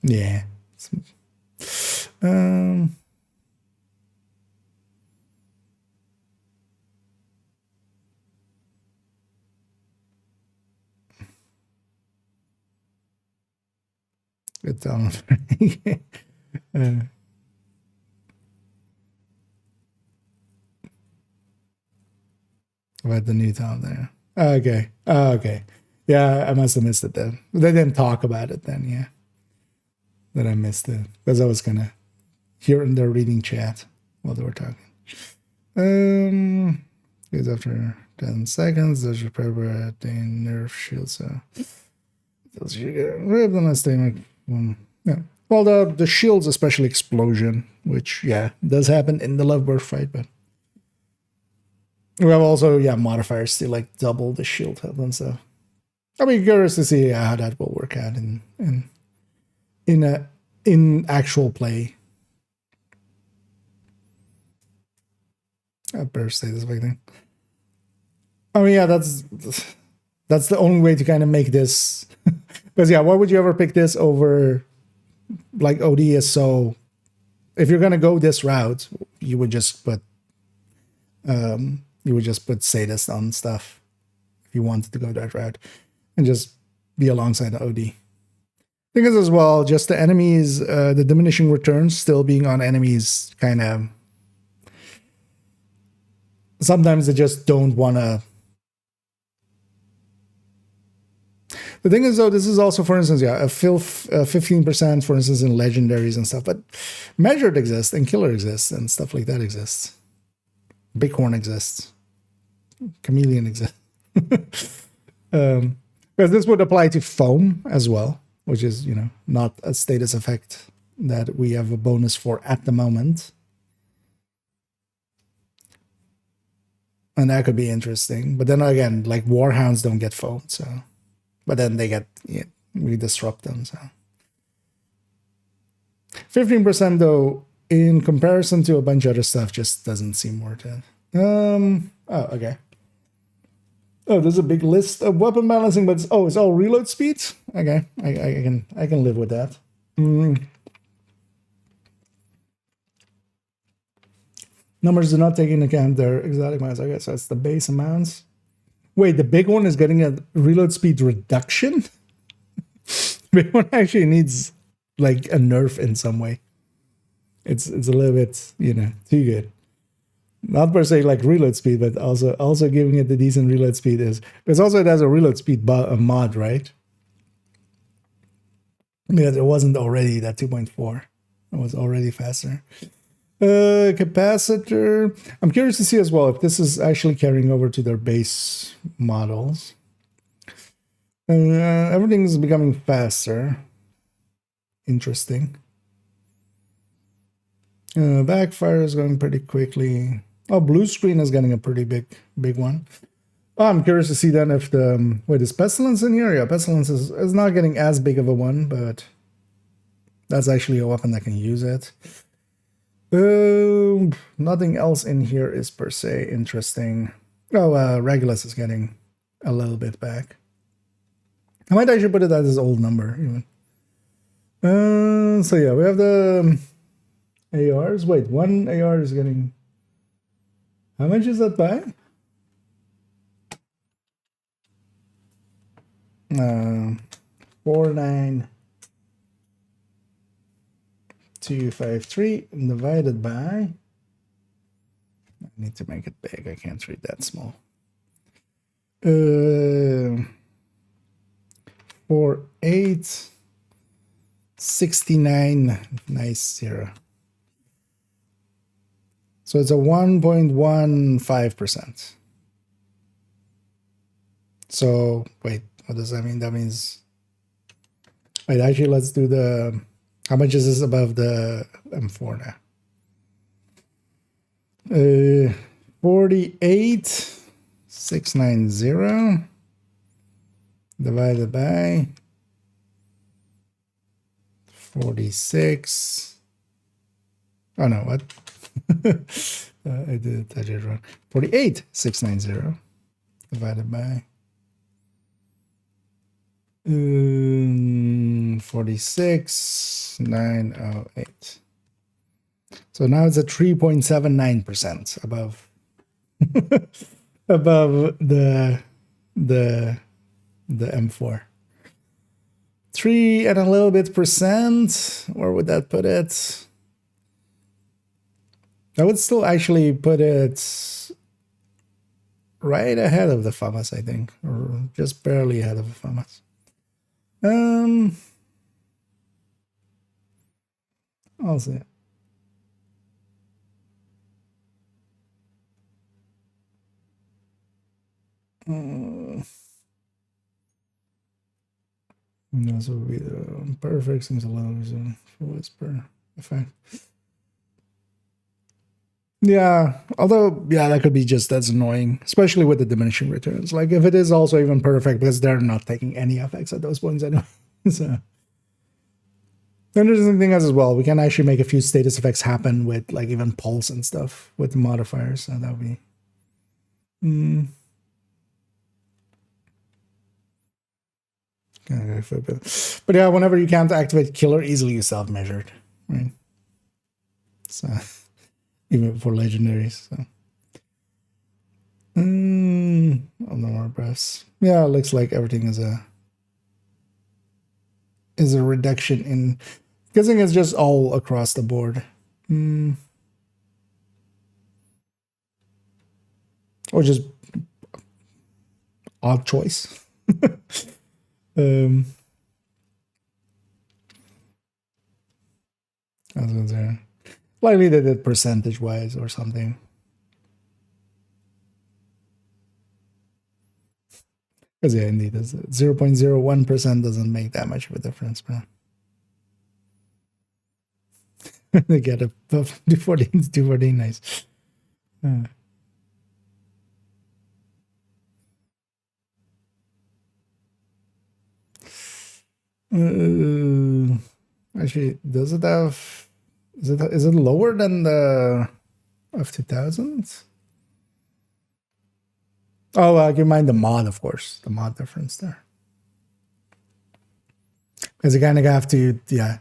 Speaker 1: Yeah. Good talent. About the new talent there. Okay. Okay. Yeah, I must have missed it then. They didn't talk about it then, yeah. That I missed it. Because I was kind of hearing their reading chat while they were talking. Because after 10 seconds, there's your prepare the nerf shield, so tells you get ripped unless they make yeah. Well, the shield's a special explosion, which yeah, does happen in the Lovebird fight, but we have also, yeah, modifiers to like double the shield health and stuff. I'll be curious to see how that will work out in actual play. I better say this big thing. I mean, yeah, that's the only way to kind of make this. Because yeah, why would you ever pick this over like OD is so? If you're gonna go this route, you would just put sadist on stuff if you wanted to go that route, and just be alongside the OD. Thing is as well, just the enemies, the diminishing returns still being on enemies, kind of. Sometimes they just don't want to. The thing is, though, this is also, for instance, yeah, a 15%, for instance, in legendaries and stuff, but measured exists and killer exists and stuff like that exists. Bighorn exists. Chameleon exists. Because this would apply to foam as well, which is, you know, not a status effect that we have a bonus for at the moment. And that could be interesting. But then again, like Warhounds don't get foam, so. But then they get, we disrupt them, so. 15% though in comparison to a bunch of other stuff, just doesn't seem worth it. Oh, okay. Oh, there's a big list of weapon balancing, but it's all reload speeds. Okay, I can live with that. Numbers do not take into account their exotic amounts. Okay, so it's the base amounts. Wait, the big one is getting a reload speed reduction? The big one actually needs like a nerf in some way. It's a little bit, too good. Not per se like reload speed, but also giving it the decent reload speed is because also it has a reload speed mod, right? Because it wasn't already that 2.4. It was already faster. Capacitor. I'm curious to see as well if this is actually carrying over to their base models. Everything's becoming faster. Interesting. Backfire is going pretty quickly. Oh, blue screen is getting a pretty big one. Oh, I'm curious to see then if the wait, is Pestilence in here? Yeah, Pestilence is not getting as big of a one, but that's actually a weapon that can use it. Nothing else in here is per se interesting. Oh, Regulus is getting a little bit back. I might actually put it as his old number even. So yeah, we have the ARs. Wait, one AR is getting. How much is that by? 49253 divided by. I need to make it big. I can't read that small. 4869. Nice zero. So it's a 1.15%. So wait, what does that mean? That means, wait, actually let's do the, how much is this above the M4 now? 48,690 divided by 46. Oh no, what? I did it wrong. 48,690 divided by 46,908. So now it's at 3.79% above above the M4. 3 and a little bit percent. Where would that put it? I would still actually put it right ahead of the FAMAS, I think, or just barely ahead of the FAMAS. I'll see. This would be the perfect. Seems a little reason for whisper effect. Yeah, although, yeah, that could be just as annoying, especially with the diminishing returns. Like, if it is also even perfect, because they're not taking any effects at those points anyway. So, the interesting thing is as well, we can actually make a few status effects happen with, like, even pulse and stuff with the modifiers. So that would be. But yeah, whenever you can't activate killer easily, you self-measured, right? So. Even for legendaries. So. No more breaths. Yeah, it looks like everything is a reduction in. Guessing it's just all across the board. Or just odd choice. I was gonna say. Likely they did percentage-wise or something. Because yeah, indeed, 0.01% doesn't make that much of a difference, man. They get a 214, nice. Actually, does it have Is it lower than the F2000? Oh, you mind the mod, of course, the mod difference there. Because you kind of have to, yeah,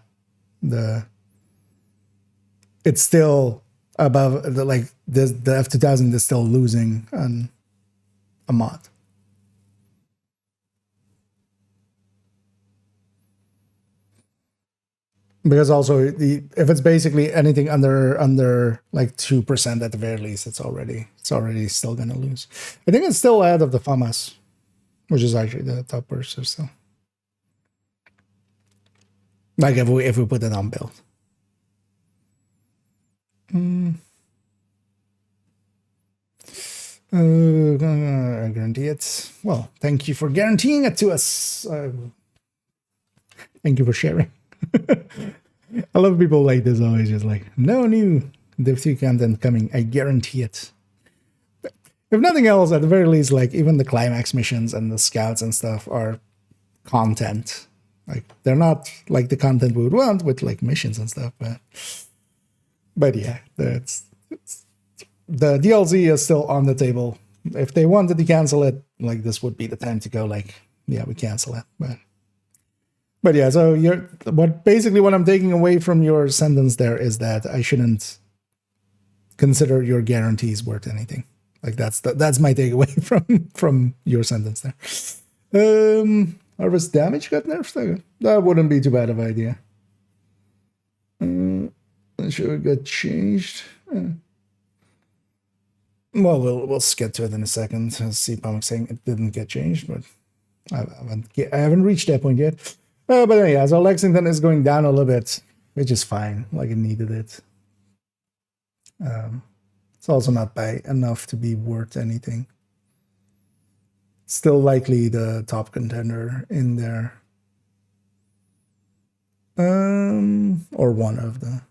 Speaker 1: it's still above the F2000 is still losing on a mod. Because also if it's basically anything under like 2% at the very least, it's already still gonna lose. I think it's still ahead of the FAMAS, which is actually the top burster still. Like if we put it on build. I guarantee it. Well, thank you for guaranteeing it to us. Thank you for sharing. I love people like this, always just like, no new Div 2 content coming, I guarantee it. If nothing else, at the very least, like even the climax missions and the scouts and stuff are content. Like they're not like the content we would want with like missions and stuff, but yeah, the DLC is still on the table. If they wanted to cancel it, like this would be the time to go like, yeah, we cancel it. But yeah, so what I'm taking away from your sentence there is that I shouldn't consider your guarantees worth anything. Like that's my takeaway from your sentence there. Harvest damage got nerfed. That wouldn't be too bad of an idea. Not sure it got changed. Well, we'll get to it in a second. See, Pomik saying it didn't get changed, but I haven't reached that point yet. But yeah, so Lexington is going down a little bit, which is fine. Like it needed it. It's also not by enough to be worth anything. Still likely the top contender in there. Or one of the.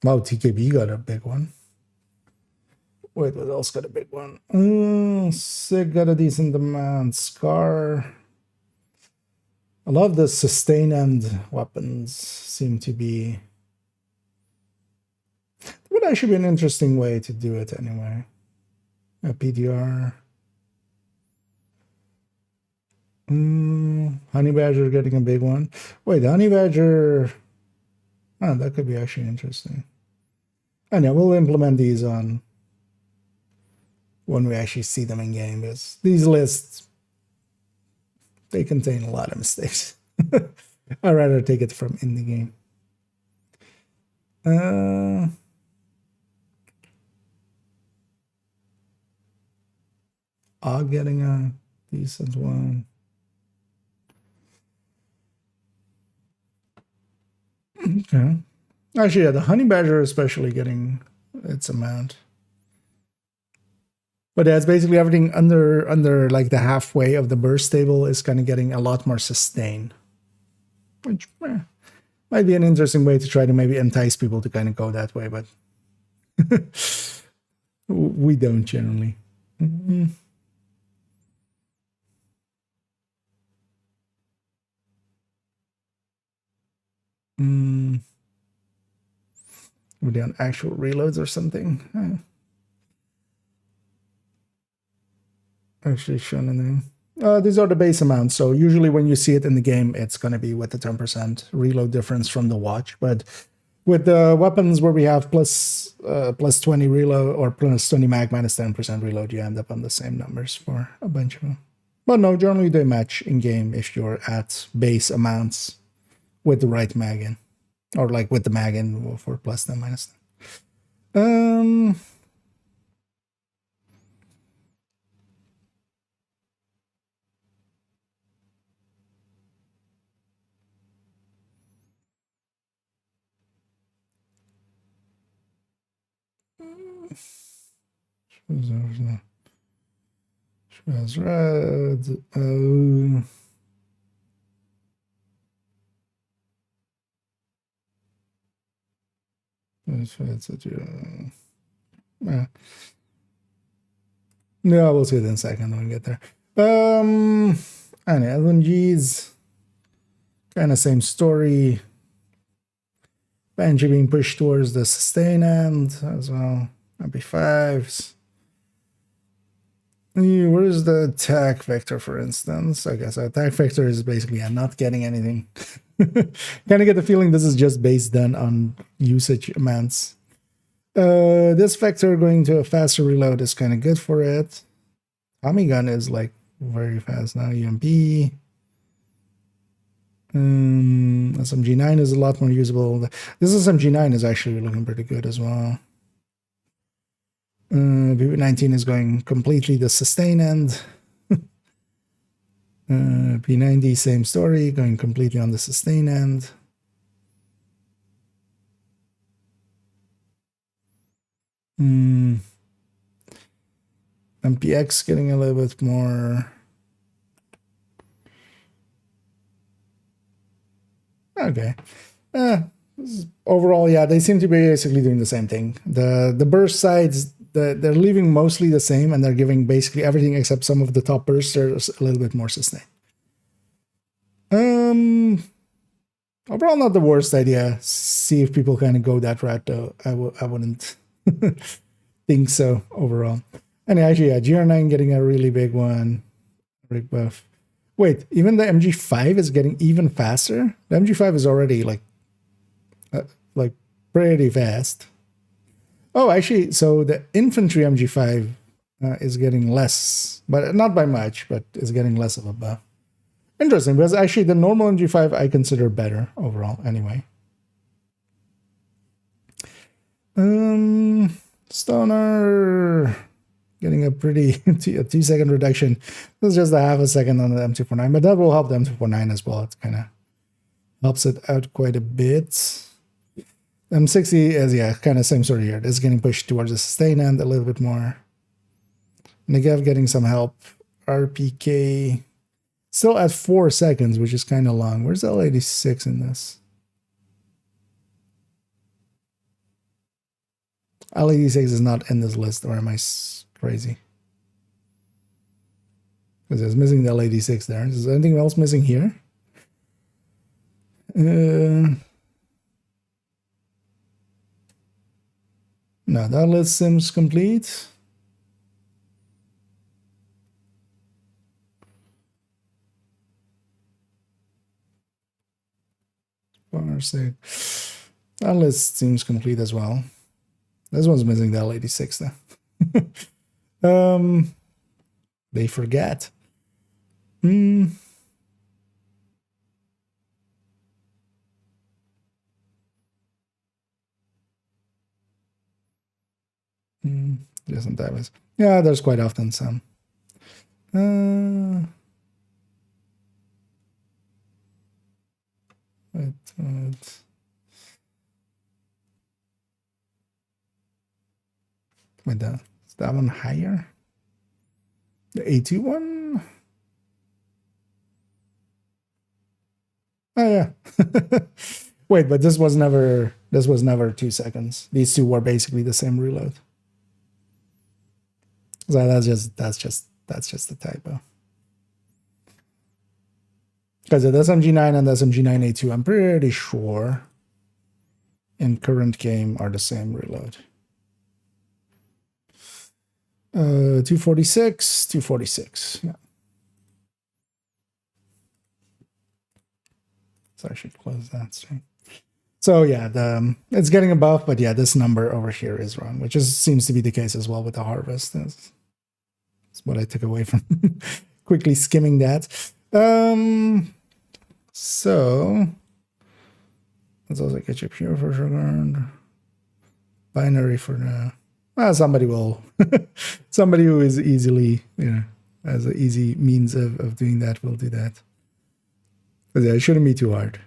Speaker 1: Wow, TKB got a big one. Wait, what else got a big one? Sig got a decent amount. Scar. A lot of the sustain end weapons seem to be. It would actually be an interesting way to do it anyway. A PDR. Honey Badger getting a big one. Wait, the Honey Badger. Oh, that could be actually interesting. And yeah, we'll implement these on when we actually see them in game, because these lists, they contain a lot of mistakes. I'd rather take it from in the game. Getting a decent one. Okay. Actually, yeah, the Honey Badger especially getting its amount. But yeah, it's basically everything under like the halfway of the burst table is kind of getting a lot more sustain. Which might be an interesting way to try to maybe entice people to kind of go that way, but we don't generally. Were they on actual reloads or something? Actually shown in there. These are the base amounts. So usually when you see it in the game, it's going to be with the 10% reload difference from the watch. But with the weapons where we have plus 20 reload or plus 20 mag minus 10% reload, you end up on the same numbers for a bunch of them. But no, generally they match in game if you're at base amounts with the right mag in. Or like with the mag in for plus 10 minus 10. That's red. No, we'll see it in a second when we get there. And LNGs, kind of same story. Banshee being pushed towards the sustain end as well. MP5s. Where is the attack vector, for instance? I guess attack vector is basically I'm not getting anything. Kind of get the feeling this is just based on usage amounts. This vector going to a faster reload is kind of good for it. Tommy gun is like very fast now. UMP. SMG9 is a lot more usable. This SMG9 is actually looking pretty good as well. P19 is going completely the sustain end. P90, same story, going completely on the sustain end. MPX getting a little bit more. Okay. Overall, yeah, they seem to be basically doing the same thing. The burst sides, they're leaving mostly the same, and they're giving basically everything except some of the top bursts are a little bit more sustained. Overall, not the worst idea. See if people kind of go that route, though. I wouldn't think so overall. And actually, yeah, GR9 getting a really big one. Big buff. Wait, even the MG5 is getting even faster? The MG5 is already like pretty fast. Oh, actually, so the infantry MG5 is getting less, but not by much, but is getting less of a buff. Interesting, because actually the normal MG5 I consider better overall anyway. Stoner getting a pretty 2-second reduction. This is just a half a second on the M249, but that will help the M249 as well. It kind of helps it out quite a bit. M60 is, yeah, kind of same sort of here. It's getting pushed towards the sustain end a little bit more. Negev getting some help. RPK still at 4 seconds, which is kind of long. Where's L86 in this? L86 is not in this list, or am I crazy? Because it's missing the L86 there. Is there anything else missing here? No, that list seems complete. That list seems complete as well. This one's missing the L86 though. They forget. Just sometimes. Yeah, there's quite often some. Wait. Wait, is that one higher? The A2 one? Oh yeah. Wait, but this was never 2 seconds. These two were basically the same reload. So that's just a typo. Because the SMG9 and the SMG9A2, I'm pretty sure in current game are the same reload. 246, yeah. So I should close that stream. So yeah, it's getting a buff, but yeah, this number over here is wrong, which seems to be the case as well with the harvest. That's what I took away from quickly skimming that. So let's also get you pure for sugar, binary for the. Somebody will, somebody who is easily, has an easy means of doing that will do that. But yeah, it shouldn't be too hard.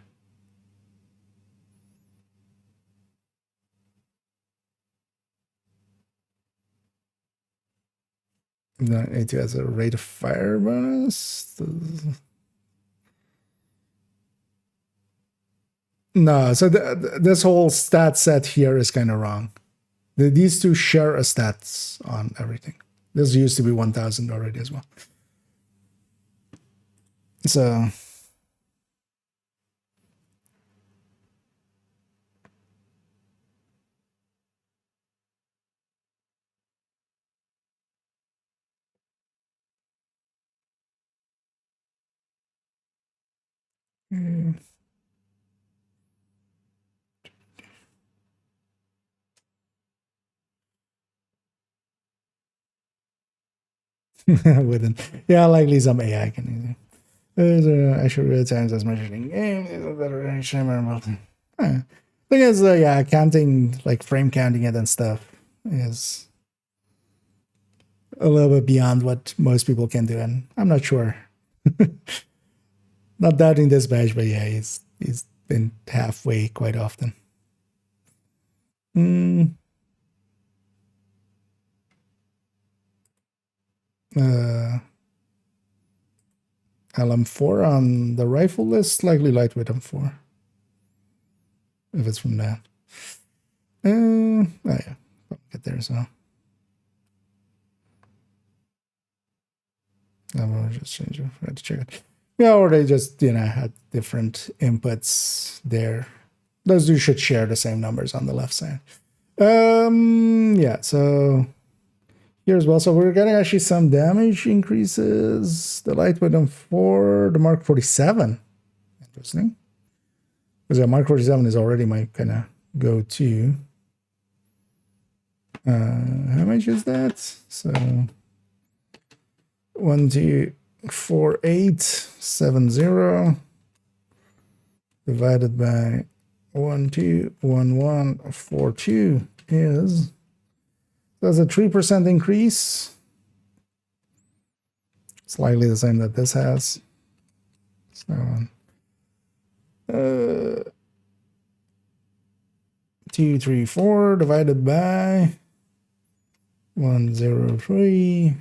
Speaker 1: Then A2 has a rate of fire bonus. No, so this whole stat set here is kind of wrong. These two share a stats on everything. This used to be 1000 already as well. So within, yeah, likely some AI can. There's actually real times as measured in game. There's a better HMR. Thing is, yeah, counting like frame counting it and stuff is a little bit beyond what most people can do, and I'm not sure. Not doubting this badge, but yeah, he's been halfway quite often. LM4 on the rifle list, likely lightweight M4. If it's from that. Oh yeah, get there as well. I'm gonna just change it. I had to check it. Yeah, or they just, had different inputs there. Those two should share the same numbers on the left side. Yeah, so here as well. So we're getting actually some damage increases. The lightweight M4, the Mark 47. Interesting. Because the Mark 47 is already my kind of go-to. How much is that? So 124870 divided by 121142 is, that's a 3% increase. Slightly the same that this has. So 234 divided by 103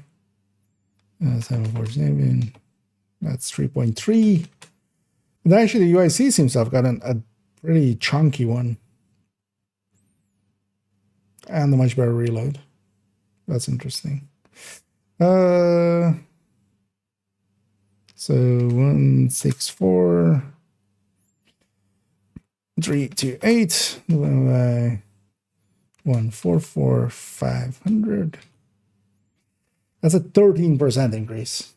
Speaker 1: 747. That's 3.3. But actually, the UIC seems to have gotten a pretty chunky one. And a much better reload. That's interesting. So 164 328 divided by 144 500. That's a 13% increase.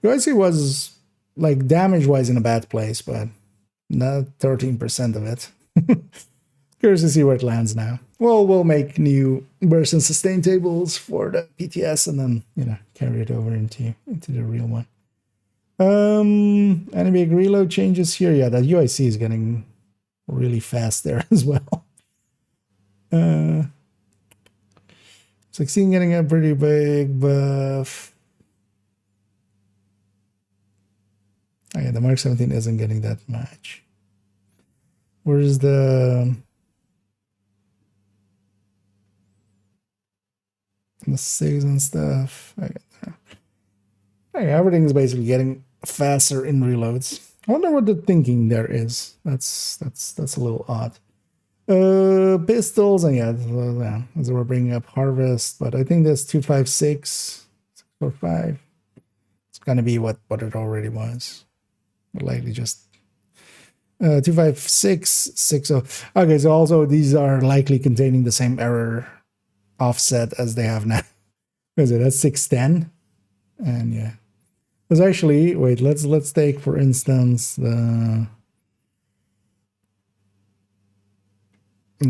Speaker 1: UIC was like damage-wise in a bad place, but not 13% of it. Curious to see where it lands now. Well, we'll make new burst and sustain tables for the PTS and then, carry it over into the real one. Any big reload changes here? Yeah, that UIC is getting really fast there as well. 16 getting a pretty big buff. Okay, the Mark 17 isn't getting that much. Where's the SIGs and stuff? Okay, everything's basically getting faster in reloads. I wonder what the thinking there is. That's a little odd. Pistols, and yeah, as we're bringing up Harvest, but I think that's 256, 645. It's gonna be what it already was. Likely just 256, 60. Okay, so also these are likely containing the same error offset as they have now. Is it? That's 610, and yeah. Because actually, wait, let's take for instance the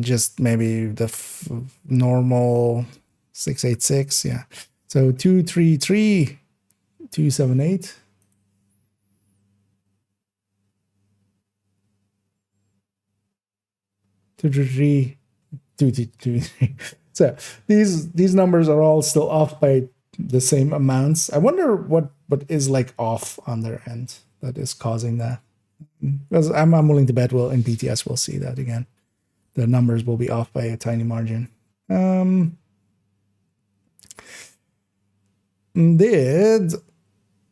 Speaker 1: just maybe the normal 686, yeah. So 233, 278. So these numbers are all still off by the same amounts. I wonder what is like off on their end that is causing that. Because I'm willing to bet in PTS we'll see that again. The numbers will be off by a tiny margin. Did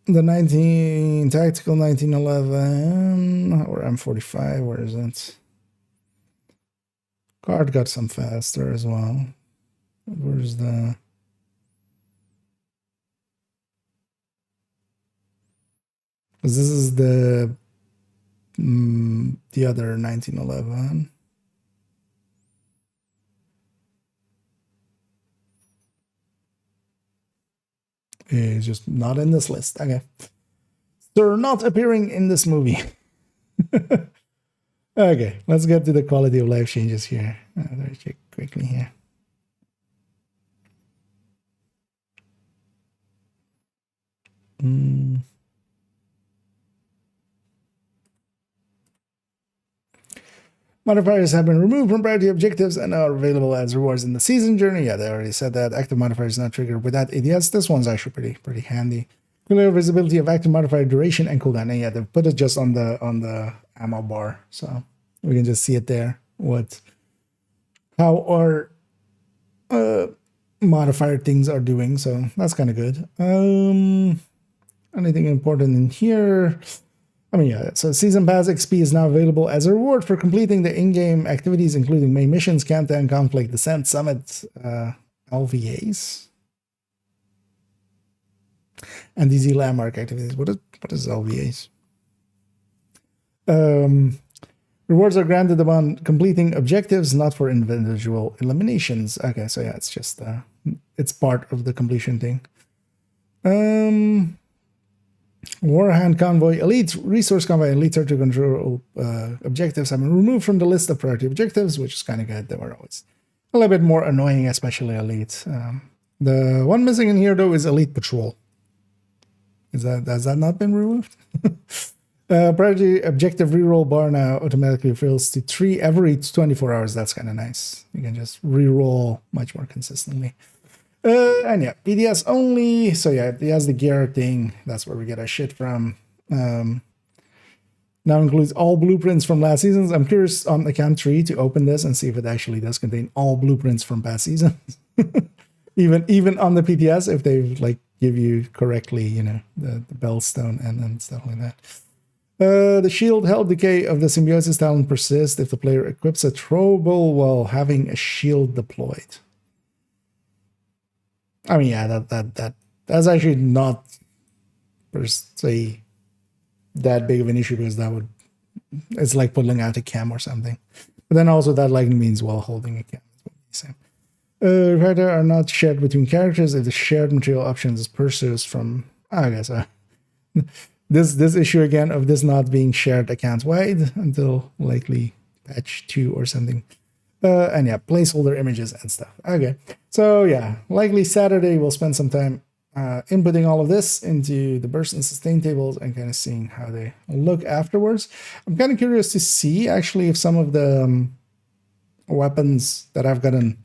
Speaker 1: the 19 tactical 1911 or M45. Where is it? Card got some faster as well. Where's the? This is the other 1911. It's just not in this list. Okay. They're not appearing in this movie. Okay, let's get to the quality of life changes here. Let me check quickly here. Modifiers have been removed from priority objectives and are available as rewards in the season journey. Yeah, they already said that. Active modifiers not triggered without ADS. This one's actually pretty handy. Clear visibility of active modifier duration and cooldown. And yeah, they put it just on the ammo bar, so we can just see it there. How our modifier things are doing. So that's kind of good. Anything important in here? I mean, yeah, so Season Pass XP is now available as a reward for completing the in-game activities, including main missions, Countdown, Conflict, Descent, Summit, LVAs, and DZ Landmark activities. What is LVAs? Rewards are granted upon completing objectives, not for individual eliminations. Okay, so yeah, it's just, it's part of the completion thing. Warhand Convoy, Elite Resource Convoy, Elite Territory Control objectives have been removed from the list of priority objectives, which is kind of good. They were always a little bit more annoying, especially Elite. The one missing in here, though, is Elite Patrol. Has that not been removed? Priority objective reroll bar now automatically fills to 3 every 24 hours. That's kind of nice. You can just reroll much more consistently. And yeah, PDS only. So yeah, it has the gear thing. That's where we get our shit from. Now includes all blueprints from last seasons. I'm curious on account 3 to open this and see if it actually does contain all blueprints from past seasons. even on the PTS, if they like give you correctly, you know, the Bellstone and stuff like that. The shield health decay of the symbiosis talent persists if the player equips a throwable while having a shield deployed. I mean, yeah, that's actually not per se that big of an issue, because it's like pulling out a cam or something. But then also that likely means while holding a cam. Writer are not shared between characters if the shared material options is pursued from, I guess, this issue again of this not being shared account wide until likely patch 2 or something. And yeah, placeholder images and stuff. Okay, so yeah, likely Saturday we'll spend some time inputting all of this into the burst and sustain tables and kind of seeing how they look afterwards. I'm kind of curious to see actually if some of the weapons that I've gotten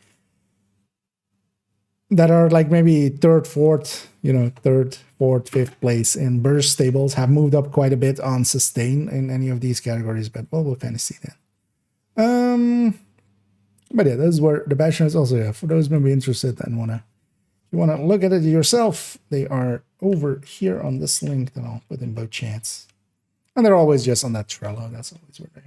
Speaker 1: that are like maybe third, fourth, fifth place in burst tables have moved up quite a bit on sustain in any of these categories, but well, we'll kind of see that. But yeah, this is where the Bastion is also. Yeah, for those maybe interested and you wanna look at it yourself, they are over here on this link that I'll put in both chats, and they're always just on that Trello. That's always where they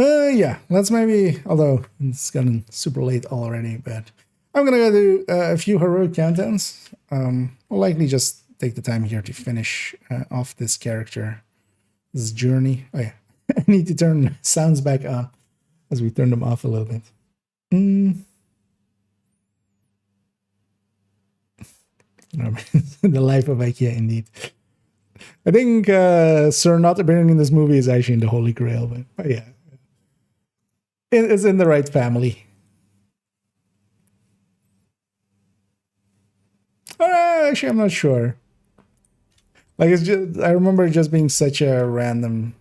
Speaker 1: are. Yeah, let's maybe. Although it's gotten super late already, but I'm gonna go do a few heroic countdowns. We'll likely just take the time here to finish off this character, this journey. Oh yeah, I need to turn sounds back on, as we turn them off a little bit. The life of IKEA, indeed. I think Sir not appearing in this movie is actually in the Holy Grail, but yeah. It's in the right family. Actually, I'm not sure. Like, it's just, I remember it just being such a random...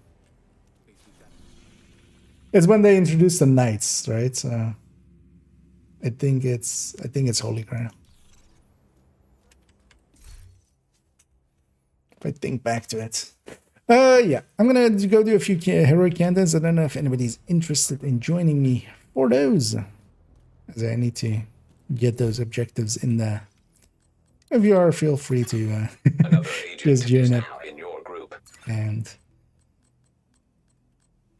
Speaker 1: It's when they introduced the knights, right? So I think it's Holy Grail. If I think back to it. Yeah, I'm gonna go do a few heroic countdowns. I don't know if anybody's interested in joining me for those, as I need to get those objectives in the if you are, feel free to
Speaker 2: Another agent
Speaker 1: just
Speaker 2: is
Speaker 1: join up.
Speaker 2: now in your group.
Speaker 1: And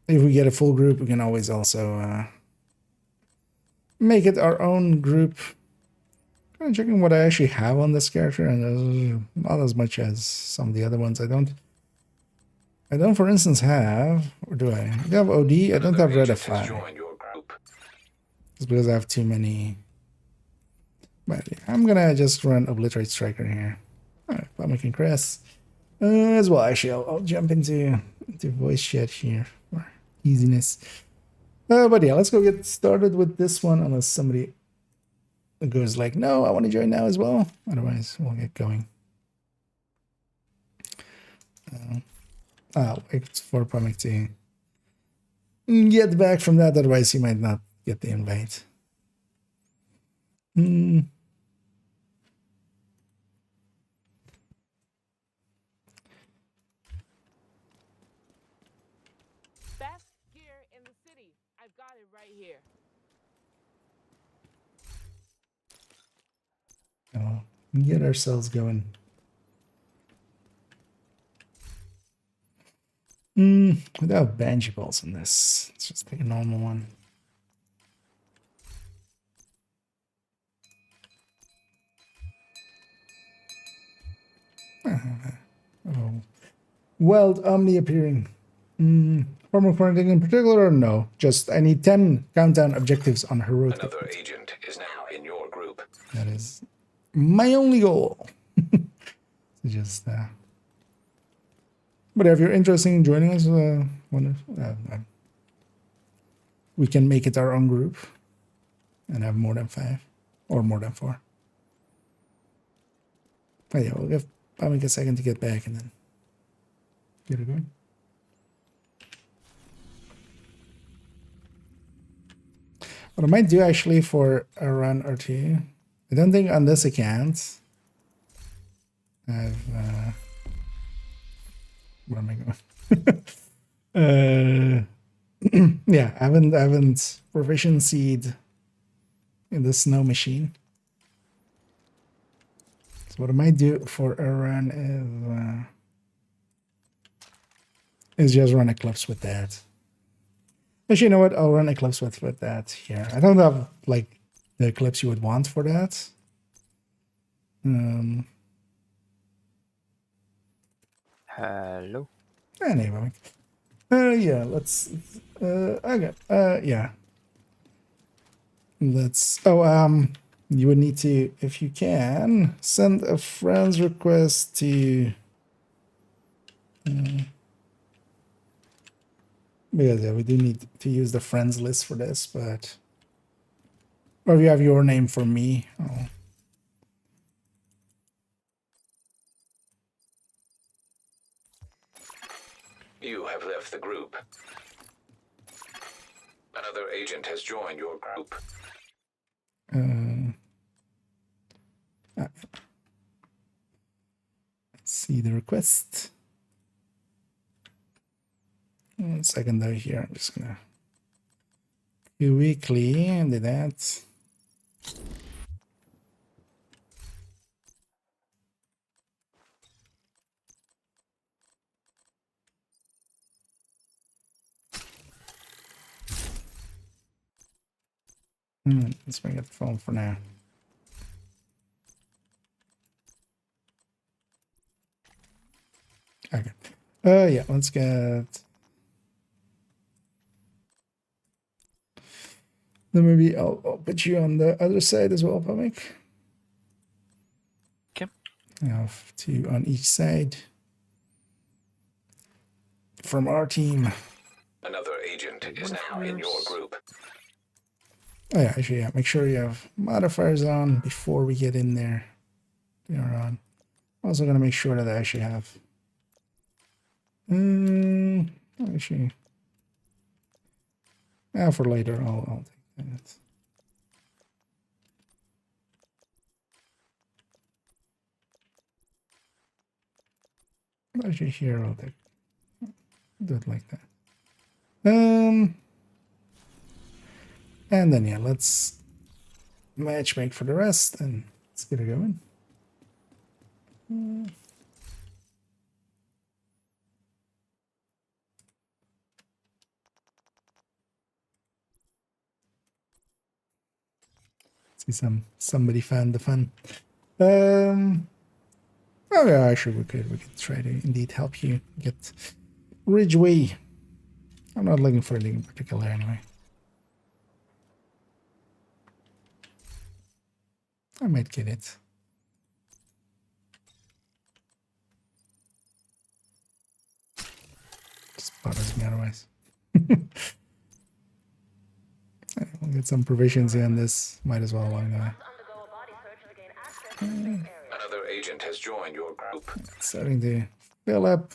Speaker 1: if we get a full group, we can always also make it our own group. Kind of checking what I actually have on this character, and there's not as much as some of the other ones. I don't, for instance, have, or do I? I have OD. I don't have Red
Speaker 2: Agent has
Speaker 1: F5.
Speaker 2: joined your group.
Speaker 1: It's because I have too many. But yeah, I'm gonna just run Obliterate Striker here. Alright, Pamic and Cress. As well, actually, I'll jump into voice chat here for easiness. But yeah, let's go get started with this one, unless somebody goes like, no, I want to join now as well. Otherwise, we'll get going. I'll wait for Pamic to get back from that, otherwise he might not get the invite.
Speaker 8: Best gear in the city. I've got it right here.
Speaker 1: Get ourselves going. Without banshee balls in this, let's just take a normal one. Oh. Wild Omni appearing. Formal quarantine in particular, or no? Just I need 10 countdown objectives on heroic.
Speaker 2: Another agent is now in your group.
Speaker 1: That is my only goal. Just but if you're interested in joining us, we can make it our own group and have more than 5 or more than 4. But yeah, we'll give Pamic a second to get back and then get it going. What I might do actually for a run or two, I don't think on this account I've where am I going? Yeah, I haven't proficiency'd in the snow machine. So what I might do for a run is just run Eclipse with that. Actually, you know what? I'll run Eclipse with that here. I don't have like the Eclipse you would want for that.
Speaker 9: Hello.
Speaker 1: Anyway, yeah, let's. Okay. Yeah. Let's. Oh, you would need to, if you can, send a friend's request to. Because yeah, we do need to use the friends list for this, but. Or if you have your name for me. Oh.
Speaker 2: You have left the group. Another agent has joined your group.
Speaker 1: Let's see the request. 1 second though here. I'm just gonna do weekly and do that. Let's bring up the phone for now. Okay. Yeah, let's get. Then maybe I'll put you on the other side as well, Pamic.
Speaker 9: Okay.
Speaker 1: I have 2 on each side. From our team.
Speaker 2: Another agent is now in your group.
Speaker 1: Oh yeah, actually, yeah. Make sure you have modifiers on before we get in there. They are on. Also gonna make sure that I actually have. Actually, for later, I'll take that. Actually, here I'll do it like that. And then yeah, let's matchmake for the rest and let's get it going. See somebody found the fun. Oh yeah, actually we could try to indeed help you get Ridgeway. I'm not looking for anything in particular anyway. I might get it. Just bothers me otherwise. We'll get some provisions in this. Might as well along the way.
Speaker 2: Another agent has joined your group.
Speaker 1: Starting to fill up.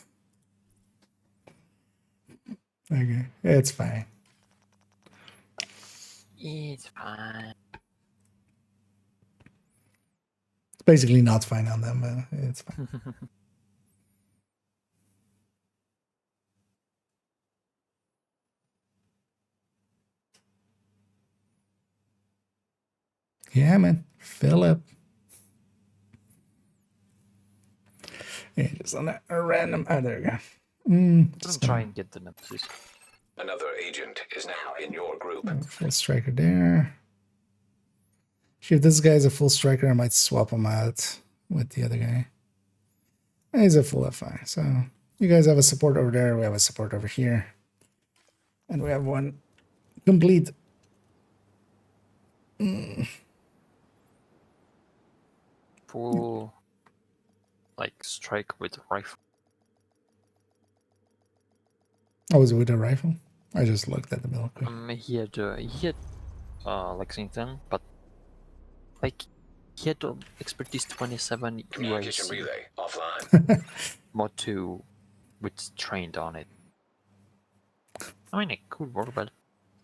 Speaker 1: Okay, it's fine.
Speaker 9: It's fine.
Speaker 1: It's basically not fine on them, but it's fine. Yeah, man. Fill up. Yeah, just on a random. Oh, there we go.
Speaker 9: Just try and get the numbers.
Speaker 2: Another agent is now in your group.
Speaker 1: Full striker there. If this guy's a full striker, I might swap him out with the other guy. He's a full FI. So you guys have a support over there. We have a support over here. And we have one complete.
Speaker 9: Full, like, strike with rifle.
Speaker 1: Oh, was it with a rifle? I just looked at the bill quick.
Speaker 9: He had Lexington, but like he had expertise 27
Speaker 2: Communication
Speaker 9: UAC
Speaker 2: relay offline.
Speaker 9: mod 2 with trained on it. I mean, it could work, but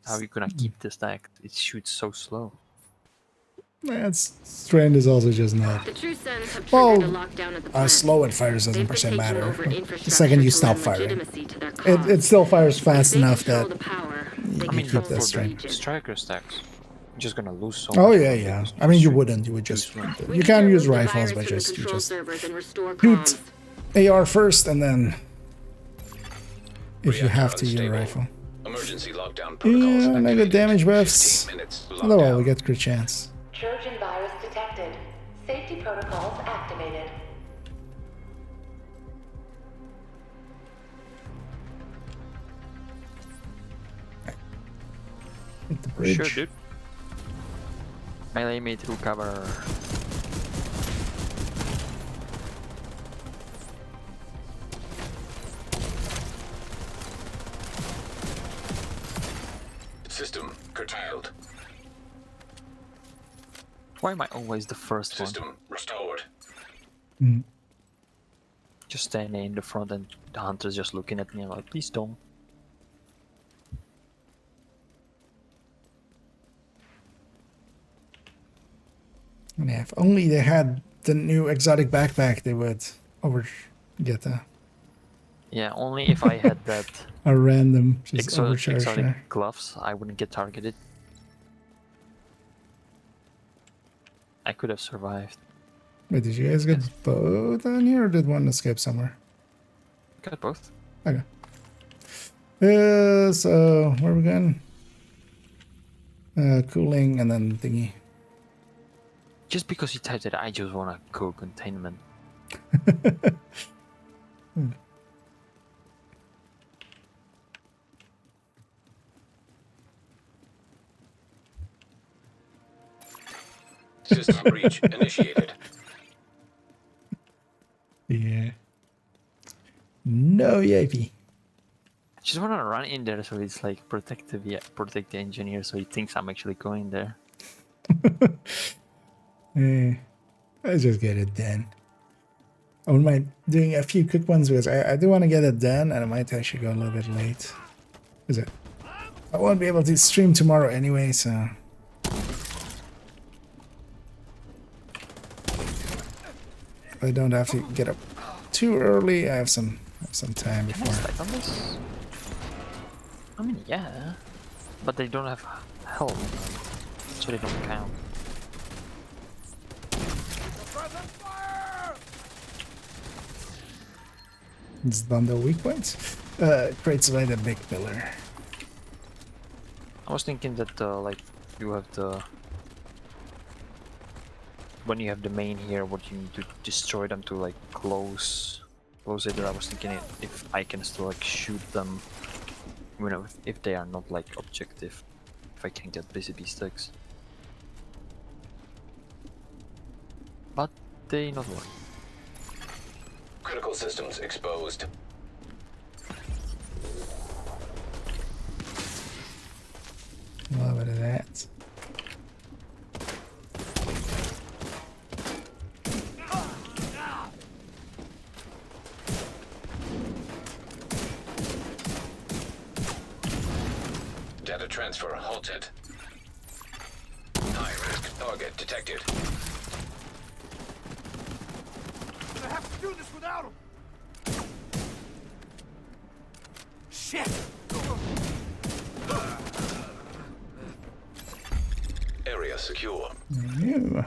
Speaker 9: how are you gonna keep the stack? It shoots so slow.
Speaker 1: That's strand is also just not.
Speaker 4: The true sons have
Speaker 1: Well,
Speaker 4: triggered a lockdown at the plant.
Speaker 1: slow it fires doesn't
Speaker 4: They've
Speaker 1: per
Speaker 4: been
Speaker 1: se
Speaker 4: taking
Speaker 1: matter.
Speaker 4: over
Speaker 1: The
Speaker 4: infrastructure
Speaker 1: second you
Speaker 4: to
Speaker 1: stop
Speaker 4: lend
Speaker 1: firing,
Speaker 4: legitimacy to their cause.
Speaker 1: it still fires fast
Speaker 4: If they
Speaker 1: enough
Speaker 4: control
Speaker 1: that
Speaker 4: the power,
Speaker 1: you
Speaker 4: they
Speaker 1: can
Speaker 9: I mean,
Speaker 1: keep
Speaker 9: but
Speaker 1: that
Speaker 9: for
Speaker 1: strand.
Speaker 9: the striker stacks, you're just gonna lose so
Speaker 1: Oh
Speaker 9: much.
Speaker 1: yeah, yeah. I mean, you wouldn't. You would just.
Speaker 4: We
Speaker 1: You
Speaker 4: need
Speaker 1: can
Speaker 4: to
Speaker 1: use
Speaker 4: remove the
Speaker 1: rifles,
Speaker 4: virus
Speaker 1: but
Speaker 4: from the
Speaker 1: just you
Speaker 4: control
Speaker 1: just
Speaker 4: servers and restore
Speaker 1: shoot
Speaker 4: comms.
Speaker 1: AR first, and then if you
Speaker 2: Reactor
Speaker 1: have to, use a
Speaker 2: unstable.
Speaker 1: rifle.
Speaker 2: Emergency lockdown protocols
Speaker 1: Yeah, negative
Speaker 2: activated.
Speaker 1: damage buffs.
Speaker 2: 15 minutes
Speaker 1: Oh well, we
Speaker 2: lockdown.
Speaker 1: get crit chance.
Speaker 5: Trojan virus detected. Safety protocols activated.
Speaker 1: Hit the bridge.
Speaker 9: Sure, dude. Melee me through cover.
Speaker 2: System curtailed.
Speaker 9: Why am I always the first one?
Speaker 2: System restored.
Speaker 9: Just standing in the front and the hunter's just looking at me like, please don't.
Speaker 1: Yeah, if only they had the new exotic backpack, they would get
Speaker 9: Yeah, only if I had that
Speaker 1: a random just overcharge
Speaker 9: exotic
Speaker 1: there.
Speaker 9: gloves, I wouldn't get targeted. I could have survived.
Speaker 1: Wait, did you guys get both on here, or did one escape somewhere?
Speaker 9: Got both.
Speaker 1: Okay. So where are we going? Cooling and then thingy.
Speaker 9: Just because you typed it, I just want to go containment.
Speaker 2: System breach initiated.
Speaker 1: Yeah. No yippee.
Speaker 9: I just want to run in there so it's like protect the engineer so he thinks I'm actually going there.
Speaker 1: Let's just get it done. I wouldn't mind doing a few quick ones because I do want to get it done, and I might actually go a little bit late. Is it? I won't be able to stream tomorrow anyway, so. I don't have to get up too early. I have some time
Speaker 9: Can I
Speaker 1: before.
Speaker 9: stack on this? I mean, yeah. But they don't have help, so they don't count.
Speaker 1: It's done the weak points. Creates like a big pillar.
Speaker 9: I was thinking that like you have the when you have the main here, what you need to destroy them to like close it. Or I was thinking if I can still like shoot them, you know, if they are not like objective, if I can get BCB sticks. But they not work.
Speaker 2: Critical systems exposed.
Speaker 1: A little bit of that.
Speaker 2: Data transfer halted. High risk target detected.
Speaker 3: I have to do this without him. Shit.
Speaker 2: Area secure.
Speaker 1: You.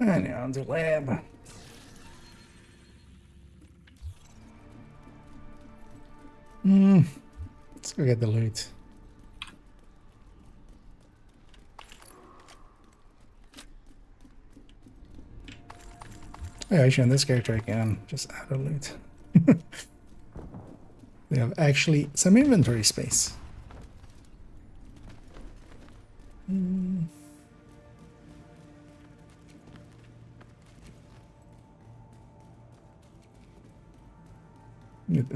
Speaker 1: And now on the lab. Let's go get the loot. Yeah, actually on this character I can just add a loot. They have actually some inventory space. In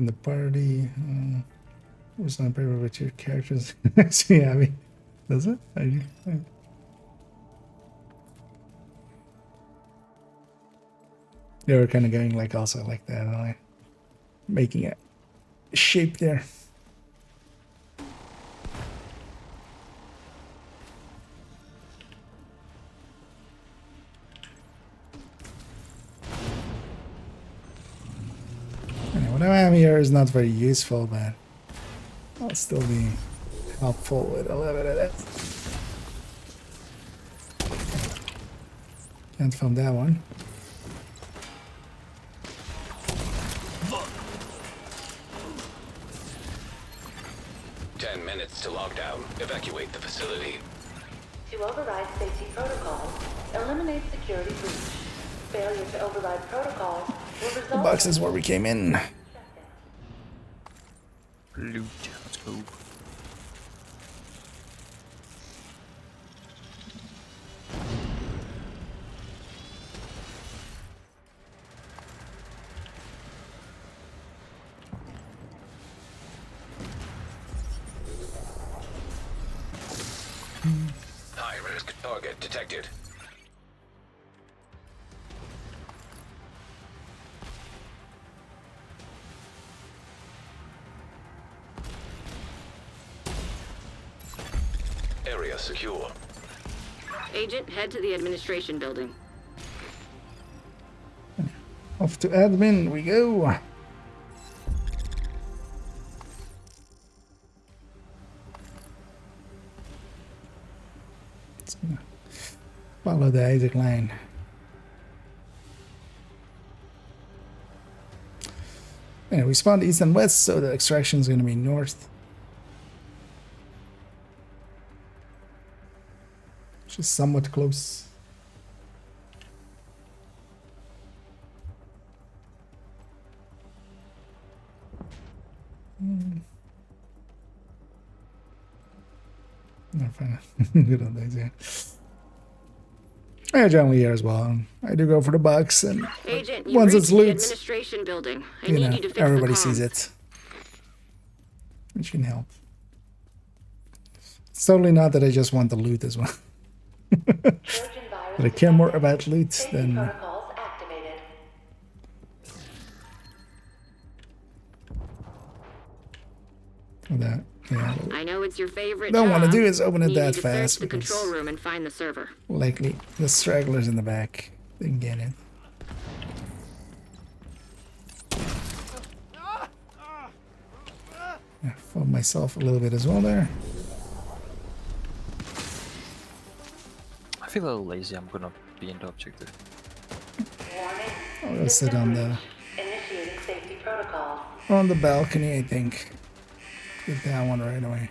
Speaker 1: the party, was not paper with your characters. So yeah, I mean, does it? They were kind of going like also like that, like making a shape there. What I have here is not very useful, but I'll still be helpful with a little bit of that. Can't film that one.
Speaker 2: To lockdown. Evacuate the facility.
Speaker 10: To override safety protocols, eliminate security breach. Failure to override protocols will result.
Speaker 1: The box is where we came in.
Speaker 9: Loot. Let's go.
Speaker 2: High risk target detected. Area secure.
Speaker 4: Agent, head to the administration building.
Speaker 1: Off to admin we go. Follow the Isaac line. Anyway, we spawned east and west, so the extraction is going to be north. Which is somewhat close. No, fine. Good old days, yeah. I generally here as well. I do go for the bucks, and
Speaker 4: Agent,
Speaker 1: once it's loot,
Speaker 4: administration building. I
Speaker 1: you
Speaker 4: need
Speaker 1: know,
Speaker 4: you to fix
Speaker 1: everybody
Speaker 4: the comms.
Speaker 1: sees it, which can help. It's totally not that I just want the loot as well, but I care more about loot than that. Yeah.
Speaker 4: I know it's your favorite.
Speaker 1: Don't want to
Speaker 4: job.
Speaker 1: do is open it
Speaker 4: Need
Speaker 1: that
Speaker 4: you to
Speaker 1: fast
Speaker 4: search the
Speaker 1: because
Speaker 4: control room and find the server.
Speaker 1: likely the stragglers in the back didn't get it. Yeah, fold myself a little bit as well there.
Speaker 9: I feel a little lazy. I'm gonna be in the objective.
Speaker 1: I'll go sit on the
Speaker 10: Initiating safety
Speaker 1: on the balcony, I think. Get that one right away.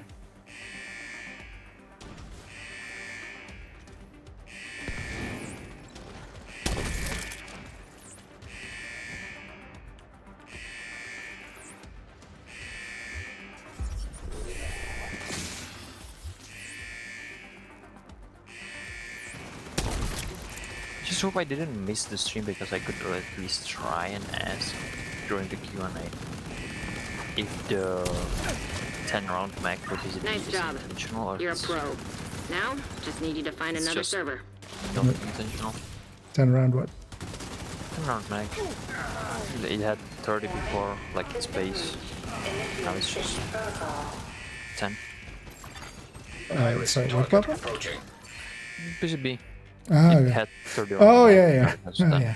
Speaker 9: Just hope I didn't miss the stream because I could at least try and ask during the Q&A if the 10-round mag revisit
Speaker 4: Nice
Speaker 9: is
Speaker 4: job.
Speaker 9: intentional or
Speaker 4: You're a
Speaker 9: it's
Speaker 4: pro. Now, just need you to find
Speaker 9: It's
Speaker 4: another
Speaker 9: just-
Speaker 4: server.
Speaker 9: not intentional.
Speaker 1: 10 round what?
Speaker 9: 10-round mag. It had 30 before, like its base. Now it's just 10.
Speaker 1: Sorry, what pop?
Speaker 2: Approaching.
Speaker 9: PCB.
Speaker 1: Ah,
Speaker 9: It
Speaker 1: okay.
Speaker 9: had 30 on
Speaker 1: Oh
Speaker 9: the
Speaker 1: yeah,
Speaker 9: mag,
Speaker 1: yeah,
Speaker 9: that's
Speaker 1: oh,
Speaker 9: 10.
Speaker 1: yeah.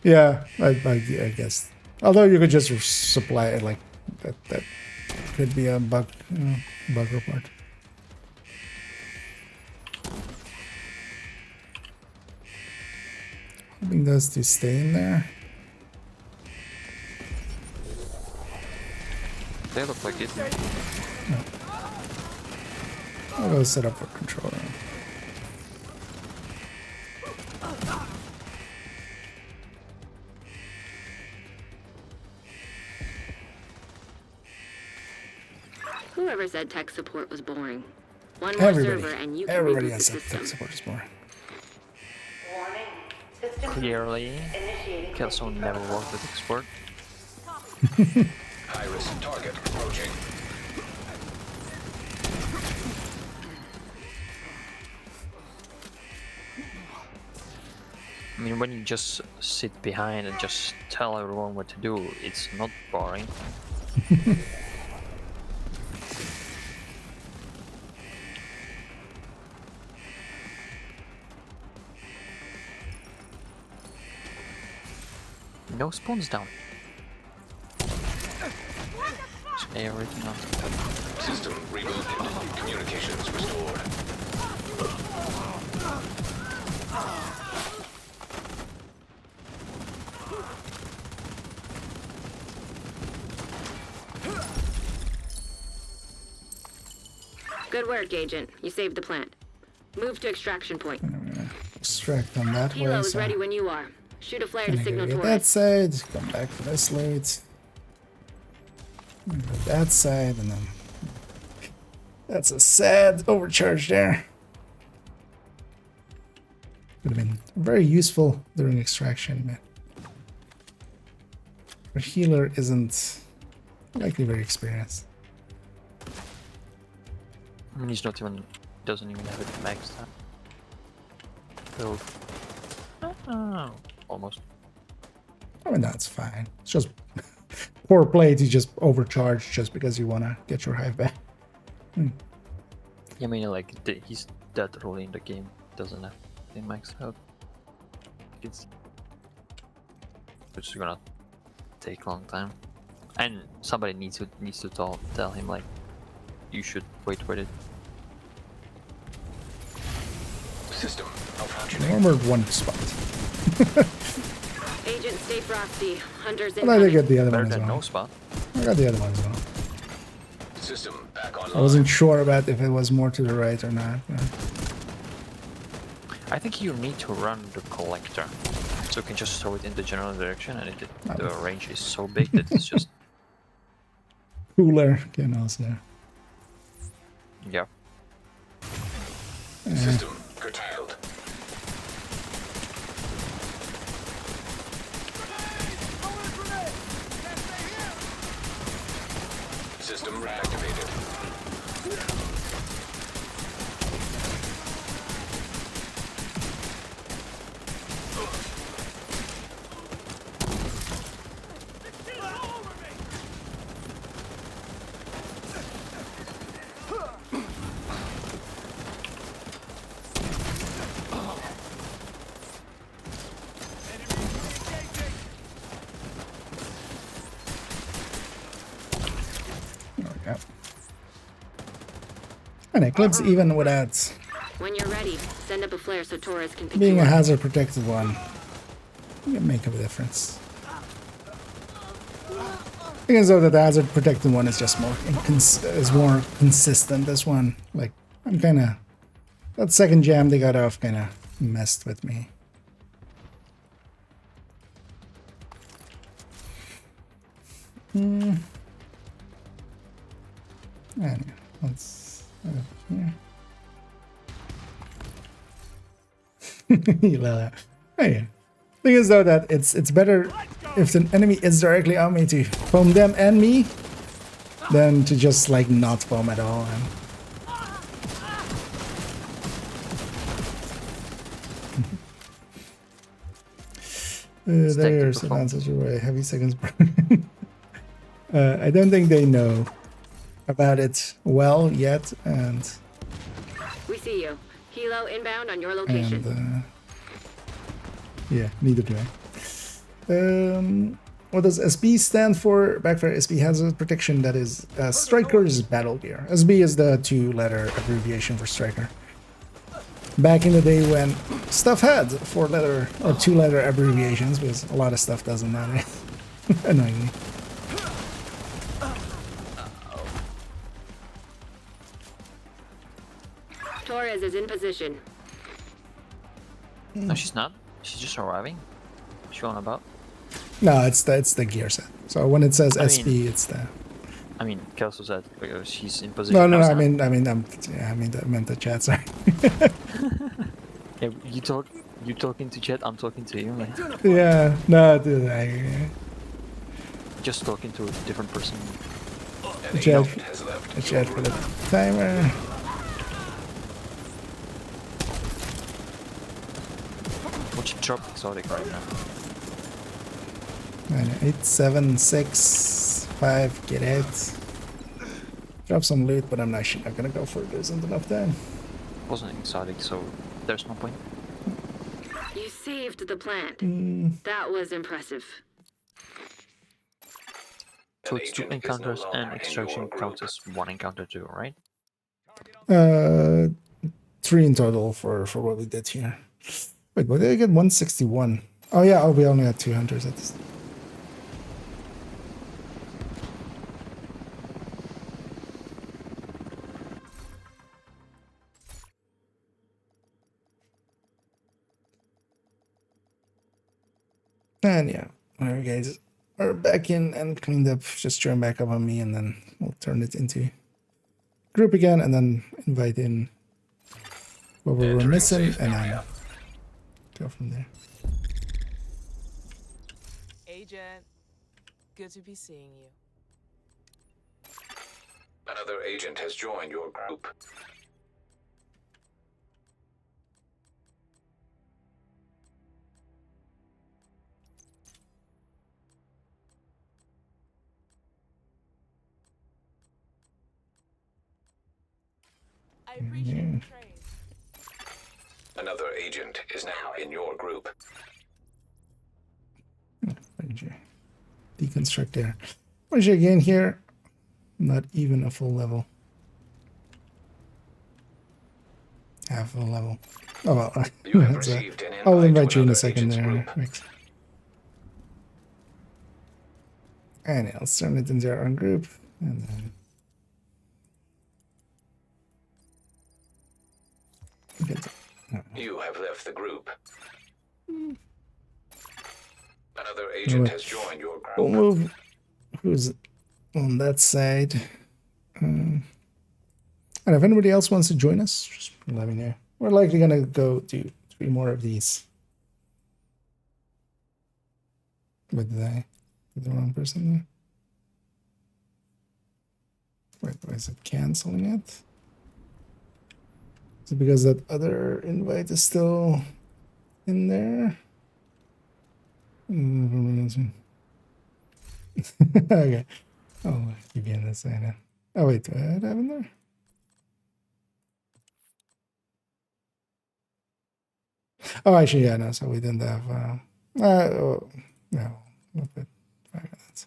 Speaker 1: Yeah, I guess. Although you could just supply it like that. That could be a bug, bug report. Hoping those to stay in there.
Speaker 9: They look like it.
Speaker 1: I'll go set up for control.
Speaker 4: Whoever said tech support was boring. One more server and you can
Speaker 1: Everybody
Speaker 4: reboot
Speaker 1: has
Speaker 4: the
Speaker 1: tech
Speaker 4: system.
Speaker 1: support is more.
Speaker 5: Warning. System
Speaker 9: Clearly,
Speaker 5: initiating
Speaker 9: Kelso
Speaker 5: safety
Speaker 9: never
Speaker 5: protocol.
Speaker 9: worked with export.
Speaker 2: High-risk target approaching.
Speaker 9: I mean, when you just sit behind and just tell everyone what to do, it's not boring. No spawns down. It's original.
Speaker 2: System rebooted. Communications restored.
Speaker 4: Good work, Agent. You saved the plant. Move to extraction point.
Speaker 1: Extract on that way.
Speaker 4: Helo is
Speaker 1: So
Speaker 4: ready when you are. Shoot a flare
Speaker 1: can
Speaker 4: to
Speaker 1: I go
Speaker 4: signal
Speaker 1: get that
Speaker 4: Taurus.
Speaker 1: side, come back to this late. Go that side, and then that's a sad overcharge there. Would have been very useful during extraction, man. But healer isn't likely very experienced.
Speaker 9: I mean, he's not even, doesn't even have it maxed out. Build. Almost.
Speaker 1: I mean, that's fine. It's just poor play to just overcharge just because you want to get your hive back.
Speaker 9: I mean, like, he's that early in the game, doesn't have it maxed out. It's gonna take a long time. And somebody needs to tell him, like, you should wait with it.
Speaker 2: System malfunctioning.
Speaker 1: Armored one spot.
Speaker 4: Agent, stay frosty. Hunters
Speaker 1: And I did
Speaker 4: incoming.
Speaker 1: get the other
Speaker 9: Better
Speaker 1: one as
Speaker 9: than
Speaker 1: well.
Speaker 9: no spot.
Speaker 1: I got the other one as well.
Speaker 2: System back online.
Speaker 1: I wasn't sure about if it was more to the right or not.
Speaker 9: I think you need to run the collector, so you can just throw it in the general direction, and the range is so big that it's just
Speaker 1: Cooler can also.
Speaker 9: yeah.
Speaker 2: System curtailed. System reactivated.
Speaker 1: There we go. And it clips even without
Speaker 4: When you're ready, send up a flare so Taurus can pick
Speaker 1: being
Speaker 4: you
Speaker 1: a
Speaker 4: up.
Speaker 1: hazard protected one. It can make a difference. Because though that the hazard protected one is just more more consistent. This one, like, I'm kind of that second jam they got off kind of messed with me. Anyway, let's here. Hey, thing is though that it's better if an enemy is directly on me to foam them and me than to just like not foam at all. There's advantage away. Heavy seconds. I don't think they know about it well yet, and
Speaker 4: We see you. Helo inbound on your location.
Speaker 1: and yeah, neither do I. What does SB stand for? Backfire SB hazard protection. That is Striker's battle gear. SB is the 2-letter abbreviation for Striker. Back in the day when stuff had 4-letter or 2-letter abbreviations, because a lot of stuff doesn't matter. Annoyingly.
Speaker 4: Torres is in position.
Speaker 9: No, she's not. She's just arriving. She on about.
Speaker 1: No, it's the gear set. So when it says SB, it's the.
Speaker 9: I mean, Kelso said because she's in position.
Speaker 1: No,
Speaker 9: now,
Speaker 1: I mean, I meant the chat. Sorry.
Speaker 9: Yeah, you talking to chat. I'm talking to you. Like,
Speaker 1: Yeah, no, dude, I
Speaker 9: just talking to a different person.
Speaker 2: An
Speaker 1: chat,
Speaker 2: agent has left
Speaker 1: the
Speaker 2: your
Speaker 1: chat for
Speaker 2: group.
Speaker 1: the timer.
Speaker 9: What's your drop exotic right now?
Speaker 1: 8, 7, 6, 5. Get it. Drop some loot, but I'm actually not gonna go for it. There isn't enough time.
Speaker 9: Wasn't exotic, so there's no point.
Speaker 4: You saved the plant.
Speaker 1: Mm,
Speaker 4: That was impressive.
Speaker 9: So
Speaker 2: An
Speaker 9: it's 2
Speaker 2: agent is no
Speaker 9: encounters
Speaker 2: longer
Speaker 9: and
Speaker 2: in
Speaker 9: extraction
Speaker 2: your group.
Speaker 9: counts as 1 encounter too, right?
Speaker 1: 3 in total for what we did here. Wait, why did I get 161? Oh yeah, we only had 2 hunters at this. And yeah, our guys are back in and cleaned up, just turn back up on me, and then we'll turn it into group again, and then invite in what we were
Speaker 2: Entering
Speaker 1: missing,
Speaker 2: safe
Speaker 1: and then
Speaker 2: area.
Speaker 1: go from there.
Speaker 8: Agent, good to be seeing you.
Speaker 2: Another agent has joined your group.
Speaker 8: I appreciate the trade.
Speaker 2: Another agent is now in your group.
Speaker 1: Deconstruct there. Once you again here, not even a full level. Half a level. Oh well.
Speaker 2: You have
Speaker 1: that's,
Speaker 2: received an
Speaker 1: I'll
Speaker 2: invite
Speaker 1: invite
Speaker 2: to
Speaker 1: you in a
Speaker 2: another
Speaker 1: second
Speaker 2: agent's
Speaker 1: there.
Speaker 2: group.
Speaker 1: Rick. And yeah, let's turn it into our own group, and then
Speaker 2: You have left the group. Another
Speaker 1: Anyway,
Speaker 2: agent has joined your
Speaker 1: we'll
Speaker 2: group.
Speaker 1: move. Who's on that side? And if anybody else wants to join us, just let me know. We're likely gonna go do 3 more of these. But did I put the wrong person there? Wait, why is it canceling it? Is it because that other invite is still in there? Okay. Oh, keep you on this side now. Oh wait, do I have in there? Oh, actually, yeah, no. So we didn't have. No, not good. 5 minutes.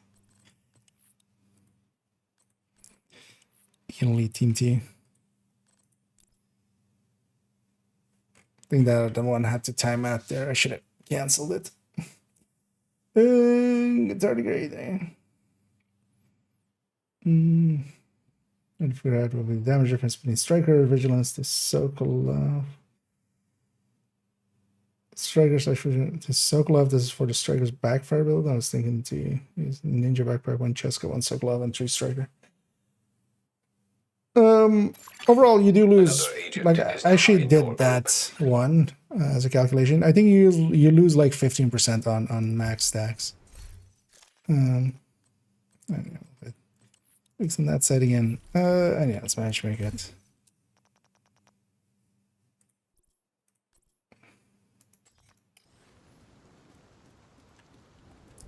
Speaker 1: You can lead team T. I think that the one had to time out there. I should have canceled it. Guitar degree there. And figure out what will be the damage difference between Striker, Vigilance, to Sokolov. Striker slash Vigilance to Sokolov. This is for the Striker's backfire build. I was thinking to use Ninja Backpack, 1 Cheska, 1 Sokolov, and 3 Striker. Overall, you do lose. Like, I actually did that one as a calculation. I think you lose like 15% on max stacks. Fixing that setting in. And yeah, let's matchmake it.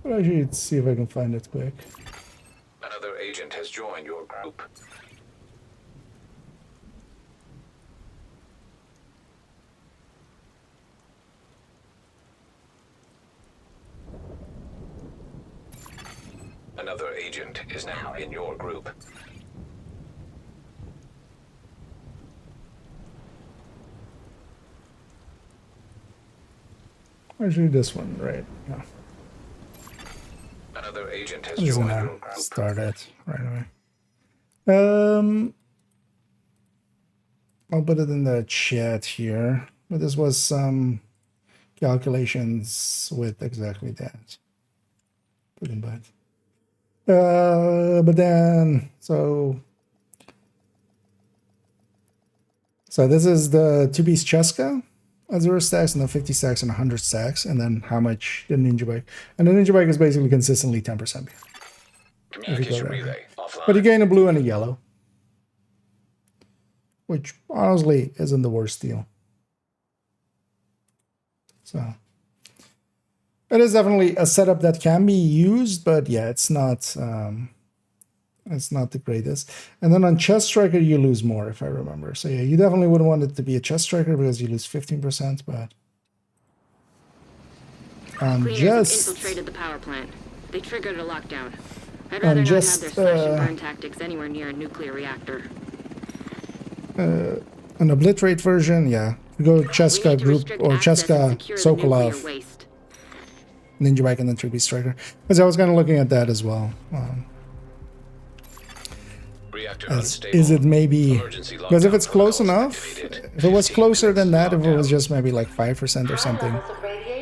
Speaker 1: But actually, let's see if I can find it quick.
Speaker 2: Another agent has joined your group. Another agent is now in your group.
Speaker 1: Actually, this one, right? Yeah.
Speaker 2: Another agent has
Speaker 1: I'm just
Speaker 2: joined
Speaker 1: gonna
Speaker 2: your group.
Speaker 1: start it right away. I'll put it in the chat here. But this was some calculations with exactly that. Put in bad. But then so this is the 2-piece Cheska at 0 stacks and then 50 stacks and 100 stacks, and then how much the Ninja Bike. And the Ninja Bike is basically consistently 10%.
Speaker 2: Communication relay offline.
Speaker 1: But you gain a blue and a yellow, which honestly isn't the worst deal. So it is definitely a setup that can be used, but yeah, it's not the greatest. And then on Chest Striker, you lose more, if I remember. So yeah, you definitely wouldn't want it to be a Chest Striker because you lose 15%, but
Speaker 4: Cleaners
Speaker 1: just
Speaker 4: have infiltrated the power plant. They triggered a lockdown. I'd rather not
Speaker 1: just,
Speaker 4: have their slash and burn tactics anywhere near a nuclear reactor.
Speaker 1: an Obliterate version, yeah. You go Cheska group or Cheska Sokolov, Ninja Bike, and then 3-piece Striker. Because I was kind of looking at that as well. Is it maybe because if it's close enough, if it was closer than that, if it was just maybe like 5% or something,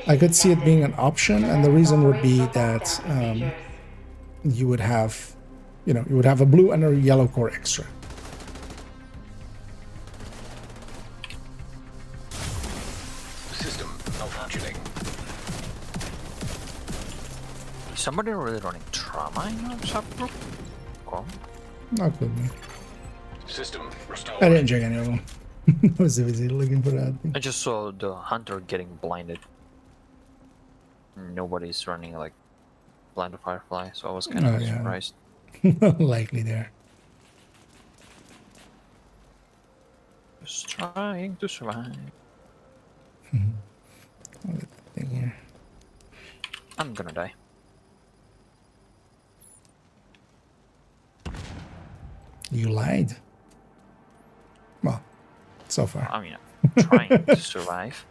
Speaker 1: I could see it being an option, and the reason would be that you would have, you would have a blue and a yellow core extra.
Speaker 2: System malfunctioning.
Speaker 9: Is somebody really running trauma in our subgroup? Cool.
Speaker 1: Not good, man.
Speaker 2: System restored.
Speaker 1: I didn't check any of them. I was busy looking for that thing.
Speaker 9: I just saw the hunter getting blinded. Nobody's running like blind firefly, so I was kind of surprised.
Speaker 1: Likely there.
Speaker 9: Just trying to survive.
Speaker 1: Thing here.
Speaker 9: I'm gonna die.
Speaker 1: You lied. Well, so far.
Speaker 9: I mean, I'm trying to survive.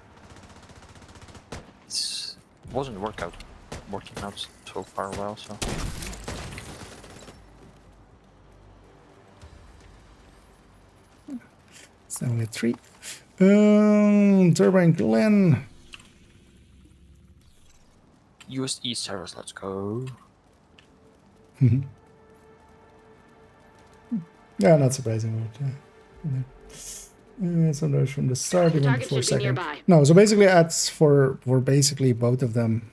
Speaker 9: It wasn't working out so far well, so.
Speaker 1: It's only 3. Turbine Glen.
Speaker 9: USE servers, let's go.
Speaker 1: Yeah, not surprising. Some notes from the start, even
Speaker 4: Target
Speaker 1: before
Speaker 4: should be
Speaker 1: second.
Speaker 4: nearby.
Speaker 1: No, so basically, for basically both of them,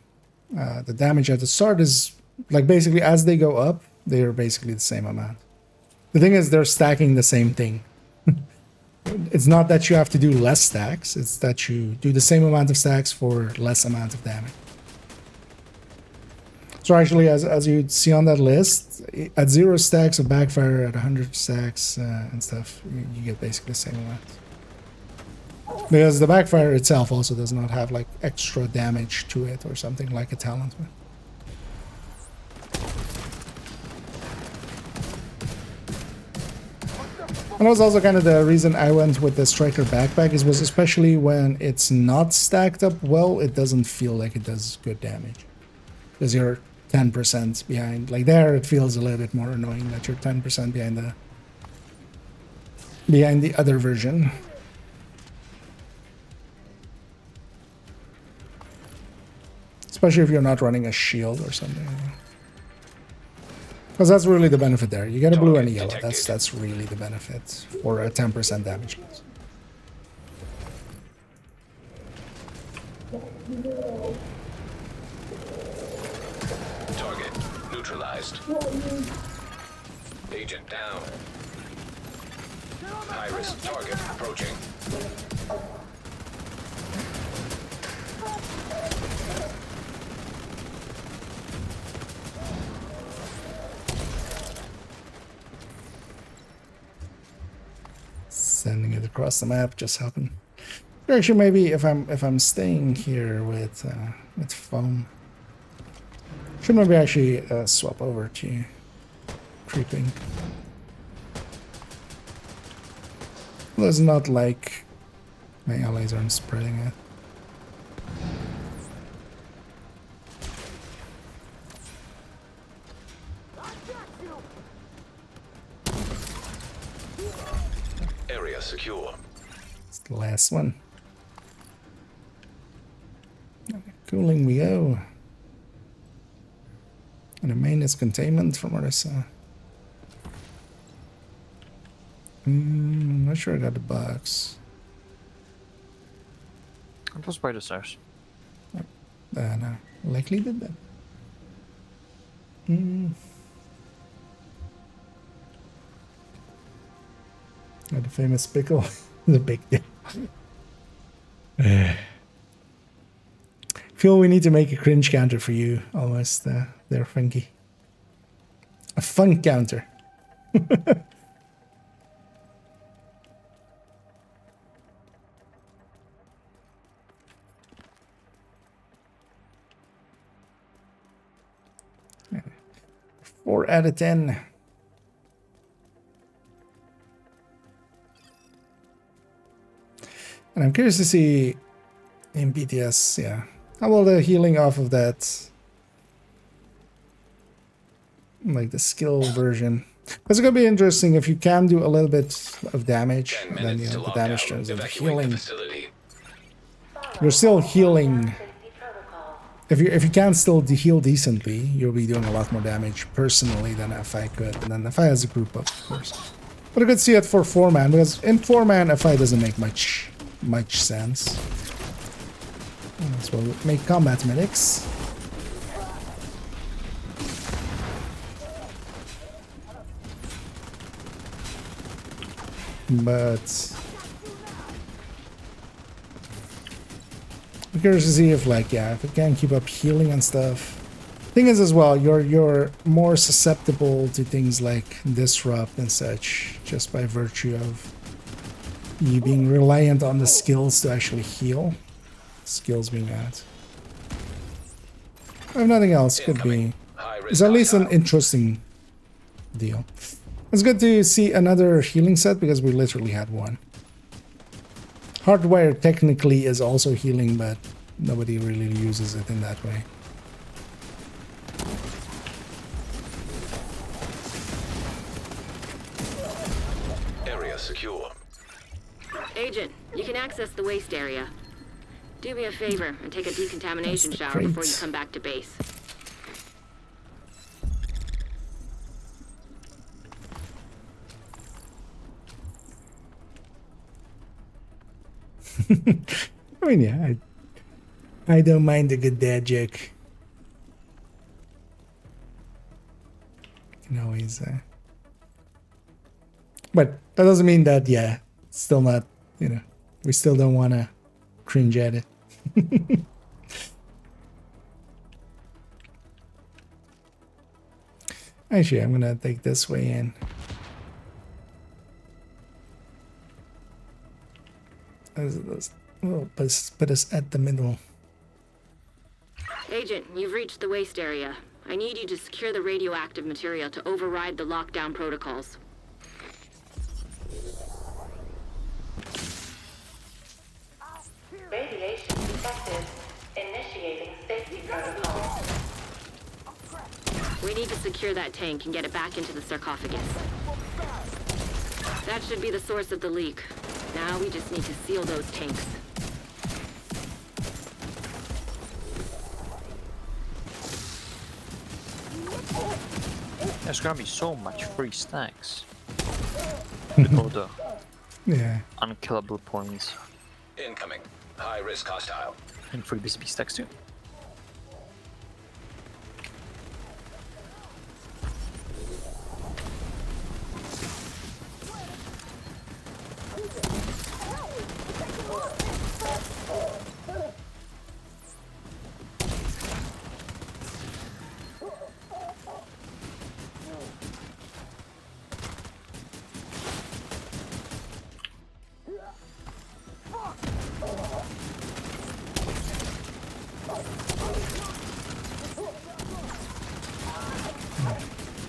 Speaker 1: the damage at the start is like basically as they go up, they are basically the same amount. The thing is, they're stacking the same thing. It's not that you have to do less stacks; it's that you do the same amount of stacks for less amount of damage. So actually, as you see on that list, at 0 stacks of backfire, at 100 stacks and stuff, you get basically the same amount. Because the backfire itself also does not have like extra damage to it or something like a talent would. And that was also kind of the reason I went with the Striker backpack, was especially when it's not stacked up well, it doesn't feel like it does good damage. Because you're 10% behind. Like there, it feels a little bit more annoying that you're 10% behind the other version. Especially if you're not running a shield or something. Because that's really the benefit there. You get a blue and a yellow. That's really the benefit for a 10% damage.
Speaker 2: Target neutralized. Agent down. High-risk target approaching.
Speaker 1: Sending it across the map, just helping. Actually, maybe if I'm staying here with foam, should maybe actually swap over to creeping. Well, it's not like my allies aren't spreading it.
Speaker 2: Area secure.
Speaker 1: It's the last one. Cooling we go. And the main is containment from what I saw. I'm not sure I got the box.
Speaker 9: It was by the stairs.
Speaker 1: No, likely did that. Oh, the famous pickle. The big deal. Feel we need to make a cringe counter for you, almost there, Funky. A fun counter. Yeah. 4 out of 10. And I'm curious to see in BTS, yeah, how will the healing off of that, like the skill version. It's gonna be interesting if you can do a little bit of damage, then you know the damage turns into healing. You're still healing. If you can still heal decently, you'll be doing a lot more damage personally than FI could, and then FI has a group up, of course. But I could see it for 4-man, because in 4-man FI doesn't make much sense. So we'll make combat medics. But I'm curious to see if, like, yeah, if it can keep up healing and stuff. Thing is, as well, you're more susceptible to things like disrupt and such, just by virtue of you being reliant on the skills to actually heal. Skills being out. If nothing else, could be. It's at least an interesting deal. It's good to see another healing set because we literally had one. Hardware technically is also healing, but nobody really uses it in that way.
Speaker 2: Area secure.
Speaker 4: Agent, you can access the waste area. Do me a favor and take a decontamination shower before you come back to base.
Speaker 1: I mean, yeah, I don't mind a good dad joke. You can always, but that doesn't mean that, yeah, it's still not, you know, we still don't want to cringe at it. Actually, I'm gonna take this way in. Oh, put us at the middle.
Speaker 4: Agent, you've reached the waste area. I need you to secure the radioactive material to override the lockdown protocols.
Speaker 10: Radiation detected. Initiating safety protocol.
Speaker 4: We need to secure that tank and get it back into the sarcophagus. That should be the source of the leak. Now we just need to seal those tanks.
Speaker 9: There's gonna be so much free stacks. With all the
Speaker 1: Yeah.
Speaker 9: unkillable points.
Speaker 2: Incoming. High risk hostile.
Speaker 9: And free BCP stacks too.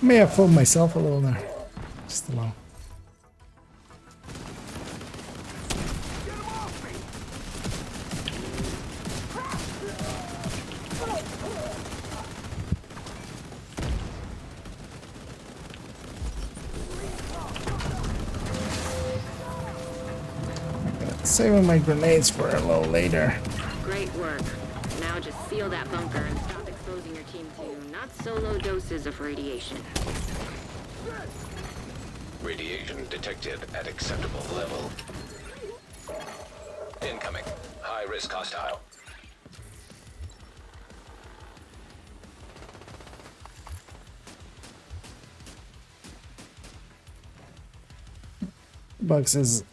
Speaker 1: May have fooled myself a little there. Just a little. Saving my grenades for a little later.
Speaker 4: Great work. Now just seal that bunker and stop exposing your team to not so low doses of radiation.
Speaker 2: Radiation detected at acceptable level. Incoming. High risk hostile.
Speaker 1: Box is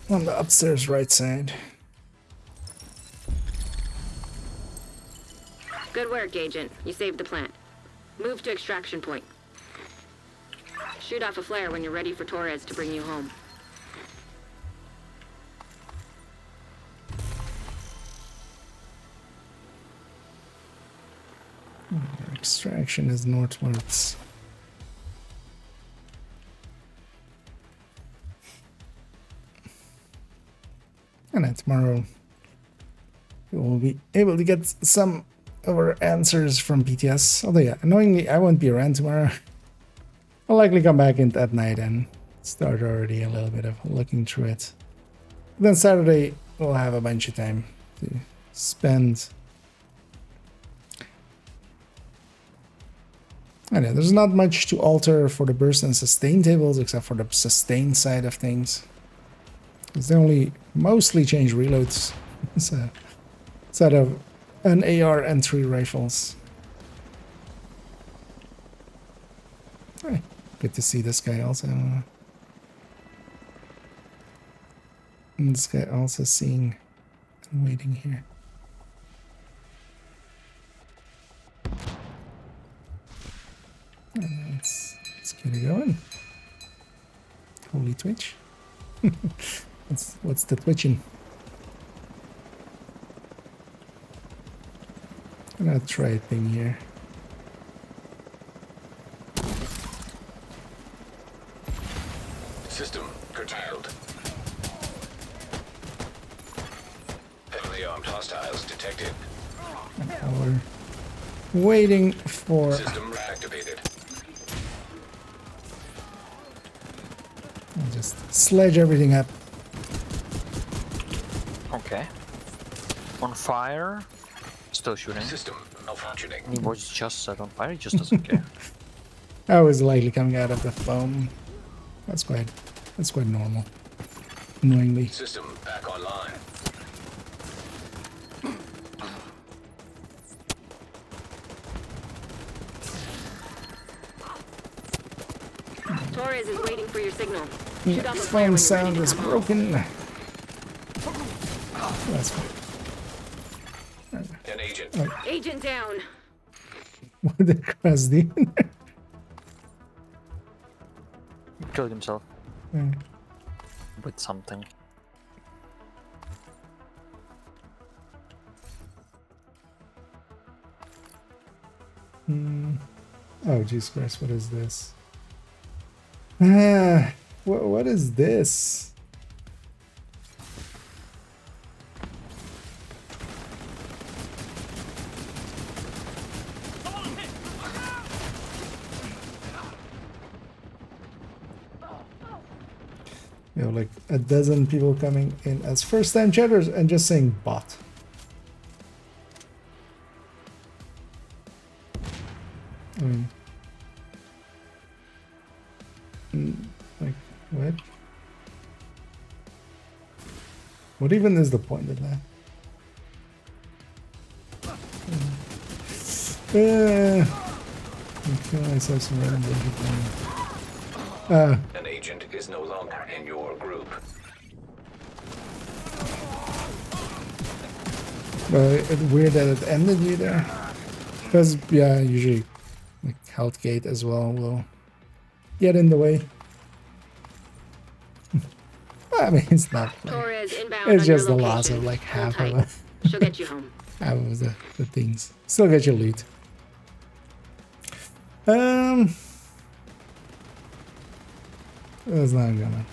Speaker 1: on the upstairs right side.
Speaker 4: Good work, Agent. You saved the plant. Move to extraction point. Shoot off a flare when you're ready for Torres to bring you home.
Speaker 1: Extraction is northwards. And then tomorrow we will be able to get some of our answers from PTS. Although yeah, annoyingly I won't be around tomorrow. I'll likely come back in at night and start already a little bit of looking through it. Then Saturday we'll have a bunch of time to spend. I know there's not much to alter for the burst and sustain tables except for the sustain side of things. Because they only mostly change reloads. So instead of an AR and 3 rifles. Hey, good to see this guy also. And this guy also seeing and waiting here. Let's get it going. Holy Twitch. What's the twitching? I'm gonna try a thing here.
Speaker 2: System curtailed. Heavily armed hostiles detected.
Speaker 1: Now we're waiting for.
Speaker 2: System reactivated.
Speaker 1: I'll just sledge everything up.
Speaker 9: Okay. On fire. Still shooting.
Speaker 2: System malfunctioning.
Speaker 9: He was just set on fire, he just doesn't care.
Speaker 1: I was likely coming out of the foam. That's quite normal. Annoyingly.
Speaker 2: System back online.
Speaker 4: Torres is waiting for your signal.
Speaker 1: Yeah,
Speaker 4: Shoot off a flare
Speaker 1: foam
Speaker 4: when you're
Speaker 1: sound
Speaker 4: ready to
Speaker 1: is
Speaker 4: come home.
Speaker 1: broken. That's fine.
Speaker 2: An agent.
Speaker 4: Agent down.
Speaker 1: What the cross do?
Speaker 9: He killed himself
Speaker 1: Yeah.
Speaker 9: with something.
Speaker 1: Oh, Jesus Christ, what is this? Ah, what is this? You know, like a dozen people coming in as first-time chatters and just saying bot. I mean, like, what? What even is the point of that? Okay, I saw some random bullshit.
Speaker 2: An agent is no longer in your group.
Speaker 1: It's weird that it ended you there. Because, yeah, usually, like, health gate as well will get in the way. I mean, it's not. Like,
Speaker 4: Torres inbound
Speaker 1: it's
Speaker 4: on your
Speaker 1: just the
Speaker 4: location.
Speaker 1: loss of like
Speaker 4: Hold
Speaker 1: half of
Speaker 4: tight.
Speaker 1: it.
Speaker 4: She'll get you home.
Speaker 1: Half of the things. Still get your loot. That's not gonna.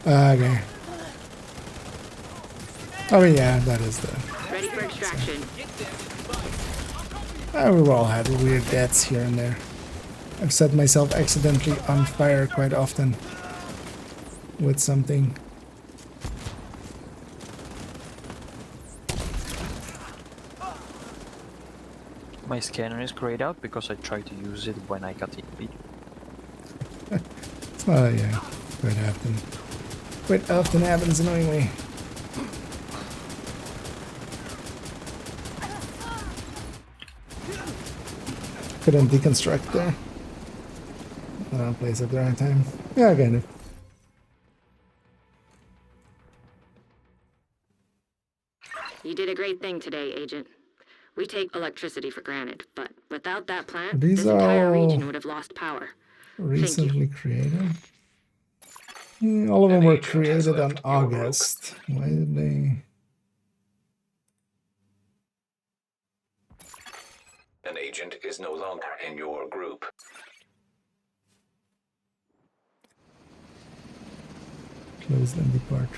Speaker 1: Yeah, okay. Oh yeah, that is the.
Speaker 4: Ready for extraction.
Speaker 1: We've all had weird deaths here and there. I've set myself accidentally on fire quite often with something.
Speaker 9: My scanner is grayed out because I tried to use it when I got hit.
Speaker 1: Yeah, quite often. Quite often happens annoyingly. Couldn't deconstruct there. Wrong place at the right time. Yeah, kind of.
Speaker 4: You did a great thing today, Agent. We take electricity for granted, but without that plant,
Speaker 1: These
Speaker 4: this entire
Speaker 1: are
Speaker 4: region would have lost power.
Speaker 1: recently created. All of them were created on August. Why did they?
Speaker 2: An agent is no longer in your group.
Speaker 1: Close and depart.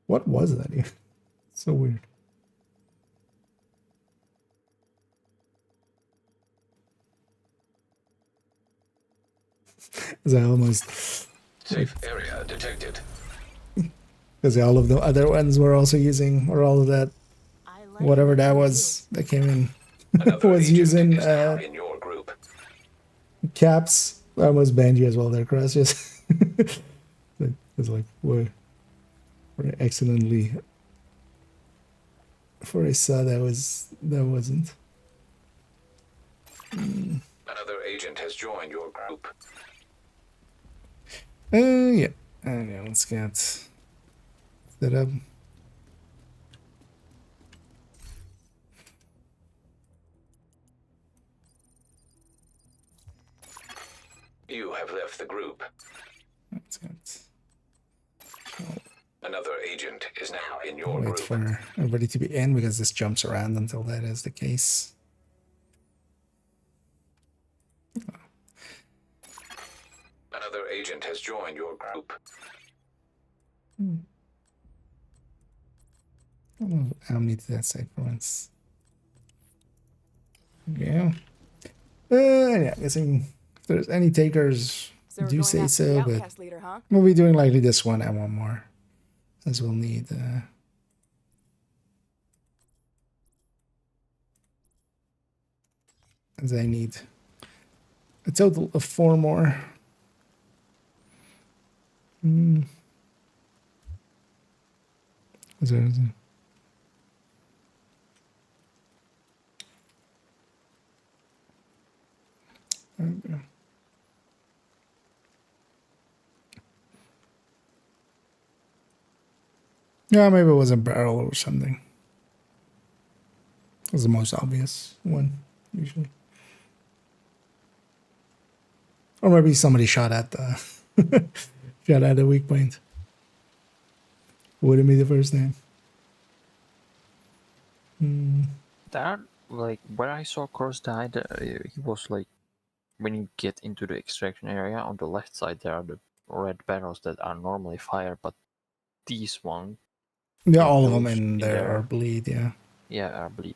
Speaker 1: What was that even? So weird. As I almost
Speaker 2: Safe area detected.
Speaker 1: because all of the other ones were also using, or all of that, whatever that was that came in, was using
Speaker 2: In your group.
Speaker 1: caps. I almost banned you as well there, Chris. Just it's like we're accidentally. Before I saw that wasn't.
Speaker 2: Another agent has joined your group.
Speaker 1: Yeah. Yeah, let's get that up.
Speaker 2: You have left the group.
Speaker 1: Let's get.
Speaker 2: Another agent is now in your
Speaker 1: Wait
Speaker 2: group.
Speaker 1: for everybody to be in because this jumps around until that is the case.
Speaker 2: Another agent has joined your group.
Speaker 1: I'll need that side for once. Yeah. Yeah, guessing if there's any takers, do say so, but
Speaker 8: leader, huh?
Speaker 1: we'll be doing likely this one and one more. As we'll need as I need a total of 4 more. Is there, okay. Yeah, maybe it was a barrel or something. It was the most obvious one, usually. Or maybe somebody shot at the shot at a weak point. Wouldn't be the first name.
Speaker 9: There are like where I saw Course died, he was like, when you get into the extraction area on the left side, there are the red barrels that are normally fire, but these one,
Speaker 1: Yeah,
Speaker 9: like
Speaker 1: all of them
Speaker 9: those
Speaker 1: in there are bleed. Yeah,
Speaker 9: are bleed.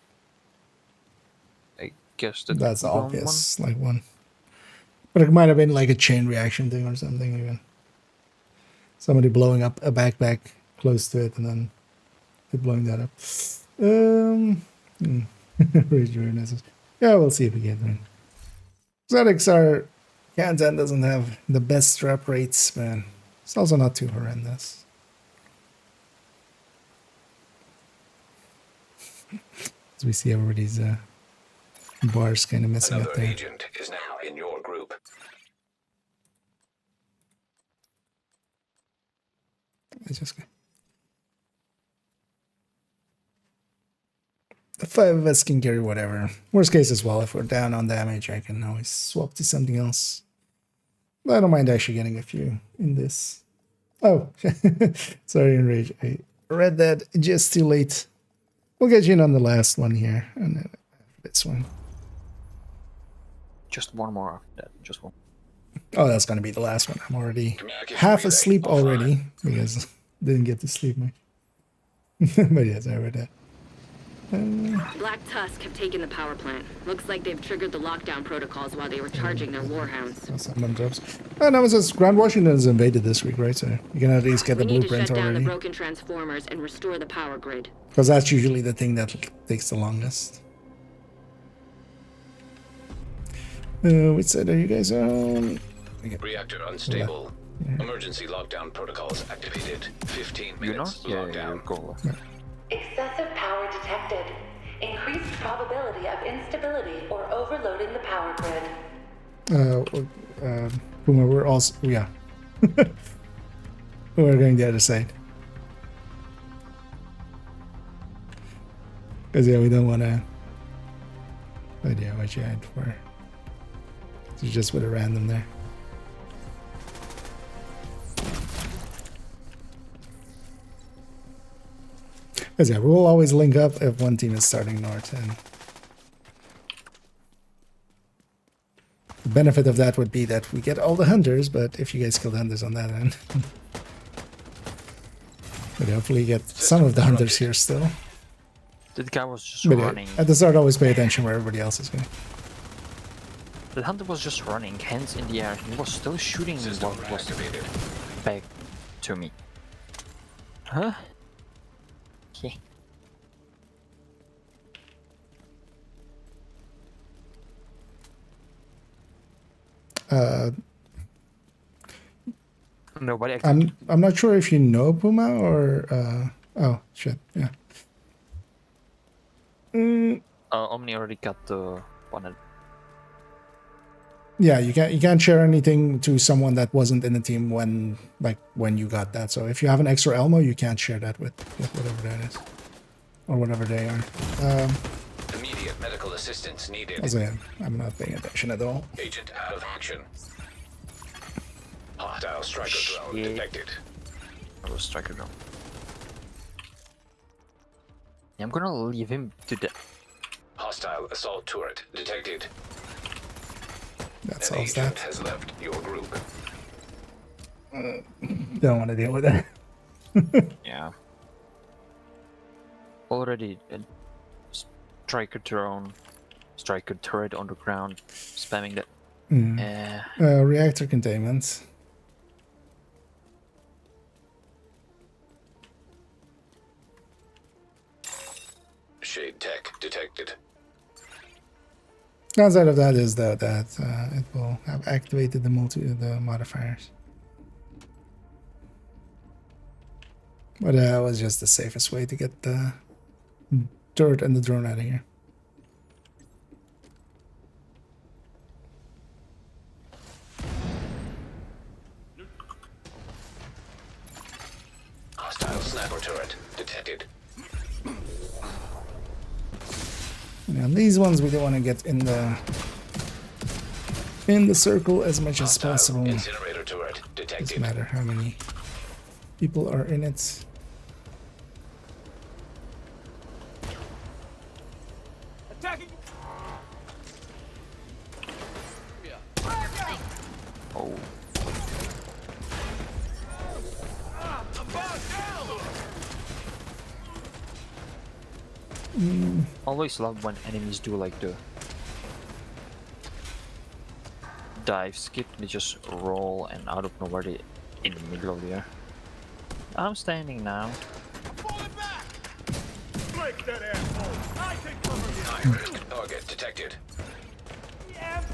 Speaker 9: I guess
Speaker 1: that's the
Speaker 9: the wrong one.
Speaker 1: obvious like one. But it might have been like a chain reaction thing or something. Even somebody blowing up a backpack close to it and then it blowing that up. Rejuvenescence. Yeah, we'll see if we get one. Exotics are. Kantan doesn't have the best strap rates, man. It's also not too horrendous. As we see everybody's bars kind of messing
Speaker 2: Another
Speaker 1: up there.
Speaker 2: agent is now in your group.
Speaker 1: It's just the 5 of us can carry whatever. Worst case as well, if we're down on damage, I can always swap to something else. I don't mind actually getting a few in this. Oh, sorry, Enrage. I read that just too late. We'll get you in on the last one here, and then this one.
Speaker 9: Just one more after that. Just one.
Speaker 1: Oh, that's gonna be the last one. I'm already half asleep already because didn't get to sleep much. But yes, I read that.
Speaker 4: Black Tusk have taken the power plant. Looks like they've triggered the lockdown protocols while they were charging their warhounds.
Speaker 1: Someone drops. Oh, no, it says Grand Washington is invaded this week, right? So you can at least get the
Speaker 4: We need to
Speaker 1: blueprint
Speaker 4: shut down the
Speaker 1: already.
Speaker 4: broken transformers and restore the power grid.
Speaker 1: Because that's usually the thing that takes the longest. Which side are you guys on?
Speaker 2: Reactor unstable. Emergency lockdown protocols activated. 15
Speaker 9: You know?
Speaker 2: minutes
Speaker 9: Yeah,
Speaker 2: lockdown.
Speaker 9: go.
Speaker 10: Excessive power detected. Increased probability of instability or overloading the power grid.
Speaker 1: Puma, we're also, yeah. We're going the other side. Because, yeah, we don't want to. But yeah, what you had for. So just with a random there. Because, yeah, we'll always link up if one team is starting north. And the benefit of that would be that we get all the hunters, but if you guys kill the hunters on that end. But hopefully you get some of the hunters here still.
Speaker 9: That guy was just
Speaker 1: But
Speaker 9: running.
Speaker 1: at the start, always pay attention where everybody else is going.
Speaker 9: The hunter was just running, hands in the air. He was still shooting
Speaker 2: System
Speaker 9: what was
Speaker 2: activated.
Speaker 9: back to me. Huh? Okay. Nobody.
Speaker 1: I'm not sure if you know Puma or oh shit, yeah.
Speaker 9: Omni already got the one.
Speaker 1: Yeah, you can't share anything to someone that wasn't in the team when you got that. So if you have an extra Elmo, you can't share that with whatever that is. Or whatever they are.
Speaker 2: Immediate medical assistance needed.
Speaker 1: As I am, I'm not paying attention at all.
Speaker 2: Agent out of action. Hostile striker drone
Speaker 9: Shit.
Speaker 2: detected.
Speaker 9: I was striker drone. Yeah, I'm gonna leave him to death.
Speaker 2: Hostile assault turret detected.
Speaker 1: That
Speaker 2: An
Speaker 1: solves
Speaker 2: agent
Speaker 1: that.
Speaker 2: has left your group.
Speaker 1: Don't want to deal with that.
Speaker 9: Yeah. Already a striker drone, striker turret on the ground, spamming that.
Speaker 1: Reactor containment.
Speaker 2: Shade tech detected.
Speaker 1: Downside of that is that it will have activated the modifiers. But that was just the safest way to get the turret and the drone out of here.
Speaker 2: Hostile sniper turret detected.
Speaker 1: And these ones we don't want to get in the circle as much as
Speaker 2: Hostile
Speaker 1: possible.
Speaker 2: incinerator turret
Speaker 1: Doesn't
Speaker 2: detected.
Speaker 1: matter how many people are in it.
Speaker 8: Attacking!
Speaker 9: Oh. Always love when enemies do like the dive skip. They just roll and out of nowhere they in the middle of the air. I'm standing now.
Speaker 8: Break that asshole! I can cover you!
Speaker 2: High-risk target detected.
Speaker 8: EMP!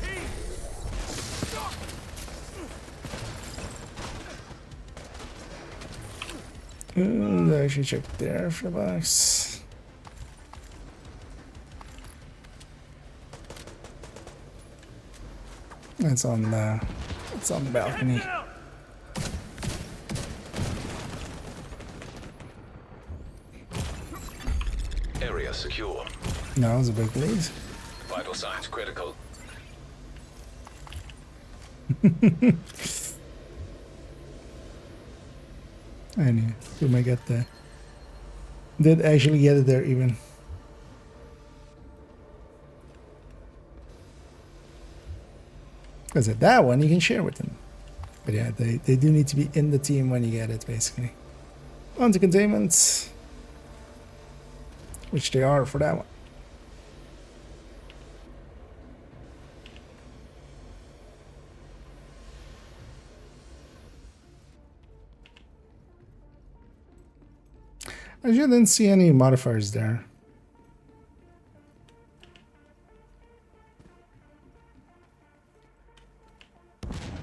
Speaker 1: I should check there for the box. It's on the balcony.
Speaker 2: Area secure.
Speaker 1: No, it was a big lead.
Speaker 2: Vital signs critical.
Speaker 1: I knew we might get there. Did actually get it there even. Because at that one you can share with them. But yeah, they do need to be in the team when you get it, basically. On to containment. Which they are for that one. I didn't see any modifiers there.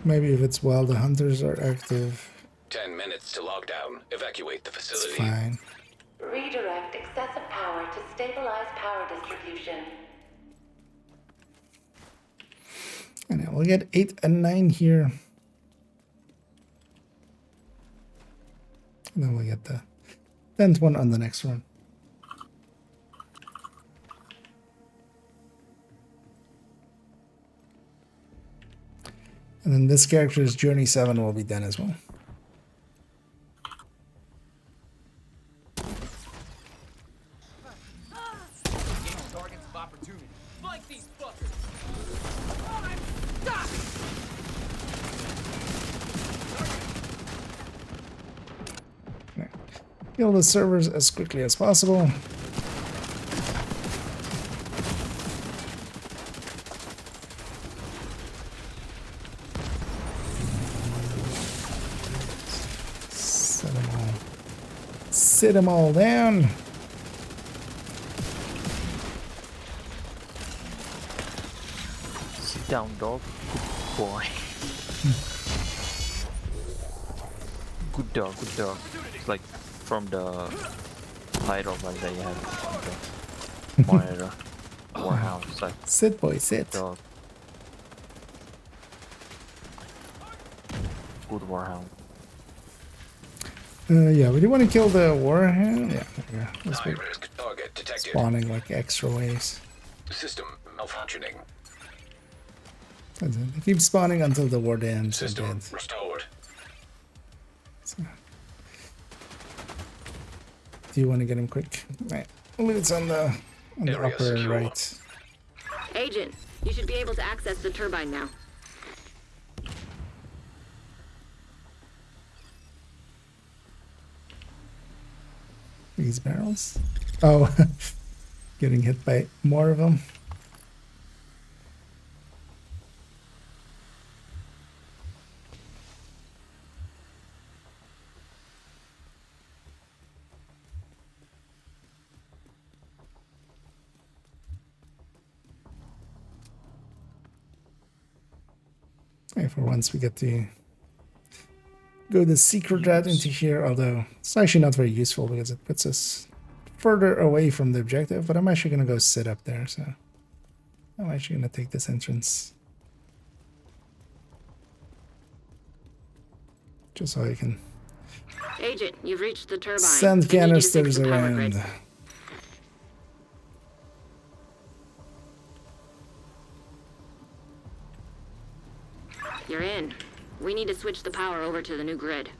Speaker 1: Maybe if it's while the hunters are active.
Speaker 2: 10 minutes to lockdown. Evacuate the
Speaker 1: It's
Speaker 2: facility.
Speaker 1: fine.
Speaker 10: Redirect excessive power to stabilize power distribution.
Speaker 1: And then we'll get 8 and 9 here. And then we'll get the 10th one on the next one. And then this character's Journey 7 will be done as well.
Speaker 8: Targets of opportunity. Flank these fuckers! I'm stuck!
Speaker 1: Kill the servers as quickly as possible. Sit them all down.
Speaker 9: Sit down, dog. Good boy. Good dog, good dog. It's like from the title that they have. The monitor. Warhound. It's like
Speaker 1: Sit, boy, sit.
Speaker 9: dog. Good warhound.
Speaker 1: Yeah, we do want to kill the warhound. Yeah, there we go. Let's be
Speaker 2: High-risk target detected.
Speaker 1: spawning like extra waves.
Speaker 2: System malfunctioning.
Speaker 1: That's it. They keep spawning until the war ends. And
Speaker 2: System
Speaker 1: then
Speaker 2: restored.
Speaker 1: do you want to get him quick? Right. Loot's on the
Speaker 2: Area
Speaker 1: upper
Speaker 2: secure.
Speaker 1: right.
Speaker 4: Agent, you should be able to access the turbine now.
Speaker 1: These barrels. Oh, getting hit by more of them. Okay, for once we get to go the secret route into here, although it's actually not very useful because it puts us further away from the objective, but I'm actually going to go sit up there, so I'm actually going to take this entrance. Just so I can
Speaker 4: Agent, you've reached the turbine.
Speaker 1: send
Speaker 4: I need you to fix
Speaker 1: canisters
Speaker 4: the power grid.
Speaker 1: around.
Speaker 4: You're in. We need to switch the power over to the new grid.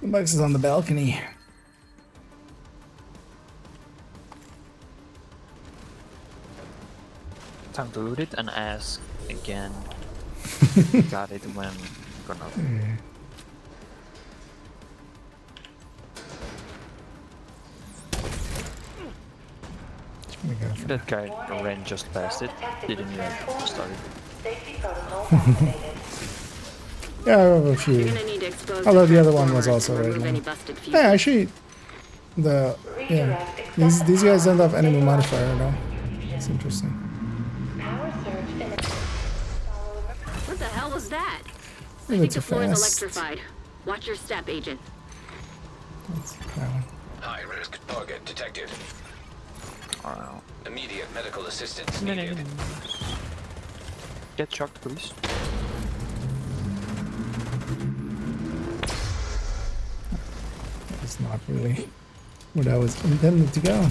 Speaker 1: The box is on the balcony.
Speaker 9: Time to loot it and ask again. Got it when gonna. That guy ran just past it. Didn't even start it.
Speaker 10: Safety protocols activated.
Speaker 1: Yeah, I have a few.
Speaker 4: You're gonna need to expose
Speaker 1: Although
Speaker 4: the
Speaker 1: the other one was
Speaker 4: transformers
Speaker 1: also
Speaker 4: and
Speaker 1: right
Speaker 4: remove
Speaker 1: now.
Speaker 4: any busted fuses.
Speaker 1: Yeah, actually, these guys don't have enemy modifier though. It's interesting.
Speaker 10: Power surge in
Speaker 4: What the hell was that? I
Speaker 1: Maybe
Speaker 4: think
Speaker 1: too
Speaker 4: the floor is
Speaker 1: fast.
Speaker 4: electrified. Watch your step, Agent.
Speaker 1: That's that one.
Speaker 2: High risk target detected.
Speaker 9: Wow.
Speaker 2: Immediate medical assistance needed.
Speaker 9: Get shocked, please.
Speaker 1: It's not really where that was intended to go.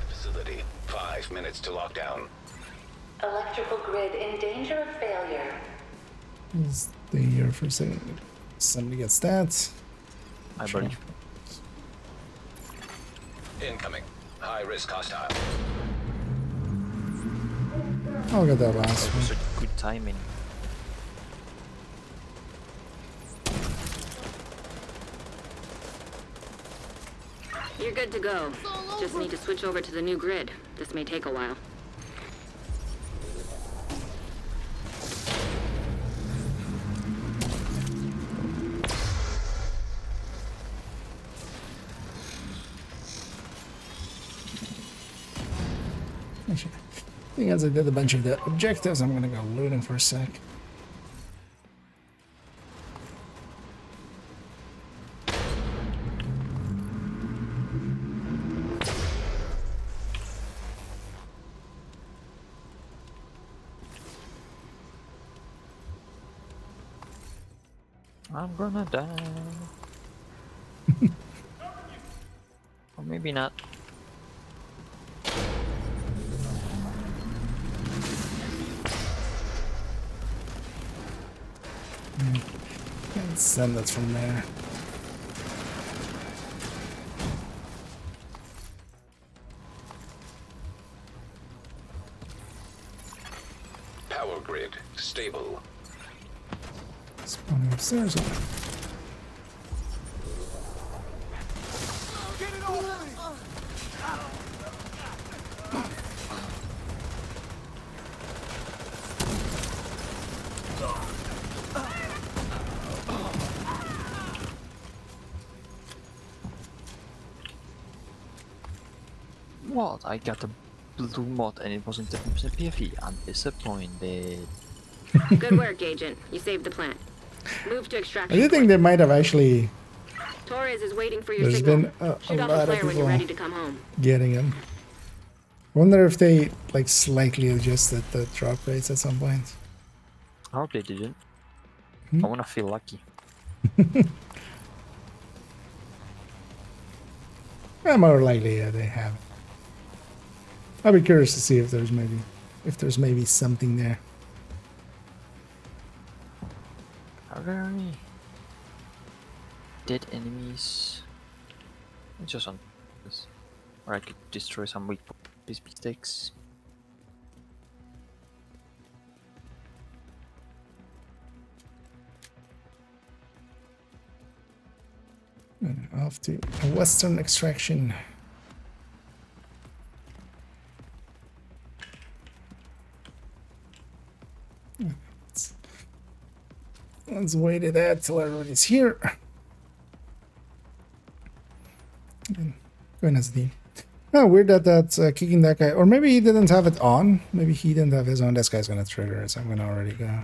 Speaker 2: Facility. 5 minutes to lockdown.
Speaker 10: electrical grid in danger of failure.
Speaker 1: Stay here for a second. Somebody gets that.
Speaker 9: I believe.
Speaker 2: Incoming. High risk hostile.
Speaker 1: I'll get that last
Speaker 9: That was
Speaker 1: one.
Speaker 9: a good timing.
Speaker 4: You're good to go. Just need to switch over to the new grid. This may take a while.
Speaker 1: Actually, I think as I did a bunch of the objectives, I'm gonna go looting for a sec.
Speaker 9: I'm gonna die. Or maybe not.
Speaker 1: Let's send that from there.
Speaker 2: Power grid stable.
Speaker 1: Spawning upstairs.
Speaker 9: What? I got a blue mod and it wasn't 10% PFE. I'm disappointed.
Speaker 4: Good work, Agent. You saved the plant. Move to
Speaker 1: I
Speaker 4: extraction.
Speaker 1: do think they might have actually
Speaker 4: Torres is waiting for your
Speaker 1: There's
Speaker 4: signal.
Speaker 1: been a
Speaker 4: Shoot off
Speaker 1: lot
Speaker 4: the
Speaker 1: of
Speaker 4: flare when you're
Speaker 1: people-
Speaker 4: ready to come home.
Speaker 1: getting him. Wonder if they like slightly adjusted the drop rates at some point.
Speaker 9: I hope they didn't. I wanna feel lucky.
Speaker 1: More likely, yeah, they have. I'll be curious to see if there's maybe something there.
Speaker 9: Are there any dead enemies? It's just on this. Or I could destroy some weak sticks.
Speaker 1: Off to a Western extraction. Let's wait at that till everybody's here. Going as the. Oh, weird that that's kicking that guy. Or maybe he didn't have it on. Maybe he didn't have his on. This guy's gonna trigger it, so I'm gonna already go.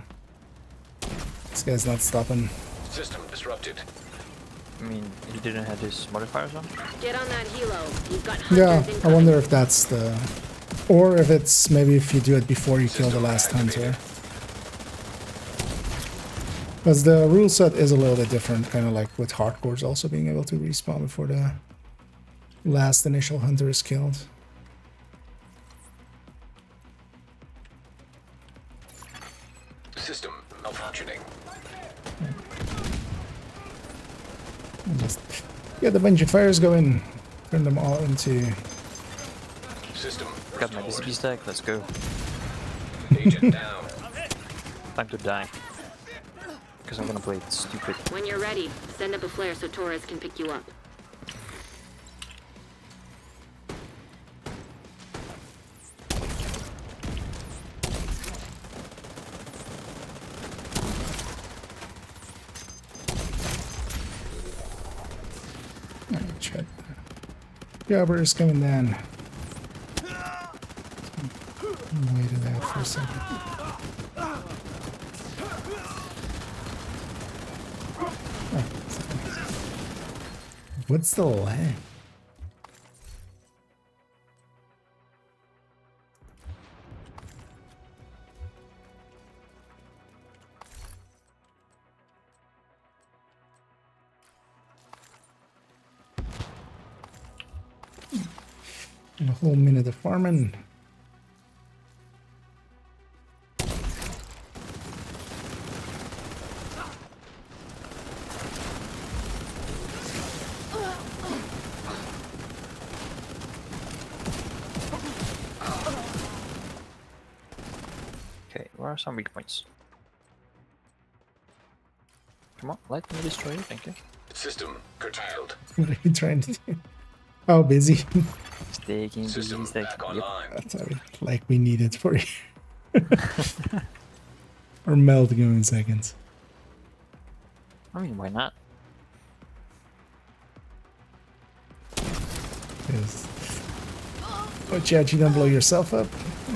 Speaker 1: This guy's not stopping.
Speaker 2: System disrupted.
Speaker 9: I mean, he didn't have his modifiers on?
Speaker 4: Get on that helo. You've got hunters
Speaker 1: Yeah, I
Speaker 4: incoming.
Speaker 1: wonder if that's the. Or if it's maybe if you do it before you kill the last hunter. Because the rule set is a little bit different, kind of like with hardcores also being able to respawn before the last initial hunter is killed.
Speaker 2: System malfunctioning.
Speaker 1: Just get a bunch of fires going, turn them all into...
Speaker 2: System
Speaker 9: Got my
Speaker 2: restored.
Speaker 9: DCP stack, let's go.
Speaker 2: Agent down.
Speaker 9: Time to die. Because I'm gonna play it stupid.
Speaker 4: When you're ready, send up a flare so Torres can pick you up.
Speaker 1: Check. Jobber is coming down. Wait it out for a second. Oh, what's the lag? A whole minute of farming.
Speaker 9: Okay, where are some weak points? Come on, let me destroy you, thank you.
Speaker 2: System curtailed.
Speaker 1: What are you trying to do? Oh, busy.
Speaker 9: Staking,
Speaker 2: System
Speaker 9: staking.
Speaker 2: back
Speaker 9: Yep.
Speaker 2: online.
Speaker 1: That's how like we need it for you. Or melt going in seconds.
Speaker 9: I mean, why not?
Speaker 1: Yes. Watch out you don't blow yourself up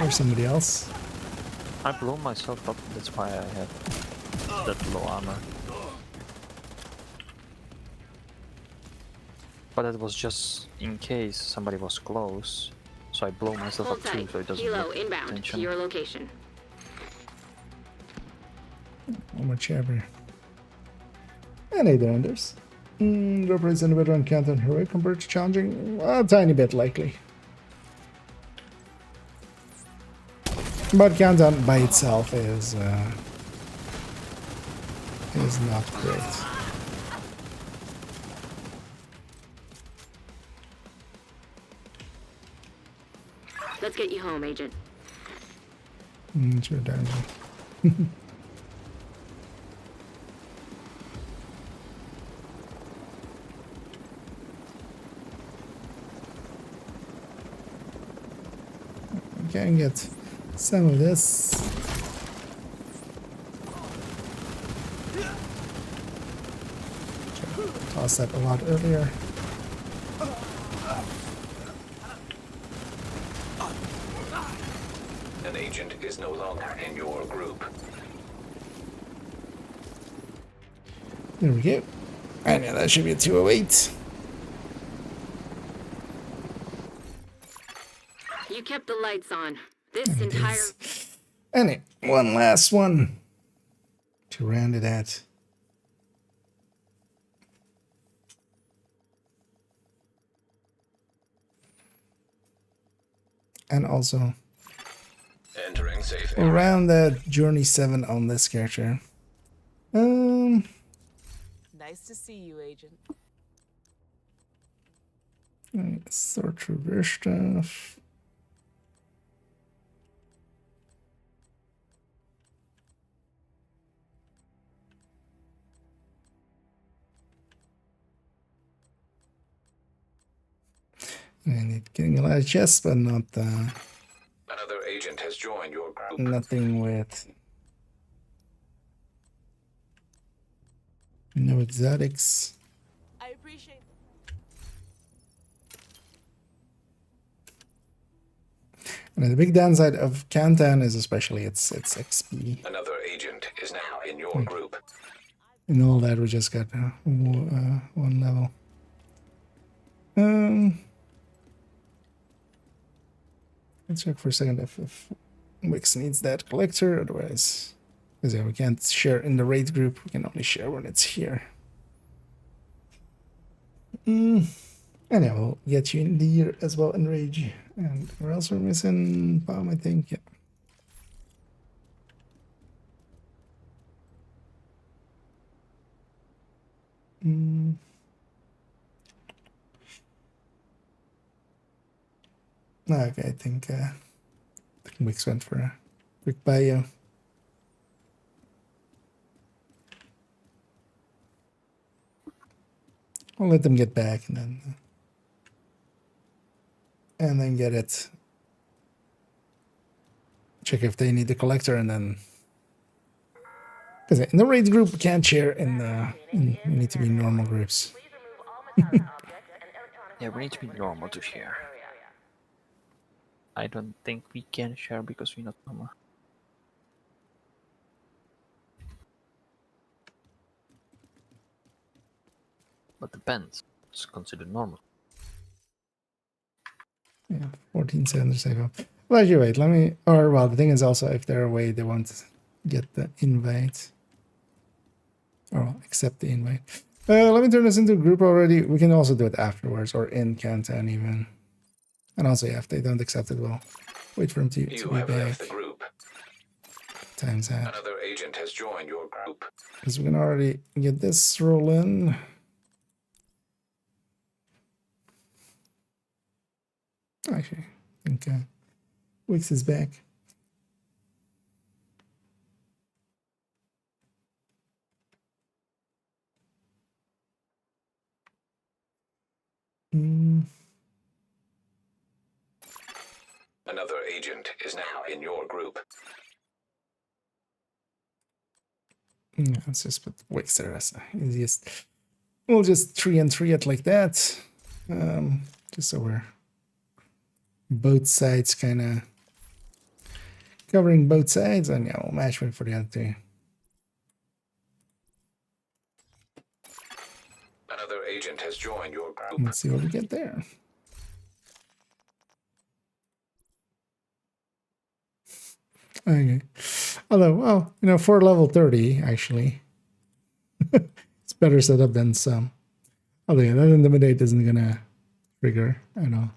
Speaker 1: or somebody else.
Speaker 9: I blow myself up, that's why I have that low armor. But that was just in case somebody was close. So I blow myself
Speaker 4: Hold
Speaker 9: up too,
Speaker 4: tight.
Speaker 9: so it doesn't
Speaker 4: Kilo
Speaker 9: get
Speaker 4: inbound to
Speaker 9: attention.
Speaker 4: your location.
Speaker 1: One more jabber. And hey there, Anders. Represents a bit on countdown heroic compared to challenging. A tiny bit likely. But countdown by itself is not great.
Speaker 4: Let's get you home, Agent.
Speaker 1: It's your dungeon. We can get some of this. Toss that a lot earlier.
Speaker 2: An agent is no longer in your group.
Speaker 1: There we go. And yeah, that should be a 208.
Speaker 4: You kept the lights on. This
Speaker 1: And it
Speaker 4: entire...
Speaker 1: is. And it, one last one to round it out. And also
Speaker 2: Entering safe area.
Speaker 1: around the Journey 7 on this character.
Speaker 8: Nice to see you, Agent.
Speaker 1: Sort through reverse stuff. And it getting a lot of chests, but not
Speaker 2: Another agent has joined your group.
Speaker 1: nothing with no exotics.
Speaker 8: I appreciate
Speaker 1: And the big downside of Kantan is especially its XP.
Speaker 2: Another agent is now in your group.
Speaker 1: And all that, we just got one level. Let's check for a second if Wix needs that collector, otherwise Because yeah, we can't share in the raid group. We can only share when it's here. And yeah, we'll get you in the year as well in Rage. And where else we're missing? Palm, I think. Yeah. Okay, I think Wix went for a quick bio. I'll let them get back and then get it. Check if they need the collector and then. Because in the raid group we can't share we need to be normal groups.
Speaker 9: Yeah, we need to be normal to share. I don't think we can share because we're not normal. But depends. It's considered normal.
Speaker 1: Yeah, 14 seconds ago. Well, actually, wait, let me. Or, well, the thing is also if they're away, they won't get the invite. Or accept the invite. Let me turn this into a group already. We can also do it afterwards or in Canton even. And also, yeah, if they don't accept it, we'll wait for them to be
Speaker 2: have
Speaker 1: back.
Speaker 2: left the group.
Speaker 1: Times that.
Speaker 2: Another agent has joined your group.
Speaker 1: Because we can already get this rolling. Actually, I think Wix is back.
Speaker 2: Another agent is now in your group.
Speaker 1: Yeah, let's just put Wix there as the easiest. We'll just 3 and 3 it like that. Just so we're both sides kind of covering both sides, and yeah, we'll match for the other two.
Speaker 2: Another agent has joined your group.
Speaker 1: Let's see what we get there. Okay. Although, well, you know, for level 30, actually, it's better set up than some. Although, yeah, that intimidate isn't gonna trigger at all.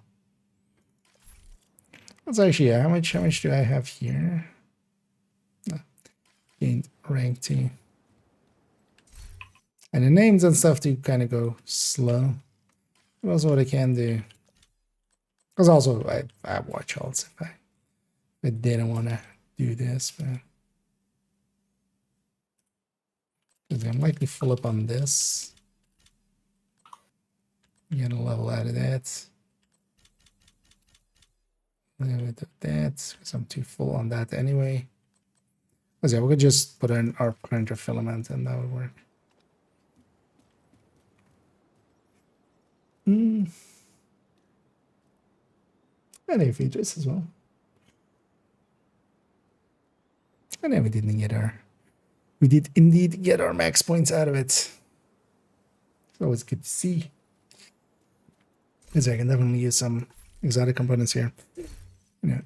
Speaker 1: Let's actually, yeah, how much do I have here? No. Gained rank 2. And the names and stuff do kind of go slow. But also what I can do. Because also I have watch halts if I didn't want to do this, but because I'm likely full up on this. Get a level out of that. A little bit of that, because I'm too full on that anyway. Because yeah, we could just put in our printer filament and that would work. Any features as well. And then we did indeed get our max points out of it. It's always good to see. Because I can definitely use some exotic components here. You know,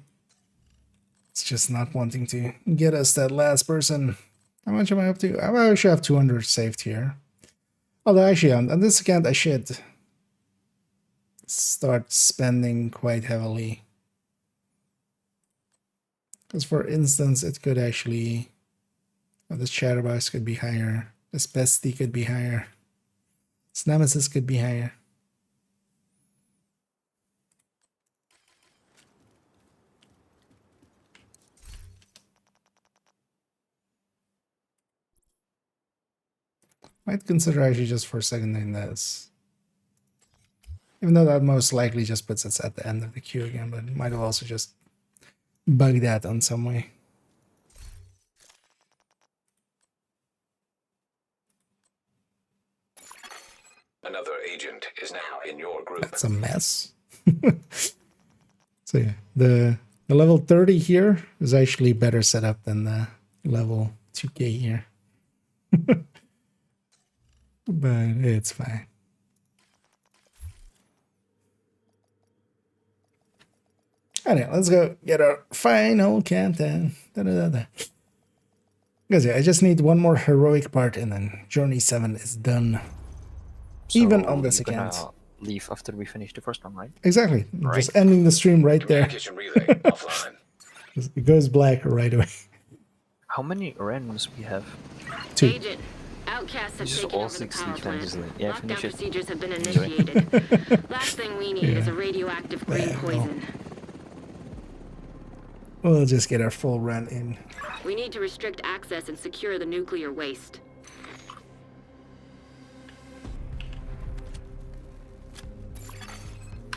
Speaker 1: it's just not wanting to get us that last person. How much am I up to? I actually have 200 saved here. Although actually on this account I should start spending quite heavily. Because for instance, it could actually, this Chatterbox could be higher, this Bestie could be higher, this Nemesis could be higher. Might consider actually just for a second in this. Even though that most likely just puts us at the end of the queue again, but might also just bug that on some way.
Speaker 2: Another agent is now in your group.
Speaker 1: That's a mess. So yeah, the level 30 here is actually better set up than the level 2k here. But it's fine. Anyway, let's go get our final countdown. Da, da, da, da. Because I just need one more heroic part and then Journey 7 is done. Even on this
Speaker 9: you're gonna
Speaker 1: account.
Speaker 9: leave after we finish the first one, right?
Speaker 1: Exactly.
Speaker 9: Right.
Speaker 1: Just ending the stream right there.
Speaker 2: Communication relay offline.
Speaker 1: It goes black right away.
Speaker 9: How many randoms we have?
Speaker 1: 2.
Speaker 4: Agent, outcasts have
Speaker 9: This is
Speaker 4: taken
Speaker 9: all
Speaker 4: over the
Speaker 9: 16
Speaker 4: power plant.
Speaker 9: easily. Yeah,
Speaker 4: Lockdown
Speaker 9: finish it.
Speaker 4: procedures have been
Speaker 9: Enjoy.
Speaker 4: initiated. Last thing we need is
Speaker 1: Yeah.
Speaker 4: a radioactive green
Speaker 1: Well.
Speaker 4: poison.
Speaker 1: We'll just get our full run in.
Speaker 4: We need to restrict access and secure the nuclear waste.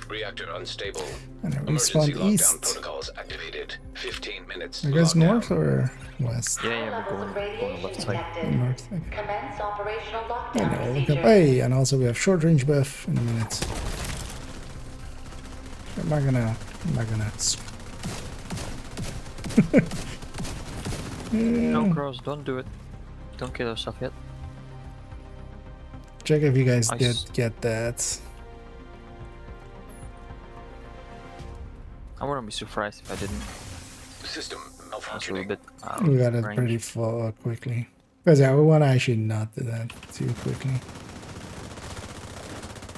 Speaker 2: Reactor unstable.
Speaker 1: And I
Speaker 2: Emergency
Speaker 1: respawn
Speaker 2: lockdown
Speaker 1: east.
Speaker 2: protocols activated. 15 minutes.
Speaker 1: Are you guys
Speaker 2: lockdown.
Speaker 1: north or west?
Speaker 9: Yeah, yeah,
Speaker 5: Levels
Speaker 9: we're
Speaker 5: of
Speaker 9: going on the
Speaker 5: radiation
Speaker 9: left side.
Speaker 5: detected.
Speaker 1: North. Okay.
Speaker 5: Commence operational
Speaker 1: And
Speaker 5: lockdown
Speaker 1: I'll look up.
Speaker 5: procedure.
Speaker 1: Hey, and also we have short range buff in a minute. I'm not gonna.
Speaker 9: No, girls, don't do it. Don't kill yourself yet.
Speaker 1: Check if you guys
Speaker 9: I
Speaker 1: did
Speaker 9: s-
Speaker 1: get that.
Speaker 9: I wouldn't be surprised if I didn't.
Speaker 2: System
Speaker 9: That's a little
Speaker 2: malfunctioning.
Speaker 9: bit.
Speaker 1: We got it
Speaker 9: range.
Speaker 1: pretty full quickly. Because yeah, we want to actually not do that too quickly.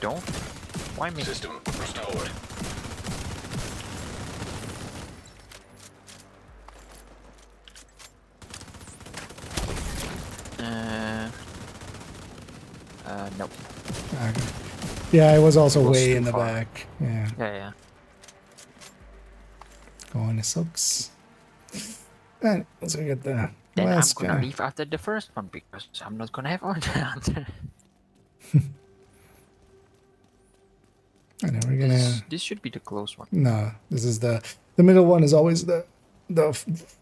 Speaker 9: Don't. Why me?
Speaker 2: System restored.
Speaker 9: Nope.
Speaker 1: Okay. Yeah, I was also
Speaker 9: Was
Speaker 1: way
Speaker 9: too
Speaker 1: in the
Speaker 9: far.
Speaker 1: back. Yeah,
Speaker 9: Yeah, yeah.
Speaker 1: going to sucks. And let's get the
Speaker 9: Then
Speaker 1: last
Speaker 9: I'm gonna
Speaker 1: guy.
Speaker 9: leave after the first one because I'm not gonna have one.
Speaker 1: I know we're gonna.
Speaker 9: This should be the close one.
Speaker 1: No, this is the middle one is always the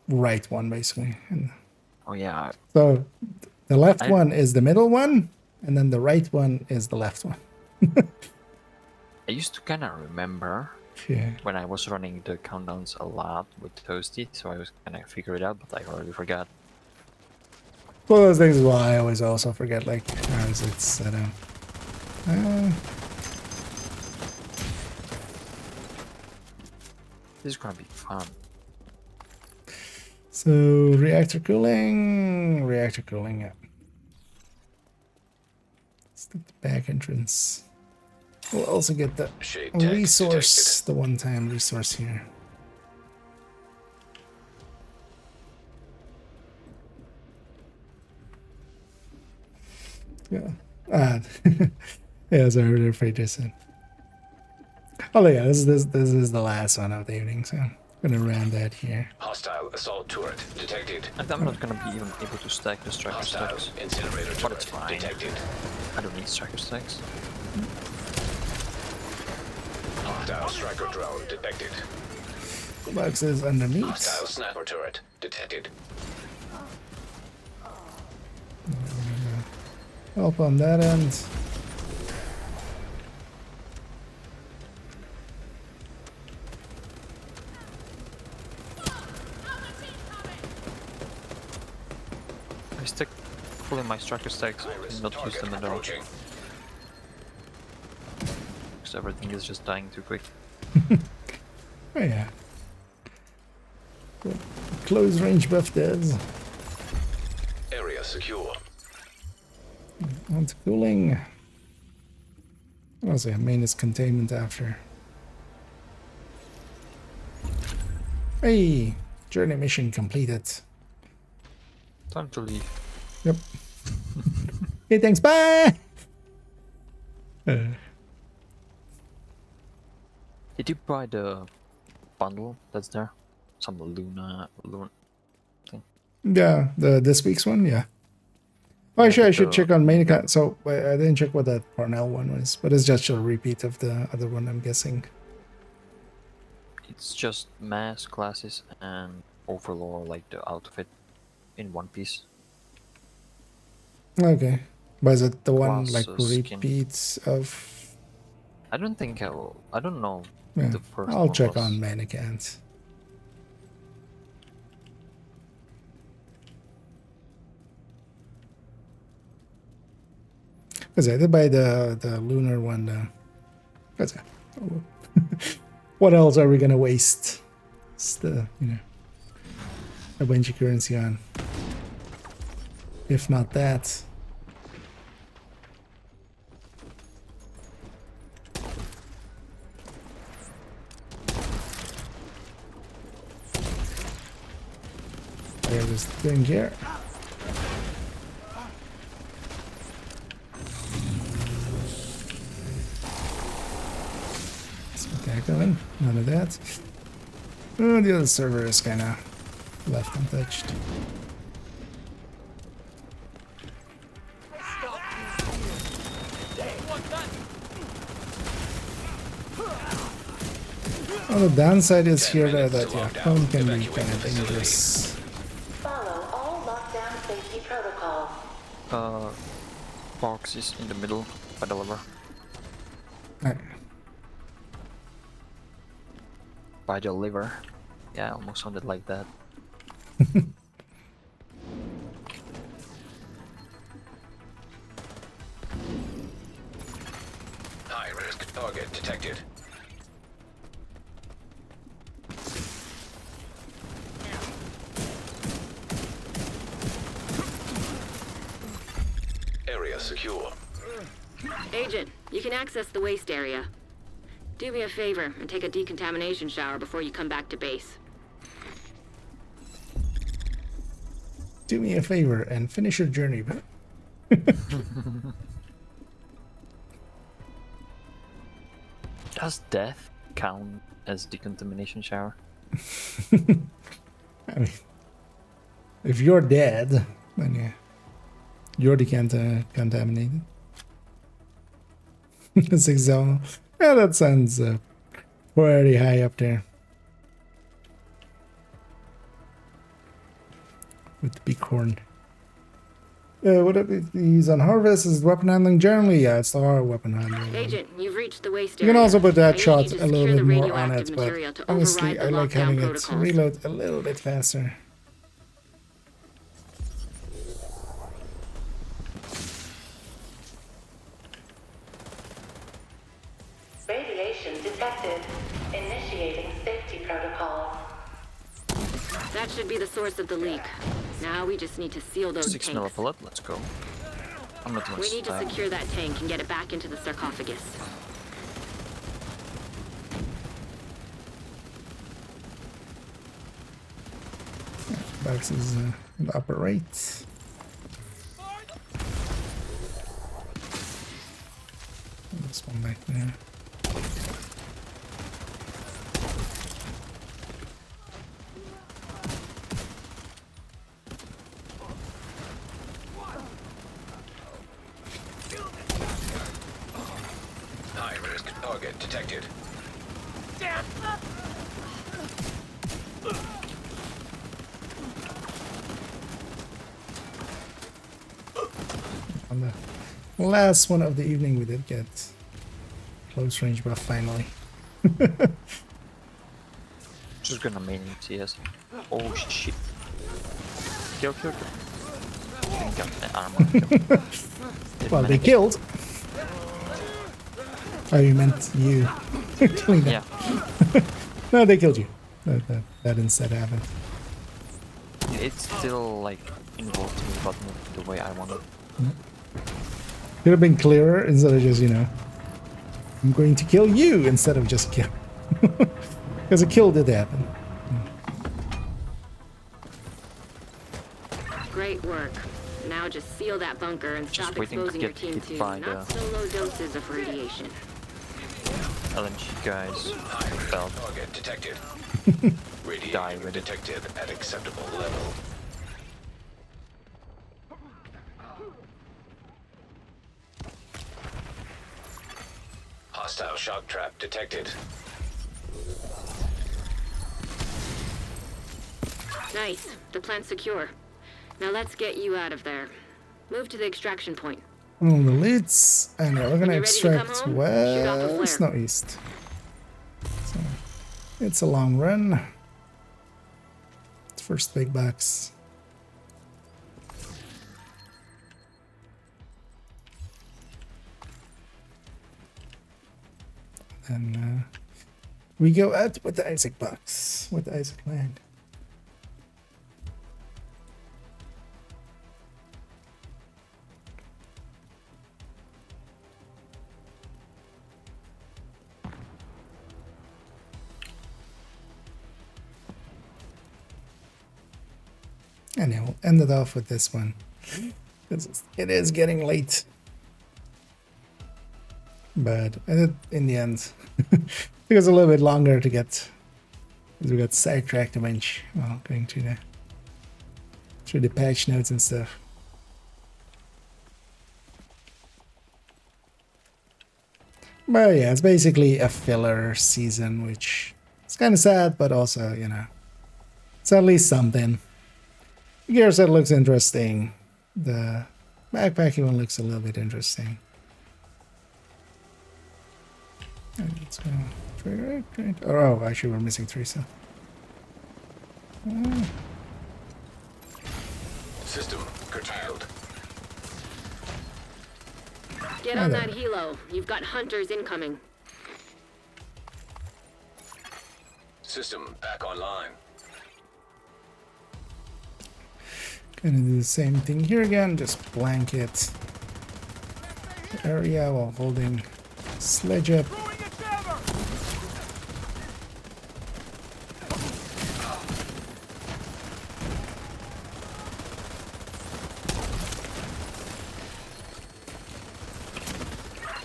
Speaker 1: right one basically. And
Speaker 9: Oh yeah,
Speaker 1: so the left
Speaker 9: I-
Speaker 1: one is the middle one, and then the right one is the left one.
Speaker 9: I used to kind of remember
Speaker 1: Yeah.
Speaker 9: when I was running the countdowns a lot with Toasty, so I was kind of figure it out, but I already forgot.
Speaker 1: One of those things is why I always also forget like how is it set up.
Speaker 9: This is gonna be fun.
Speaker 1: So reactor cooling, yeah. Let's take the back entrance. We'll also get the
Speaker 2: Shade tech
Speaker 1: resource, the one-time resource here. Yeah. Yeah, sorry, they're afraid to say. Oh yeah, this is the last one of the evening, so I'm gonna round that here.
Speaker 2: Hostile assault turret detected.
Speaker 9: And I'm not gonna be even able to stack the striker
Speaker 2: Hostile
Speaker 9: stacks.
Speaker 2: incinerator
Speaker 9: But
Speaker 2: turret
Speaker 9: it's fine.
Speaker 2: detected.
Speaker 9: I don't need striker stacks.
Speaker 2: Hostile striker drone detected.
Speaker 1: Boxes underneath.
Speaker 2: Hostile sniper turret detected.
Speaker 1: Help on that end.
Speaker 9: I stick fully my striker stacks
Speaker 2: Iris
Speaker 9: and not use
Speaker 2: target
Speaker 9: them at all.
Speaker 2: approaching.
Speaker 9: Because everything is just dying too quick.
Speaker 1: Oh yeah. Close range buff does.
Speaker 2: Area secure.
Speaker 1: On to cooling. Also, main is containment after. Hey, journey mission completed.
Speaker 9: Time to leave.
Speaker 1: Yep. Okay, thanks. Bye.
Speaker 9: Did you buy the bundle that's there? Some Luna thing.
Speaker 1: Yeah, this week's one. Yeah. Oh,
Speaker 9: Yeah,
Speaker 1: actually, I
Speaker 9: but
Speaker 1: should
Speaker 9: the-
Speaker 1: check on main account. So I didn't check what that Parnell one was, but it's just a repeat of the other one, I'm guessing.
Speaker 9: It's just mass classes and overlord, like the outfit in one piece.
Speaker 1: Okay. But is it the one
Speaker 9: Plus,
Speaker 1: like
Speaker 9: skin.
Speaker 1: repeats of?
Speaker 9: I don't think I don't know.
Speaker 1: Yeah.
Speaker 9: The first
Speaker 1: I'll
Speaker 9: one
Speaker 1: check
Speaker 9: was.
Speaker 1: on main account. Because I did buy the lunar one though. That's it. What else are we gonna waste? It's the a bunch of currency on. if not that. I got this thing here. Tackling, none of that. Oh, the other server is kind of left untouched. Well, the downside is here that your phone can be kind of dangerous.
Speaker 10: Follow all lockdown safety protocols.
Speaker 9: Box is in the middle by the lever.
Speaker 1: Alright.
Speaker 9: By the liver. Yeah, almost sounded like that.
Speaker 2: High risk target detected. Area secure.
Speaker 4: Agent, you can access the waste area. Do me a favor and take a decontamination shower before you come back to base.
Speaker 1: Do me a favor and finish your journey.
Speaker 9: Does death count as decontamination shower?
Speaker 1: I mean, if you're dead, then yeah, you're contaminated. That's example. Yeah, that sounds pretty high up there. With the bighorn. What if he's on harvest? Is weapon handling generally? Yeah, it's our weapon handling.
Speaker 4: Agent, you've reached the waste
Speaker 1: You
Speaker 4: area.
Speaker 1: can also put that
Speaker 4: I need
Speaker 1: shot
Speaker 4: you to
Speaker 1: a little
Speaker 4: secure
Speaker 1: bit
Speaker 4: the
Speaker 1: more on
Speaker 4: radioactive
Speaker 1: it, but
Speaker 4: material to
Speaker 1: honestly,
Speaker 4: override
Speaker 1: I
Speaker 4: the
Speaker 1: like
Speaker 4: lockdown
Speaker 1: having it
Speaker 4: protocols.
Speaker 1: reload a little bit faster.
Speaker 10: Radiation detected. Initiating safety protocols.
Speaker 4: That should be the source of the leak. Now we just need to seal those
Speaker 9: 6
Speaker 4: tanks.
Speaker 9: millipullet, let's go. I'm not gonna
Speaker 4: We need to
Speaker 9: spam.
Speaker 4: secure that tank and get it back into the sarcophagus.
Speaker 1: Boxes in the upper right. This one back there.
Speaker 2: High risk target detected.
Speaker 1: On the last one of the evening, we did get close range buff finally.
Speaker 9: Just gonna main CS. Oh shit. Kill. Didn't get the armor. Didn't
Speaker 1: Well, they
Speaker 9: manage.
Speaker 1: killed. Oh, you meant you killing them.
Speaker 9: Yeah.
Speaker 1: No, they killed you. That instead happened.
Speaker 9: It's still like involved me, but not the way I want it.
Speaker 1: Could have been clearer instead of just, you know, I'm going to kill you instead of just kill. Because a kill did happen.
Speaker 4: Great work. Now just seal that bunker and
Speaker 9: Just
Speaker 4: stop
Speaker 9: waiting to
Speaker 4: exposing your
Speaker 9: get
Speaker 4: team
Speaker 9: hit
Speaker 4: to
Speaker 9: by
Speaker 4: not
Speaker 9: the-
Speaker 4: so low doses of radiation.
Speaker 9: LNG guys
Speaker 2: High risk
Speaker 9: felt
Speaker 2: target detected.
Speaker 9: Die
Speaker 2: Radiation
Speaker 9: with it.
Speaker 2: detected at acceptable level. Hostile shock trap detected.
Speaker 4: Nice. The plant's secure. Now let's get you out of there. Move to the extraction point.
Speaker 1: On the lids, and yeah, we're gonna
Speaker 4: you're ready to come
Speaker 1: extract
Speaker 4: home, shoot off a
Speaker 1: west,
Speaker 4: flare.
Speaker 1: not east. So, it's a long run. First big box. And we go out with the Isaac box, with the Isaac land. And we'll end it off with this one. Because it is getting late. But in the end, it took us a little bit longer to get, because we got sidetracked a bunch while going through the patch notes and stuff. But yeah, it's basically a filler season, which is kind of sad, but also, you know, it's at least something. The gear set looks interesting. The backpacking one looks a little bit interesting. Let's go. Trigger it. Oh, actually, we're missing 3, so.
Speaker 2: System curtailed.
Speaker 4: Get on that helo. You've got hunters incoming.
Speaker 2: System back online.
Speaker 1: Gonna do the same thing here again, just blanket the area while holding sledge up.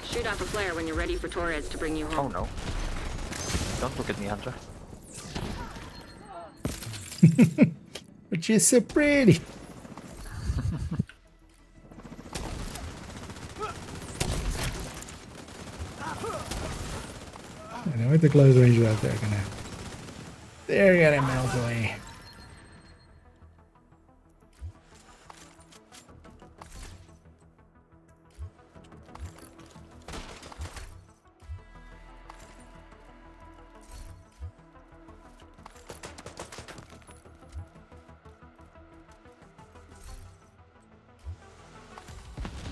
Speaker 4: Shoot off a flare when you're ready for Torres to bring you
Speaker 9: Oh
Speaker 4: home.
Speaker 9: no. Don't look at me, Hunter.
Speaker 1: But she's so pretty. I know, with the close range out there, they're gonna melt away.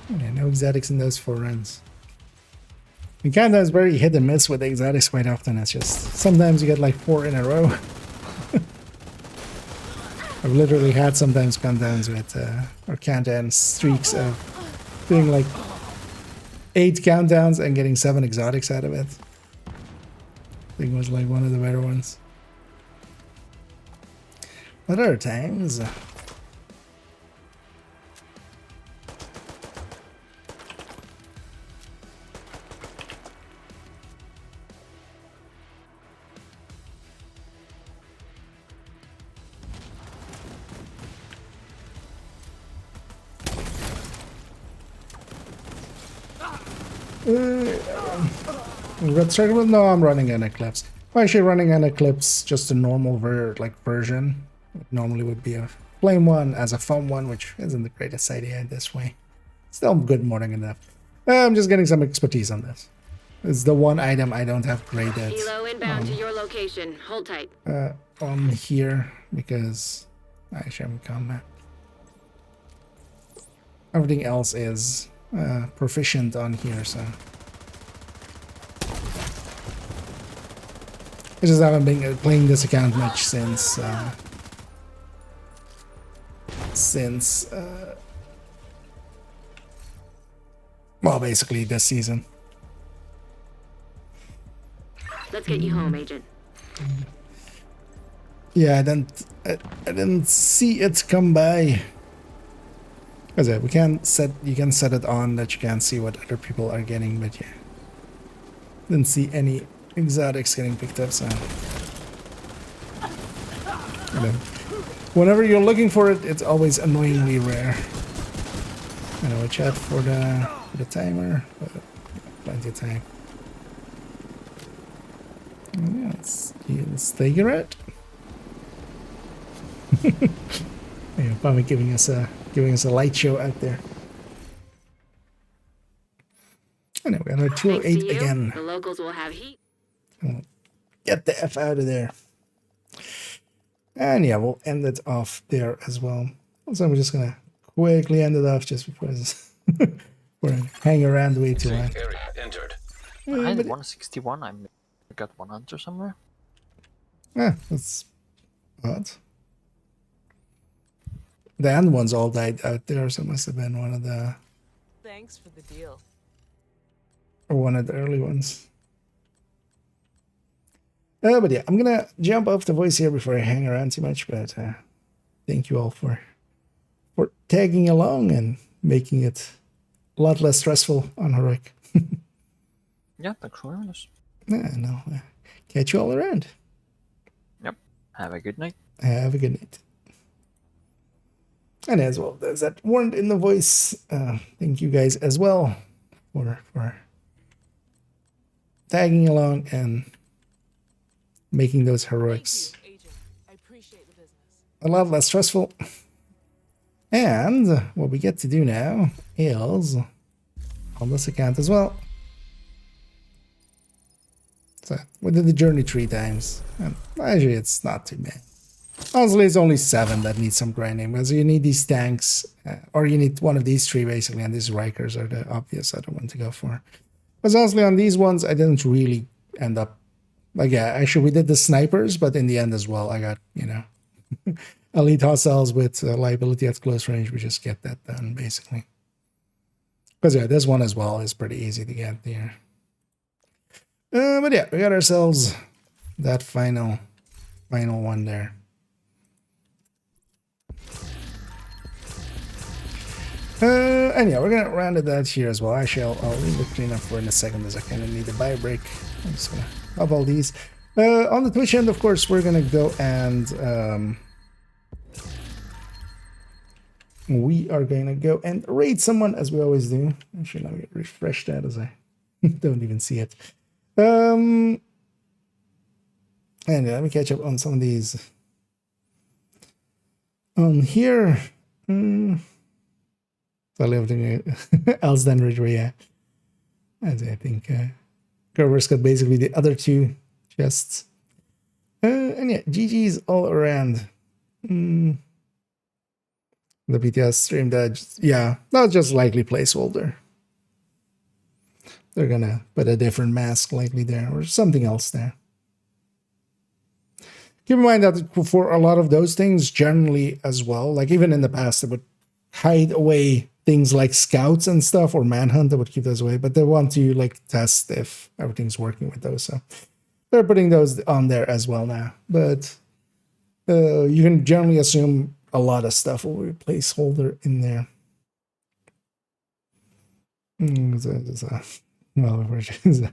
Speaker 1: Yeah, no exotics in those 4 runs. The countdown is very hit and miss with the exotics quite often. It's just sometimes you get like 4 in a row. I've literally had sometimes countdowns with or countdown streaks of doing like 8 countdowns and getting 7 exotics out of it. I think it was like one of the better ones. But other times. Red circle? No, I'm running an Eclipse. I'm actually running an Eclipse, just a normal version. It normally would be a flame one as a foam one, which isn't the greatest idea this way. Still good morning enough. I'm just getting some expertise on this. It's the one item I don't have great at.
Speaker 4: Helo inbound to your location. Hold tight.
Speaker 1: On here, because actually I'm in combat. Everything else is proficient on here, so. I just haven't been playing this account much since well, basically this season.
Speaker 4: Let's get you home, Agent.
Speaker 1: Yeah, I didn't see it come by. As I said, you can set it on that you can't see what other people are getting, but yeah, didn't see any exotics getting picked up. So, and then, whenever you're looking for it, it's always annoyingly rare. I know, watch out for the timer, but plenty of time. Yeah, let's take it out. Yeah, probably giving us a light show out there. Anyway, we're on 208 again.
Speaker 4: The locals will have heat.
Speaker 1: Get the F out of there. And yeah, we'll end it off there as well. So I'm just gonna quickly end it off just because we're hanging around way too long.
Speaker 2: Area entered.
Speaker 9: I had 161. I got 100 somewhere.
Speaker 1: Yeah, that's odd. The end ones all died out there, so it must have been one of the
Speaker 8: Thanks for the deal.
Speaker 1: or one of the early ones. But yeah, I'm gonna jump off the voice here before I hang around too much. But thank you all for for tagging along and making it a lot less stressful on heroic.
Speaker 9: Yeah, thanks for having us.
Speaker 1: Yeah, no, catch you all around.
Speaker 9: Yep. Have a good night.
Speaker 1: Have a good night. And as well, there's that warned in the voice. Thank you guys as well for tagging along and making those heroics
Speaker 8: Agent. I appreciate the business.
Speaker 1: a lot less stressful. And what we get to do now is on this account as well. So we did the journey 3 times. And actually, it's not too bad. Honestly, it's only 7 that need some grinding, because you need these tanks, or you need one of these 3 basically, and these Rikers are the obvious other one to go for. Because honestly, on these ones, I didn't really end up, like, yeah, actually we did the snipers, but in the end as well, I got, you know, elite hostiles with liability at close range. We just get that done, basically. Because yeah, this one as well is pretty easy to get there. But yeah, we got ourselves that final one there. And yeah, we're gonna round it out here as well. Actually, I'll leave the cleanup for in a second, as I kind of need a bio break. I'm just gonna pop all these. On the Twitch end, of course, we're gonna go and we are gonna go and raid someone, as we always do. Actually, let me refresh that, as I don't even see it. And let me catch up on some of these. Here. So everything else than Ridgeway, yeah. As I think Grover's got basically the other 2 chests. And yeah, GG's all around. The PTS stream that, yeah, not just likely placeholder. They're gonna put a different mask likely there, or something else there. Keep in mind that for a lot of those things, generally as well, like even in the past, they would hide away things like scouts and stuff, or manhunt. They would keep those away, but they want to like test if everything's working with those, so they're putting those on there as well now. But you can generally assume a lot of stuff will be placeholder in there.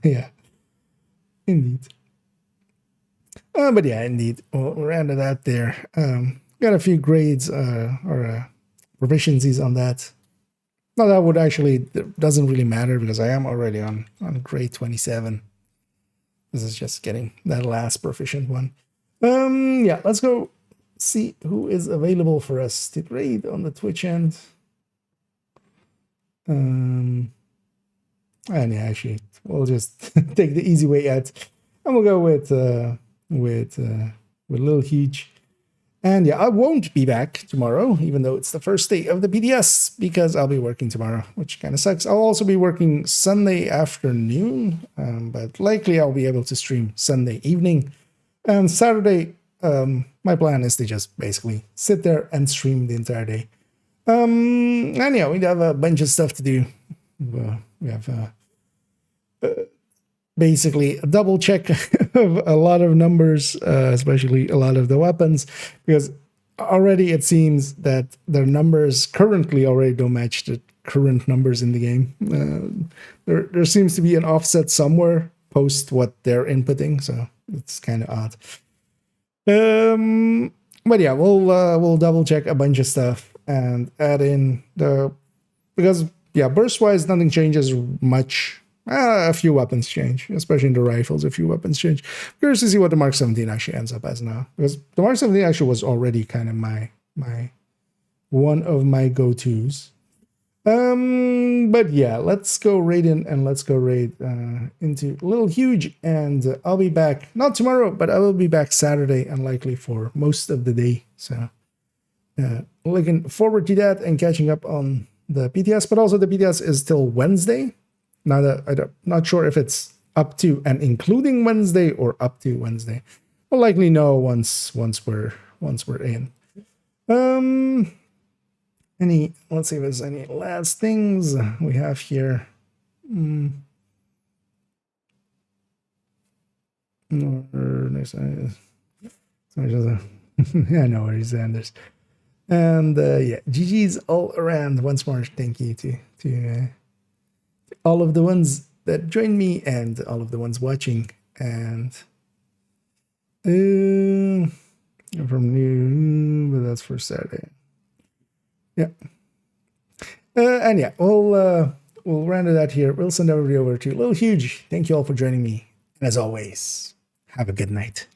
Speaker 1: Yeah, indeed. But yeah, indeed, we'll round it out there. Got a few grades or proficiencies on that. No, that would actually doesn't really matter, because I am already on grade 27. This is just getting that last proficient one. Yeah, let's go see who is available for us to grade on the Twitch end. And yeah, actually, we'll just take the easy way out, and we'll go with Lil Huge. And yeah, I won't be back tomorrow, even though it's the first day of the PDS, because I'll be working tomorrow, which kind of sucks. I'll also be working Sunday afternoon, but likely I'll be able to stream Sunday evening. And Saturday, my plan is to just basically sit there and stream the entire day. And yeah, we have a bunch of stuff to do. We have basically a double check of a lot of numbers, especially a lot of the weapons, because already it seems that their numbers currently already don't match the current numbers in the game. There seems to be an offset somewhere post what they're inputting, so it's kind of odd. But yeah, we'll double check a bunch of stuff and add in because yeah, burst wise nothing changes much. A few weapons change, especially in the rifles. A few weapons change. Curious to see what the Mark 17 actually ends up as now, because the Mark 17 actually was already kind of my one of my go-tos. But yeah, let's go raid in, and let's go raid into Little Huge, and I'll be back not tomorrow, but I will be back Saturday and likely for most of the day. So looking forward to that and catching up on the PTS, but also the PTS is till Wednesday. Now that I'm not sure if it's up to and including Wednesday or up to Wednesday. We'll likely know once we're in. Let's see if there's any last things we have here. No, next yeah, no worries, Anders. And yeah, GG's all around. Once more, thank you to all of the ones that joined me and all of the ones watching. And from new, but that's for Saturday. Yeah. And yeah, we'll round it out here. We'll send everybody over to Little Huge. Thank you all for joining me. And as always, have a good night.